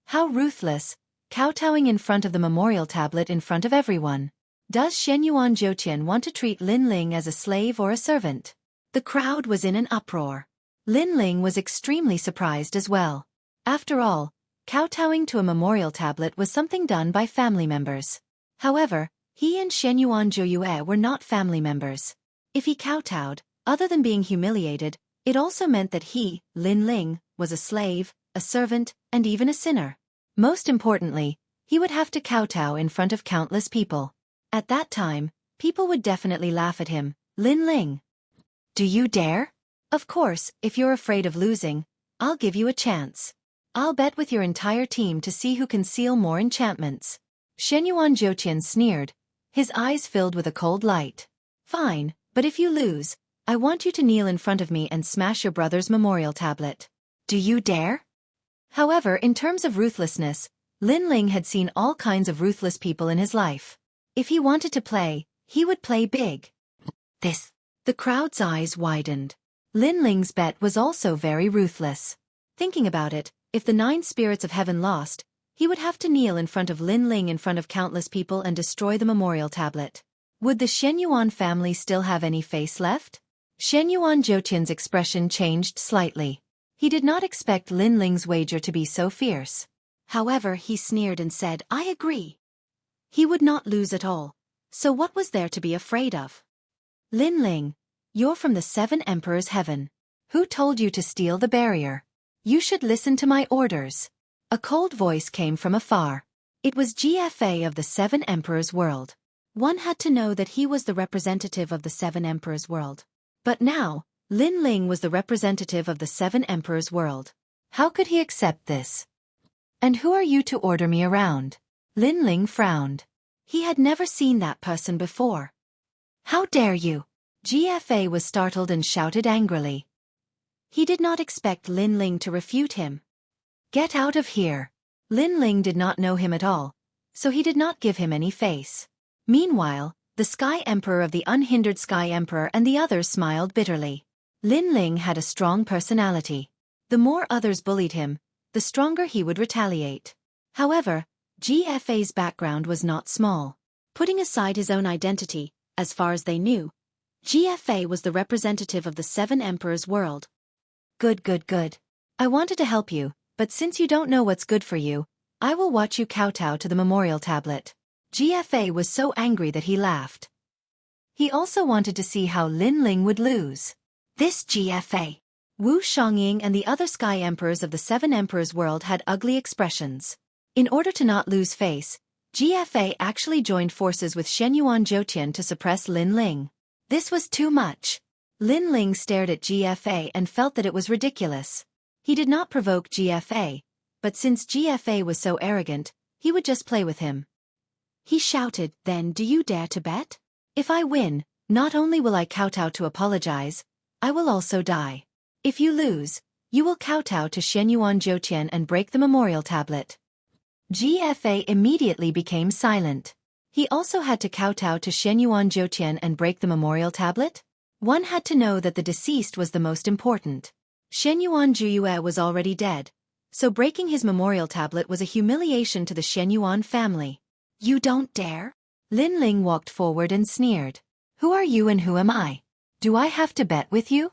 How ruthless, kowtowing in front of the memorial tablet in front of everyone. Does Shenyuan Jiutian want to treat Lin Ling as a slave or a servant? The crowd was in an uproar. Lin Ling was extremely surprised as well. After all, kowtowing to a memorial tablet was something done by family members. However, He and Shenyuan Joyue were not family members. If he kowtowed, other than being humiliated, it also meant that he, Lin Ling, was a slave, a servant, and even a sinner. Most importantly, he would have to kowtow in front of countless people. At that time, people would definitely laugh at him. Lin Ling. Do you dare? Of course, if you're afraid of losing, I'll give you a chance. I'll bet with your entire team to see who can seal more enchantments. Shenyuan Jotian sneered, his eyes filled with a cold light. Fine, but if you lose, I want you to kneel in front of me and smash your brother's memorial tablet. Do you dare? However, in terms of ruthlessness, Lin Ling had seen all kinds of ruthless people in his life. If he wanted to play, he would play big. The crowd's eyes widened. Lin Ling's bet was also very ruthless. Thinking about it, if the 9 spirits of heaven lost, he would have to kneel in front of Lin Ling in front of countless people and destroy the memorial tablet. Would the Shenyuan family still have any face left? Shenyuan Jotian's expression changed slightly. He did not expect Lin Ling's wager to be so fierce. However, he sneered and said, I agree. He would not lose at all. So what was there to be afraid of? Lin Ling, you're from the 7 Emperors' heaven. Who told you to steal the barrier? You should listen to my orders. A cold voice came from afar. It was GFA of the 7 Emperors' world. One had to know that he was the representative of the 7 Emperors' world. But now, Lin Ling was the representative of the 7 Emperors' world. How could he accept this? And who are you to order me around? Lin Ling frowned. He had never seen that person before. How dare you? GFA was startled and shouted angrily. He did not expect Lin Ling to refute him. Get out of here. Lin Ling did not know him at all, so he did not give him any face. Meanwhile, the Sky Emperor of the Unhindered Sky Emperor and the others smiled bitterly. Lin Ling had a strong personality. The more others bullied him, the stronger he would retaliate. However, GFA's background was not small. Putting aside his own identity, as far as they knew, GFA was the representative of the 7 Emperors' world. Good. I wanted to help you, but since you don't know what's good for you, I will watch you kowtow to the memorial tablet. GFA was so angry that he laughed. He also wanted to see how Lin Ling would lose. This GFA. Wu Xiangying and the other Sky Emperors of the 7 Emperors' world had ugly expressions. In order to not lose face, GFA actually joined forces with Shenyuan Jotian to suppress Lin Ling. This was too much. Lin Ling stared at GFA and felt that it was ridiculous. He did not provoke GFA, but since GFA was so arrogant, he would just play with him. He shouted, then do you dare to bet? If I win, not only will I kowtow to apologize, I will also die. If you lose, you will kowtow to Shenyuan Jotian and break the memorial tablet. GFA immediately became silent. He also had to kowtow to Shenyuan Jotian and break the memorial tablet? One had to know that the deceased was the most important. Shenyuan Joyue was already dead, so breaking his memorial tablet was a humiliation to the Shenyuan family. You don't dare? Lin Ling walked forward and sneered. Who are you and who am I? Do I have to bet with you?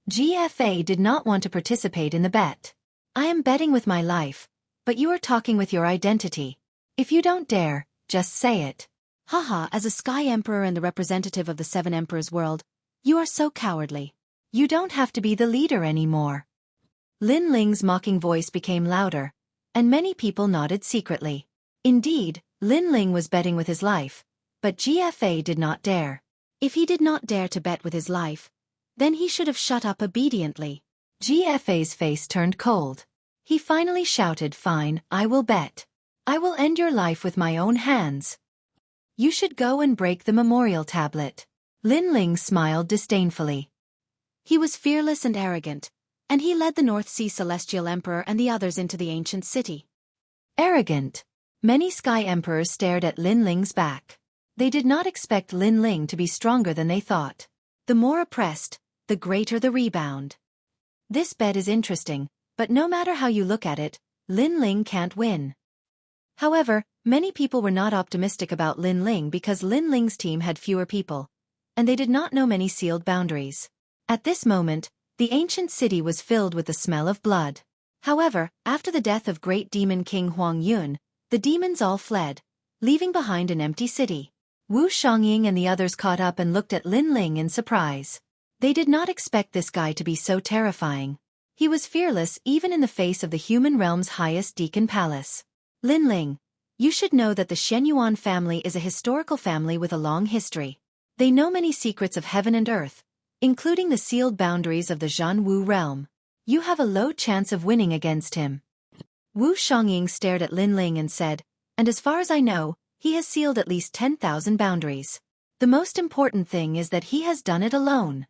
GFA did not want to participate in the bet. I am betting with my life, but you are talking with your identity. If you don't dare, just say it. Haha, as a Sky Emperor and the representative of the 7 Emperors' world, you are so cowardly. You don't have to be the leader anymore. Lin Ling's mocking voice became louder, and many people nodded secretly. Indeed, Lin Ling was betting with his life, but GFA did not dare. If he did not dare to bet with his life, then he should have shut up obediently. GFA's face turned cold. He finally shouted, fine, I will bet. I will end your life with my own hands. You should go and break the memorial tablet. Lin Ling smiled disdainfully. He was fearless and arrogant, and he led the North Sea Celestial Emperor and the others into the ancient city. Arrogant. Many Sky Emperors stared at Lin Ling's back. They did not expect Lin Ling to be stronger than they thought. The more oppressed, the greater the rebound. This bet is interesting, but no matter how you look at it, Lin Ling can't win. However, many people were not optimistic about Lin Ling because Lin Ling's team had fewer people, and they did not know many sealed boundaries. At this moment, the ancient city was filled with the smell of blood. However, after the death of great demon King Huang Yun, the demons all fled, leaving behind an empty city. Wu Xiangying and the others caught up and looked at Lin Ling in surprise. They did not expect this guy to be so terrifying. He was fearless even in the face of the human realm's highest deacon palace. Lin Ling, you should know that the Shenyuan family is a historical family with a long history. They know many secrets of heaven and earth, including the sealed boundaries of the Zhanwu realm. You have a low chance of winning against him. Wu Xiangying stared at Lin Ling and said, and as far as I know, he has sealed at least 10,000 boundaries. The most important thing is that he has done it alone.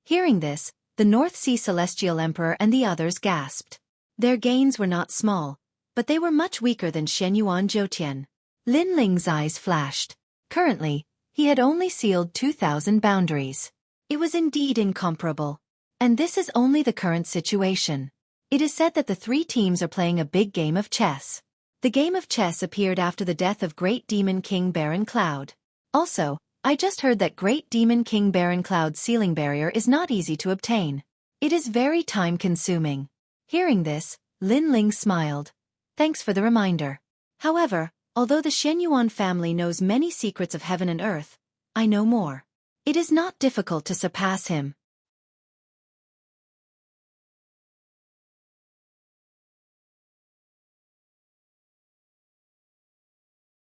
Hearing this, the North Sea Celestial Emperor and the others gasped. Their gains were not small, but they were much weaker than Shenyuan Jiutian. Lin Ling's eyes flashed. Currently, he had only sealed 2,000 boundaries. It was indeed incomparable. And this is only the current situation. It is said that the three teams are playing a big game of chess. The game of chess appeared after the death of Great Demon King Baron Cloud. Also, I just heard that Great Demon King Baron Cloud's sealing barrier is not easy to obtain. It is very time-consuming. Hearing this, Lin Ling smiled. Thanks for the reminder. However, although the Shenyuan family knows many secrets of heaven and earth, I know more. It is not difficult to surpass him.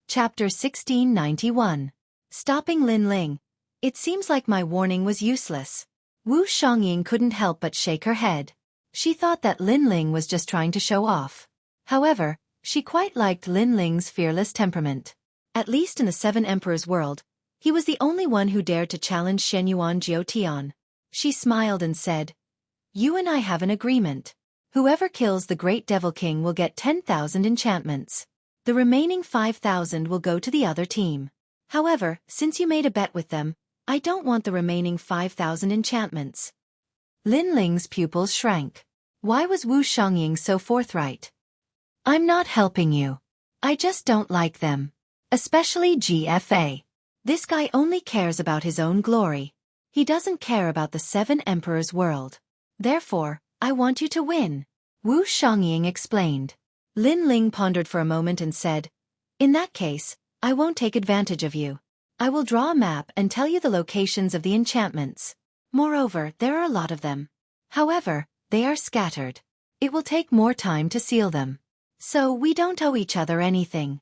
Chapter 1691. Stopping Lin Ling. It seems like my warning was useless. Wu Xiangying couldn't help but shake her head. She thought that Lin Ling was just trying to show off. However, she quite liked Lin Ling's fearless temperament. At least in the Seven Emperors world, he was the only one who dared to challenge Shenyuan Jiutian. She smiled and said, "You and I have an agreement. Whoever kills the Great Devil King will get 10,000 enchantments. The remaining 5,000 will go to the other team. However, since you made a bet with them, I don't want the remaining 5,000 enchantments." Lin Ling's pupils shrank. Why was Wu Xiangying so forthright? I'm not helping you. I just don't like them. Especially GFA. This guy only cares about his own glory. He doesn't care about the Seven Emperors' world. Therefore, I want you to win. Wu Xiangying explained. Lin Ling pondered for a moment and said, in that case, I won't take advantage of you. I will draw a map and tell you the locations of the enchantments. Moreover, there are a lot of them. However, they are scattered. It will take more time to seal them. So we don't owe each other anything.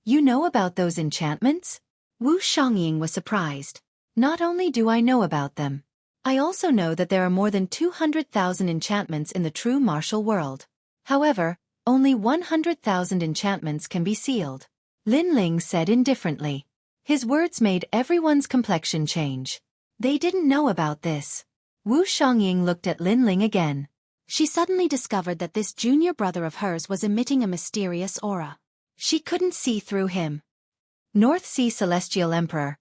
You know about those enchantments? Wu Xiangying was surprised. Not only do I know about them, I also know that there are more than 200,000 enchantments in the true martial world. However, only 100,000 enchantments can be sealed. Lin Ling said indifferently. His words made everyone's complexion change. They didn't know about this. Wu Xiangying looked at Lin Ling again. She suddenly discovered that this junior brother of hers was emitting a mysterious aura. She couldn't see through him. North Sea Celestial Emperor.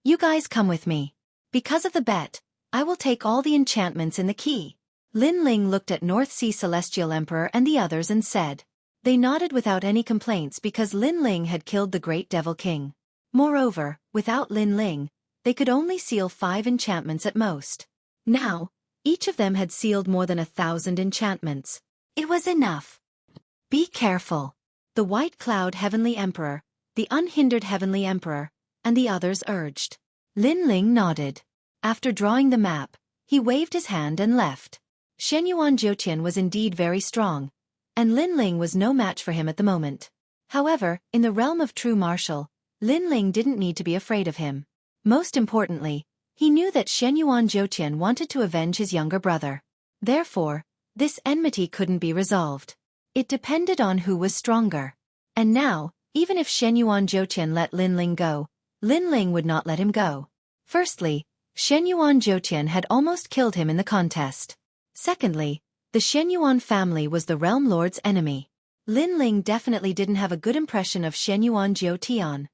You guys come with me. Because of the bet, I will take all the enchantments in the key. Lin Ling looked at North Sea Celestial Emperor and the others and said. They nodded without any complaints because Lin Ling had killed the Great Devil King. Moreover, without Lin Ling, they could only seal 5 enchantments at most. Now, each of them had sealed more than 1,000 enchantments. It was enough. Be careful. The White Cloud Heavenly Emperor, the Unhindered Heavenly Emperor, and the others urged. Lin Ling nodded. After drawing the map, he waved his hand and left. Shenyuan Jiutian was indeed very strong, and Lin Ling was no match for him at the moment. However, in the realm of true martial, Lin Ling didn't need to be afraid of him. Most importantly, he knew that Shenyuan Jiutian wanted to avenge his younger brother. Therefore, this enmity couldn't be resolved. It depended on who was stronger. And now, even if Shenyuan Jiutian let Lin Ling go, Lin Ling would not let him go. Firstly, Shenyuan Jiutian had almost killed him in the contest. Secondly, the Shenyuan family was the Realm Lord's enemy. Lin Ling definitely didn't have a good impression of Shenyuan Jiutian.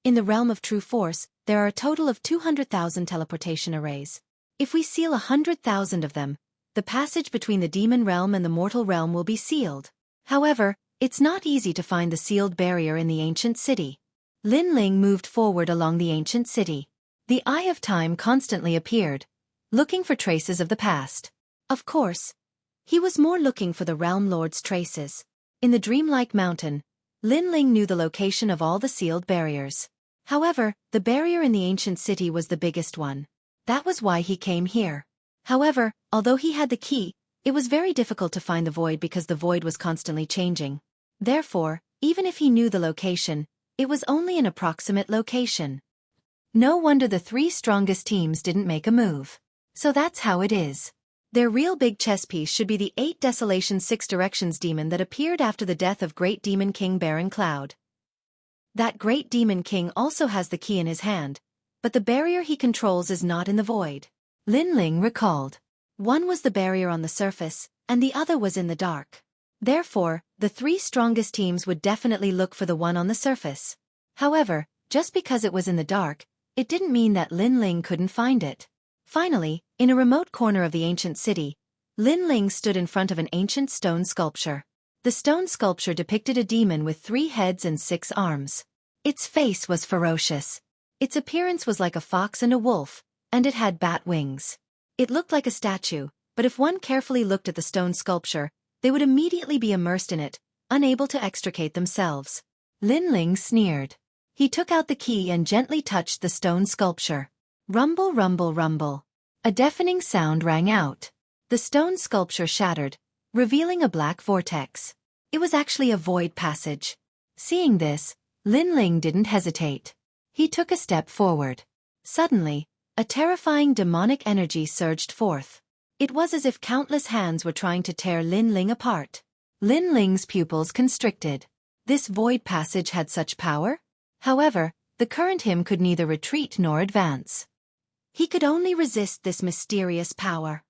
In the realm of true force, there are a total of 200,000 teleportation arrays. If we seal 100,000 of them, the passage between the demon realm and the mortal realm will be sealed. However, it's not easy to find the sealed barrier in the ancient city. Lin Ling moved forward along the ancient city. The Eye of Time constantly appeared, looking for traces of the past. Of course, he was more looking for the Realm Lord's traces. In the dreamlike mountain, Lin Ling knew the location of all the sealed barriers. However, the barrier in the ancient city was the biggest one. That was why he came here. However, although he had the key, it was very difficult to find the void because the void was constantly changing. Therefore, even if he knew the location, it was only an approximate location. No wonder the 3 strongest teams didn't make a move. So that's how it is. Their real big chess piece should be the 8 Desolation 6 Directions demon that appeared after the death of Great Demon King Baron Cloud. That Great Demon King also has the key in his hand, but the barrier he controls is not in the void. Lin Ling recalled. One was the barrier on the surface, and the other was in the dark. Therefore, the 3 strongest teams would definitely look for the one on the surface. However, just because it was in the dark, it didn't mean that Lin Ling couldn't find it. Finally, in a remote corner of the ancient city, Lin Ling stood in front of an ancient stone sculpture. The stone sculpture depicted a demon with 3 heads and 6 arms. Its face was ferocious. Its appearance was like a fox and a wolf, and it had bat wings. It looked like a statue, but if one carefully looked at the stone sculpture, they would immediately be immersed in it, unable to extricate themselves. Lin Ling sneered. He took out the key and gently touched the stone sculpture. Rumble, rumble, rumble. A deafening sound rang out. The stone sculpture shattered, revealing a black vortex. It was actually a void passage. Seeing this, Lin Ling didn't hesitate. He took a step forward. Suddenly, a terrifying demonic energy surged forth. It was as if countless hands were trying to tear Lin Ling apart. Lin Ling's pupils constricted. This void passage had such power? However, the current him could neither retreat nor advance. He could only resist this mysterious power.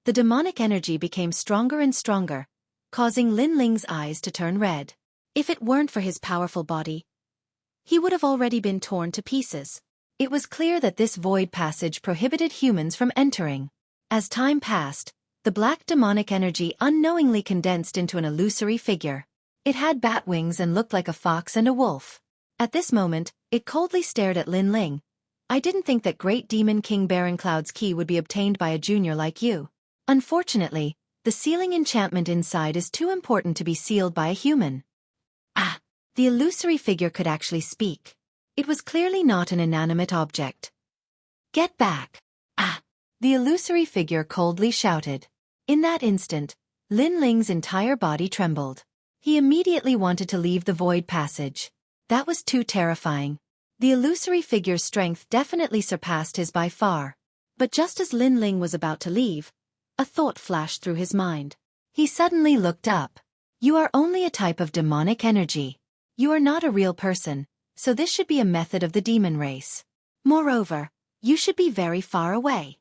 The demonic energy became stronger and stronger, causing Lin Ling's eyes to turn red. If it weren't for his powerful body, he would have already been torn to pieces. It was clear that this void passage prohibited humans from entering. As time passed, the black demonic energy unknowingly condensed into an illusory figure. It had bat wings and looked like a fox and a wolf. At this moment, it coldly stared at Lin Ling. I didn't think that Great Demon King Baron Cloud's key would be obtained by a junior like you. Unfortunately, the sealing enchantment inside is too important to be sealed by a human. The illusory figure could actually speak. It was clearly not an inanimate object. Get back! The illusory figure coldly shouted. In that instant, Lin Ling's entire body trembled. He immediately wanted to leave the void passage. That was too terrifying. The illusory figure's strength definitely surpassed his by far. But just as Lin Ling was about to leave, a thought flashed through his mind. He suddenly looked up. You are only a type of demonic energy. You are not a real person, so this should be a method of the demon race. Moreover, you should be very far away.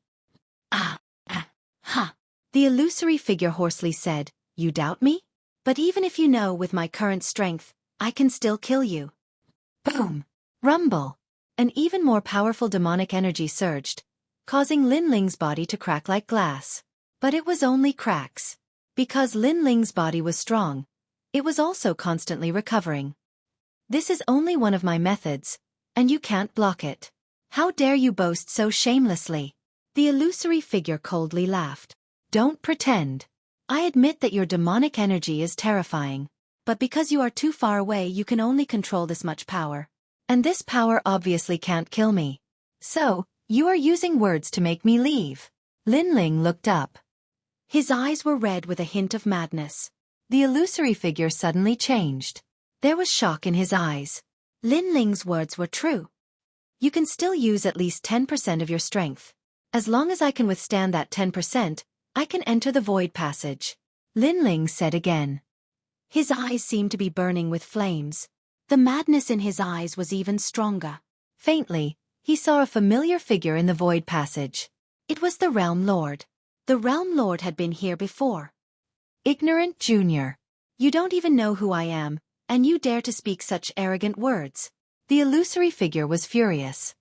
The illusory figure hoarsely said, You doubt me? But even if you know with my current strength, I can still kill you. Boom! Rumble! An even more powerful demonic energy surged, causing Lin Ling's body to crack like glass. But it was only cracks. Because Lin Ling's body was strong, it was also constantly recovering. This is only one of my methods, and you can't block it. How dare you boast so shamelessly? The illusory figure coldly laughed. Don't pretend. I admit that your demonic energy is terrifying. But because you are too far away, you can only control this much power. And this power obviously can't kill me. So, you are using words to make me leave. Lin Ling looked up. His eyes were red with a hint of madness. The illusory figure suddenly changed. There was shock in his eyes. Lin Ling's words were true. You can still use at least 10% of your strength. As long as I can withstand that 10%, I can enter the void passage. Lin Ling said again. His eyes seemed to be burning with flames. The madness in his eyes was even stronger. Faintly, he saw a familiar figure in the void passage. It was the Realm Lord. The Realm Lord had been here before. Ignorant Junior. You don't even know who I am, and you dare to speak such arrogant words. The illusory figure was furious.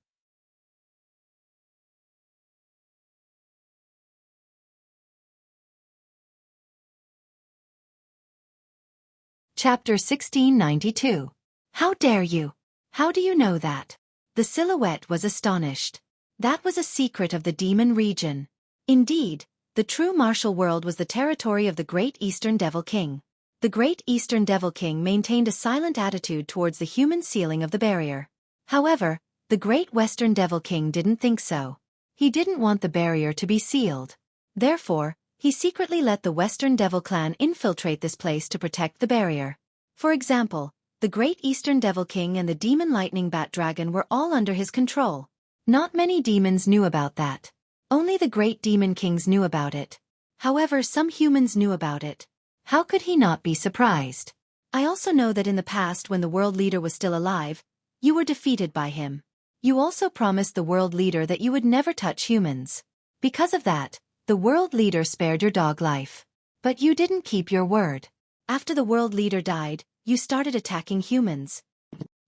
Chapter 1692. How dare you? How do you know that? The silhouette was astonished. That was a secret of the demon region. Indeed, the true martial world was the territory of the Great Eastern Devil King. The Great Eastern Devil King maintained a silent attitude towards the human sealing of the barrier. However, the Great Western Devil King didn't think so. He didn't want the barrier to be sealed. Therefore, he secretly let the Western Devil clan infiltrate this place to protect the barrier. For example, the Great Eastern Devil King and the Demon Lightning Bat Dragon were all under his control. Not many demons knew about that. Only the Great Demon Kings knew about it. However, some humans knew about it. How could he not be surprised? I also know that in the past, when the world leader was still alive, you were defeated by him. You also promised the world leader that you would never touch humans. Because of that, the world leader spared your dog life. But you didn't keep your word. After the world leader died, you started attacking humans.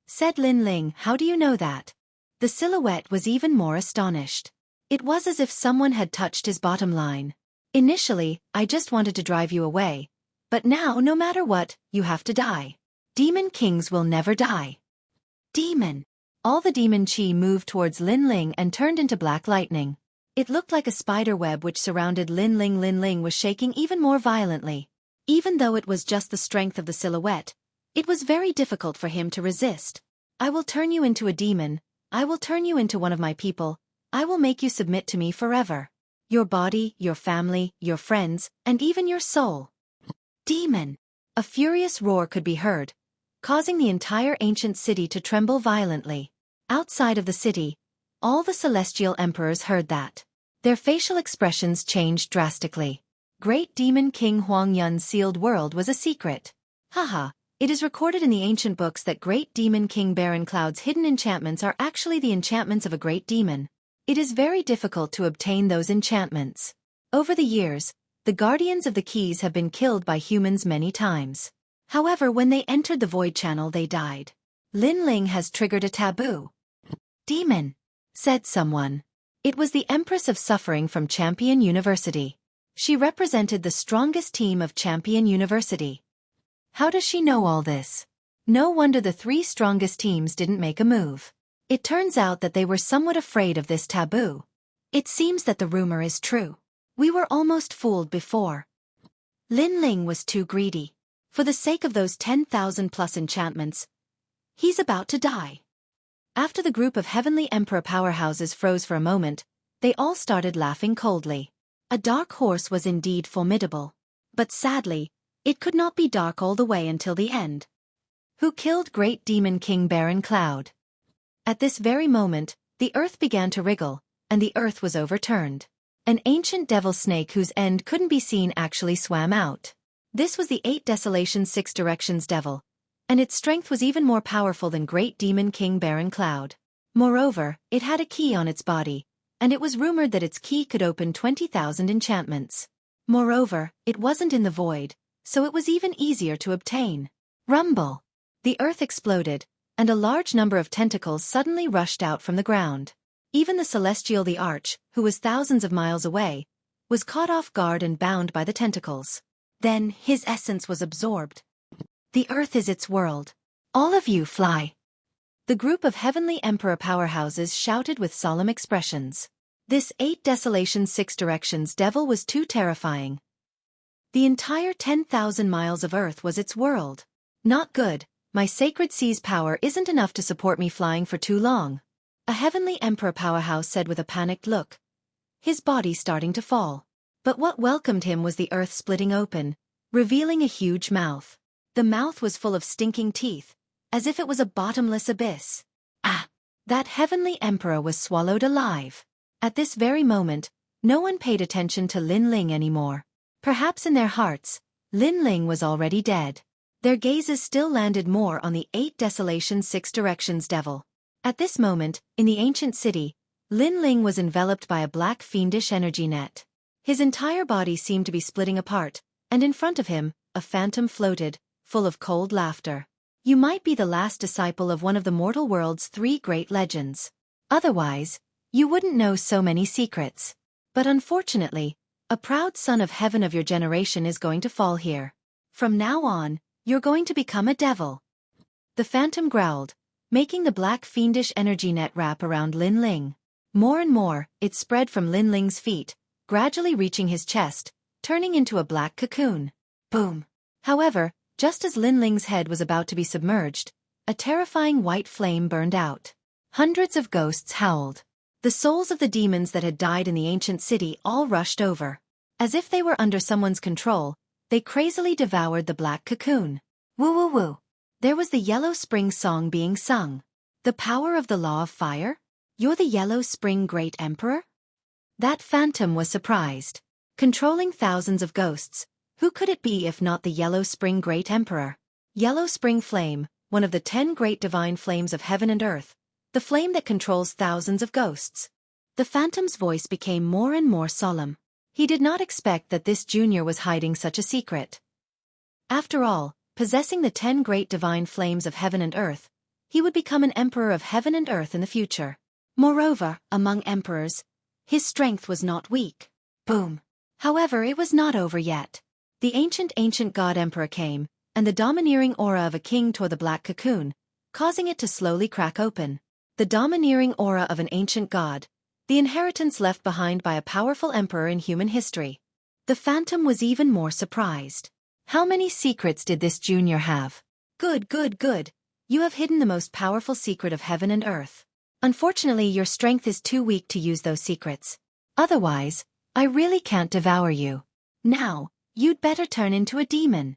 Said Lin Ling, how do you know that? The silhouette was even more astonished. It was as if someone had touched his bottom line. Initially, I just wanted to drive you away. But now, no matter what, you have to die. Demon kings will never die. Demon! All the demon chi moved towards Lin Ling and turned into black lightning. It looked like a spider web which surrounded Lin Ling. Lin Ling was shaking even more violently. Even though it was just the strength of the silhouette, it was very difficult for him to resist. I will turn you into a demon. I will turn you into one of my people. I will make you submit to me forever. Your body, your family, your friends, and even your soul. Demon! A furious roar could be heard, causing the entire ancient city to tremble violently. Outside of the city, all the celestial emperors heard that. Their facial expressions changed drastically. Great Demon King Huang Yun's sealed world was a secret. Haha, it is recorded in the ancient books that Great Demon King Baron Cloud's hidden enchantments are actually the enchantments of a great demon. It is very difficult to obtain those enchantments. Over the years, the guardians of the keys have been killed by humans many times. However, when they entered the void channel, they died. Lin Ling has triggered a taboo. Demon, said someone. It was the Empress of Suffering from Champion University. She represented the strongest team of Champion University. How does she know all this? No wonder the three strongest teams didn't make a move. It turns out that they were somewhat afraid of this taboo. It seems that the rumor is true. We were almost fooled before. Lin Ling was too greedy. For the sake of those 10,000 plus enchantments, he's about to die. After the group of heavenly emperor powerhouses froze for a moment, they all started laughing coldly. A dark horse was indeed formidable. But sadly, it could not be dark all the way until the end. Who killed Great Demon King Baron Cloud? At this very moment, the earth began to wriggle, and the earth was overturned. An ancient devil snake whose end couldn't be seen actually swam out. This was the 8 Desolation 6 Directions devil, and its strength was even more powerful than Great Demon King Baron Cloud. Moreover, it had a key on its body, and it was rumored that its key could open 20,000 enchantments. Moreover, it wasn't in the void, so it was even easier to obtain. Rumble! The earth exploded, and a large number of tentacles suddenly rushed out from the ground. Even the Celestial the Arch, who was thousands of miles away, was caught off guard and bound by the tentacles. Then, his essence was absorbed. The earth is its world. All of you fly. The group of heavenly emperor powerhouses shouted with solemn expressions. This 8 Desolation 6 Directions devil was too terrifying. The entire 10,000 miles of earth was its world. Not good. My sacred sea's power isn't enough to support me flying for too long. A heavenly emperor powerhouse said with a panicked look. His body starting to fall. But what welcomed him was the earth splitting open, revealing a huge mouth. The mouth was full of stinking teeth, as if it was a bottomless abyss. Ah! That heavenly emperor was swallowed alive. At this very moment, no one paid attention to Lin Ling anymore. Perhaps in their hearts, Lin Ling was already dead. Their gazes still landed more on the 8 Desolation 6 Directions devil. At this moment, in the ancient city, Lin Ling was enveloped by a black fiendish energy net. His entire body seemed to be splitting apart, and in front of him, a phantom floated, full of cold laughter. You might be the last disciple of one of the mortal world's 3 great legends. Otherwise, you wouldn't know so many secrets. But unfortunately, a proud son of heaven of your generation is going to fall here. From now on, you're going to become a devil. The phantom growled, making the black fiendish energy net wrap around Lin Ling. More and more, it spread from Lin Ling's feet, gradually reaching his chest, turning into a black cocoon. Boom! However, just as Lin Ling's head was about to be submerged, a terrifying white flame burned out. Hundreds of ghosts howled. The souls of the demons that had died in the ancient city all rushed over. As if they were under someone's control, they crazily devoured the black cocoon. Woo woo woo. There was the Yellow Spring song being sung. The power of the law of fire? You're the Yellow Spring Great Emperor? That phantom was surprised. Controlling thousands of ghosts, who could it be if not the Yellow Spring Great Emperor? Yellow Spring Flame, one of the 10 great divine flames of heaven and earth, the flame that controls thousands of ghosts. The phantom's voice became more and more solemn. He did not expect that this junior was hiding such a secret. After all, possessing the 10 great divine flames of heaven and earth, he would become an emperor of heaven and earth in the future. Moreover, among emperors, his strength was not weak. Boom. However, it was not over yet. The ancient god emperor came, and the domineering aura of a king tore the black cocoon, causing it to slowly crack open. The domineering aura of an ancient god, the inheritance left behind by a powerful emperor in human history. The phantom was even more surprised. How many secrets did this junior have? Good. You have hidden the most powerful secret of heaven and earth. Unfortunately, your strength is too weak to use those secrets. Otherwise, I really can't devour you. Now, you'd better turn into a demon.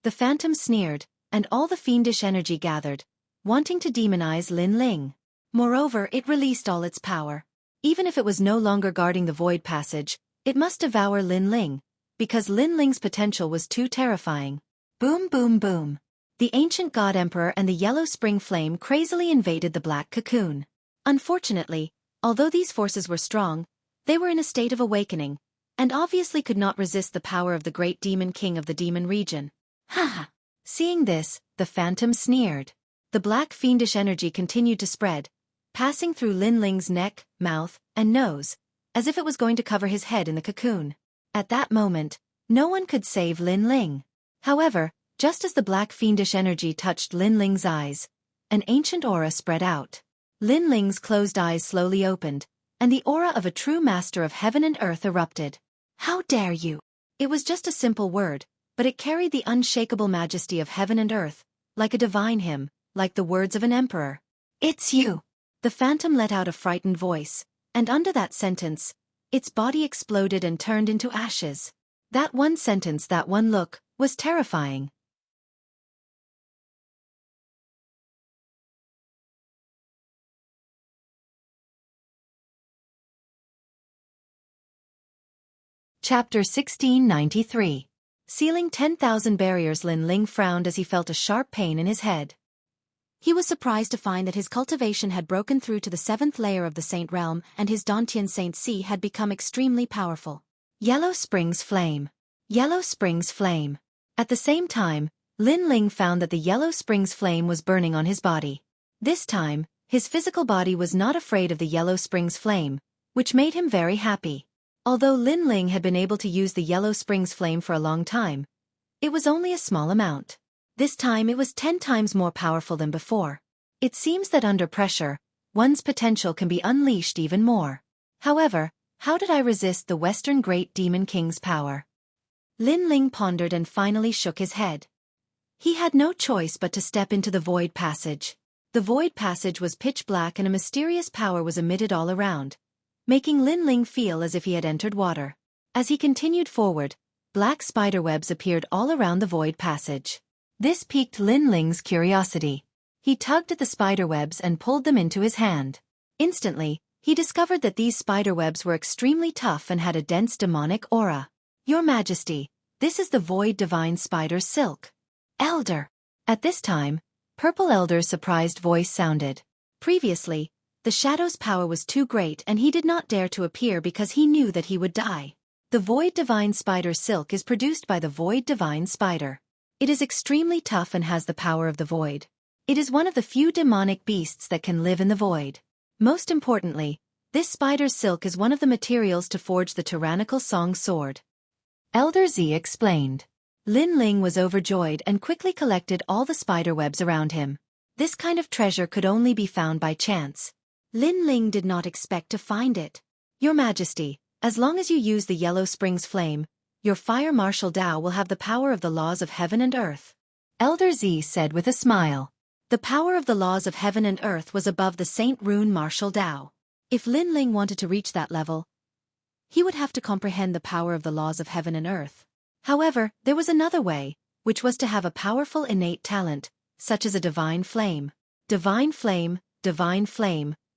The phantom sneered, and all the fiendish energy gathered, wanting to demonize Lin Ling. Moreover, it released all its power. Even if it was no longer guarding the void passage, it must devour Lin Ling, because Lin Ling's potential was too terrifying. Boom boom boom. The ancient god emperor and the Yellow Spring Flame crazily invaded the black cocoon. Unfortunately, although these forces were strong, they were in a state of awakening, and obviously could not resist the power of the great demon king of the demon region. Haha. Seeing this, the phantom sneered. The black fiendish energy continued to spread, passing through Lin Ling's neck, mouth, and nose, as if it was going to cover his head in the cocoon. At that moment, no one could save Lin Ling. However, just as the black fiendish energy touched Lin Ling's eyes, an ancient aura spread out. Lin Ling's closed eyes slowly opened, and the aura of a true master of heaven and earth erupted. How dare you! It was just a simple word, but it carried the unshakable majesty of heaven and earth, like a divine hymn, like the words of an emperor. It's you! The phantom let out a frightened voice, and under that sentence, its body exploded and turned into ashes. That one sentence, that one look, was terrifying. Chapter 1693. Sealing 10,000 barriers. Lin Ling frowned as he felt a sharp pain in his head. He was surprised to find that his cultivation had broken through to the 7th layer of the Saint Realm, and his Dantian Saint C had become extremely powerful. Yellow Springs Flame. Yellow Springs Flame. At the same time, Lin Ling found that the Yellow Springs Flame was burning on his body. This time, his physical body was not afraid of the Yellow Springs Flame, which made him very happy. Although Lin Ling had been able to use the Yellow Springs Flame for a long time, it was only a small amount. This time it was 10 times more powerful than before. It seems that under pressure, one's potential can be unleashed even more. However, how did I resist the Western Great Demon King's power? Lin Ling pondered and finally shook his head. He had no choice but to step into the void passage. The void passage was pitch black and a mysterious power was emitted all around, making Lin Ling feel as if he had entered water. As he continued forward, black spiderwebs appeared all around the void passage. This piqued Lin Ling's curiosity. He tugged at the spiderwebs and pulled them into his hand. Instantly, he discovered that these spiderwebs were extremely tough and had a dense demonic aura. Your Majesty, this is the Void Divine Spider Silk. Elder. At this time, Purple Elder's surprised voice sounded. Previously, the Shadow's power was too great and he did not dare to appear because he knew that he would die. The Void Divine Spider Silk is produced by the Void Divine Spider. It is extremely tough and has the power of the void. It is one of the few demonic beasts that can live in the void. Most importantly, this spider's silk is one of the materials to forge the tyrannical Song Sword. Elder Z explained. Lin Ling was overjoyed and quickly collected all the spiderwebs around him. This kind of treasure could only be found by chance. Lin Ling did not expect to find it. Your Majesty, as long as you use the Yellow Springs Flame, your Fire Marshal Dao will have the power of the laws of heaven and earth. Elder Z said with a smile. The power of the laws of heaven and earth was above the Saint Rune martial Tao. If Lin Ling wanted to reach that level, he would have to comprehend the power of the laws of heaven and earth. However, there was another way, which was to have a powerful innate talent, such as a divine flame. Divine flame,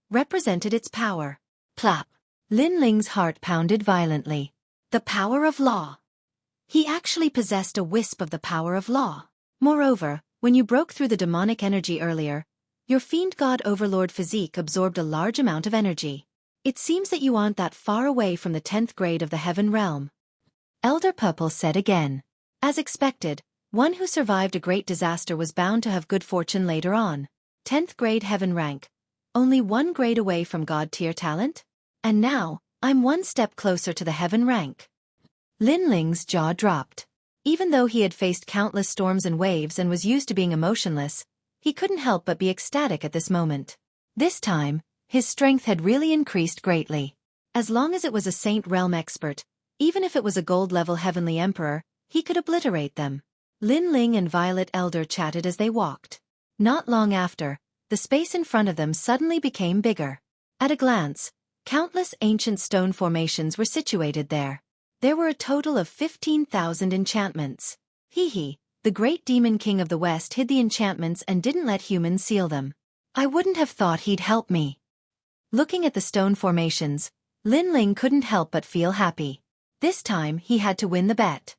represented its power. Plop! Lin Ling's heart pounded violently. The power of law. He actually possessed a wisp of the power of law. Moreover, when you broke through the demonic energy earlier, your fiend god overlord physique absorbed a large amount of energy. It seems that you aren't that far away from the 10th grade of the heaven realm. Elder Purple said again. As expected, one who survived a great disaster was bound to have good fortune later on. 10th grade heaven rank. Only 1 grade away from god tier talent? And now, I'm 1 step closer to the heaven rank. Lin Ling's jaw dropped. Even though he had faced countless storms and waves and was used to being emotionless, he couldn't help but be ecstatic at this moment. This time, his strength had really increased greatly. As long as it was a Saint Realm expert, even if it was a gold-level heavenly emperor, he could obliterate them. Lin Ling and Violet Elder chatted as they walked. Not long after, the space in front of them suddenly became bigger. At a glance, countless ancient stone formations were situated there. There were a total of 15,000 enchantments. The great demon king of the West hid the enchantments and didn't let humans seal them. I wouldn't have thought he'd help me. Looking at the stone formations, Lin Ling couldn't help but feel happy. This time he had to win the bet.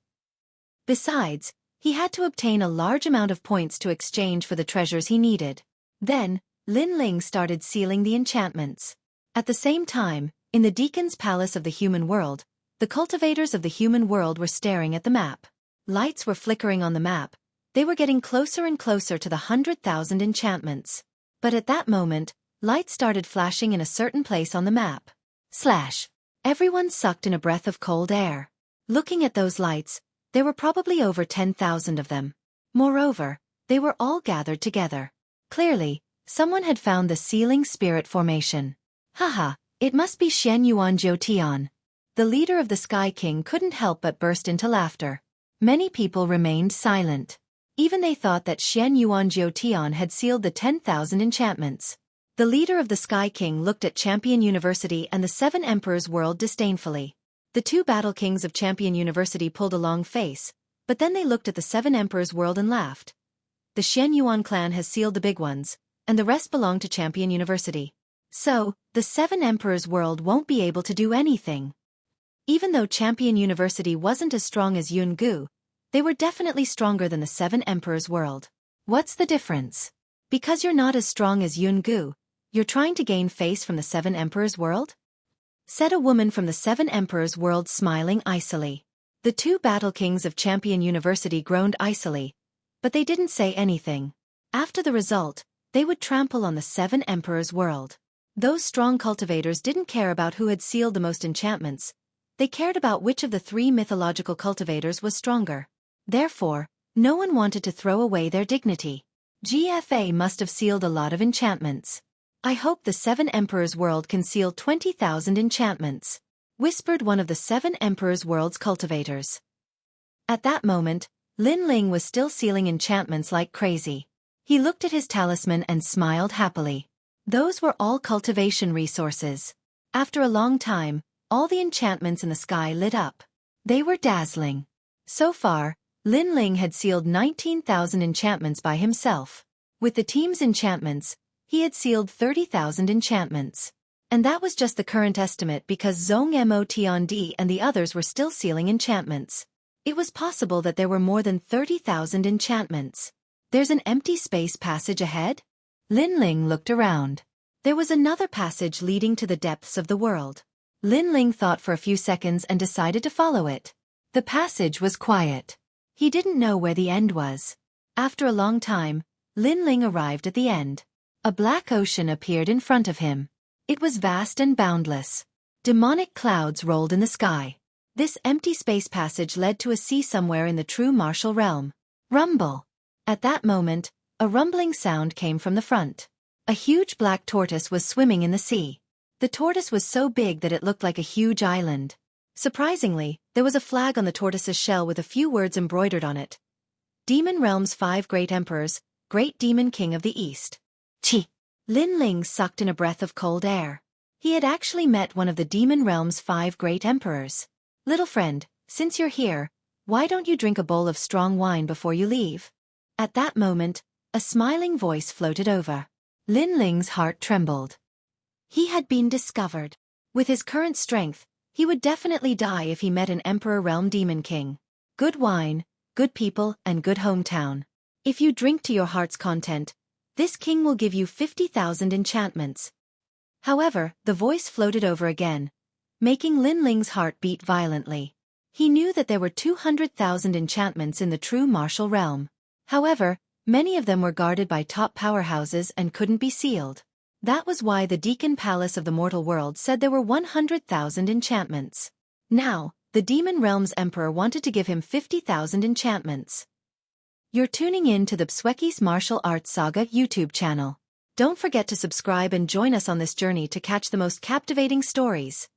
Besides, he had to obtain a large amount of points to exchange for the treasures he needed. Then, Lin Ling started sealing the enchantments. At the same time, in the Deacon's Palace of the Human World, the cultivators of the human world were staring at the map. Lights were flickering on the map. They were getting closer and closer to the 100,000 enchantments. But at that moment, lights started flashing in a certain place on the map. Slash! Everyone sucked in a breath of cold air. Looking at those lights, there were probably over 10,000 of them. Moreover, they were all gathered together. Clearly, someone had found the sealing spirit formation. Haha, it must be Shen Yuan Jiutian. The leader of the Sky King couldn't help but burst into laughter. Many people remained silent. Even they thought that Shen Yuan Jiutian had sealed the 10,000 enchantments. The leader of the Sky King looked at Champion University and the 7 Emperors World disdainfully. The 2 Battle Kings of Champion University pulled a long face, but then they looked at the 7 Emperors World and laughed. The Shen Yuan clan has sealed the big ones, and the rest belong to Champion University. So, the 7 Emperors World won't be able to do anything. Even though Champion University wasn't as strong as Yungu, they were definitely stronger than the 7 Emperors World. What's the difference? Because you're not as strong as Yungu, you're trying to gain face from the 7 Emperors World? Said a woman from the 7 Emperors World smiling icily. The 2 Battle Kings of Champion University groaned icily, but they didn't say anything. After the result, they would trample on the 7 Emperors World. Those strong cultivators didn't care about who had sealed the most enchantments. They cared about which of the 3 mythological cultivators was stronger. Therefore, no one wanted to throw away their dignity. GFA must have sealed a lot of enchantments. I hope the 7 Emperors World can seal 20,000 enchantments, whispered one of the 7 Emperors World's cultivators. At that moment, Lin Ling was still sealing enchantments like crazy. He looked at his talisman and smiled happily. Those were all cultivation resources. After a long time, all the enchantments in the sky lit up. They were dazzling. So far, Lin Ling had sealed 19,000 enchantments by himself. With the team's enchantments, he had sealed 30,000 enchantments. And that was just the current estimate because Zhong Mo Tiandi and the others were still sealing enchantments. It was possible that there were more than 30,000 enchantments. There's an empty space passage ahead? Lin Ling looked around. There was another passage leading to the depths of the world. Lin Ling thought for a few seconds and decided to follow it. The passage was quiet. He didn't know where the end was. After a long time, Lin Ling arrived at the end. A black ocean appeared in front of him. It was vast and boundless. Demonic clouds rolled in the sky. This empty space passage led to a sea somewhere in the true martial realm. Rumble. At that moment, a rumbling sound came from the front. A huge black tortoise was swimming in the sea. The tortoise was so big that it looked like a huge island. Surprisingly, there was a flag on the tortoise's shell with a few words embroidered on it. Demon Realm's 5 Great Emperors, great demon king of the East. Chi. Lin Ling sucked in a breath of cold air. He had actually met one of the demon realm's 5 great emperors. Little friend, since you're here, why don't you drink a bowl of strong wine before you leave? At that moment, a smiling voice floated over. Lin Ling's heart trembled. He had been discovered. With his current strength, he would definitely die if he met an Emperor Realm Demon King. Good wine, good people, and good hometown. If you drink to your heart's content, this king will give you 50,000 enchantments. However, the voice floated over again, making Lin Ling's heart beat violently. He knew that there were 200,000 enchantments in the true martial realm. However, many of them were guarded by top powerhouses and couldn't be sealed. That was why the Deacon Palace of the mortal world said there were 100,000 enchantments. Now, the Demon Realm's Emperor wanted to give him 50,000 enchantments. You're tuning in to the Xueqi's Martial Arts Saga YouTube channel. Don't forget to subscribe and join us on this journey to catch the most captivating stories.